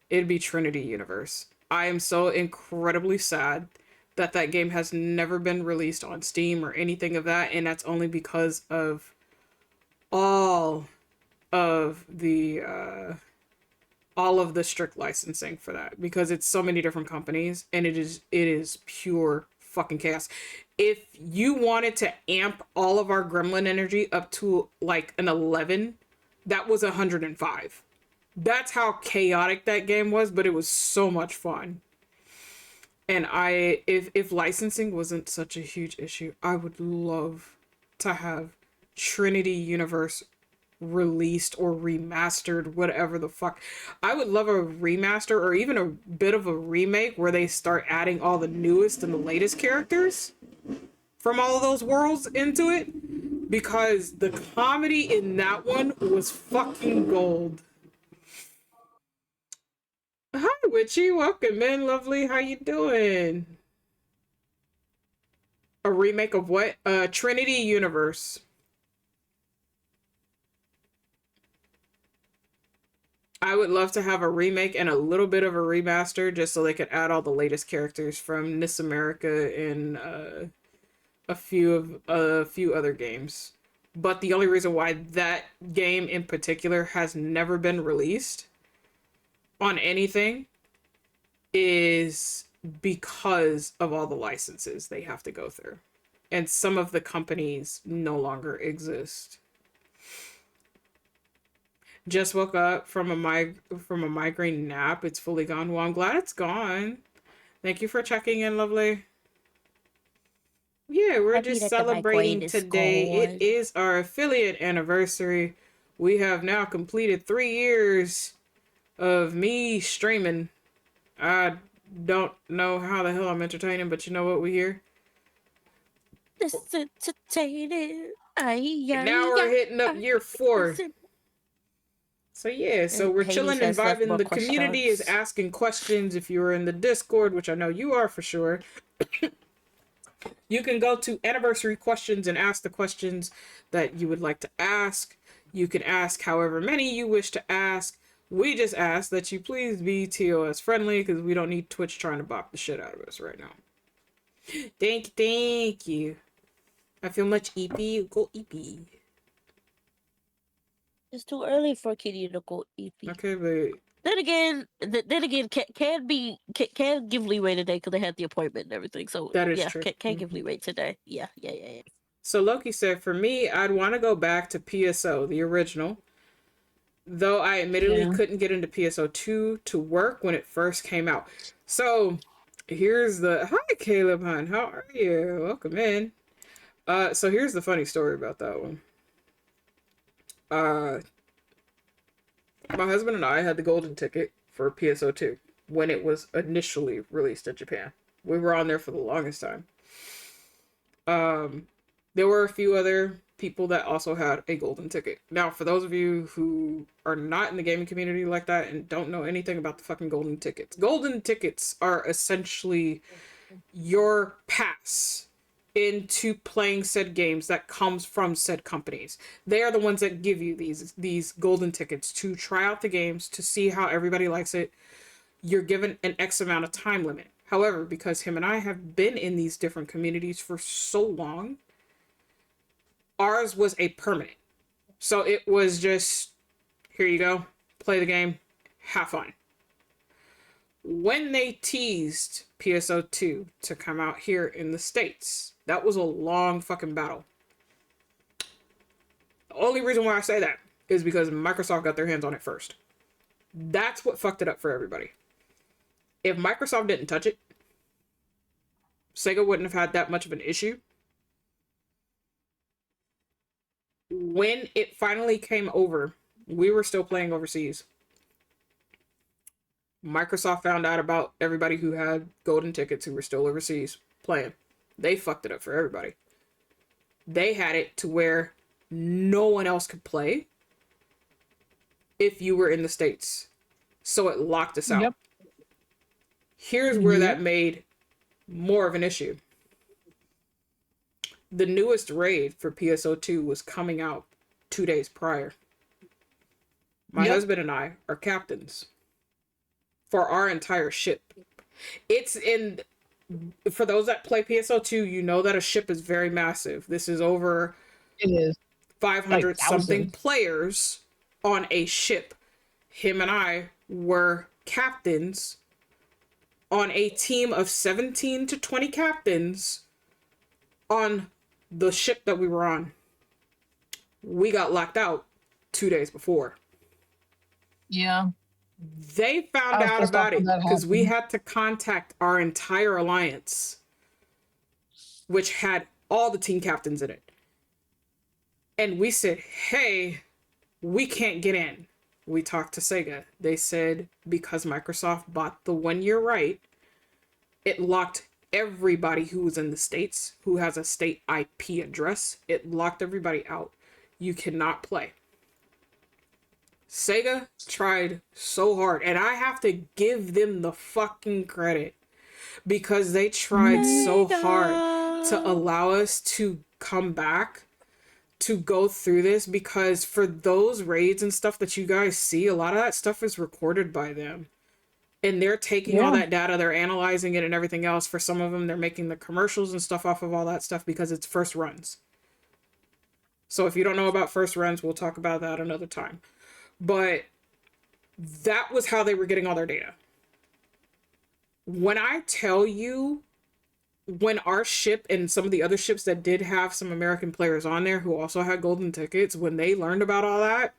it'd be Trinity Universe. I am so incredibly sad that that game has never been released on Steam or anything of that, and that's only because of all of the strict licensing for that, because it's so many different companies and it is pure fucking chaos. If you wanted to amp all of our gremlin energy up to like an 11, that was 105. That's how chaotic that game was, but it was so much fun. And if licensing wasn't such a huge issue, I would love to have Trinity Universe released or remastered, whatever the fuck. I would love a remaster or even a bit of a remake where they start adding all the newest and the latest characters from all of those worlds into it, because the comedy in that one was fucking gold. Hi, Witchy. Welcome in, lovely. How you doing? A remake of what? Trinity Universe. I would love to have a remake and a little bit of a remaster just so they could add all the latest characters from Miss America and a few other games. But the only reason why that game in particular has never been released on anything is because of all the licenses they have to go through. and some of the companies no longer exist. Just woke up from a migraine nap. It's fully gone. Well, I'm glad it's gone. Thank you for checking in, lovely. Yeah, we're Happy just that the celebrating migraine is today. It gone. is our affiliate anniversary. We have now completed 3 years of me streaming. I don't know how the hell I'm entertaining, but you know what we hear? This entertaining. And now we're hitting up year 4. So yeah, so we're Hades chilling and has left vibing. more The community is questions. asking questions. If you are in the Discord, which I know you are for sure, you can go to anniversary questions and ask the questions that you would like to ask. You can ask however many you wish to ask. We just ask that you please be TOS friendly because we don't need Twitch trying to bop the shit out of us right now. Thank you. I feel much EP. Go EP. It's too early for Kitty to go EP. Okay, but then again, can give leeway today because they had the appointment and everything. So that is yeah, true. can't give leeway today. Yeah. So Loki said, for me, I'd want to go back to PSO, the original. Though I admittedly couldn't get into PSO 2 to work when it first came out. So here's the hi Caleb Hunt, how are you? Welcome in. So here's the funny story about that one. My husband and I had the golden ticket for PSO 2 when it was initially released in Japan. We were on there for the longest time. There were a few other people that also had a golden ticket. Now, for those of you who are not in the gaming community like that and don't know anything about the fucking golden tickets are essentially your pass into playing said games that comes from said companies. They are the ones that give you these golden tickets to try out the games, to see how everybody likes it. You're given an X amount of time limit. However, because him and I have been in these different communities for so long, ours was a permanent. So it was just, here you go, play the game, have fun. When they teased PSO 2 to come out here in the States, that was a long fucking battle. The only reason why I say that is because Microsoft got their hands on it first. That's what fucked it up for everybody. If Microsoft didn't touch it, Sega wouldn't have had that much of an issue. When it finally came over, we were still playing overseas. Microsoft found out about everybody who had golden tickets who were still overseas playing. They fucked it up for everybody. They had it to where no one else could play if you were in the States. So it locked us out. Yep. Here's where that made more of an issue. The newest raid for PSO 2 was coming out 2 days prior. My husband and I are captains for our entire ship. It's in, for those that play PSO 2, you know that a ship is very massive. This is over, it is 500 like something players on a ship. Him and I were captains on a team of 17 to 20 captains on the ship that we were on. We got locked out 2 days before. Yeah. They found out about it because we had to contact our entire alliance, which had all the team captains in it. And we said, hey, we can't get in. We talked to Sega. They said because Microsoft bought the 1 year right, it locked everybody who was in the States, who has a state IP address. It locked everybody out. You cannot play. Sega tried so hard, and I have to give them the fucking credit because they tried so hard to allow us to come back, to go through this, because for those raids and stuff that you guys see, a lot of that stuff is recorded by them. And they're taking all that data, they're analyzing it and everything else. For some of them, they're making the commercials and stuff off of all that stuff because it's first runs. So if you don't know about first runs, we'll talk about that another time. But that was how they were getting all their data. When I tell you when our ship and some of the other ships that did have some American players on there who also had golden tickets, when they learned about all that,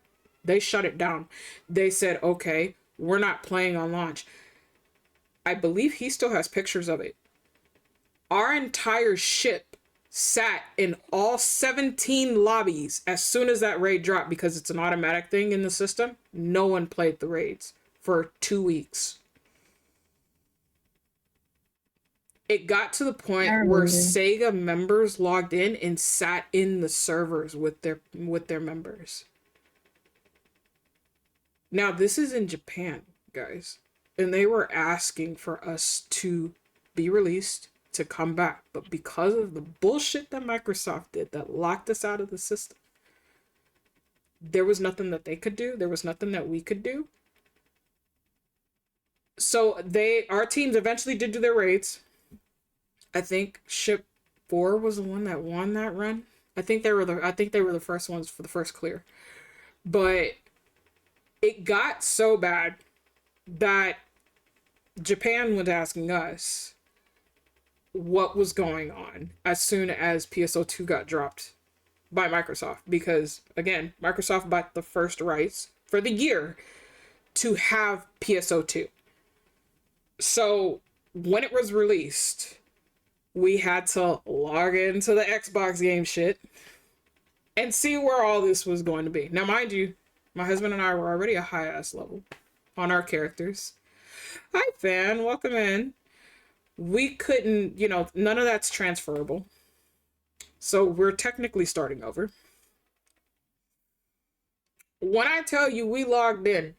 they shut it down. They said, okay, we're not playing on launch. I believe he still has pictures of it. Our entire ship sat in all 17 lobbies as soon as that raid dropped, because it's an automatic thing in the system. No one played the raids for 2 weeks. It got to the point where Sega members logged in and sat in the servers with their members. Now, this is in Japan, guys. And they were asking for us to be released, to come back. But because of the bullshit that Microsoft did that locked us out of the system, there was nothing that they could do. There was nothing that we could do. So our teams eventually did do their raids. I think Ship 4 was the one that won that run. I think they were the first ones for the first clear. But it got so bad that Japan was asking us what was going on as soon as PSO2 got dropped by Microsoft. Because, again, Microsoft bought the first rights for the year to have PSO2. So, when it was released, we had to log into the Xbox game shit and see where all this was going to be. Now, mind you, my husband and I were already a high-ass level on our characters. Hi, fan. Welcome in. We couldn't, none of that's transferable. So we're technically starting over. When I tell you we logged in,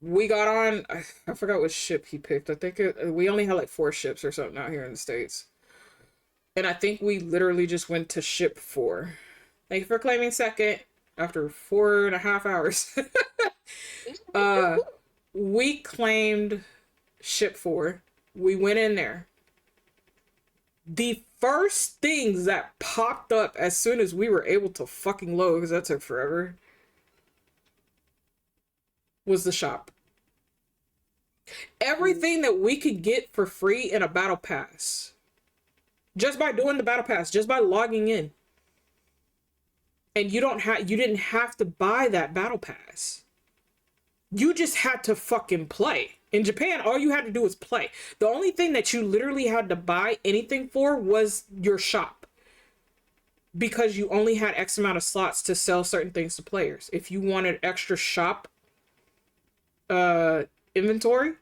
we got on, I forgot what ship he picked. I think we only had like 4 ships or something out here in the States. And I think we literally just went to ship 4. Thank you for claiming second after 4.5 hours. We claimed ship 4. We went in there. The first things that popped up as soon as we were able to fucking load, because that took forever, was the shop. Everything that we could get for free in a battle pass, just by doing the battle pass, just by logging in, and you didn't have to buy that battle pass. You just had to fucking play. In Japan, all you had to do was play. The only thing that you literally had to buy anything for was your shop, because you only had X amount of slots to sell certain things to players. If you wanted extra shop inventory,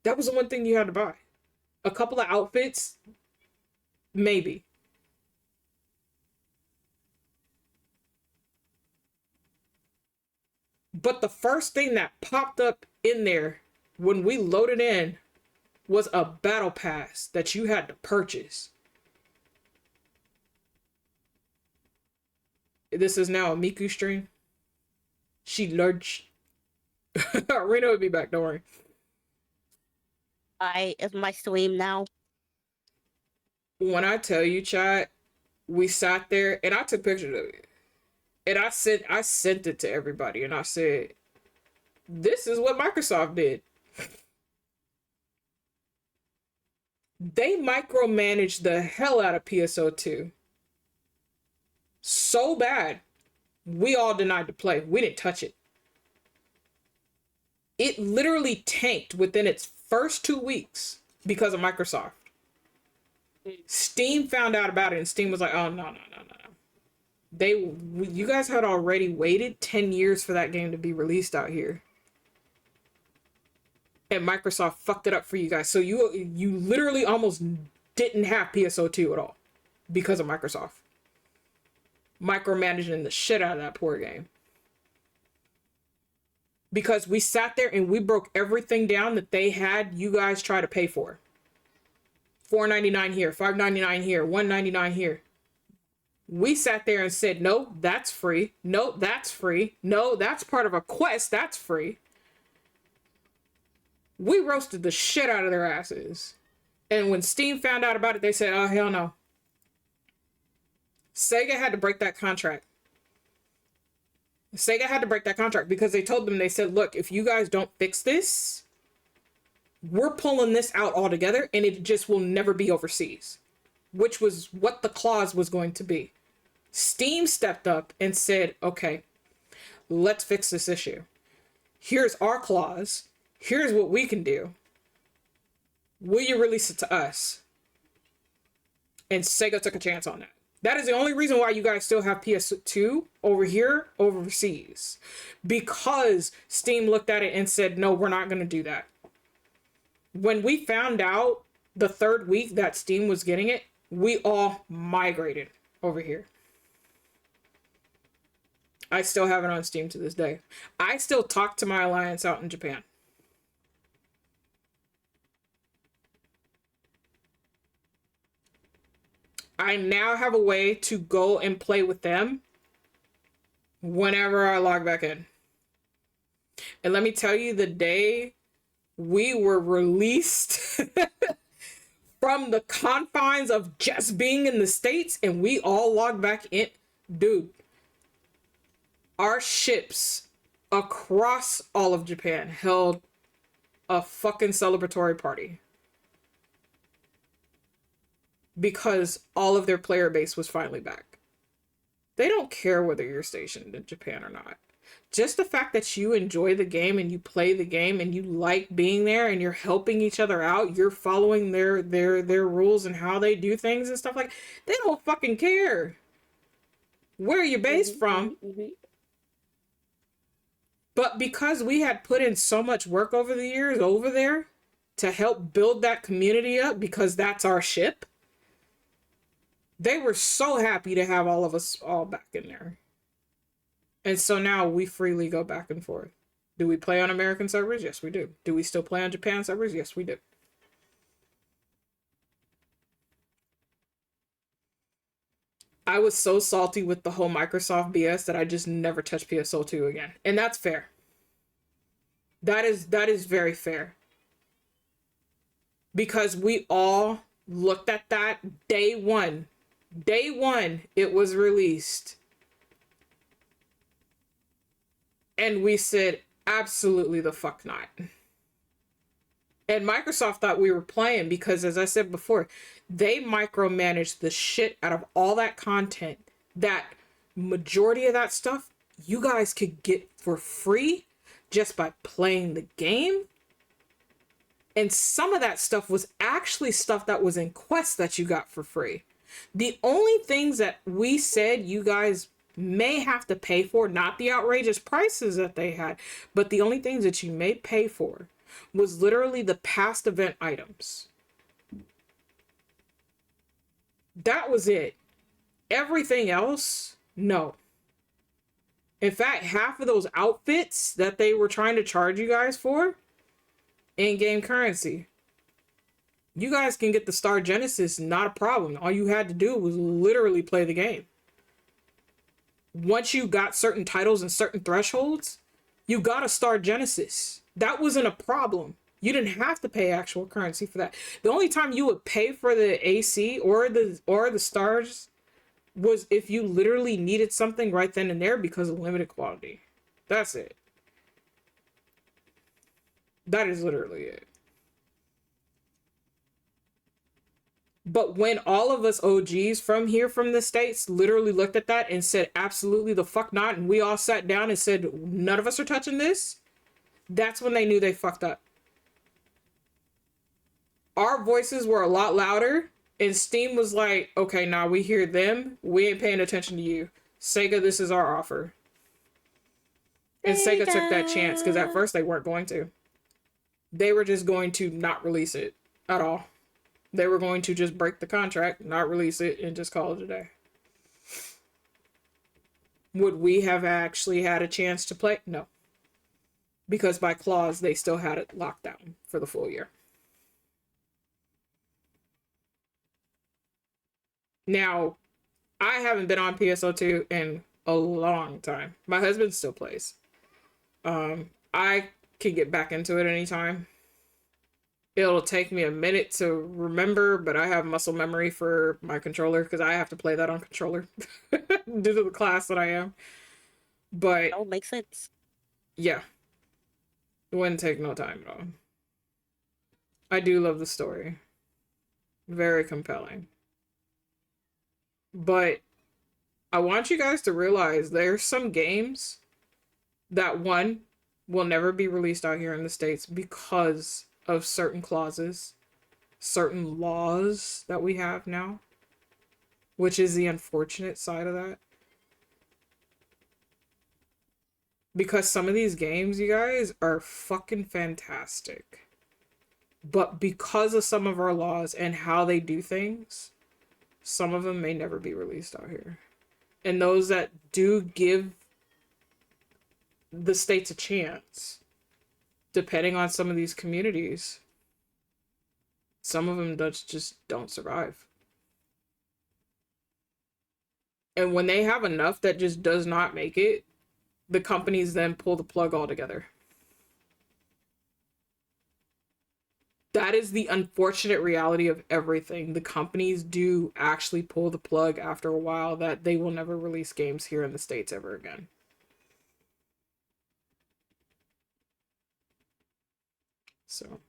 that was the one thing you had to buy. A couple of outfits, maybe. But the first thing that popped up in there when we loaded in was a battle pass that you had to purchase. This is now a Miku stream. She lurched. Reno will be back, don't worry. Is my stream now? When I tell you, chat, we sat there and I took pictures of it. And I sent it to everybody and I said, this is what Microsoft did. They micromanaged the hell out of PSO2. So bad, we all denied to play. We didn't touch it. It literally tanked within its first 2 weeks because of Microsoft. Steam found out about it and Steam was like, oh, no. You guys had already waited 10 years for that game to be released out here. And Microsoft fucked it up for you guys. So you literally almost didn't have PSO2 at all because of Microsoft micromanaging the shit out of that poor game. Because we sat there and we broke everything down that they had you guys try to pay for. $4.99 here, $5.99 here, $1.99 here. We sat there and said, no, that's free. No, that's free. No, that's part of a quest. That's free. We roasted the shit out of their asses. And when Steam found out about it, they said, oh, hell no. Sega had to break that contract. Sega had to break that contract because they told them, they said, look, if you guys don't fix this, we're pulling this out altogether and it just will never be overseas, which was what the clause was going to be. Steam stepped up and said, okay, let's fix this issue. Here's our clause. Here's what we can do. Will you release it to us? And Sega took a chance on that. That is the only reason why you guys still have PS2 over here overseas. Because Steam looked at it and said, no, we're not going to do that. When we found out the third week that Steam was getting it, we all migrated over here. I still have it on Steam to this day. I still talk to my alliance out in Japan. I now have a way to go and play with them whenever I log back in. And let me tell you, the day we were released from the confines of just being in the States and we all logged back in, dude, our ships across all of Japan held a fucking celebratory party. Because all of their player base was finally back. They don't care whether you're stationed in Japan or not. Just the fact that you enjoy the game and you play the game and you like being there and you're helping each other out, you're following their rules and how they do things and stuff like, they don't fucking care where you're based from. But because we had put in so much work over the years over there to help build that community up, because that's our ship, they were so happy to have all of us all back in there. And so now we freely go back and forth. Do we play on American servers? Yes, we do. Do we still play on Japan servers? Yes, we do. I was so salty with the whole Microsoft BS that I just never touched PSO2 again. And that's fair. That is very fair. Because we all looked at that day one. Day one, it was released. And we said, absolutely the fuck not. And Microsoft thought we were playing because, as I said before, they micromanaged the shit out of all that content. That majority of that stuff, you guys could get for free just by playing the game. And some of that stuff was actually stuff that was in quests that you got for free. The only things that we said you guys may have to pay for, not the outrageous prices that they had, but the only things that you may pay for was literally the past event items. That was it. Everything else, no. In fact, half of those outfits that they were trying to charge you guys for, in-game currency. You guys can get the Star Genesis, not a problem. All you had to do was literally play the game. Once you got certain titles and certain thresholds, you got a Star Genesis. That wasn't a problem. You didn't have to pay actual currency for that. The only time you would pay for the AC or the stars was if you literally needed something right then and there because of limited quality. That's it. That is literally it. But when all of us OGs from here, from the States, literally looked at that and said, absolutely the fuck not, and we all sat down and said, none of us are touching this, that's when they knew they fucked up. Our voices were a lot louder, and Steam was like, okay, now we hear them, we ain't paying attention to you. Sega, this is our offer. And Sega took that chance, because at first they weren't going to. They were just going to not release it at all. They were going to just break the contract, not release it, and just call it a day. Would we have actually had a chance to play? No. Because by clause, they still had it locked down for the full year. Now, I haven't been on PSO2 in a long time. My husband still plays. I can get back into it anytime. It'll take me a minute to remember, but I have muscle memory for my controller because I have to play that on controller due to the class that I am. But oh, makes sense. Yeah, it wouldn't take no time at all. I do love the story. Very compelling. But I want you guys to realize there's some games that one will never be released out here in the States because of certain clauses, certain laws that we have now, which is the unfortunate side of that. Because some of these games, you guys, are fucking fantastic. But because of some of our laws and how they do things, some of them may never be released out here. And those that do give the states a chance, depending on some of these communities, some of them just don't survive. And when they have enough that just does not make it, the companies then pull the plug altogether. That is the unfortunate reality of everything. The companies do actually pull the plug after a while, that they will never release games here in the States ever again. So.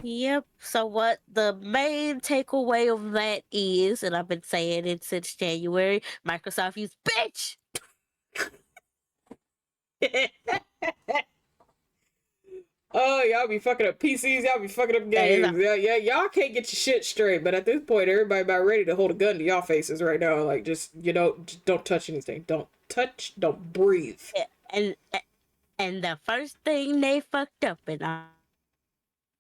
Yep. So what the main takeaway of that is, and I've been saying it since January, Microsoft used bitch. Oh, y'all be fucking up PCs, y'all be fucking up games. Yeah, y'all can't get your shit straight. But at this point, everybody about ready to hold a gun to y'all faces right now. Like, just don't touch anything. Don't touch. Don't breathe. And the first thing they fucked up, and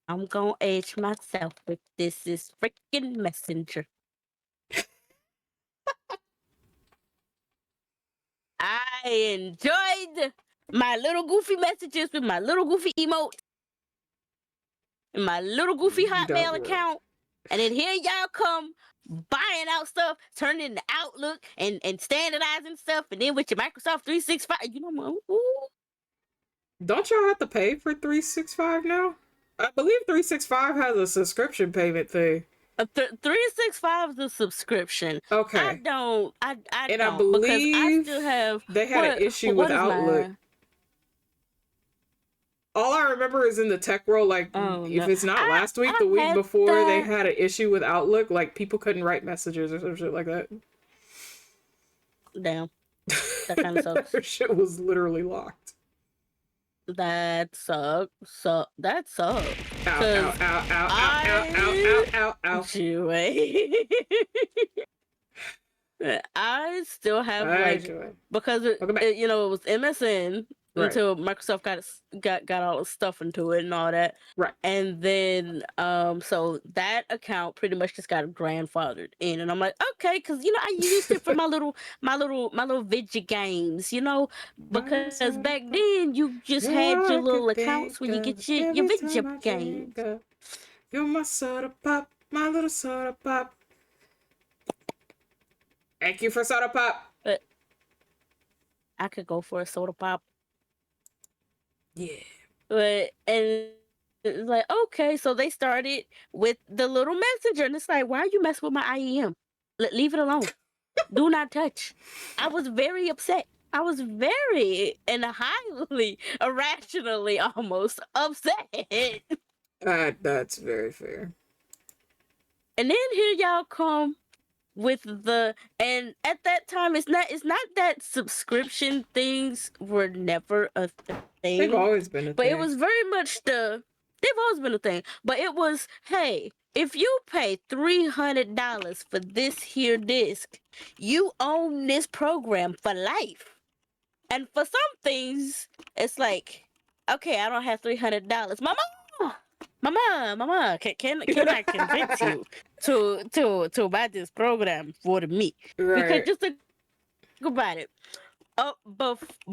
I'm gonna age myself with this, is freaking Messenger. I enjoyed my little goofy messages with my little goofy emote and my little goofy Hotmail account. And then here y'all come buying out stuff, turning into Outlook and standardizing stuff, and then with your Microsoft 365, you know, ooh. Don't y'all have to pay for 365 now? I believe 365 has a subscription payment thing. 365 is a subscription. Okay. I don't believe because I still have they had an issue with Outlook. All I remember is in the tech world, like, if it's not last week, the week before, they had an issue with Outlook. Like, people couldn't write messages or some shit like that. Damn. That kind of sucks. Their shit was literally locked. That sucks. That sucks. Ow, ow, ow, ow, ow, ow, ow, ow, ow. I still have, because it was MSN. Right. Until Microsoft got all the stuff into it and all that. Right. And then so that account pretty much just got grandfathered in, and I'm like, okay, because I used it for my little video games, because back then you just had your little accounts where you get your video games. You're my soda pop, my little soda pop. Thank you for soda pop. But I could go for a soda pop. Yeah. But and it's like, okay, so they started with the little messenger, and it's like, why are you messing with my IEM? Leave it alone. Do not touch. I was very upset. I was very and highly irrationally almost upset. That's very fair. And then here y'all come with and at that time it's not that subscription things were never a thing. They've always been a thing. But it was very much they've always been a thing. But it was, hey, if you pay $300 for this here disc, you own this program for life. And for some things, it's like, okay, I don't have $300. Mama, can I convince you to buy this program for me? Right. Because just think about it.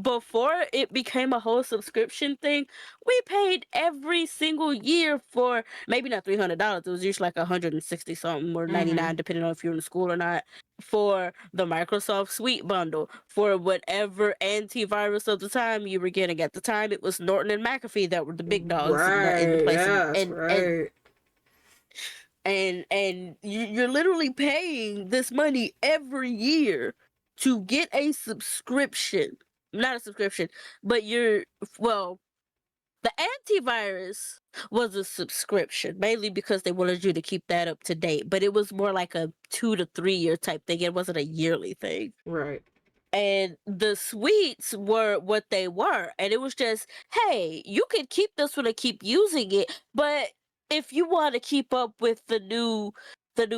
Before it became a whole subscription thing, we paid every single year for maybe not $300. It was usually like 160 something or 99, depending on if you're in school or not. For the Microsoft Suite bundle, for whatever antivirus of the time you were getting. At the time, it was Norton and McAfee that were the big dogs in the place. And you're literally paying this money every year to get a subscription not a subscription, but well, the antivirus was a subscription, mainly because they wanted you to keep that up to date. But it was more like a 2 to 3 year type thing. It wasn't a yearly thing. Right. And the suites were what they were. And it was just, hey, you can keep this one and keep using it. But if you want to keep up with the new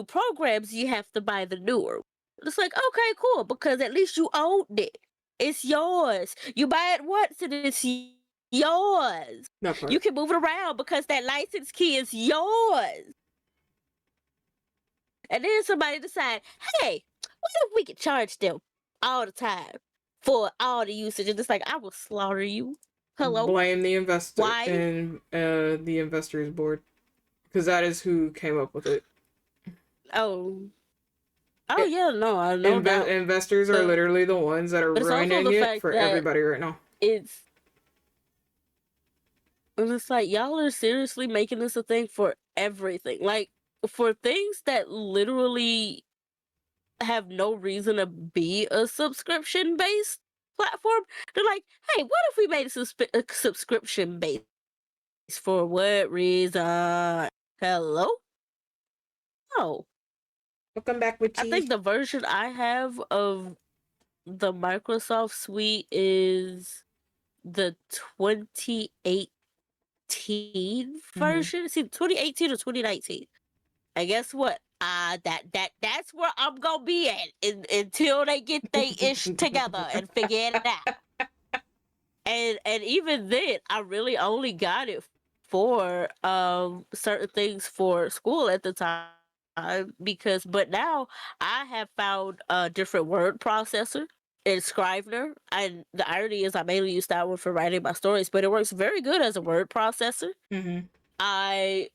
programs, you have to buy the newer. It's like, okay, cool, because at least you owned it. It's yours. You buy it once and it's yours. That part. You can move it around because that license key is yours. And then somebody decide, hey, what if we could charge them all the time for all the usage? And it's like, I will slaughter you. Hello? Blame the investor Why? and the investors board, because that is who came up with it. Oh yeah, no, I know. Investors are literally the ones that are ruining it for everybody right now. And it's like, y'all are seriously making this a thing for everything. Like, for things that literally have no reason to be a subscription-based platform, they're like, hey, what if we made a subscription-based? For what reason? Hello? No. Welcome back with I think the version I have of the Microsoft Suite is the 2018 version. See, 2018 or 2019. And guess what? That's where I'm gonna be at until they get they ish together and figure it out. And even then, I really only got it for certain things for school at the time. But now I have found a different word processor in Scrivener, and the irony is I mainly use that one for writing my stories, but it works very good as a word processor. I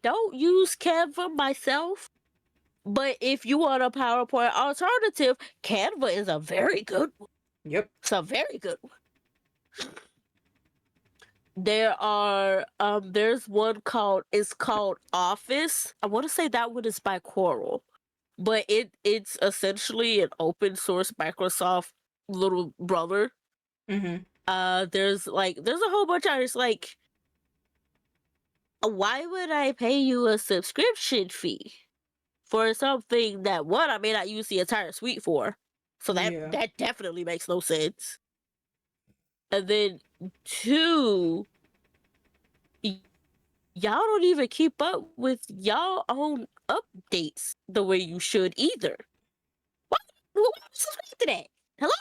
don't use Canva myself, but if you want a PowerPoint alternative, Canva is a very good one. Yep, it's a very good one. There's one called Office. I want to say that one is by Coral, but it's essentially an open source Microsoft little brother. There's a whole bunch of it's like, why would I pay you a subscription fee for something that, one, I may not use the entire suite for? So that definitely makes no sense. And then two, y'all don't even keep up with y'all own updates the way you should either. What am I supposed to that? Hello?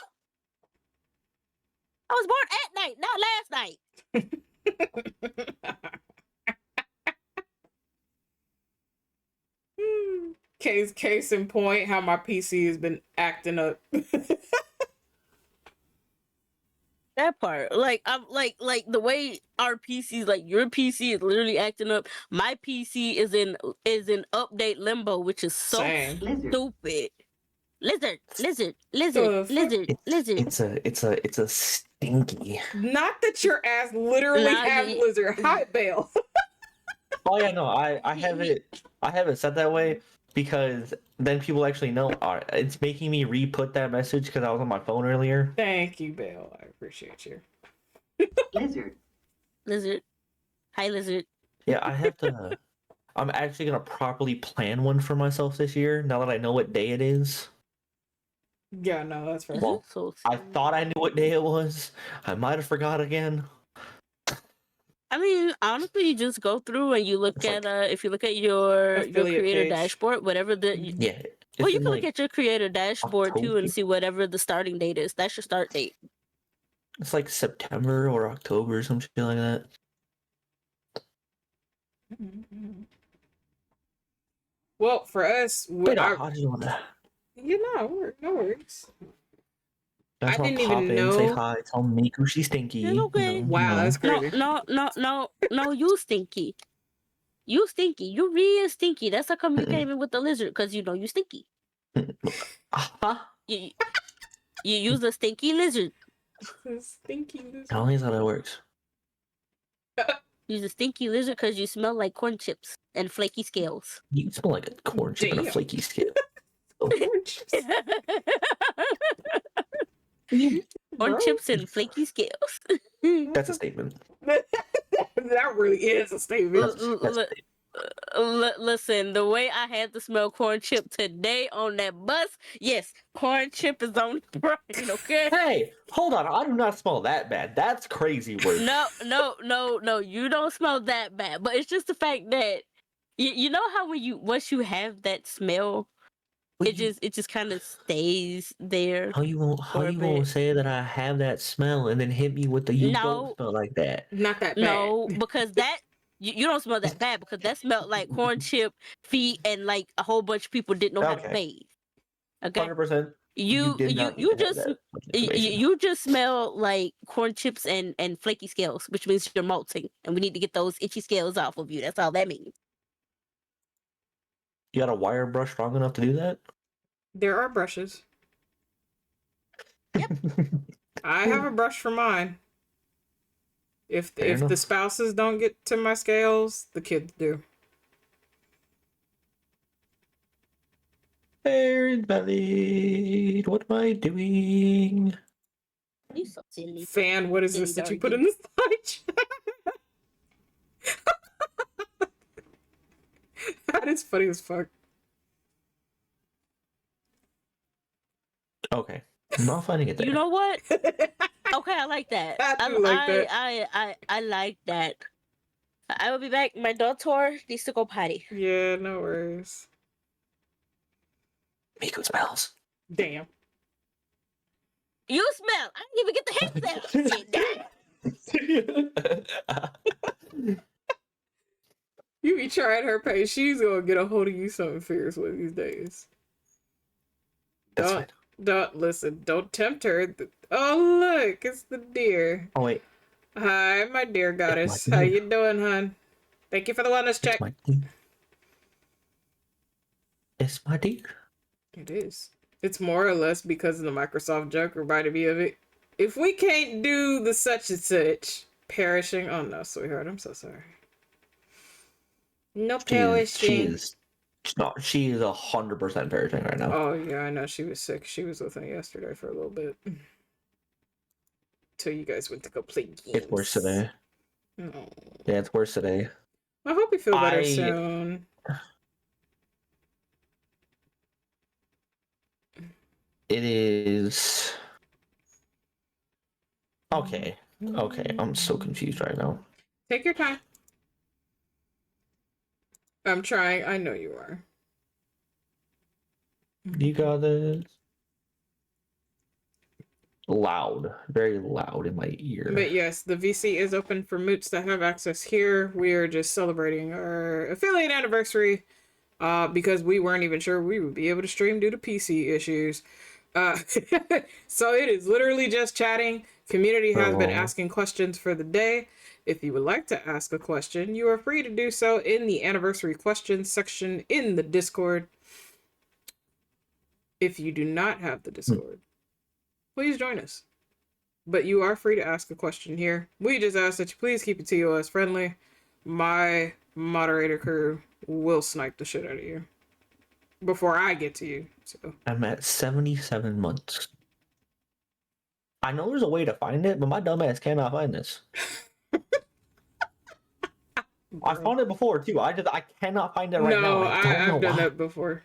I was born at night, not last night. Case in point, how my PC has been acting up. That part, like, I'm like the way our PCs, like your PC is literally acting up. My PC is in update limbo, which is so stupid. Lizard. It's a stinky. Not that your ass literally has lizard. Hi, Bale. Oh yeah, no, I have it set that way because then people actually know. It's making me re-put that message because I was on my phone earlier. Thank you, Bale. I appreciate you. Lizard. Hi, Lizard. Yeah, I have to. I'm actually gonna properly plan one for myself this year. Now that I know what day it is. Yeah, no, that's fair. Well, I thought I knew what day it was. I might have forgot again. I mean, honestly, you just go through and you look at if you look at your creator dashboard, whatever the well, you can look at your creator dashboard too and see whatever the starting date is. That's your start date. It's like September or October or something like that. Well, for us, no worries. I didn't even know. Say hi. Tell Miku she's stinky. Okay. Wow, that's crazy. No, you stinky. You stinky. You real stinky. That's how come you came in with the lizard, because you know you stinky. Huh? You use a stinky lizard. Stinky lizard. How is how that works? Use a stinky lizard because you smell like corn chips and flaky scales. You smell like a corn chip and a flaky scale. corn bro. chips and flaky scales. That's a statement. That really is a statement. Listen, the way I had to smell corn chip today on that bus, yes, corn chip is on the brain, okay? Hey, hold on. I do not smell that bad. That's crazy work. No, you don't smell that bad. But it's just the fact that you know how once you have that smell, it just kind of stays there. How you won't say that I have that smell and then hit me with the you don't smell like that? Not that bad. No, because that you don't smell that bad because that smelled like corn chip feet and like a whole bunch of people didn't know how to bathe. Okay, 100%. you did not need to have that much information. you just smell like corn chips and flaky scales, which means you're molting, and we need to get those itchy scales off of you. That's all that means. You got a wire brush strong enough to do that? There are brushes. I have a brush for mine. If the spouses don't get to my scales, the kids do. Fair invalid. What am I doing? You so silly. Fan, what is this that you put in the slide? That is funny as fuck. Okay. I'm not finding it there. You know what? Okay, I like that. I like that. I like that. I will be back. My daughter needs to go potty. Yeah, no worries. Miko smells. Damn. You smell. I didn't even get the head smell. You be trying her pace. She's gonna get a hold of you something fierce one of these days. Don't listen. Don't tempt her. Oh look, it's the deer. Oh wait. Hi, my dear goddess. How you doing, hon? Thank you for the wellness check. It's my deer. It is. It's more or less because of the Microsoft joke reminded me of it. If we can't do the such and such, perishing. Oh no, sweetheart, I'm so sorry. No perishing. She is 100% perishing right now. Oh yeah, I know she was sick. She was with me yesterday for a little bit. Till you guys went to go play games. It's worse today. Oh. Yeah, it's worse today. I hope you feel better soon. It is... Okay. Okay, I'm so confused right now. Take your time. I'm trying. I know you are. You got this. Loud. Very loud in my ear. But yes, the VC is open for moots that have access here. We are just celebrating our affiliate anniversary because we weren't even sure we would be able to stream due to PC issues. So it is literally just chatting. Community has been asking questions for the day. If you would like to ask a question, you are free to do so in the anniversary questions section in the Discord. If you do not have the Discord, please join us. But you are free to ask a question here. We just ask that you please keep it TOS friendly. My moderator crew will snipe the shit out of you before I get to you. So I'm at 77 months. I know there's a way to find it, but my dumbass cannot find this. I found it before too. I cannot find it right now. No, I've done that before.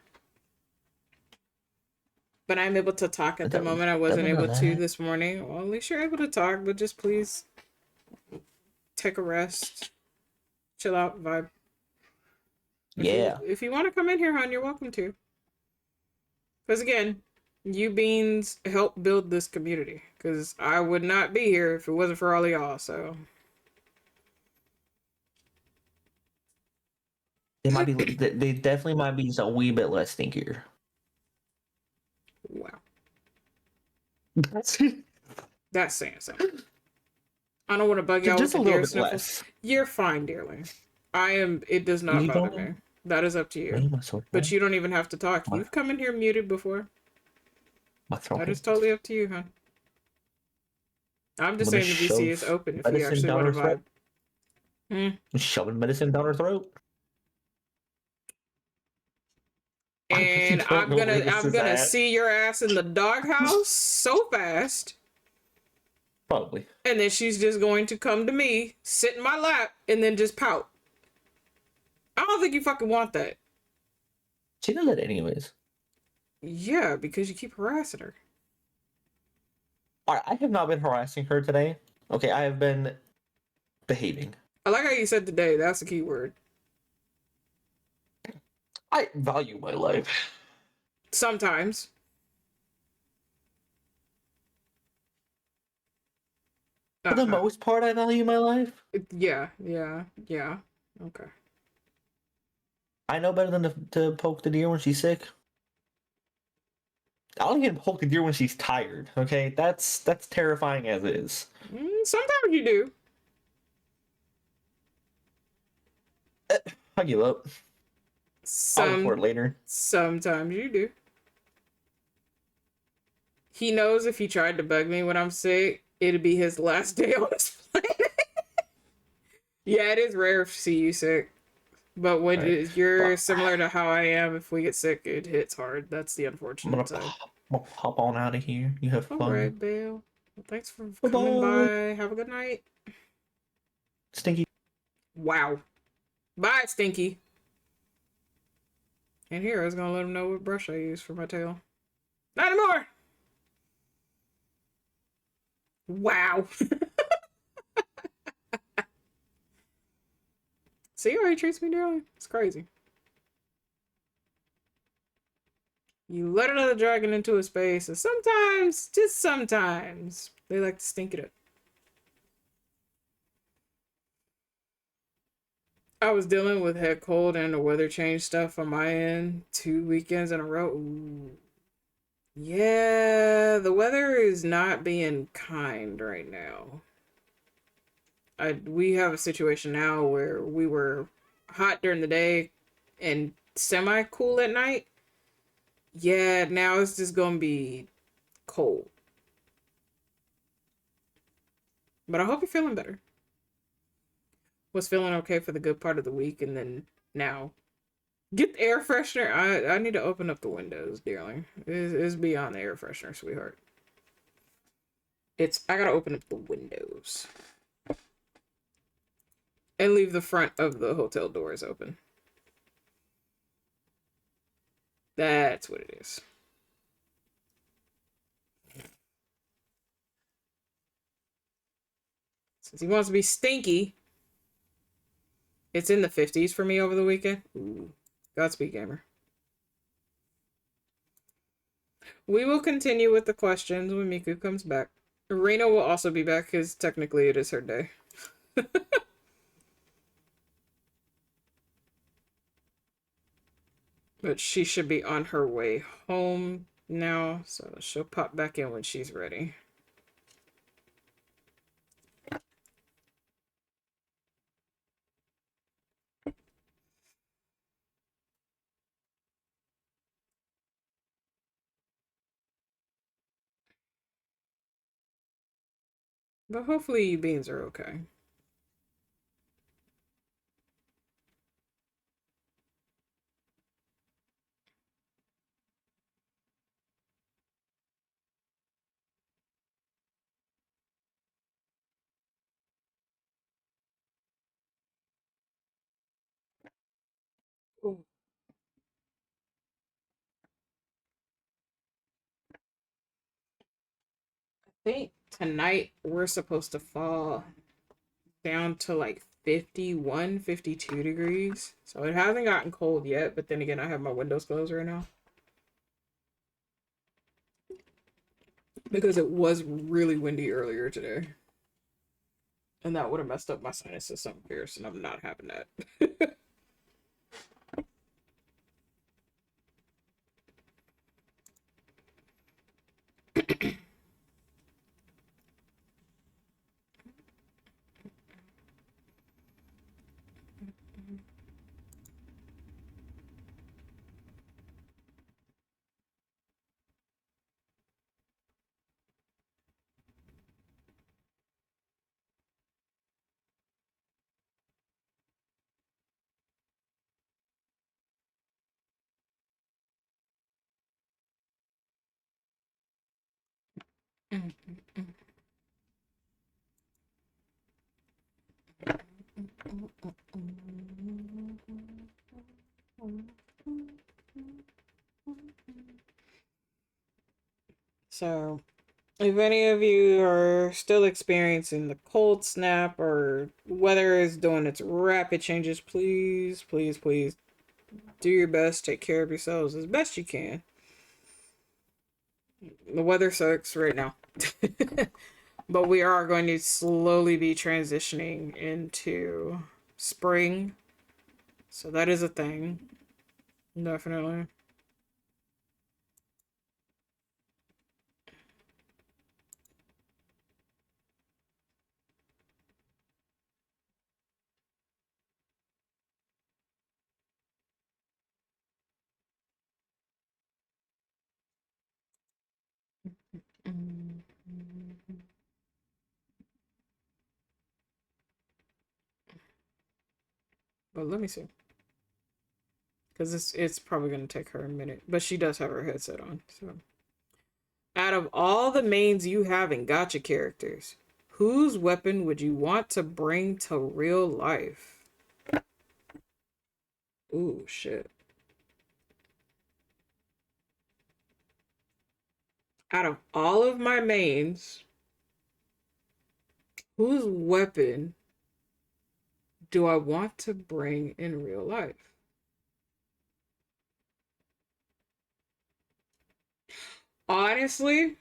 But I'm able to talk at the moment. I wasn't able to this morning. Well, at least you're able to talk, but just please take a rest. Chill out, vibe. If you want to come in here, hon, you're welcome to. Because again, you beans help build this community. Because I would not be here if it wasn't for all of y'all, so. They definitely might be a wee bit less stinkier. Wow. That's saying something. I don't want to bug y'all with the deer sniffles. You're fine, dearling. It does not bother me. That is up to you. But you don't even have to talk. You've come in here muted before. That is totally up to you, hon. I'm just saying the VC is open if you actually want to vibe. Shoving medicine down her throat. And I'm gonna see your ass in the doghouse so fast. Probably. And then she's just going to come to me, sit in my lap, and then just pout. I don't think you fucking want that. She does that anyways. Yeah, because you keep harassing her. Alright, I have not been harassing her today. Okay, I have been behaving. I like how you said today. That's the key word. I value my life. Sometimes. For the most part, I value my life. Yeah. Okay. I know better than to poke the deer when she's sick. I don't even poke the deer when she's tired. Okay, that's terrifying as is. Sometimes you do. I give up. I'll report later. Sometimes you do. He knows if he tried to bug me when I'm sick, it'd be his last day on this planet. Yeah, it is rare to see you sick. But when you're similar to how I am, if we get sick, it hits hard. That's the unfortunate side. I'm gonna hop on out of here. You have fun. Alright, Bale. Well, thanks for coming by. Have a good night. Stinky. Wow. Bye, Stinky. And here, I was gonna let him know what brush I use for my tail. Not anymore! Wow. See how he treats me dearly? It's crazy. You let another dragon into a space, and sometimes, just sometimes, they like to stink it up. I was dealing with head cold and the weather change stuff on my end 2 weekends in a row. Ooh. Yeah, the weather is not being kind right now. We have a situation now where we were hot during the day and semi-cool at night. Yeah, now it's just gonna be cold. But I hope you're feeling better. Was feeling okay for the good part of the week, and then now get the air freshener. I need to open up the windows, dearling. It's beyond the air freshener, sweetheart. I gotta open up the windows. And leave the front of the hotel doors open. That's what it is. Since he wants to be stinky, it's in the 50s for me over the weekend. Ooh. Godspeed, gamer. We will continue with the questions when Miku comes back. Rena will also be back because technically it is her day. But she should be on her way home now, so she'll pop back in when she's ready. But hopefully you beans are okay. Ooh. I think tonight we're supposed to fall down to like 51, 52 degrees. So it hasn't gotten cold yet, but then again, I have my windows closed right now. Because it was really windy earlier today. And that would have messed up my sinuses some fierce, and I'm not having that. So, if any of you are still experiencing the cold snap or weather is doing its rapid changes, please, please, please do your best. Take care of yourselves as best you can. The weather sucks right now. But we are going to slowly be transitioning into spring. So that is a thing. Definitely. But let me see. Because it's probably going to take her a minute. But she does have her headset on. So, out of all the mains you have in gacha characters, whose weapon would you want to bring to real life? Ooh, shit. Out of all of my mains, whose weapon do I want to bring in real life? Honestly,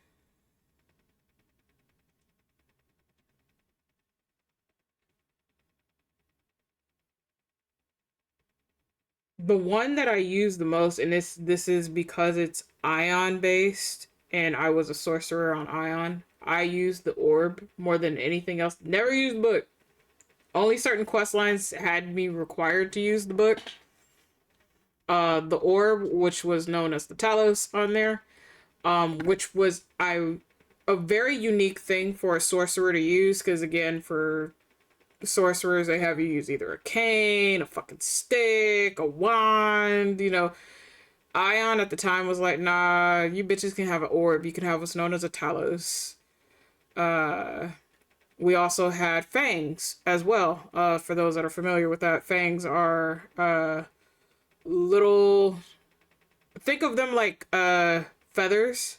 the one that I use the most, and this is because it's ion based, and I was a sorcerer on ion. I use the orb more than anything else. Never used book. Only certain quest lines had me required to use the book. The orb, which was known as the Talos on there, which was a very unique thing for a sorcerer to use, because again, for sorcerers, they have you use either a cane, a fucking stick, a wand, you know. Ion at the time was like, nah, you bitches can have an orb. You can have what's known as a Talos. We also had fangs as well. For those that are familiar with that, fangs are little. Think of them like feathers.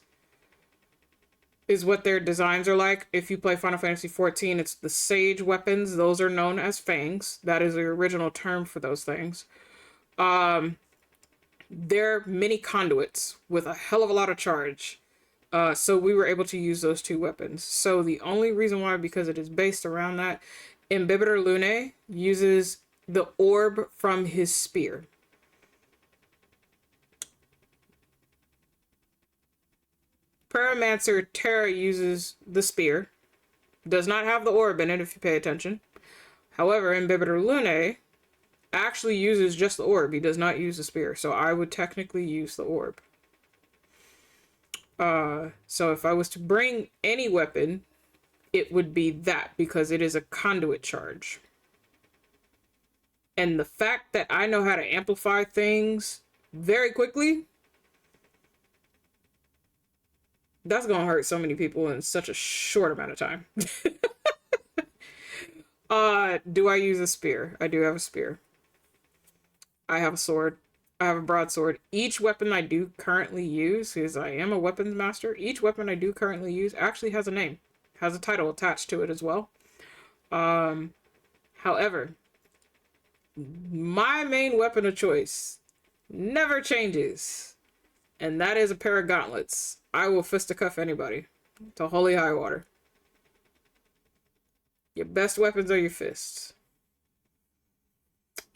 Is what their designs are like. If you play Final Fantasy XIV, it's the sage weapons. Those are known as fangs. That is the original term for those things. They're mini conduits with a hell of a lot of charge. So we were able to use those two weapons. So the only reason why, because it is based around that, Imbibitor Lune uses the orb from his spear. Paramancer Terra uses the spear. Does not have the orb in it if you pay attention. However, Imbibitor Lune actually uses just the orb. He does not use the spear. So I would technically use the orb. So if I was to bring any weapon, it would be that, because it is a conduit charge. And the fact that I know how to amplify things very quickly, that's gonna hurt so many people in such a short amount of time. Do I use a spear? I do have a spear. I have a sword. I have a broadsword. Each weapon I do currently use, because I am a weapons master, each weapon I do currently use actually has a name, has a title attached to it as well. However, my main weapon of choice never changes, and that is a pair of gauntlets. I will fisticuff anybody to holy high water. Your best weapons are your fists.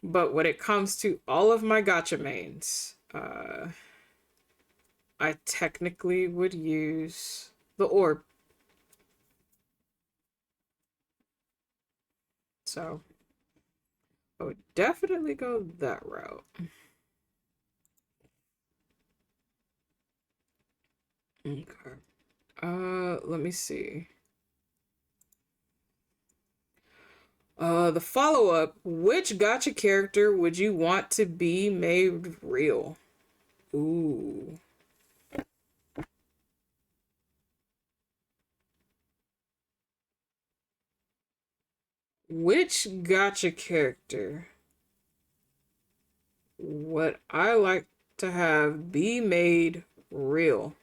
But when it comes to all of my gacha mains, I technically would use the orb. So I would definitely go that route. Okay. Let me see. The follow-up, which gacha character would you want to be made real? Ooh. Which gacha character would I like to have be made real?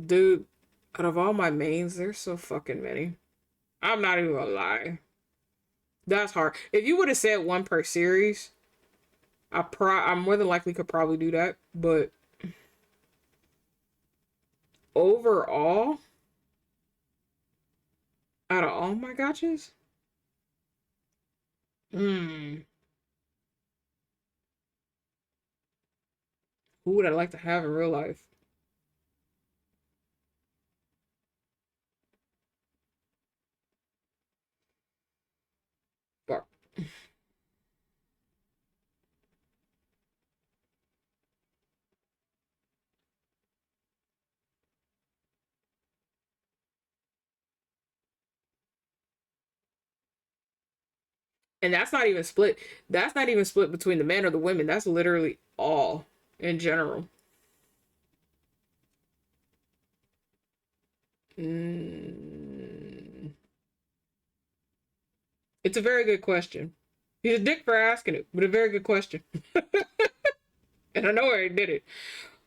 Dude, out of all my mains, there's so fucking many. I'm not even gonna lie. That's hard. If you would have said one per series, I more than likely could probably do that. But overall, out of all my gotchas, who would I like to have in real life? Fuck. And that's not even split. That's not even split between the men or the women. That's literally all in general. It's a very good question. He's a dick for asking it, but a very good question. And I know I did it.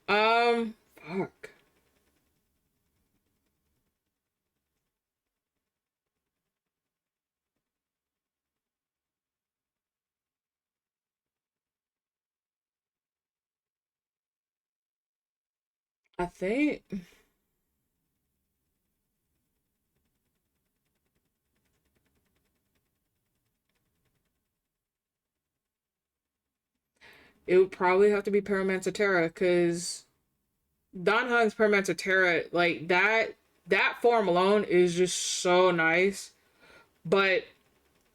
Fuck. I think it would probably have to be Paramancer because Don Hung's Paramancer, like that form alone is just so nice. But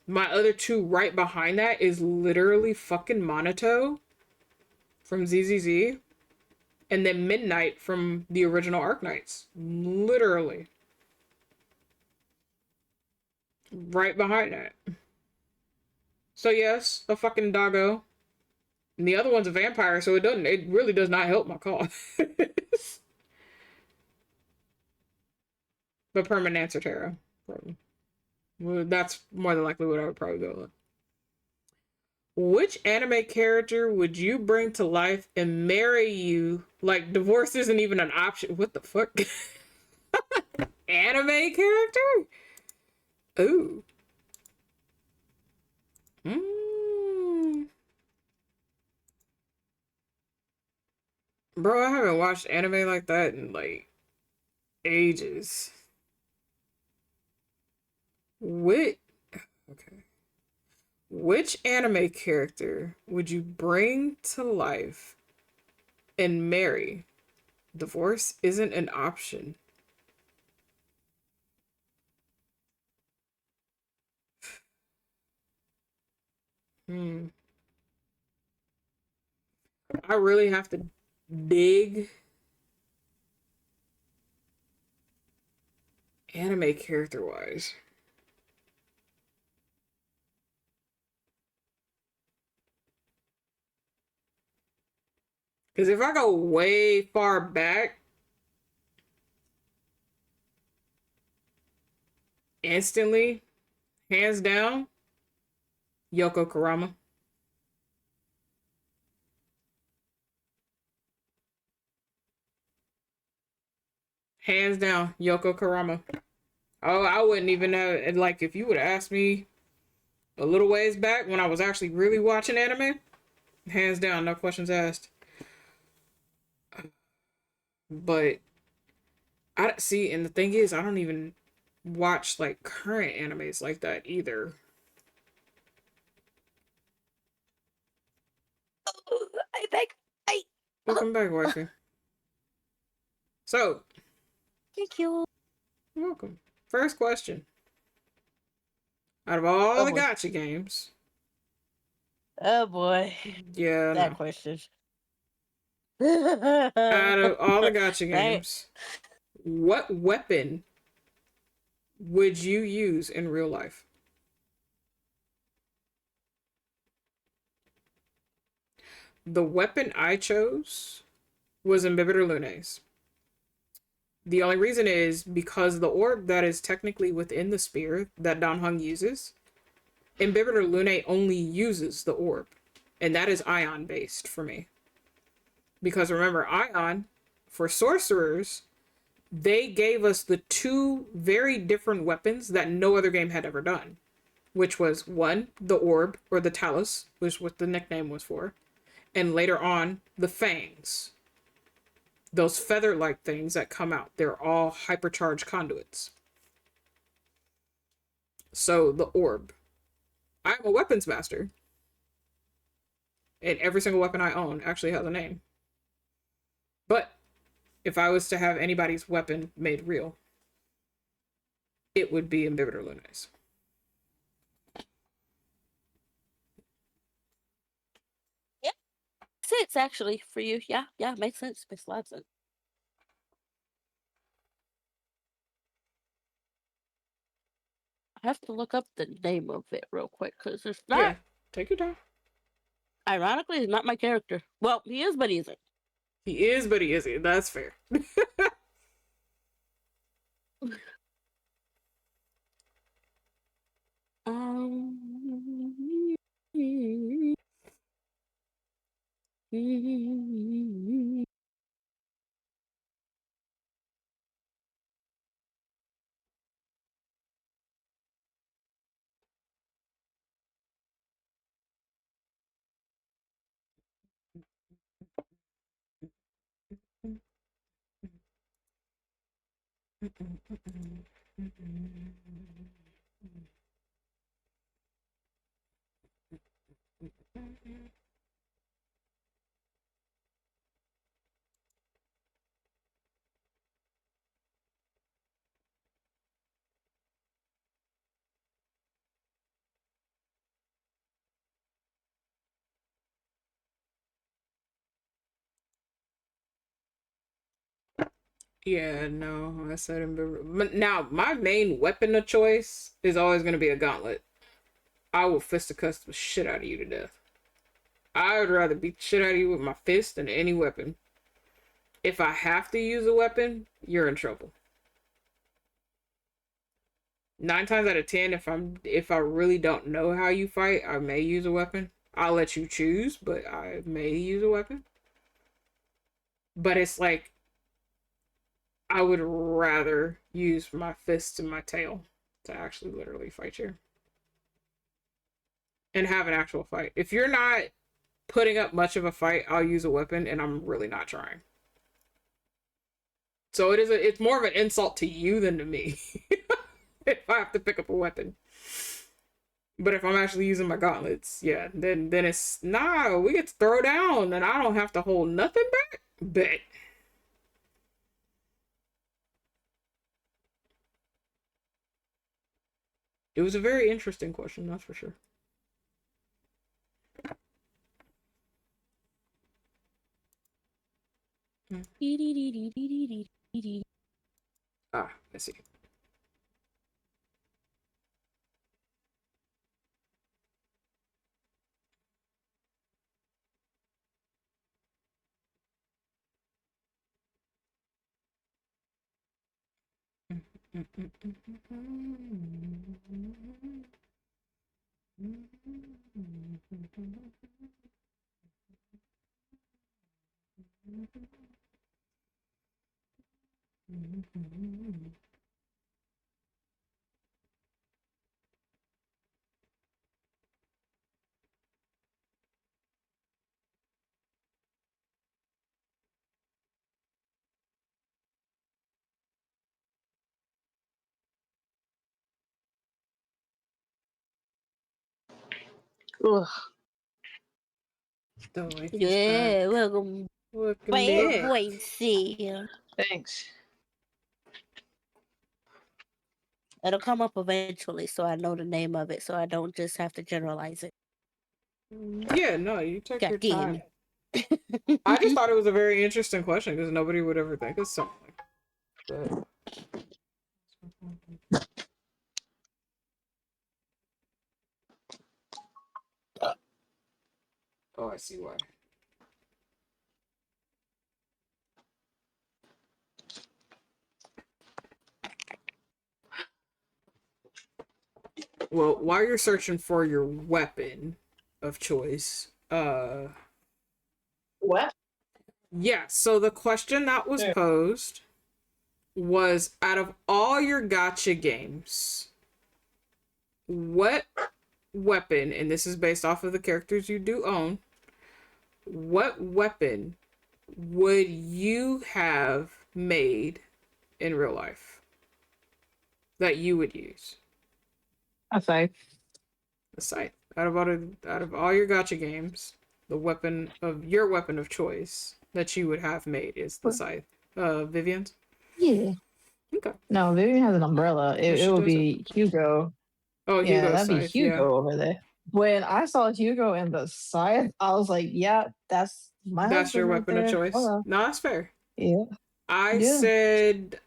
my other two right behind that is literally fucking Monato from ZZZ and then Midnight from the original Arknights. Literally. Right behind that. So yes, a fucking doggo. And the other one's a vampire, so it really does not help my cause. But Permanencer Terra. Probably. Well, that's more than likely what I would probably go with. Which anime character would you bring to life and marry you? Like, divorce isn't even an option. What the fuck? Anime character? Ooh. Bro, I haven't watched anime like that in like ages. Which okay. Which anime character would you bring to life and marry? Divorce isn't an option. Hmm. I really have to dig anime character wise. Because if I go way far back, instantly, hands down, Yoko Kurama. Hands down, Yoko Kurama. Oh, I wouldn't even have, like, if you would have asked me a little ways back when I was actually really watching anime, hands down, no questions asked. But I see, and the thing is, I don't even watch like current animes like that either. I think I. Welcome back, wifey. So, Thank you. welcome. First question. Out of all Oh the boy. gotcha games, Oh boy. yeah, That no. question. Out of all the gotcha Right. games, what weapon would you use in real life? The weapon I chose was Imbibitor Lunes. The only reason is because the orb that is technically within the spear that Dan Heng uses, Imbibitor Lunae only uses the orb. And that is ion based for me. Because remember, ion, for sorcerers, they gave us the two very different weapons that no other game had ever done. Which was one, the orb, or the talus, which was what the nickname was for. And later on, the fangs. Those feather-like things that come out. They're all hypercharged conduits. So, the orb. I'm a weapons master. And every single weapon I own actually has a name. But if I was to have anybody's weapon made real, it would be Imbibitor Lunae's. Yeah, sense actually for you. Yeah, makes sense. Makes a lot of sense. I have to look up the name of it real quick because it's not. Yeah, take your time. Ironically, it's not my character. Well, he is, but he isn't. He is, but he isn't. That's fair. Um. Yeah, no, I said Imbibitor. Now, my main weapon of choice is always going to be a gauntlet. I will fisticuffs the shit out of you to death. I would rather beat the shit out of you with my fist than any weapon. If I have to use a weapon, you're in trouble. 9 times out of 10, if I really don't know how you fight, I may use a weapon. I'll let you choose, but I may use a weapon. But it's like I would rather use my fists and my tail to actually literally fight you and have an actual fight. If you're not putting up much of a fight, I'll use a weapon, and I'm really not trying. So it's more of an insult to you than to me if I have to pick up a weapon. But if I'm actually using my gauntlets, yeah, then it's nah, we get to throw down and I don't have to hold nothing back. Bet. It was a very interesting question, that's for sure. Ah, I see. Ugh. The wife is Yeah, back. welcome Welcome back, back. Boise. Thanks. It'll come up eventually, so I know the name of it, so I don't just have to generalize it. Yeah, no, you take God your damn time. I just thought it was a very interesting question because nobody would ever think of something like that. Oh, I see why. Well, while you're searching for your weapon of choice, What? yeah, so the question that was posed was, out of all your gotcha games, what weapon, and this is based off of the characters you do own, what weapon would you have made in real life that you would use? I say. The scythe. Out of all your gotcha games, the weapon of your weapon of choice that you would have made is the scythe. Vivian's? Yeah. Okay. No, Vivian has an umbrella. Well, It she would doesn't. be Hugo. Oh, Yeah, Hugo's that'd be scythe, yeah. Hugo over there. When I saw Hugo in the scythe, I was like, yeah, that's my That's your husband right weapon of there. choice. Hello. No, that's fair. Yeah. I Yeah. said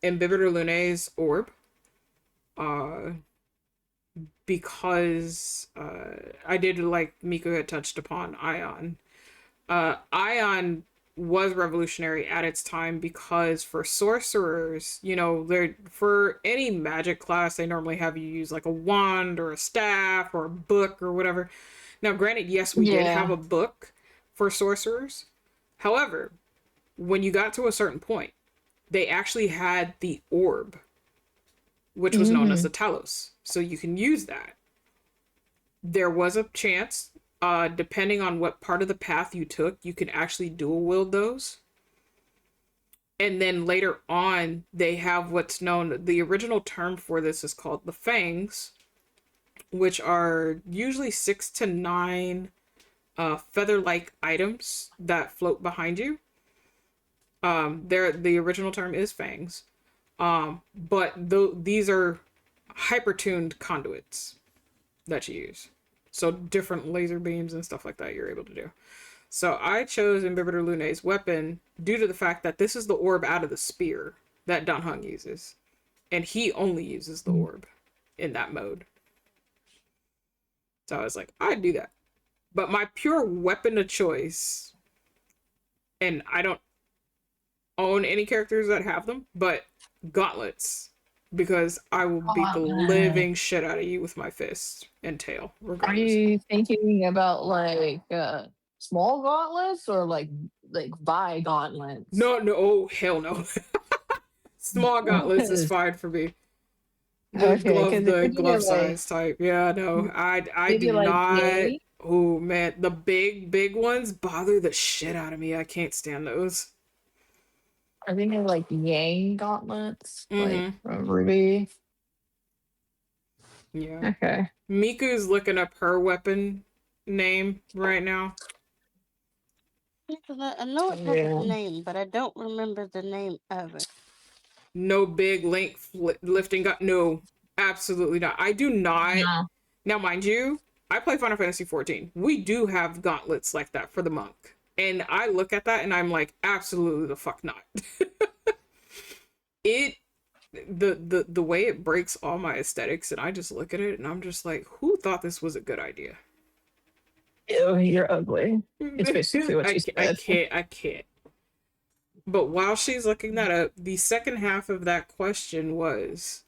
Imbibitor Lune's orb. Because I did, like Miku had touched upon, Ion. Ion was revolutionary at its time because for sorcerers, you know, they're, for any magic class, they normally have you use like a wand or a staff or a book or whatever. Now, granted, yes, we did have a book for sorcerers. However, when you got to a certain point, they actually had the orb, which was known as the Talos. So you can use that. There was a chance, depending on what part of the path you took, you could actually dual wield those. And then later on, they have what's known, the original term for this is called the Fangs, which are usually 6 to 9 feather-like items that float behind you. The original term is Fangs. But these are hyper-tuned conduits that you use. So different laser beams and stuff like that you're able to do. So I chose Imbibitor Lune's weapon due to the fact that this is the orb out of the spear that Dan Heng uses. And he only uses the orb in that mode. So I was like, I'd do that. But my pure weapon of choice, and I don't own any characters that have them, but gauntlets. Because I will beat the living shit out of you with my fist and tail. Are you thinking about like small gauntlets or like Vi gauntlets? No, oh hell no. Small gauntlets is fine for me. The glove size type. Yeah, no. I do not. Yay? Oh man, the big ones bother the shit out of me. I can't stand those. I think they're like Yang gauntlets, like from Ruby. Yeah. Okay. Miku's looking up her weapon name right now. I know it has a name, but I don't remember the name of it. No big link lifting gun. No, absolutely not. I do not. No. Now, mind you, I play Final Fantasy 14. We do have gauntlets like that for the monk. And I look at that and I'm like, absolutely the fuck not. The way it breaks all my aesthetics, and I just look at it and I'm just like, who thought this was a good idea? Ew, you're ugly. It's basically what she said. I can't. But while she's looking that up, the second half of that question was,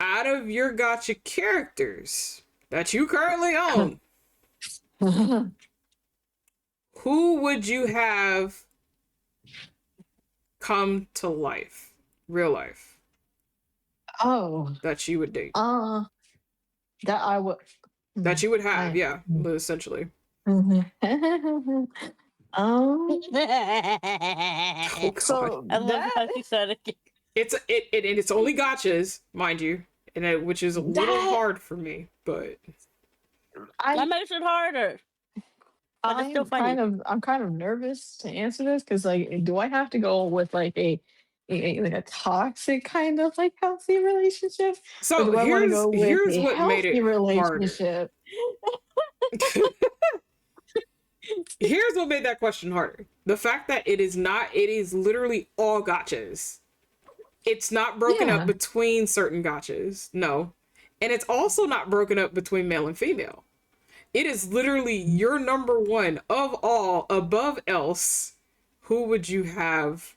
out of your gacha characters that you currently own, who would you have come to life, real life? Oh. That you would date. That I would. That you would have, yeah, essentially. Oh God. So I love how she said it. It's only gotchas, mind you, and which is a little hard for me, but that makes it harder. But it's still funny. I'm kind of nervous to answer this because, like, do I have to go with like a toxic kind of like healthy relationship? So or do I want to go with here's a what made it relationship? Here's what made that question harder. The fact that it is literally all gotchas. It's not broken up between certain gotchas. No. And it's also not broken up between male and female. It is literally your number one of all, above else. Who would you have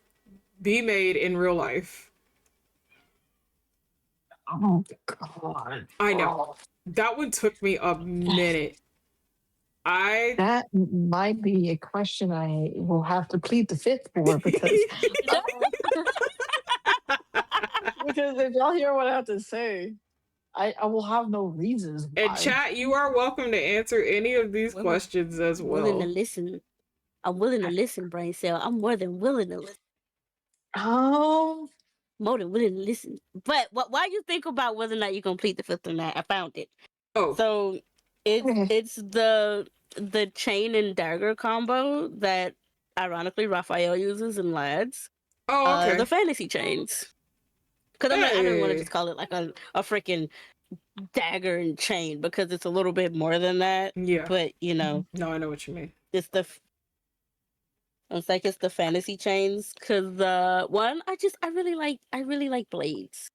be made in real life? Oh God. I know. Oh, That one took me a minute. that might be a question I will have to plead the fifth for because because if y'all hear what I have to say, I will have no reasons And why. chat, you are welcome to answer any of these questions as Willing to well. listen. I'm willing to listen, brain cell. I'm more than willing to listen. More than willing to listen. But why you think about whether or not you complete the fifth or not? I found it. Oh, So it's the chain and dagger combo that ironically Raphael uses in Lads. oh, okay. The fantasy chains. Because I didn't want to Hey. just call it like a freaking dagger and chain because it's a little bit more than that. Yeah. But you know, No, I know what you mean. it's the it's the fantasy chains because one I really like blades,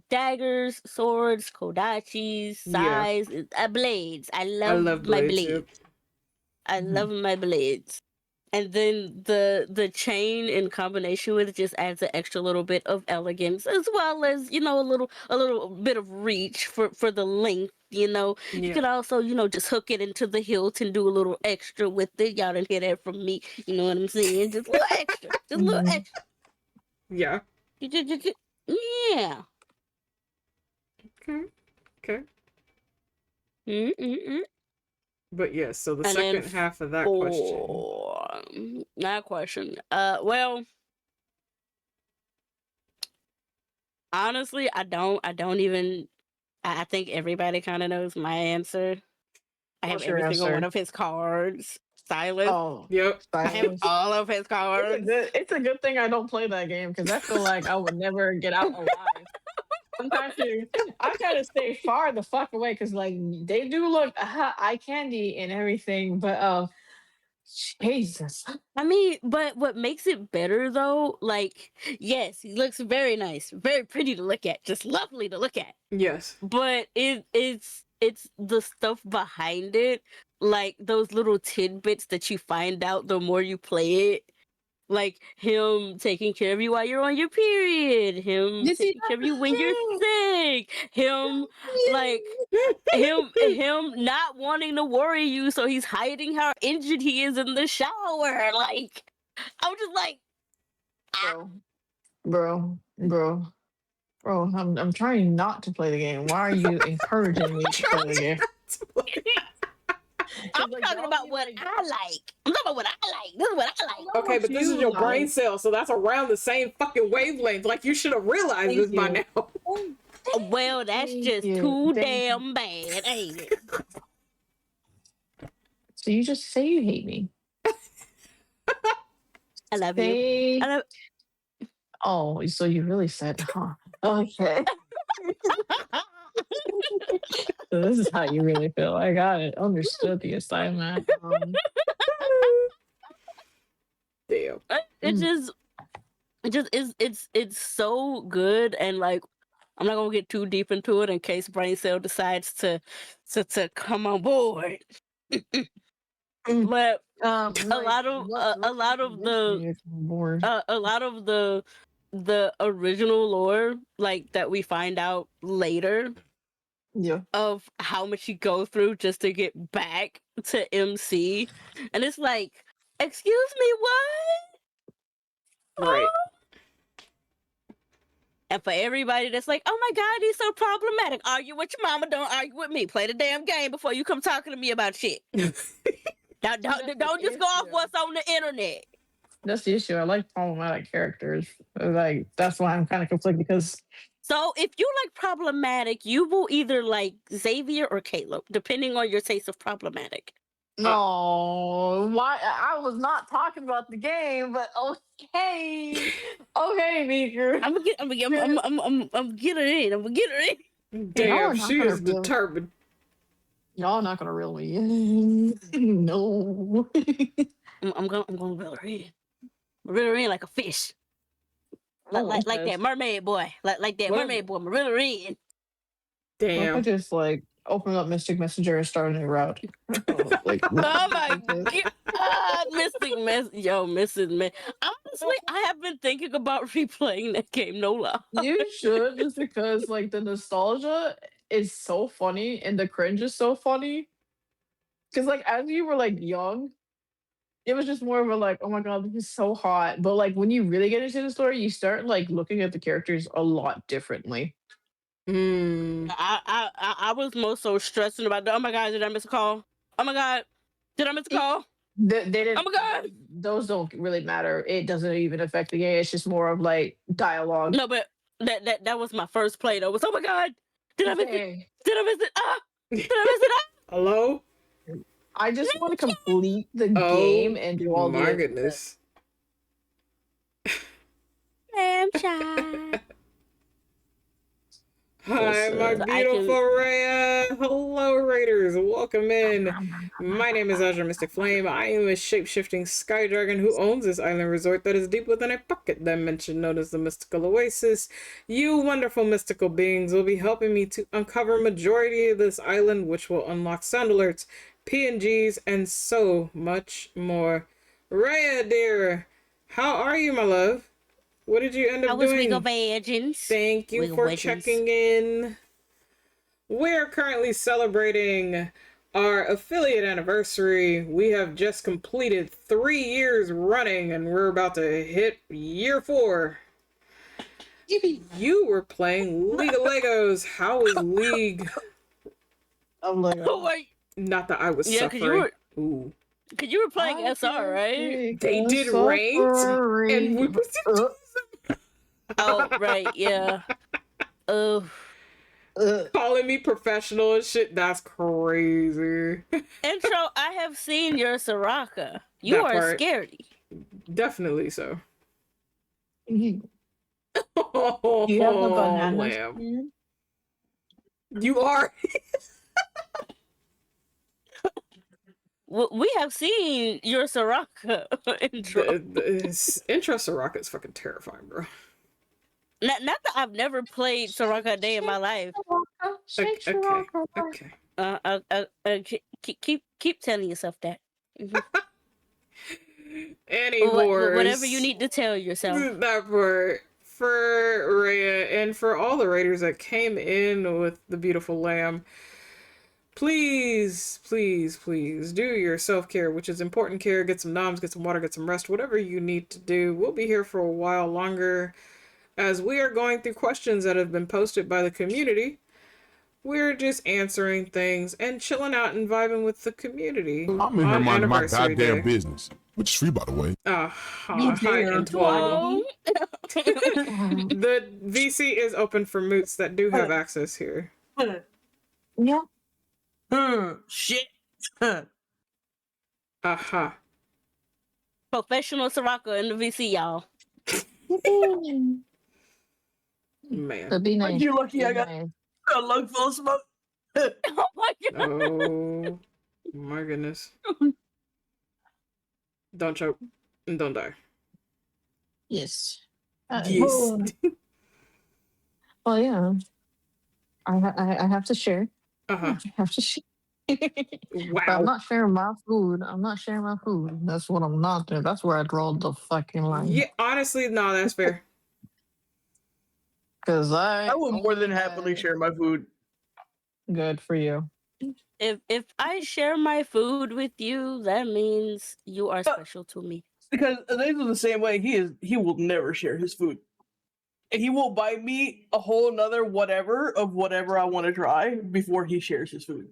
daggers, swords, kodachis, Yeah. sais, blades. I I love love my blades. blades. Yep. I love my blades. And then the chain in combination with it just adds an extra little bit of elegance as well as, you know, a little bit of reach for the length, you know. You Yeah. could also, you know, just hook it into the hilt and do a little extra with it. Y'all didn't hear that from me. You know what I'm saying? Just a little extra. Just a little extra. Yeah. Yeah. Okay. Mm-mm-mm. But yes, so the And then second half of that question. That question. Well, honestly, I don't even. I think everybody kind of knows my answer. I have What's your every single answer? one of his cards. Silas. Oh, Yep. I have silence. all of his cards. It's a good thing I don't play that game because I feel like I would never get out alive. Sometimes I try to stay far the fuck away because like they do look eye candy and everything, but Jesus. I mean, but what makes it better though, like, yes, he looks very nice, very pretty to look at, just lovely to look at. Yes. But it's the stuff behind it, like those little tidbits that you find out the more you play it. Like him taking care of you while you're on your period, him You see taking care of you when you're that? sick, him like him not wanting to worry you, so he's hiding how injured he is in the shower. Like I'm just like, Bro. I'm trying not to play the game. Why are you encouraging me to play the game? I'm talking about what I like. I'm talking about what I like. This is what I like. Okay, but this is your brain cell, so that's around the same fucking wavelength. Like you should have realized this by now. Well, that's just too damn bad, ain't it? So you just say you hate me. I love you. I love. Oh, so you really said, huh? Okay. So this is how you really feel. I got it. Understood the assignment. Damn. It's so good, and like I'm not gonna get too deep into it in case Brain Cell decides to come on board. But a lot of the original lore, like that we find out later, of how much you go through just to get back to MC, and it's like, excuse me, what? Right. And for everybody that's like, oh my God, he's so problematic. Argue with your mama, don't argue with me. Play the damn game before you come talking to me about shit. Now, don't just go off what's on the internet. That's the issue. I like problematic characters. Like that's why I'm kind of conflicted because. So if you like problematic, you will either like Xavier or Caleb, depending on your taste of problematic. No, why? I was not talking about the game, but okay, Meeker. I'm gonna get her in. I'm gonna get her in. Damn, she is determined. Y'all not gonna reel me in. No. I'm gonna reel her in. Reel her in like a fish. Like that mermaid boy. Like that mermaid boy. Reel her in. Damn. I just like open up Mystic Messenger and start a new route. Oh my God, Mystic Messenger. Yo, Mrs. I'm Honestly, I have been thinking about replaying that game. No lie. You should, just because like the nostalgia is so funny and the cringe is so funny. Because like as you were like young, it was just more of a like, oh my god, this is so hot. But like when you really get into the story, you start like looking at the characters a lot differently. I was more so stressing about oh my god, did I miss a call? Oh my god, did I miss a call? They Oh didn't. my god. Those don't really matter. It doesn't even affect the game. It's just more of like dialogue. No, but that was my first play though. Was oh my god, did I miss it? Hey, Did I miss it? Ah, did I miss it? Ah. Hello? I just want to complete the Oh game and do all my the goodness. Lamb chop. Hi, my So I beautiful can. Raya. Hello, Raiders. Welcome in. My name is Azure Mystic Flame. I am a shape-shifting sky dragon who owns this island resort that is deep within a pocket dimension known as the Mystical Oasis. You wonderful mystical beings will be helping me to uncover majority of this island, which will unlock sound alerts, PNGs, and so much more. Raya, dear, how are you, my love? What did you end How up was doing? Wiggle Virgins? Thank you Wiggle for Virgins. checking in. We're currently celebrating our affiliate anniversary. We have just completed 3 years running and we're about to hit year 4. You were playing League of Legos. How was League? I'm like, Oh wait, Not that I was yeah, because suffering. you were playing SR, right? They did ranked and we were Oh right, yeah. Oh. calling me professional and shit. That's crazy. Intro, I have seen your Soraka. You That are part. scary. Definitely so. You Oh, have the bananas. lamb. You are. We have seen your Soraka intro. The intro Soraka is fucking terrifying, bro. Not that I've never played Soraka a day in my life. Okay. Keep telling yourself that. Anyways, Whatever you need to tell yourself. that part for Rhea and for all the raiders that came in with the beautiful lamb. Please do your self-care, which is important care. Get some noms, get some water, get some rest, whatever you need to do. We'll be here for a while longer as we are going through questions that have been posted by the community. We're just answering things and chilling out and vibing with the community. I'm in here minding my goddamn business, which is free, by the way. Hi, and 12. The VC is open for moots that do have access here. Yeah. Shit. Aha. Professional Soraka in the VC, y'all. Man. But be nice. You lucky Be I got nice. a lung full of smoke. Oh my god. Oh my goodness. Don't choke and don't die. Yes. Yes. Well, yeah. I have to share. Uh-huh. I have to share. But I'm Wow. not sharing my food. That's what I'm not doing. That's where I draw the fucking line. Yeah, honestly, no, that's fair. Because I would more than happily share my food. Good for you. If I share my food with you, that means you are special to me. Because Elaine is the same way. He will never share his food. And he will buy me a whole nother whatever I want to try before he shares his food.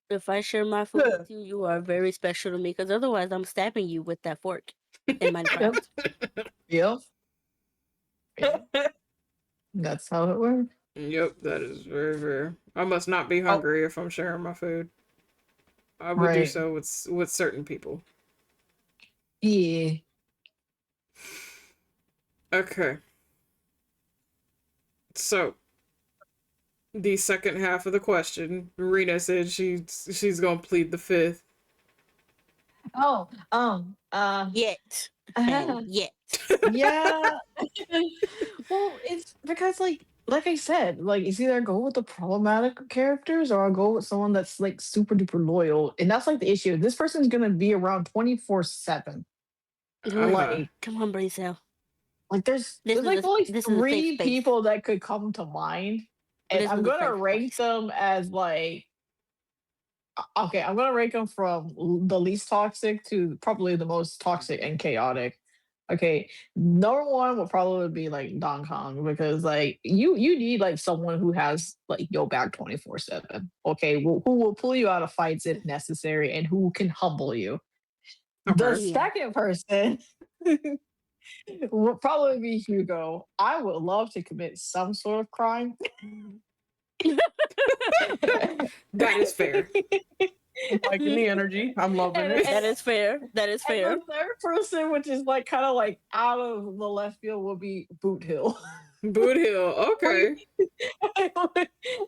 If I share my food with you, you are very special to me. Because otherwise, I'm stabbing you with that fork in Minecraft. Yep. That's how it works. Yep, that is very fair. I must not be hungry if I'm sharing my food. I would do Right. so with certain people. Yeah. Okay. So, the second half of the question, Rena said she's gonna plead the fifth. Oh, Yet. And yet. yeah. Well, it's because like I said, like it's either I go with the problematic characters or I go with someone that's like super duper loyal. And that's like the issue. This person's gonna be around 24/7. Like, Come on, Brazel. like there's This is like only this is a safe 3 space. people that could come to mind, and This I'm is a gonna safe rank place. them as like okay, I'm gonna rank them from the least toxic to probably the most toxic and chaotic. Okay, number 1 will probably be like Don Kong because like you need like someone who has like your back 24/7. Okay, who will pull you out of fights if necessary and who can humble you. The Okay. Yeah. second person will probably be Hugo. I would love to commit some sort of crime. That is fair. I'm liking the energy. I'm loving And, it. That is fair. That is and fair. the third person, which is like kind of like out of the left field, will be Boot Hill. Boot Hill. Okay.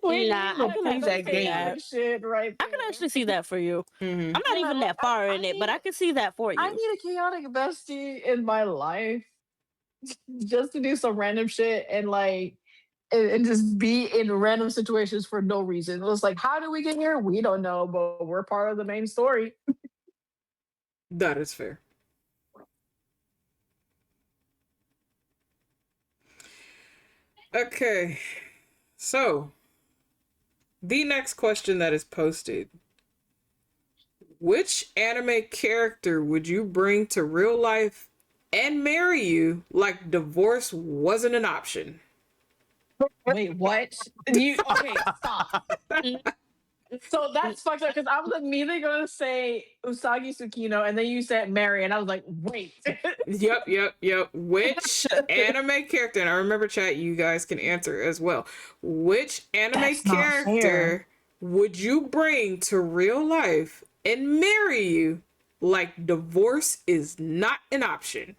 We Nah, need I the can kind of actually see chaotic that. shit right I there. can actually see that for you. Mm-hmm. I'm not Yeah, even like, that far I in it, but need I can see that for I you. need a chaotic bestie in my life just to do some random shit and like and just be in random situations for no reason. It was like, how do we get here? We don't know, but we're part of the main story. That is fair. Okay. So, the next question that is posted: which anime character would you bring to real life and marry you like divorce wasn't an option? Wait, what? You okay? Stop. So that's fucked up because I was immediately gonna say Usagi Tsukino, and then you said Mary, and I was like, wait. Yep. Which anime character, and I remember chat, you guys can answer as well. Which anime That's not fair. character would you bring to real life and marry you like divorce is not an option?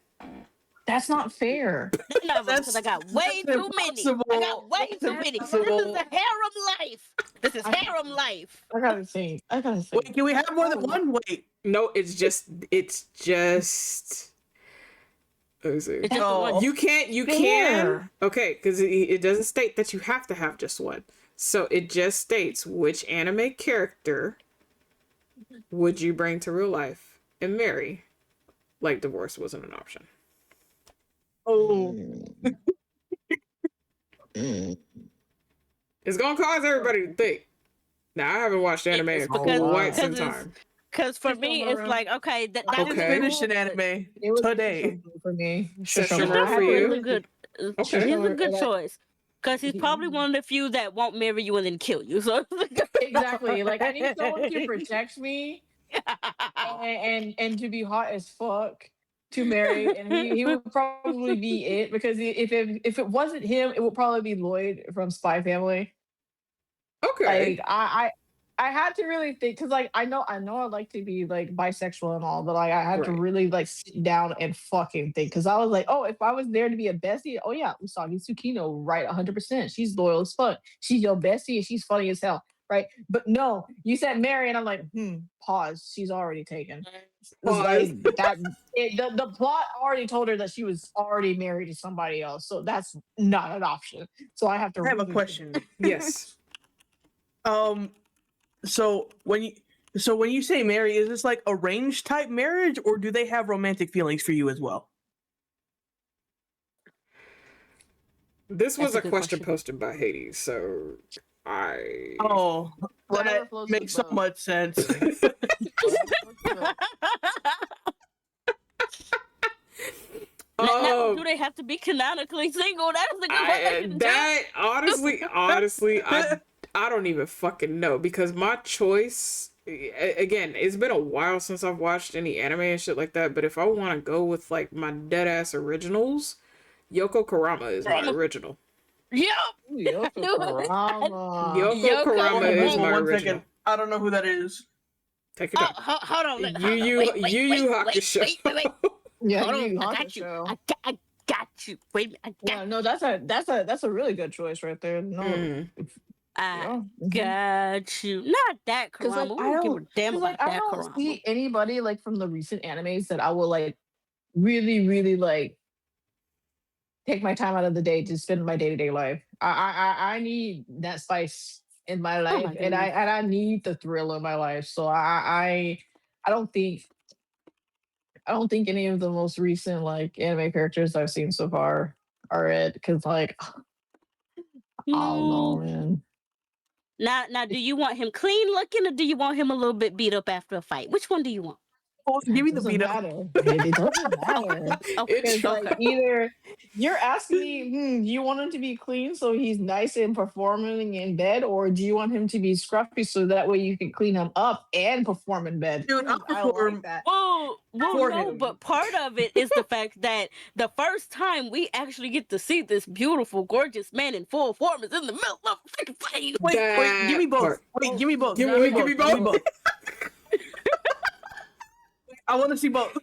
That's not fair. None of them, because I got way That's too many. I got impossible. way That's too many. This is impossible. the harem life. This is I- harem life. I gotta think. I gotta think. Wait, can we have more than one? Wait. No, it's just let me see. It's just the Oh. one. You can Fair. okay, because it doesn't state that you have to have just one. So it just states which anime character would you bring to real life and marry like divorce wasn't an option. Oh. It's gonna cause everybody to think. Now I haven't watched anime It's in because- quite some because it's- time. Because for Just me, over it's around. like, okay, that I was just Okay. finished an anime It was today. for me. Sesshomaru I had for to you? He's a really good, think. Okay. he's a Sure, good like- choice. Because he's probably one of the few that won't marry you and then kill you. So Exactly. Like I need someone to protect me and to be hot as fuck to marry, and he would probably be it because if it wasn't him, it would probably be Lloyd from Spy Family. Okay. Like I had to really think because like I know I'd like to be like bisexual and all, but like I had to Right. really like sit down and fucking think because I was like, oh, if I was there to be a bestie, oh yeah, Usagi Tsukino, right, 100%. She's loyal as fuck. She's your bestie and she's funny as hell, right? But no, you said Mary, and I'm like, pause. She's already taken. It's like that. The plot already told her that she was already married to somebody else, so that's not an option. So I have to. I have a really question. Yes. So when you say marry, is this like arranged type marriage, or do they have romantic feelings for you as well? This was That's a a good question question. posted by Hades, so I Oh, Whatever that floats makes your so boat. much sense. now, do they have to be canonically single? That's the good question. that honestly, I don't even fucking know because my choice again, it's been a while since I've watched any anime and shit like that, but if I want to go with like my dead ass originals, Yoko Kurama is my original. Yep. Yoko Kurama. Yoko Kurama is my One original. second. I don't know who that is. Take your Oh, time. hold on. Yu hold on. Yu Hakusho. Wait. Yeah, Hold on. Yu Yu I got you. Hakusho. I got you. Wait a minute. I got Yeah, no, that's a really good choice right there. No, Mm. yeah. got you. Not that Because like Karama. We I don't give don't, a damn because like about I that don't Karama. see anybody like from the recent animes that I will like really like take my time out of the day to spend my day-to-day life. I need that spice in my life, my and I need the thrill in my life. So I don't think I don't think any of the most recent like anime characters I've seen so far are it because like I don't know, man. Now, do you want him clean looking or do you want him a little bit beat up after a fight? Which one do you want? Oh, give me It the doesn't beat up. matter. It doesn't matter. Okay. It's like Okay. either you're asking me, do you want him to be clean so he's nice and performing in bed, or do you want him to be scruffy so that way you can clean him up and perform in bed? Dude, I I don't prefer like that. Well, For no, him. but part of it is the fact that the first time we actually get to see this beautiful, gorgeous man in full form is in the middle of a freaking fight. Wait, give me both. part. Wait, give me both. Give Give me me both. Give me both. both. I want to see both.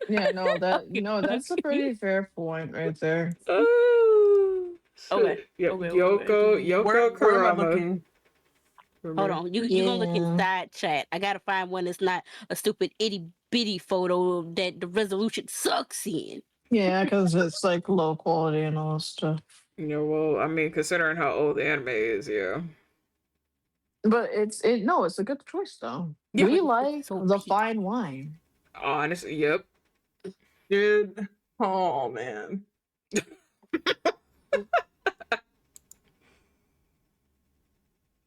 Yeah, that's a pretty fair point right there. Oh, Okay. shit. Yep. Okay, Yoko Where am I Kurama. looking? Hold on, you gonna look in side chat. I gotta find one that's not a stupid itty bitty photo that the resolution sucks in. Yeah, because it's like low quality and all stuff. Well, I mean, considering how old the anime is, yeah. But it's a good choice though. Yeah. We like So the peak. fine wine. Honestly, yep. Dude. Oh, man.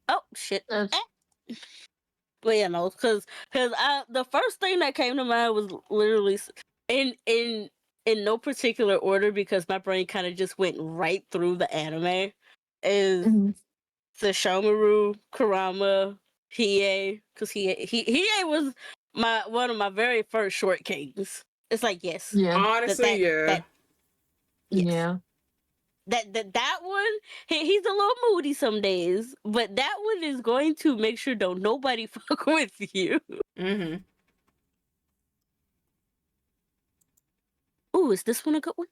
Oh shit. That's- But yeah, no, because the first thing that came to mind was literally in no particular order because my brain kind of just went right through the anime. Is the Shomaru, Kurama, Hiei, because Hiei was one of my very first short kings. It's like yes, Yeah. Honestly, yeah. yes. Yeah. That one, he's a little moody some days, but that one is going to make sure don't nobody fuck with you. Mm-hmm. Ooh, is this one a good one?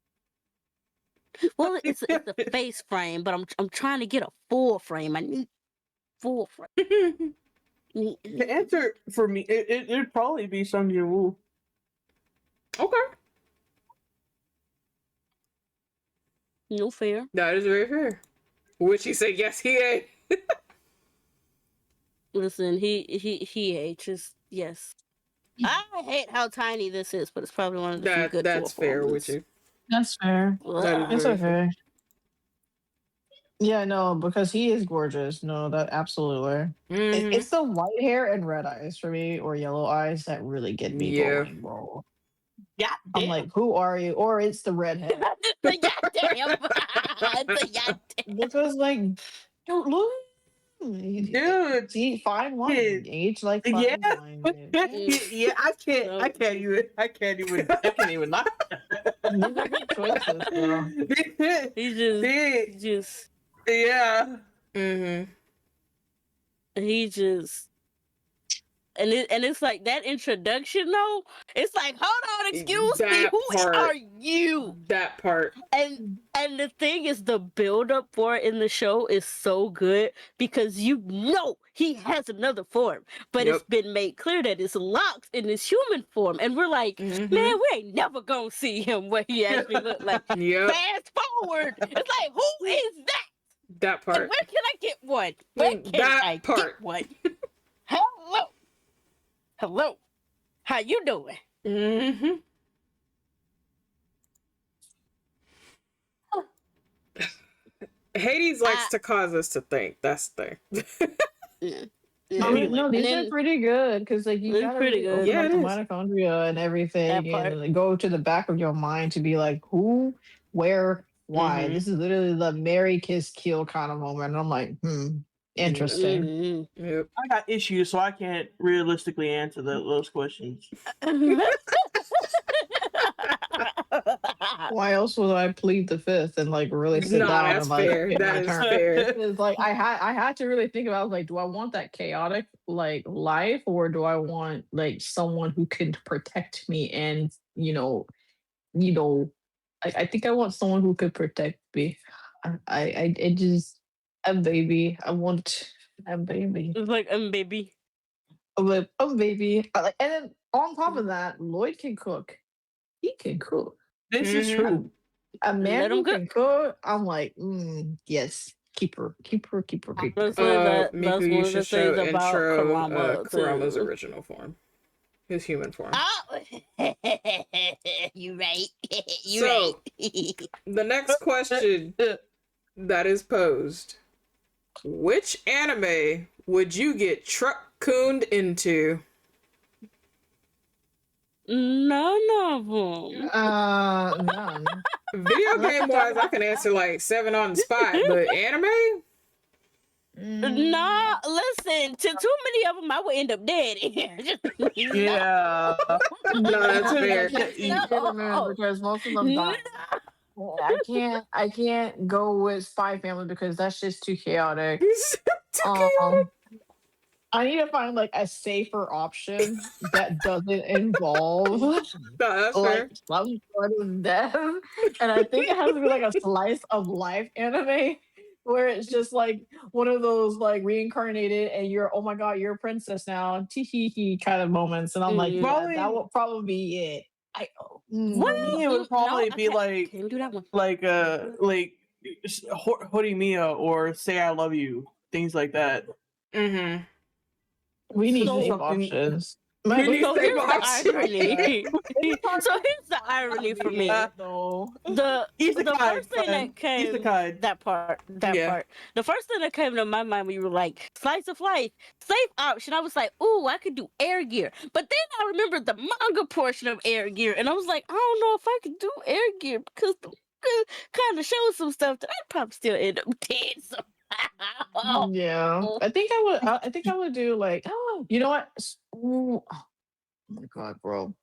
Well, it's a face frame, but I'm trying to get a full frame. I need full frame. The answer for me, it'd probably be Sung Woo. Okay. No fair. That is very fair. Which he said, yes, he ate. Listen, he just yes. I hate how tiny this is, but it's probably one of the few good That's full fair forms. with you. That's fair. That is It's very okay. fair. Yeah, no, because he is gorgeous. No, that absolutely. Mhm. It's the white hair and red eyes for me, or yellow eyes that really get me Yeah. going, bro. Yeah, I'm like, who are you? Or it's the redhead. It's a goddamn. It's a goddamn. Because like, don't look. dude. See, fine wine. Kid. Age like fine Yeah. wine. Yeah, I can't even lie. These are good choices, bro. He just Yeah. Mm-hmm. And it's like that introduction though. It's like, hold on, excuse me, That who part. are you? That part. And the thing is, the build up for it in the show is so good because you know he has another form, but Yep. it's been made clear that it's locked in his human form, and we're like, Mhm. man, we ain't never gonna see him what he actually looked like. Yep. Fast forward, it's like, who is that? That And part. where can I get one? Where can That I part. get one? Hello, how you doing? Mm-hmm. Hades likes to cause us to think. That's the thing. Yeah. I mean, no, And these then- are pretty good because like you It's gotta pretty really good. open Yeah, up it the is. mitochondria and everything, part. and like, go to the back of your mind to be like, who, where, why. Mhm. This is literally the Mary Kiss Kill kind of moment. And I'm like, interesting. Mhm. Yep. I got issues, so I can't realistically answer those questions. Why else would I plead the fifth and like really sit No, down that's and like fair. hit That my is turn? fair. It's like I had to really think about. I was like, do I want that chaotic like life, or do I want like someone who can protect me and I think I want someone who could protect me. I just a baby. I want a baby. It's like, baby. A baby. And then on top of that, Lloyd can cook. He can cook. This is Mhm. true. A man Let him who cook. can cook, I'm like, yes, keep her. Honestly, Miku, that's one you of the should things show about intro Kurama Kurama's too. original form. his human form. Oh, you right. You So, right. the next question that is posed: which anime would you get truck-cooned into? None of them. None. Video game wise, I can answer like 7 on the spot, but anime? Nah, listen. To too many of them, I would end up dead. Yeah. No, that's fair. Because most of them die. I can't go with Spy Family because that's just too chaotic. Too chaotic. I need to find like a safer option that doesn't involve No, that's like fair. some sort of death. And I think it has to be like a slice of life anime where it's just like one of those like reincarnated and you're, oh my god, you're a princess now, tee hee hee kind of moments. And I'm like, yeah, Probably- that will probably be it. For me, it would probably be like can't do that one. like Horimiya or Say I Love You, things like that. Mm-hmm. We need So- safe something- options. We need So safe here's the options. irony. So here's the irony for me. Though. The Isekai, first thing friend. that came Isekai. that part. The first thing that came to my mind when you were like slice of life, safe option. I was like, ooh, I could do air gear. But then I remembered the manga portion of air gear, and I was like, I don't know if I could do air gear because the kind of shows some stuff that I'd probably still end up dead somehow. Yeah, I think I would. I think I would do like. Oh, you know what? Ooh, oh my god, bro!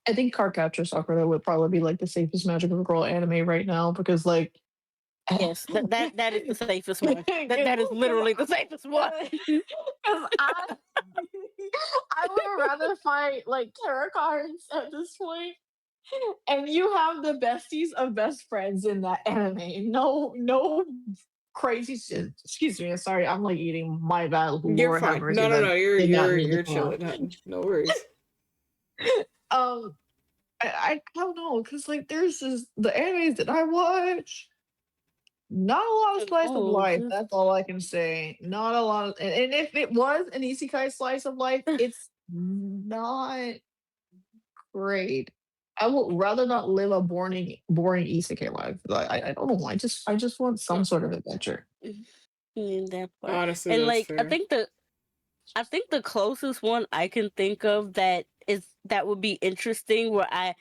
I think Cardcaptor Sakura would probably be like the safest magical girl anime right now because like. Yes, that is the safest one. That is literally the safest one. Because I would rather fight like tarot cards at this point. And you have the besties of best friends in that anime. No crazy shit. Excuse me. Sorry, I'm like eating my bad. You're Lord have fine. mercy, No, that you're did not need to come out. chilling. No worries. I don't know because like there's this the animes that I watch. Not a lot of slice of life. That's all I can say. Not a lot of, and if it was an isekai slice of life, it's not great. I would rather not live a boring isekai life. Like, I don't know. I just want some sort of adventure. That part. Honestly, and that's like fair. I think the closest one I can think of that would be interesting where I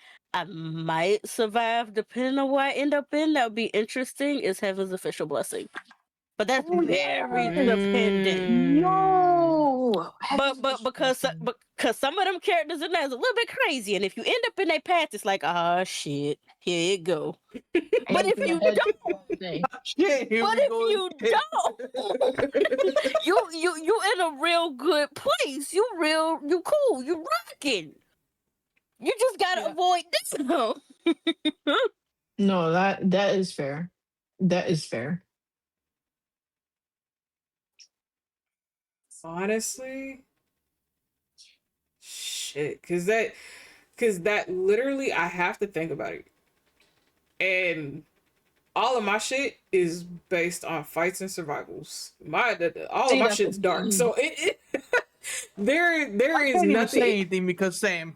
might survive depending on what I end up in. That would be interesting is Heaven's Official Blessing. But that's very dependent. No, But because some of them characters in there is a little bit crazy, and if you end up in their path, it's like, ah, shit, here it go. But if you don't, Shit, here but we if go you again. don't, you in a real good place. You cool. You rocking. You just gotta avoid this. No, that is fair. That is fair. Honestly, shit, because that literally I have to think about it, and all of my shit is based on fights and survivals. All of my shit's dark, so it there I is can't even nothing. say anything because same.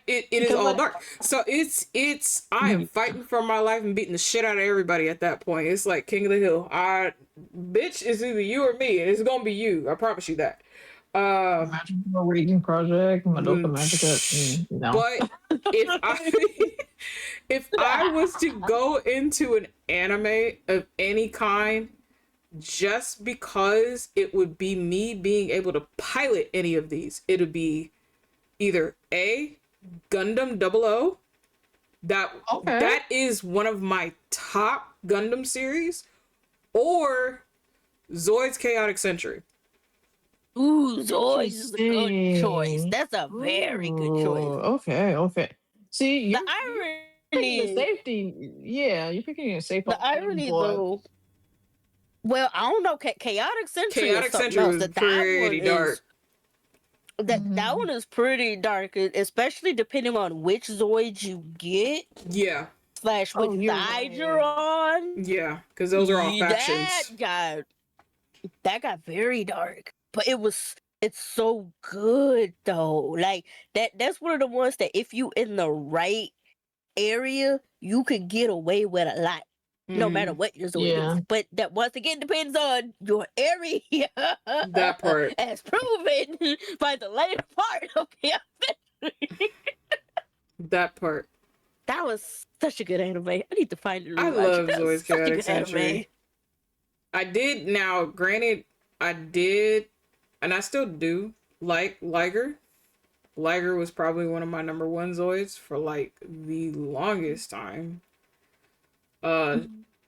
It is all dark. So it's I am fighting for my life and beating the shit out of everybody at that point. It's like King of the Hill. Bitch, it's either you or me, and it's gonna be you. I promise you that. Magical Reading Project, Madoka Magica. No. But if I was to go into an anime of any kind, just because it would be me being able to pilot any of these, it would be either A, Gundam 00. That is one of my top Gundam series, or Zoid's Chaotic Century. Ooh, Zoids is a good choice. That's a very good choice. Okay. See, you're The irony, picking a safety. Yeah, you're picking a safe. the irony though. Well, I don't know. Chaotic Century. Chaotic Century was pretty dark. That one is pretty dark, especially depending on which Zoids you get. Yeah. / which side you're on. Yeah, because those are all factions. That got very dark, but it was It's so good though. Like that's one of the ones that if you in the right area, you could get away with a lot. No matter what your Zoid is. But that once again depends on your area. That part. As proven by the later part of the That part. That was such a good anime. I need to find it and I rewatch love it. That was Zoid's such a Chaotic good Century. anime. I did now, granted, I did, and I still do like Liger. Liger was probably one of my number one Zoids for like the longest time.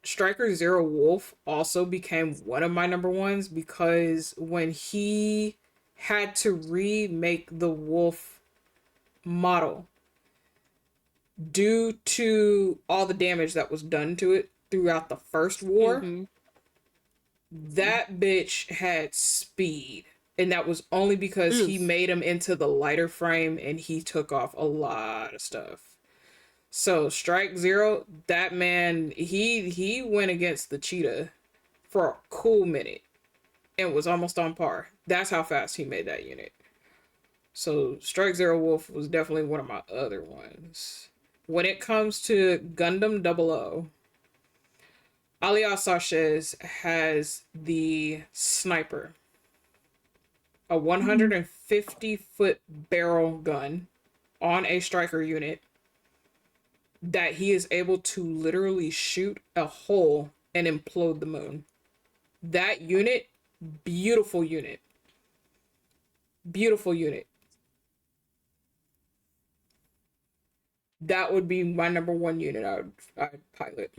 Striker Zero Wolf also became one of my number ones because when he had to remake the wolf model due to all the damage that was done to it throughout the first war, that bitch had speed. And that was only because he made him into the lighter frame and he took off a lot of stuff. So Strike Zero, that man, he went against the cheetah for a cool minute and was almost on par. That's how fast he made that unit. So Strike Zero Wolf was definitely one of my other ones. When it comes to Gundam 00, Alias Sachez has the sniper. A 150-foot barrel gun on a striker unit that he is able to literally shoot a hole and implode the moon. That unit, beautiful unit. Beautiful unit. That would be my number one unit I'd pilot.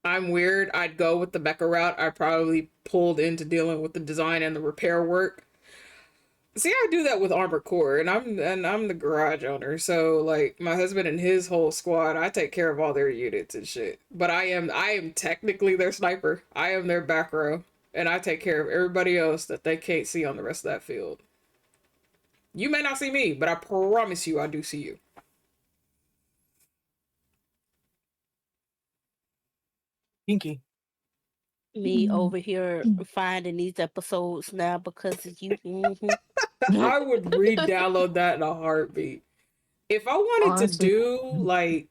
I'm weird. I'd go with the mecha route. I probably pulled into dealing with the design and the repair work. See, I do that with Armored Core, and I'm the garage owner. So like my husband and his whole squad, I take care of all their units and shit. But I am technically their sniper. I am their back row, and I take care of everybody else that they can't see on the rest of that field. You may not see me, but I promise you I do see you. Pinky. Me over here finding these episodes now because of you. I would re-download that in a heartbeat. If I wanted to do like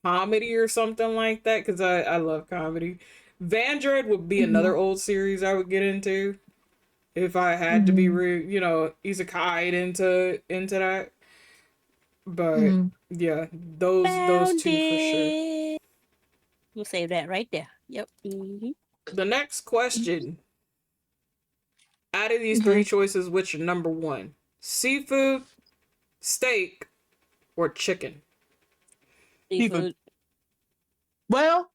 comedy or something like that, because I love comedy, Vandred would be another old series I would get into if I had to be isekai into that. But yeah, those two for sure. We'll save that right there. Yep. The next question. Out of these three choices, which are number one? Seafood, steak, or chicken? Seafood. Well.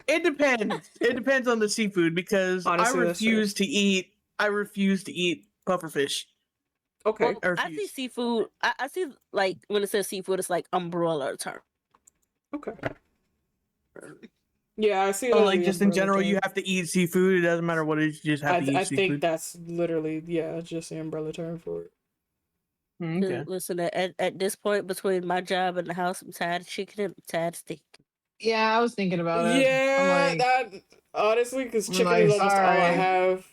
It depends. It depends on the seafood because honestly, I refuse to eat pufferfish. Okay. Well, I see seafood. I see like when it says seafood, it's like umbrella term. Okay. Yeah, I see it. So like just in general, you have to eat seafood. It doesn't matter what it is. You just have to eat seafood. I think that's literally just the umbrella term for it. Okay. Listen, at this point between my job and the house, I'm tired of chicken and I'm tired of steak. Yeah, I was thinking about it. Yeah, that honestly, because chicken is almost all I have.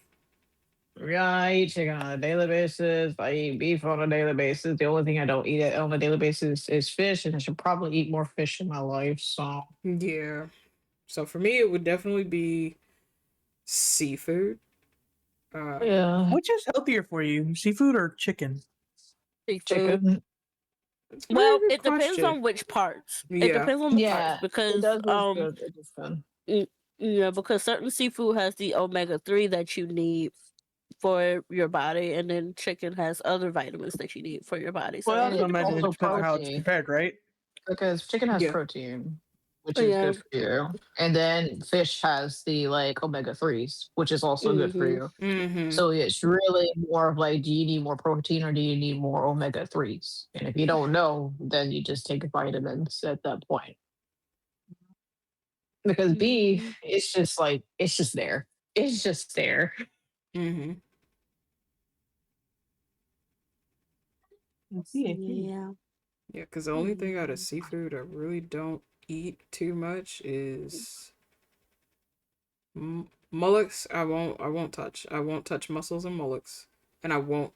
Yeah, I eat chicken on a daily basis. I eat beef on a daily basis. The only thing I don't eat on a daily basis is fish, and I should probably eat more fish in my life. So yeah, so for me, it would definitely be seafood. Yeah. Which is healthier for you, seafood or chicken? Chicken. Well, it depends on which parts. It depends on the parts because because certain seafood has the omega-3 that you need for your body, and then chicken has other vitamins that you need for your body. So well, I imagine it depends on how it's prepared, right? Because chicken has protein, which is good for you, and then fish has the like omega-3s, which is also good for you. So it's really more of like, do you need more protein or do you need more omega-3s? And if you don't know, then you just take vitamins at that point. Because beef, it's just like it's just there. It's just there. Yeah. Yeah, because the only thing out of seafood I really don't eat too much is mullets. I won't touch. I won't touch mussels and mullets, and I won't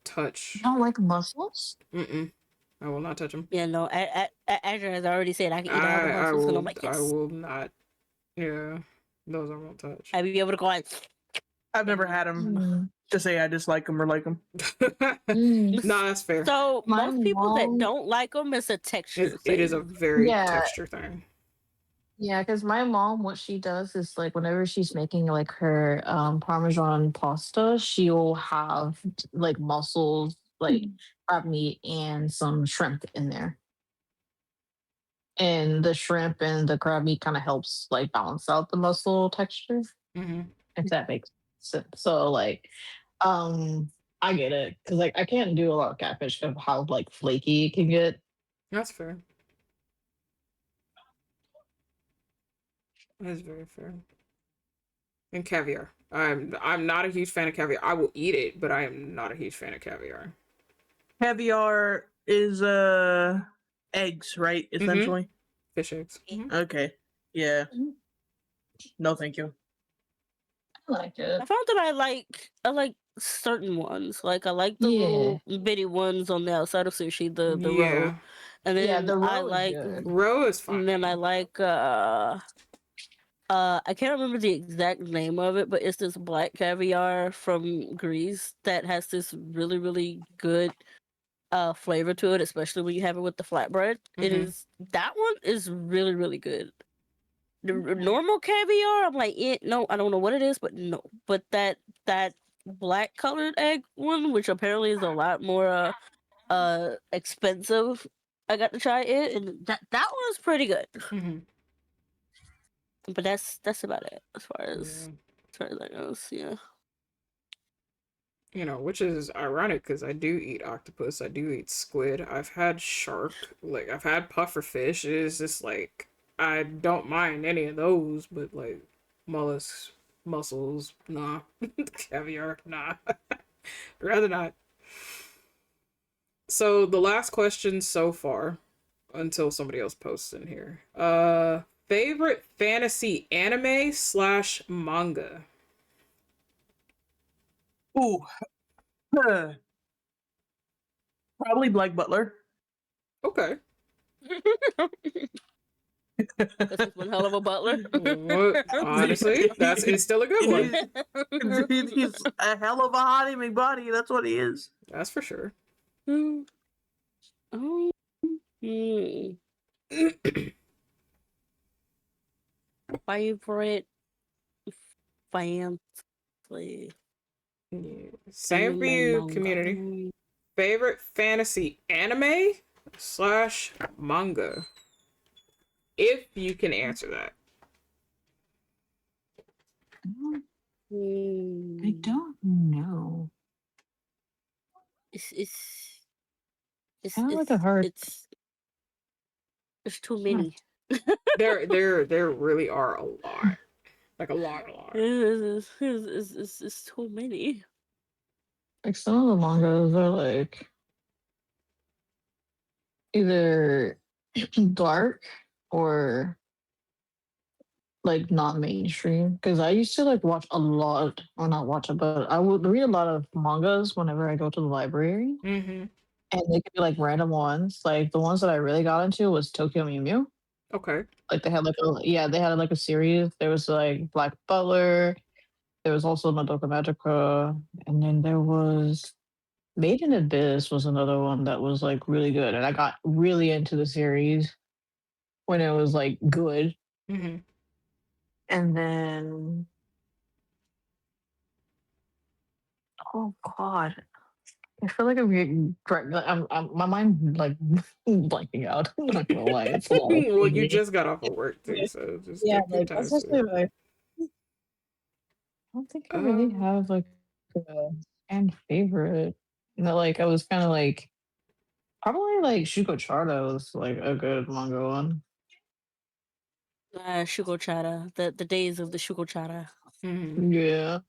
touch. You don't like mussels? I will not touch them. Yeah, no. Azure has already said I can eat all the I mussels, and I'm will. like, I yes. will not. Yeah, those I won't touch. I be able to go like. I've never had them to say I dislike them or like them. No, that's fair. So My most people that mom- don't like them, it's a texture It thing. is a very Yeah. texture thing. Yeah, because my mom, what she does is like whenever she's making like her Parmesan pasta, she'll have like mussels, like crab meat, and some shrimp in there. And the shrimp and the crab meat kind of helps like balance out the mussel texture, if that makes sense. So like, I get it because like I can't do a lot of catfish of how like flaky it can get. That's fair. That's very fair. And caviar. I'm not a huge fan of caviar. I will eat it, but I am not a huge fan of caviar. Caviar is eggs, right? Essentially. Fish eggs. Okay. Yeah. No, thank you. I like it. I found that I like certain ones. Like I like the little bitty ones on the outside of sushi, the roe. And then the roe I is like good. Roe is fine. and then I like I can't remember the exact name of it, but it's this black caviar from Greece that has this really, really good flavor to it, especially when you have it with the flatbread. It is that one is really, really good. The normal caviar, I'm like, no, I don't know what it is, but no. But that black colored egg one, which apparently is a lot more expensive, I got to try it, and that one was pretty good. But that's about it as far as that goes. Yeah. You know, which is ironic because I do eat octopus, I do eat squid, I've had shark, like I've had puffer fish. It is just like I don't mind any of those, but like mollusks, mussels, nah. Caviar, nah. Rather not. So the last question so far, until somebody else posts in here. Favorite fantasy anime / manga? Ooh. Probably Black Butler. Okay. This is one hell of a butler. Honestly, it's still a good one. He's a hell of a hottie McBody. That's what he is. That's for sure. Favorite fantasy. Yeah. Same for you, community. Favorite fantasy anime / manga? If you can answer that. I don't know. It's like a hard. It's too many. There really are a lot. Like a lot. It's too many. Like some of the mangas are like either dark or like not mainstream. Because I used to like watch a lot, or not watch it, but I would read a lot of mangas whenever I go to the library. And they could be like random ones. Like the ones that I really got into was Tokyo Mew Mew. Okay. Like they had they had like a series. There was like Black Butler. There was also Madoka Magica, and then there was Made in Abyss was another one that was like really good, and I got really into the series when it was like good. And then, oh god, I feel like I'm getting my mind like blanking out. I'm not gonna lie, it's a lot. Well, you just got off of work too, so just take your time. That's just like, I don't think I really have like a fan favorite. Like I was kind of like probably like Shuko Charda was like a good manga one. Shugo Chara. The days of the Shugo Chara. Yeah.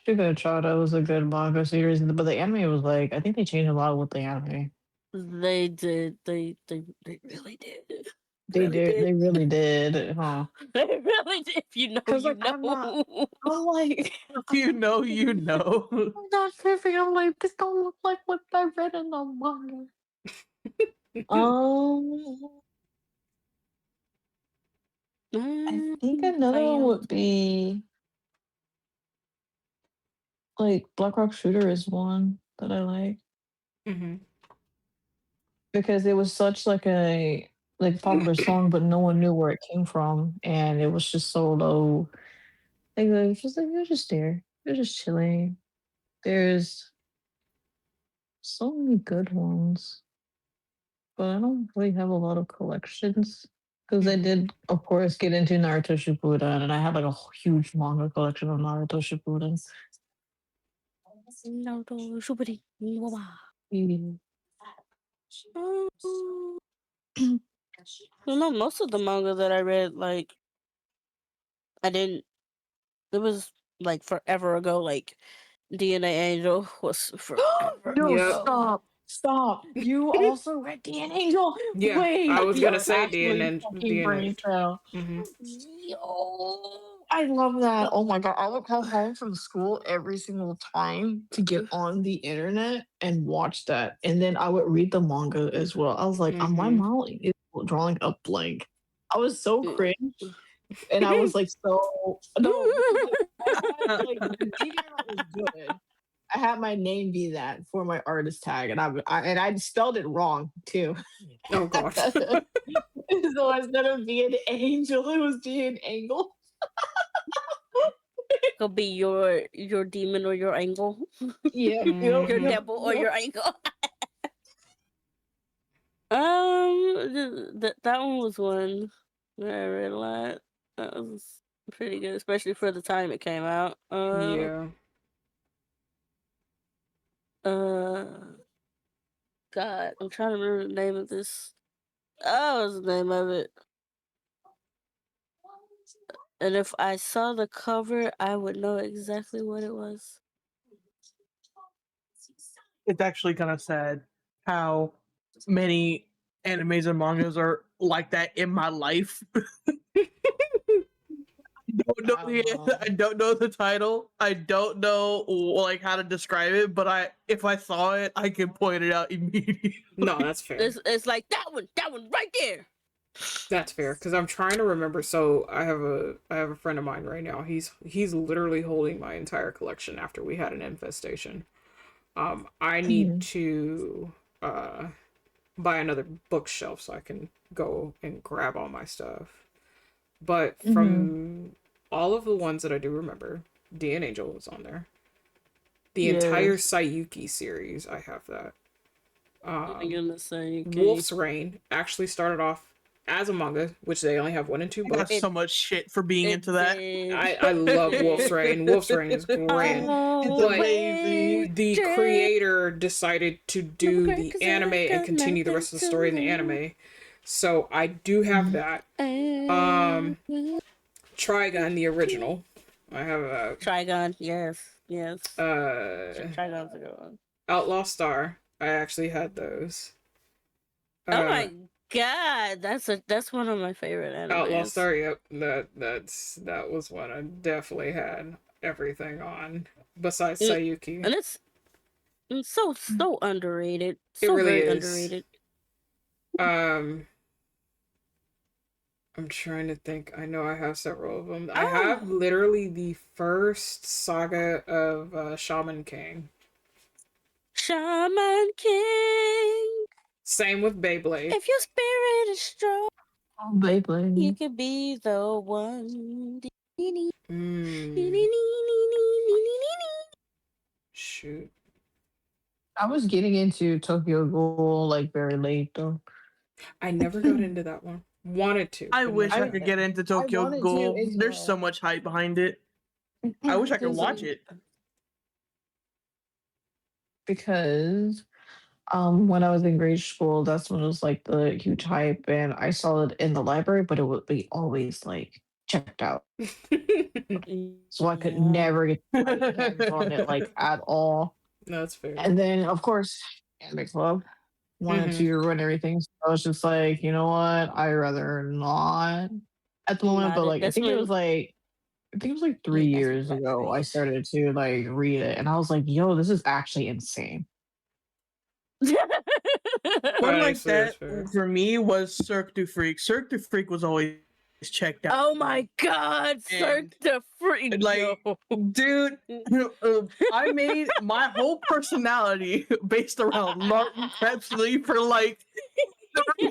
Shuko Charda was a good manga series, but the anime was like I think they changed a lot with the anime. They did. They really did. They did. They really did. Huh? They really did. If you know, Because you like I'm not. know. I'm like. If you know, you know. I'm not perfect. I'm like, this don't look like what I read in the manga. I think another one would be like Black Rock Shooter is one that I like because it was such like a popular song, but no one knew where it came from, and it was just so low. Like it was just like you're just there, you're just chilling. There's so many good ones, but I don't really have a lot of collections. Because I did, of course, get into Naruto Shippuden, and I had like a huge manga collection of Naruto Shippuden. Naruto Shippuden. You know, most of the manga that I read, like, I didn't. It was like forever ago. Like, DNA Angel was forever No, ago. stop. You also read DNA Angel. Yeah, Wait, I was you gonna are say actually DNA. fucking brain trail. Yo, I love that. Oh my god, I would come home from school every single time to get on the internet and watch that, and then I would read the manga as well. I was like, my mom is drawing a blank. I was so cringe, and I was like, so no, because like the media was good. I had my name be that for my artist tag, and I spelled it wrong too. Oh gosh. So instead of being angel, it was being angle. Could be your demon or your angle. Yeah, Your devil or your angle. That one was one that I read a lot. That was pretty good, especially for the time it came out. Yeah. God, I'm trying to remember the name of this. Oh, what's the name of it? And if I saw the cover, I would know exactly what it was. It's actually kind of sad how many animes and mangas are like that in my life. I don't know the title. I don't know like how to describe it, but if I saw it, I can point it out immediately. No, that's fair. It's like that one right there. That's fair because I'm trying to remember. So I have a friend of mine right now. He's literally holding my entire collection after we had an infestation. I need to buy another bookshelf so I can go and grab all my stuff. But from all of the ones that I do remember, DNA Angel was on there. The entire Sayuki series, I have that. Wolf's Rain actually started off as a manga, which they only have 1 and 2 I books. got so much shit for being into that. I love Wolf's Rain. Wolf's Rain is great. It's amazing. The creator decided to do the anime and continue the rest of the story in the anime. So I do have that. Trigun, the original. I have a Trigun, yes. Trigun's a good one. Outlaw Star. I actually had those. Oh my god, that's one of my favorite animes. Outlaw Star, yep. That was one I definitely had everything on. Besides Sayuki. And it's so underrated. It So really very is. underrated. I'm trying to think. I know I have several of them. I have literally the first saga of Shaman King. Shaman King. Same with Beyblade. If your spirit is strong, Beyblade. you could be the one. Shoot. I was getting into Tokyo Ghoul like very late though. I never got into that one. Wanted to. I wish I could get into Tokyo Ghoul. There's so much hype behind it. I wish I could watch it. Because when I was in grade school, that's when it was like the huge hype, and I saw it in the library, but it would be always like checked out. So I could never get my hands on it like at all. No, that's fair. And then of course, Anime Club. wanted to ruin everything. So I was just like, you know what? I'd rather not at the moment. But like, That's when, I think it was like yeah, 3 years that's ago I when started to like read it, and I was like, yo, this is actually insane. One like Honestly, that's that fair. for me was Cirque du Freak. Cirque du Freak was always checked out. Oh my god, Cirque du Freak, Like, yo. dude, I made my whole personality based around Martin Krebsley for like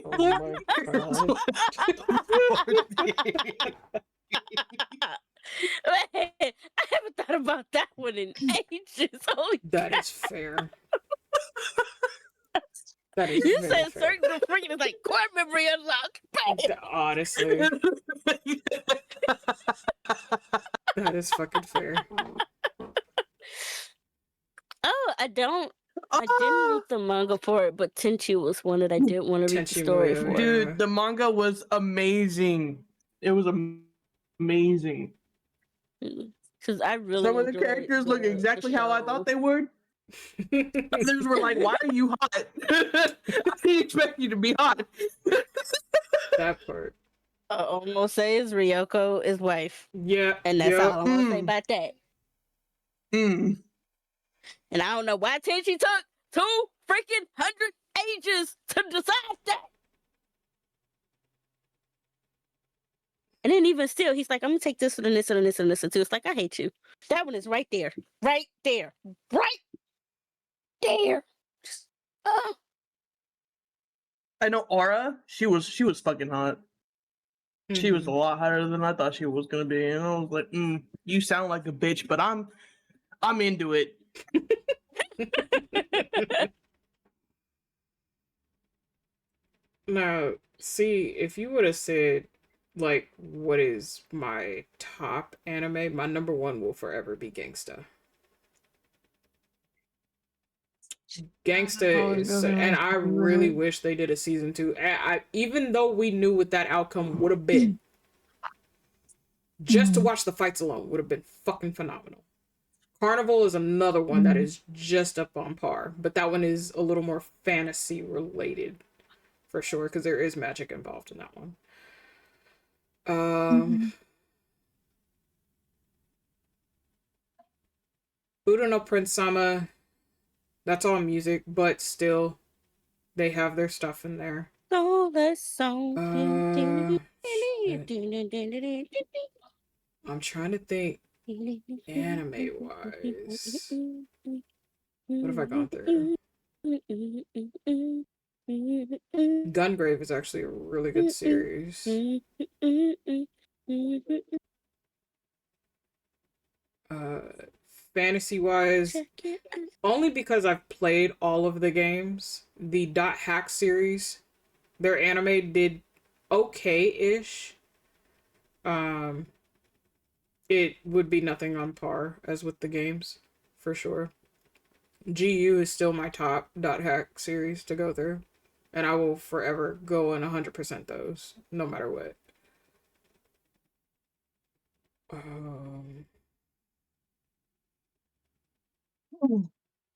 Oh my god. Man, I haven't thought about that one in ages. Holy That crap. is fair. That is You very said fair. Cirque du Freak and it's like core memory unlocked. Bam. Honestly, that is fucking fair. Oh, I didn't read the manga for it, but Tenchi was one that I did want to read the Tenchi story Muyo, for. yeah. Dude, the manga was amazing. It was amazing. Because I really Some of the enjoyed characters look exactly how I thought they would. Others were like, "Why are you hot? I didn't expect you to be hot." That part. All I'm gonna say is Ryoko is wife, Yeah. and that's all I'm gonna say Mm. about that. Mm. And I don't know why Tenchi took 200 ages to decide that. And then even still, he's like, I'm gonna take this one and this one and this one and this one too. It's like, I hate you. That one is right there. Right there. Right there. Just, I know Aura. She was fucking hot. She was a lot hotter than I thought she was gonna be, and I was like, "You sound like a bitch, but I'm into it." Now, see, if you would have said, like, what is my top anime, my number one will forever be Gangsta. Gangsta is, and I really wish they did a season 2. Even though we knew what that outcome would have been, just to watch the fights alone would have been fucking phenomenal. Carnival is another one that is just up on par, but that one is a little more fantasy related, for sure, because there is magic involved in that one. Buddha no Prince Sama, that's all music, but still, they have their stuff in there. I'm trying to think anime wise. What have I gone through? Gungrave is actually a really good series. Fantasy wise, only because I've played all of the games, the Dot Hack series, their anime did okay-ish. It would be nothing on par as with the games, for sure. GU is still my top Dot Hack series to go through, and I will forever go in 100% those, no matter what.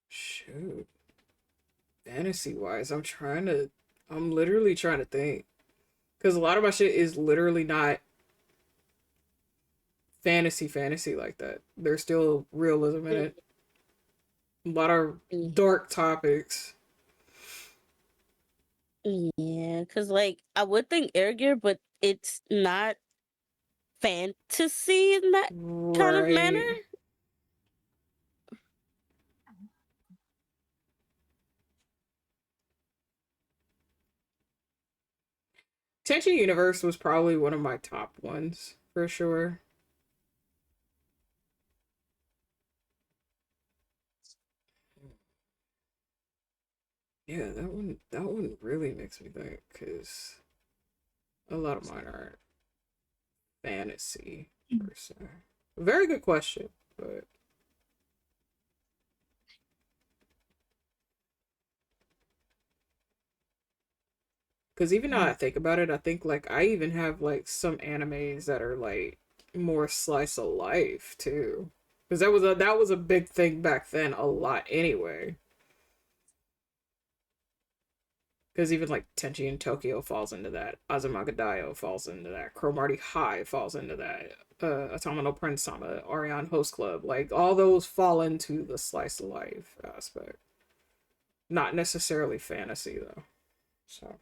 Shoot. Fantasy wise, I'm literally trying to think. Because a lot of my shit is literally not fantasy like that. There's still realism in it. A lot of dark topics. Yeah, because like I would think Air Gear, but it's not fantasy in that kind of manner. Tenchi Universe was probably one of my top ones, for sure. Yeah, that one really makes me think, because a lot of mine aren't fantasy, per se. Very good question, but... Because even now I think about it, I think, like, I even have, like, some animes that are, like, more slice of life, too. Because that was a big thing back then, a lot, anyway. Because even like Tenchi in Tokyo falls into that. Azumagadayo falls into that. Cromartie High falls into that. Autumnal Prince Sama, Orion Host Club. Like, all those fall into the slice of life aspect. Not necessarily fantasy, though. So.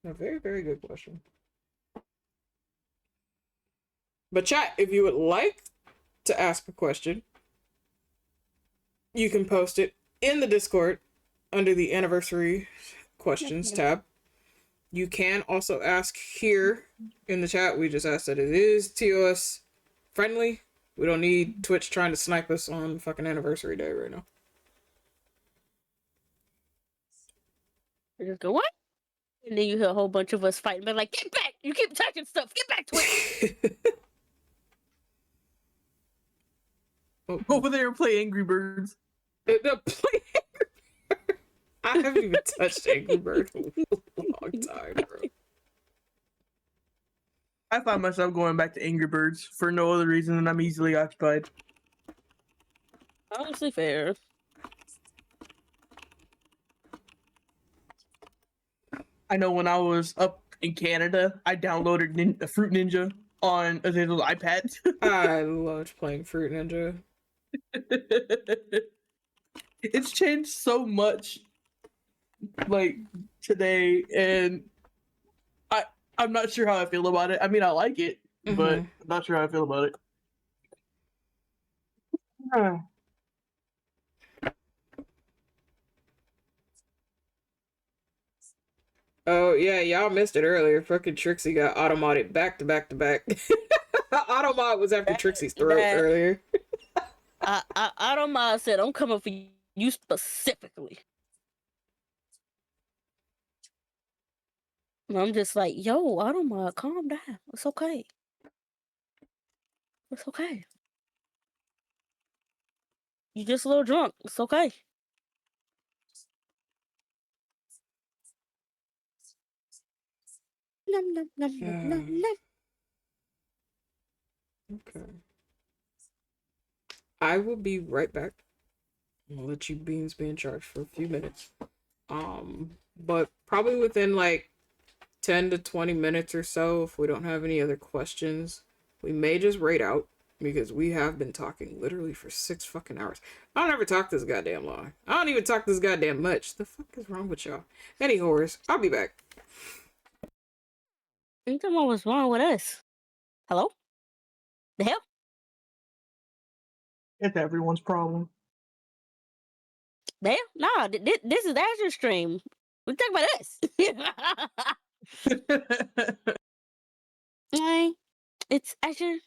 A very, very good question. But chat, if you would like to ask a question, you can post it in the Discord under the anniversary questions tab. You can also ask here in the chat. We just asked that it is TOS friendly. We don't need Twitch trying to snipe us on fucking anniversary day right now. Just go, what? And then you hear a whole bunch of us fighting, but like, get back! You keep touching stuff. Get back, Twitch! Over there and play Angry Birds. Play Angry Birds. I haven't even touched Angry Birds in a long time, bro. I find myself going back to Angry Birds for no other reason than I'm easily occupied. Honestly, fair. I know when I was up in Canada, I downloaded Fruit Ninja on a little iPad. I loved playing Fruit Ninja. It's changed so much, like, today, and I'm not sure how I feel about it. I mean, I like it, but I'm not sure how I feel about it. Oh yeah, y'all missed it earlier. Fucking Trixie got automated back to back to back. Automod was after Trixie's throat earlier. Automod said, I'm coming for you specifically. And I'm just like, yo, Automod, calm down. It's okay. It's okay. You just a little drunk. It's okay. Nom, nom, nom, nom, nom, nom. Okay. I will be right back. I'll let you beans be in charge for a few minutes. But probably within like 10 to 20 minutes or so, if we don't have any other questions, we may just raid out because we have been talking literally for 6 fucking hours. I don't ever talk this goddamn long. I don't even talk this goddamn much. The fuck is wrong with y'all? Any whores, I'll be back. I think what was wrong with us. Hello? The hell? It's everyone's problem. The hell? Nah, this is Azure stream. We talk about us. Hey, it's Azure.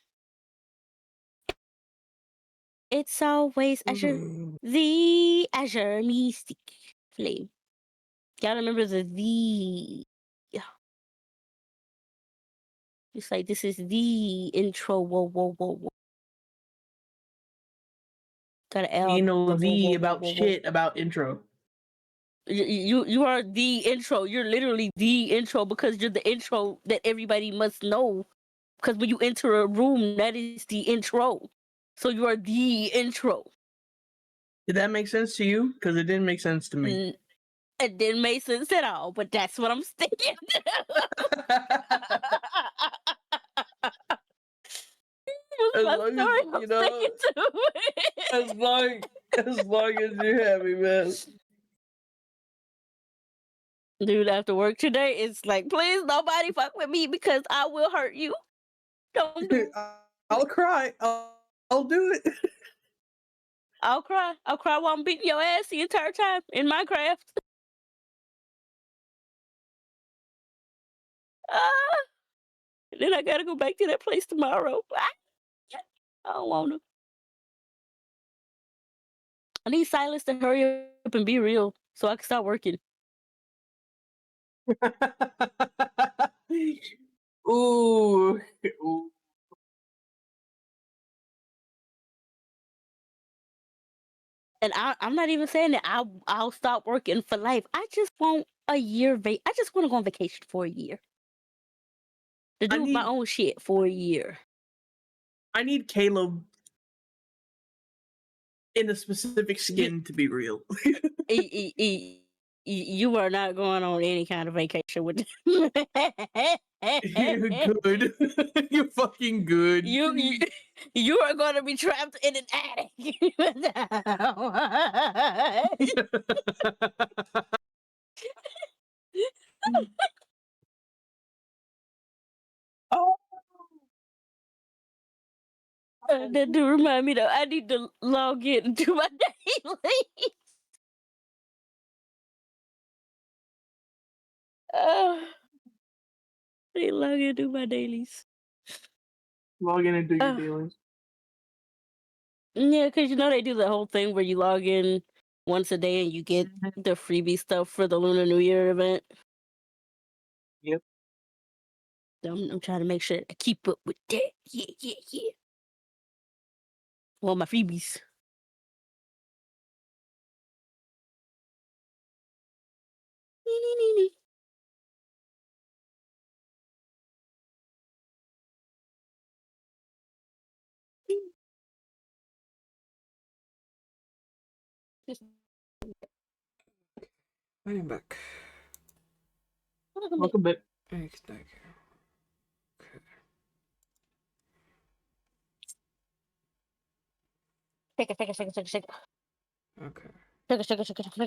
It's always Azure. The Azure Mystic Flame. Gotta remember the. Yeah. It's like this is the intro. Whoa, whoa, whoa, whoa. Gotta L. You know whoa, the whoa, about whoa, whoa. shit about intro. You are the intro. You're literally the intro because you're the intro that everybody must know. Because when you enter a room, that is the intro. So you are the intro. Did that make sense to you? Because it didn't make sense to me. It didn't make sense at all, but that's what I'm thinking. As long as you know, as long as you're happy, man. Dude, after work today, it's like, please nobody fuck with me because I will hurt you. Don't do it. I'll cry. I'll do it. I'll cry. I'll cry while I'm beating your ass the entire time in Minecraft. Then I gotta go back to that place tomorrow. I don't want to. I need Silas to hurry up and be real so I can start working. Ooh. And I'm not even saying that I'll stop working for life. I just want a year. I just want to go on vacation for a year. To do my own shit for a year. I need Caleb in a specific skin to be real. You are not going on any kind of vacation with You're good. You're fucking good. You are going to be trapped in an attic. Oh, That do remind me though. I need to log in and do my daily. uh, I need to log in and do my dailies. log in and do your dealings. Yeah, because you know they do the whole thing where you log in once a day and you get the freebie stuff for the Lunar New Year event. Yep. I'm trying to make sure I keep up with that. Yeah. All my freebies. I am back. Welcome back. Thank you. Shake it. Okay. Shake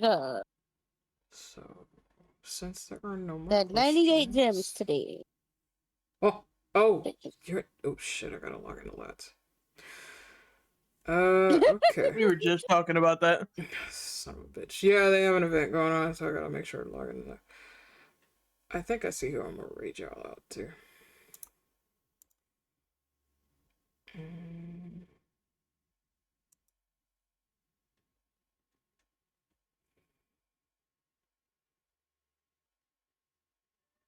it. So, since there are no more That 98 gems questions... today. Oh, shit, I gotta log into that. Okay. We were just talking about that. Son of a bitch. Yeah, they have an event going on, so I gotta make sure to log into that. I think I see who I'm gonna rage y'all out to.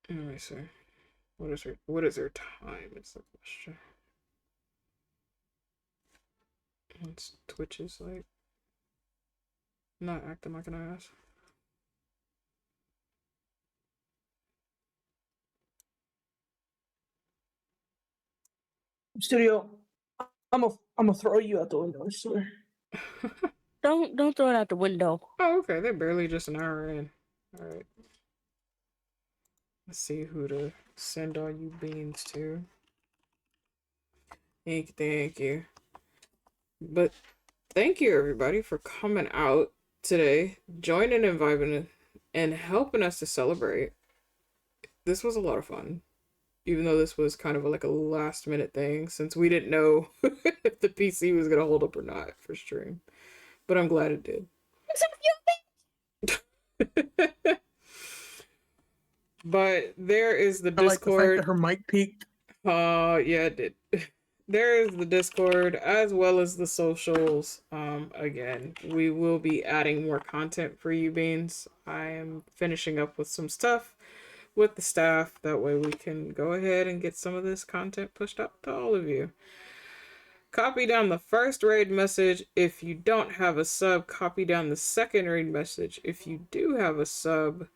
Let me see. What is her time? Is the question. What's Twitch's like? Not acting like an ass. Studio, I'm gonna throw you out the window, I swear. Don't throw it out the window. Oh, okay. They're barely just an hour in. Alright. Let's see who to send all you beans to. Thank you. But thank you everybody for coming out today, joining and vibing and helping us to celebrate. This was a lot of fun. Even though this was kind of like a last minute thing, since we didn't know if the PC was gonna hold up or not for stream. But I'm glad it did. But there is the Discord. I like the fact that her mic peaked. Yeah, it did. There is the Discord as well as the socials. Again, we will be adding more content for you beans. I am finishing up with some stuff with the staff. That way we can go ahead and get some of this content pushed out to all of you. Copy down the first raid message if you don't have a sub. Copy down the second raid message if you do have a sub.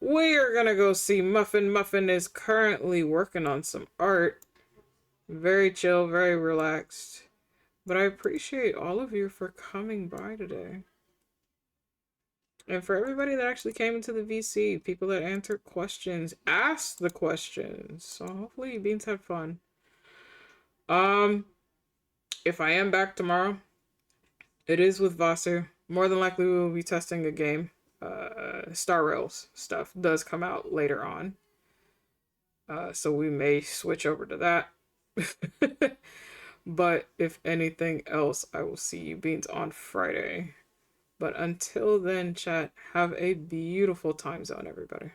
We are gonna go see Muffin. Muffin is currently working on some art. Very chill, very relaxed. But I appreciate all of you for coming by today. And for everybody that actually came into the VC, people that answered questions, asked the questions. So hopefully you beans had fun. If I am back tomorrow, it is with Vasu. More than likely we will be testing a game. Star Rails stuff does come out later on. So we may switch over to that. But if anything else, I will see you beans on Friday. But until then, chat, have a beautiful time zone, everybody.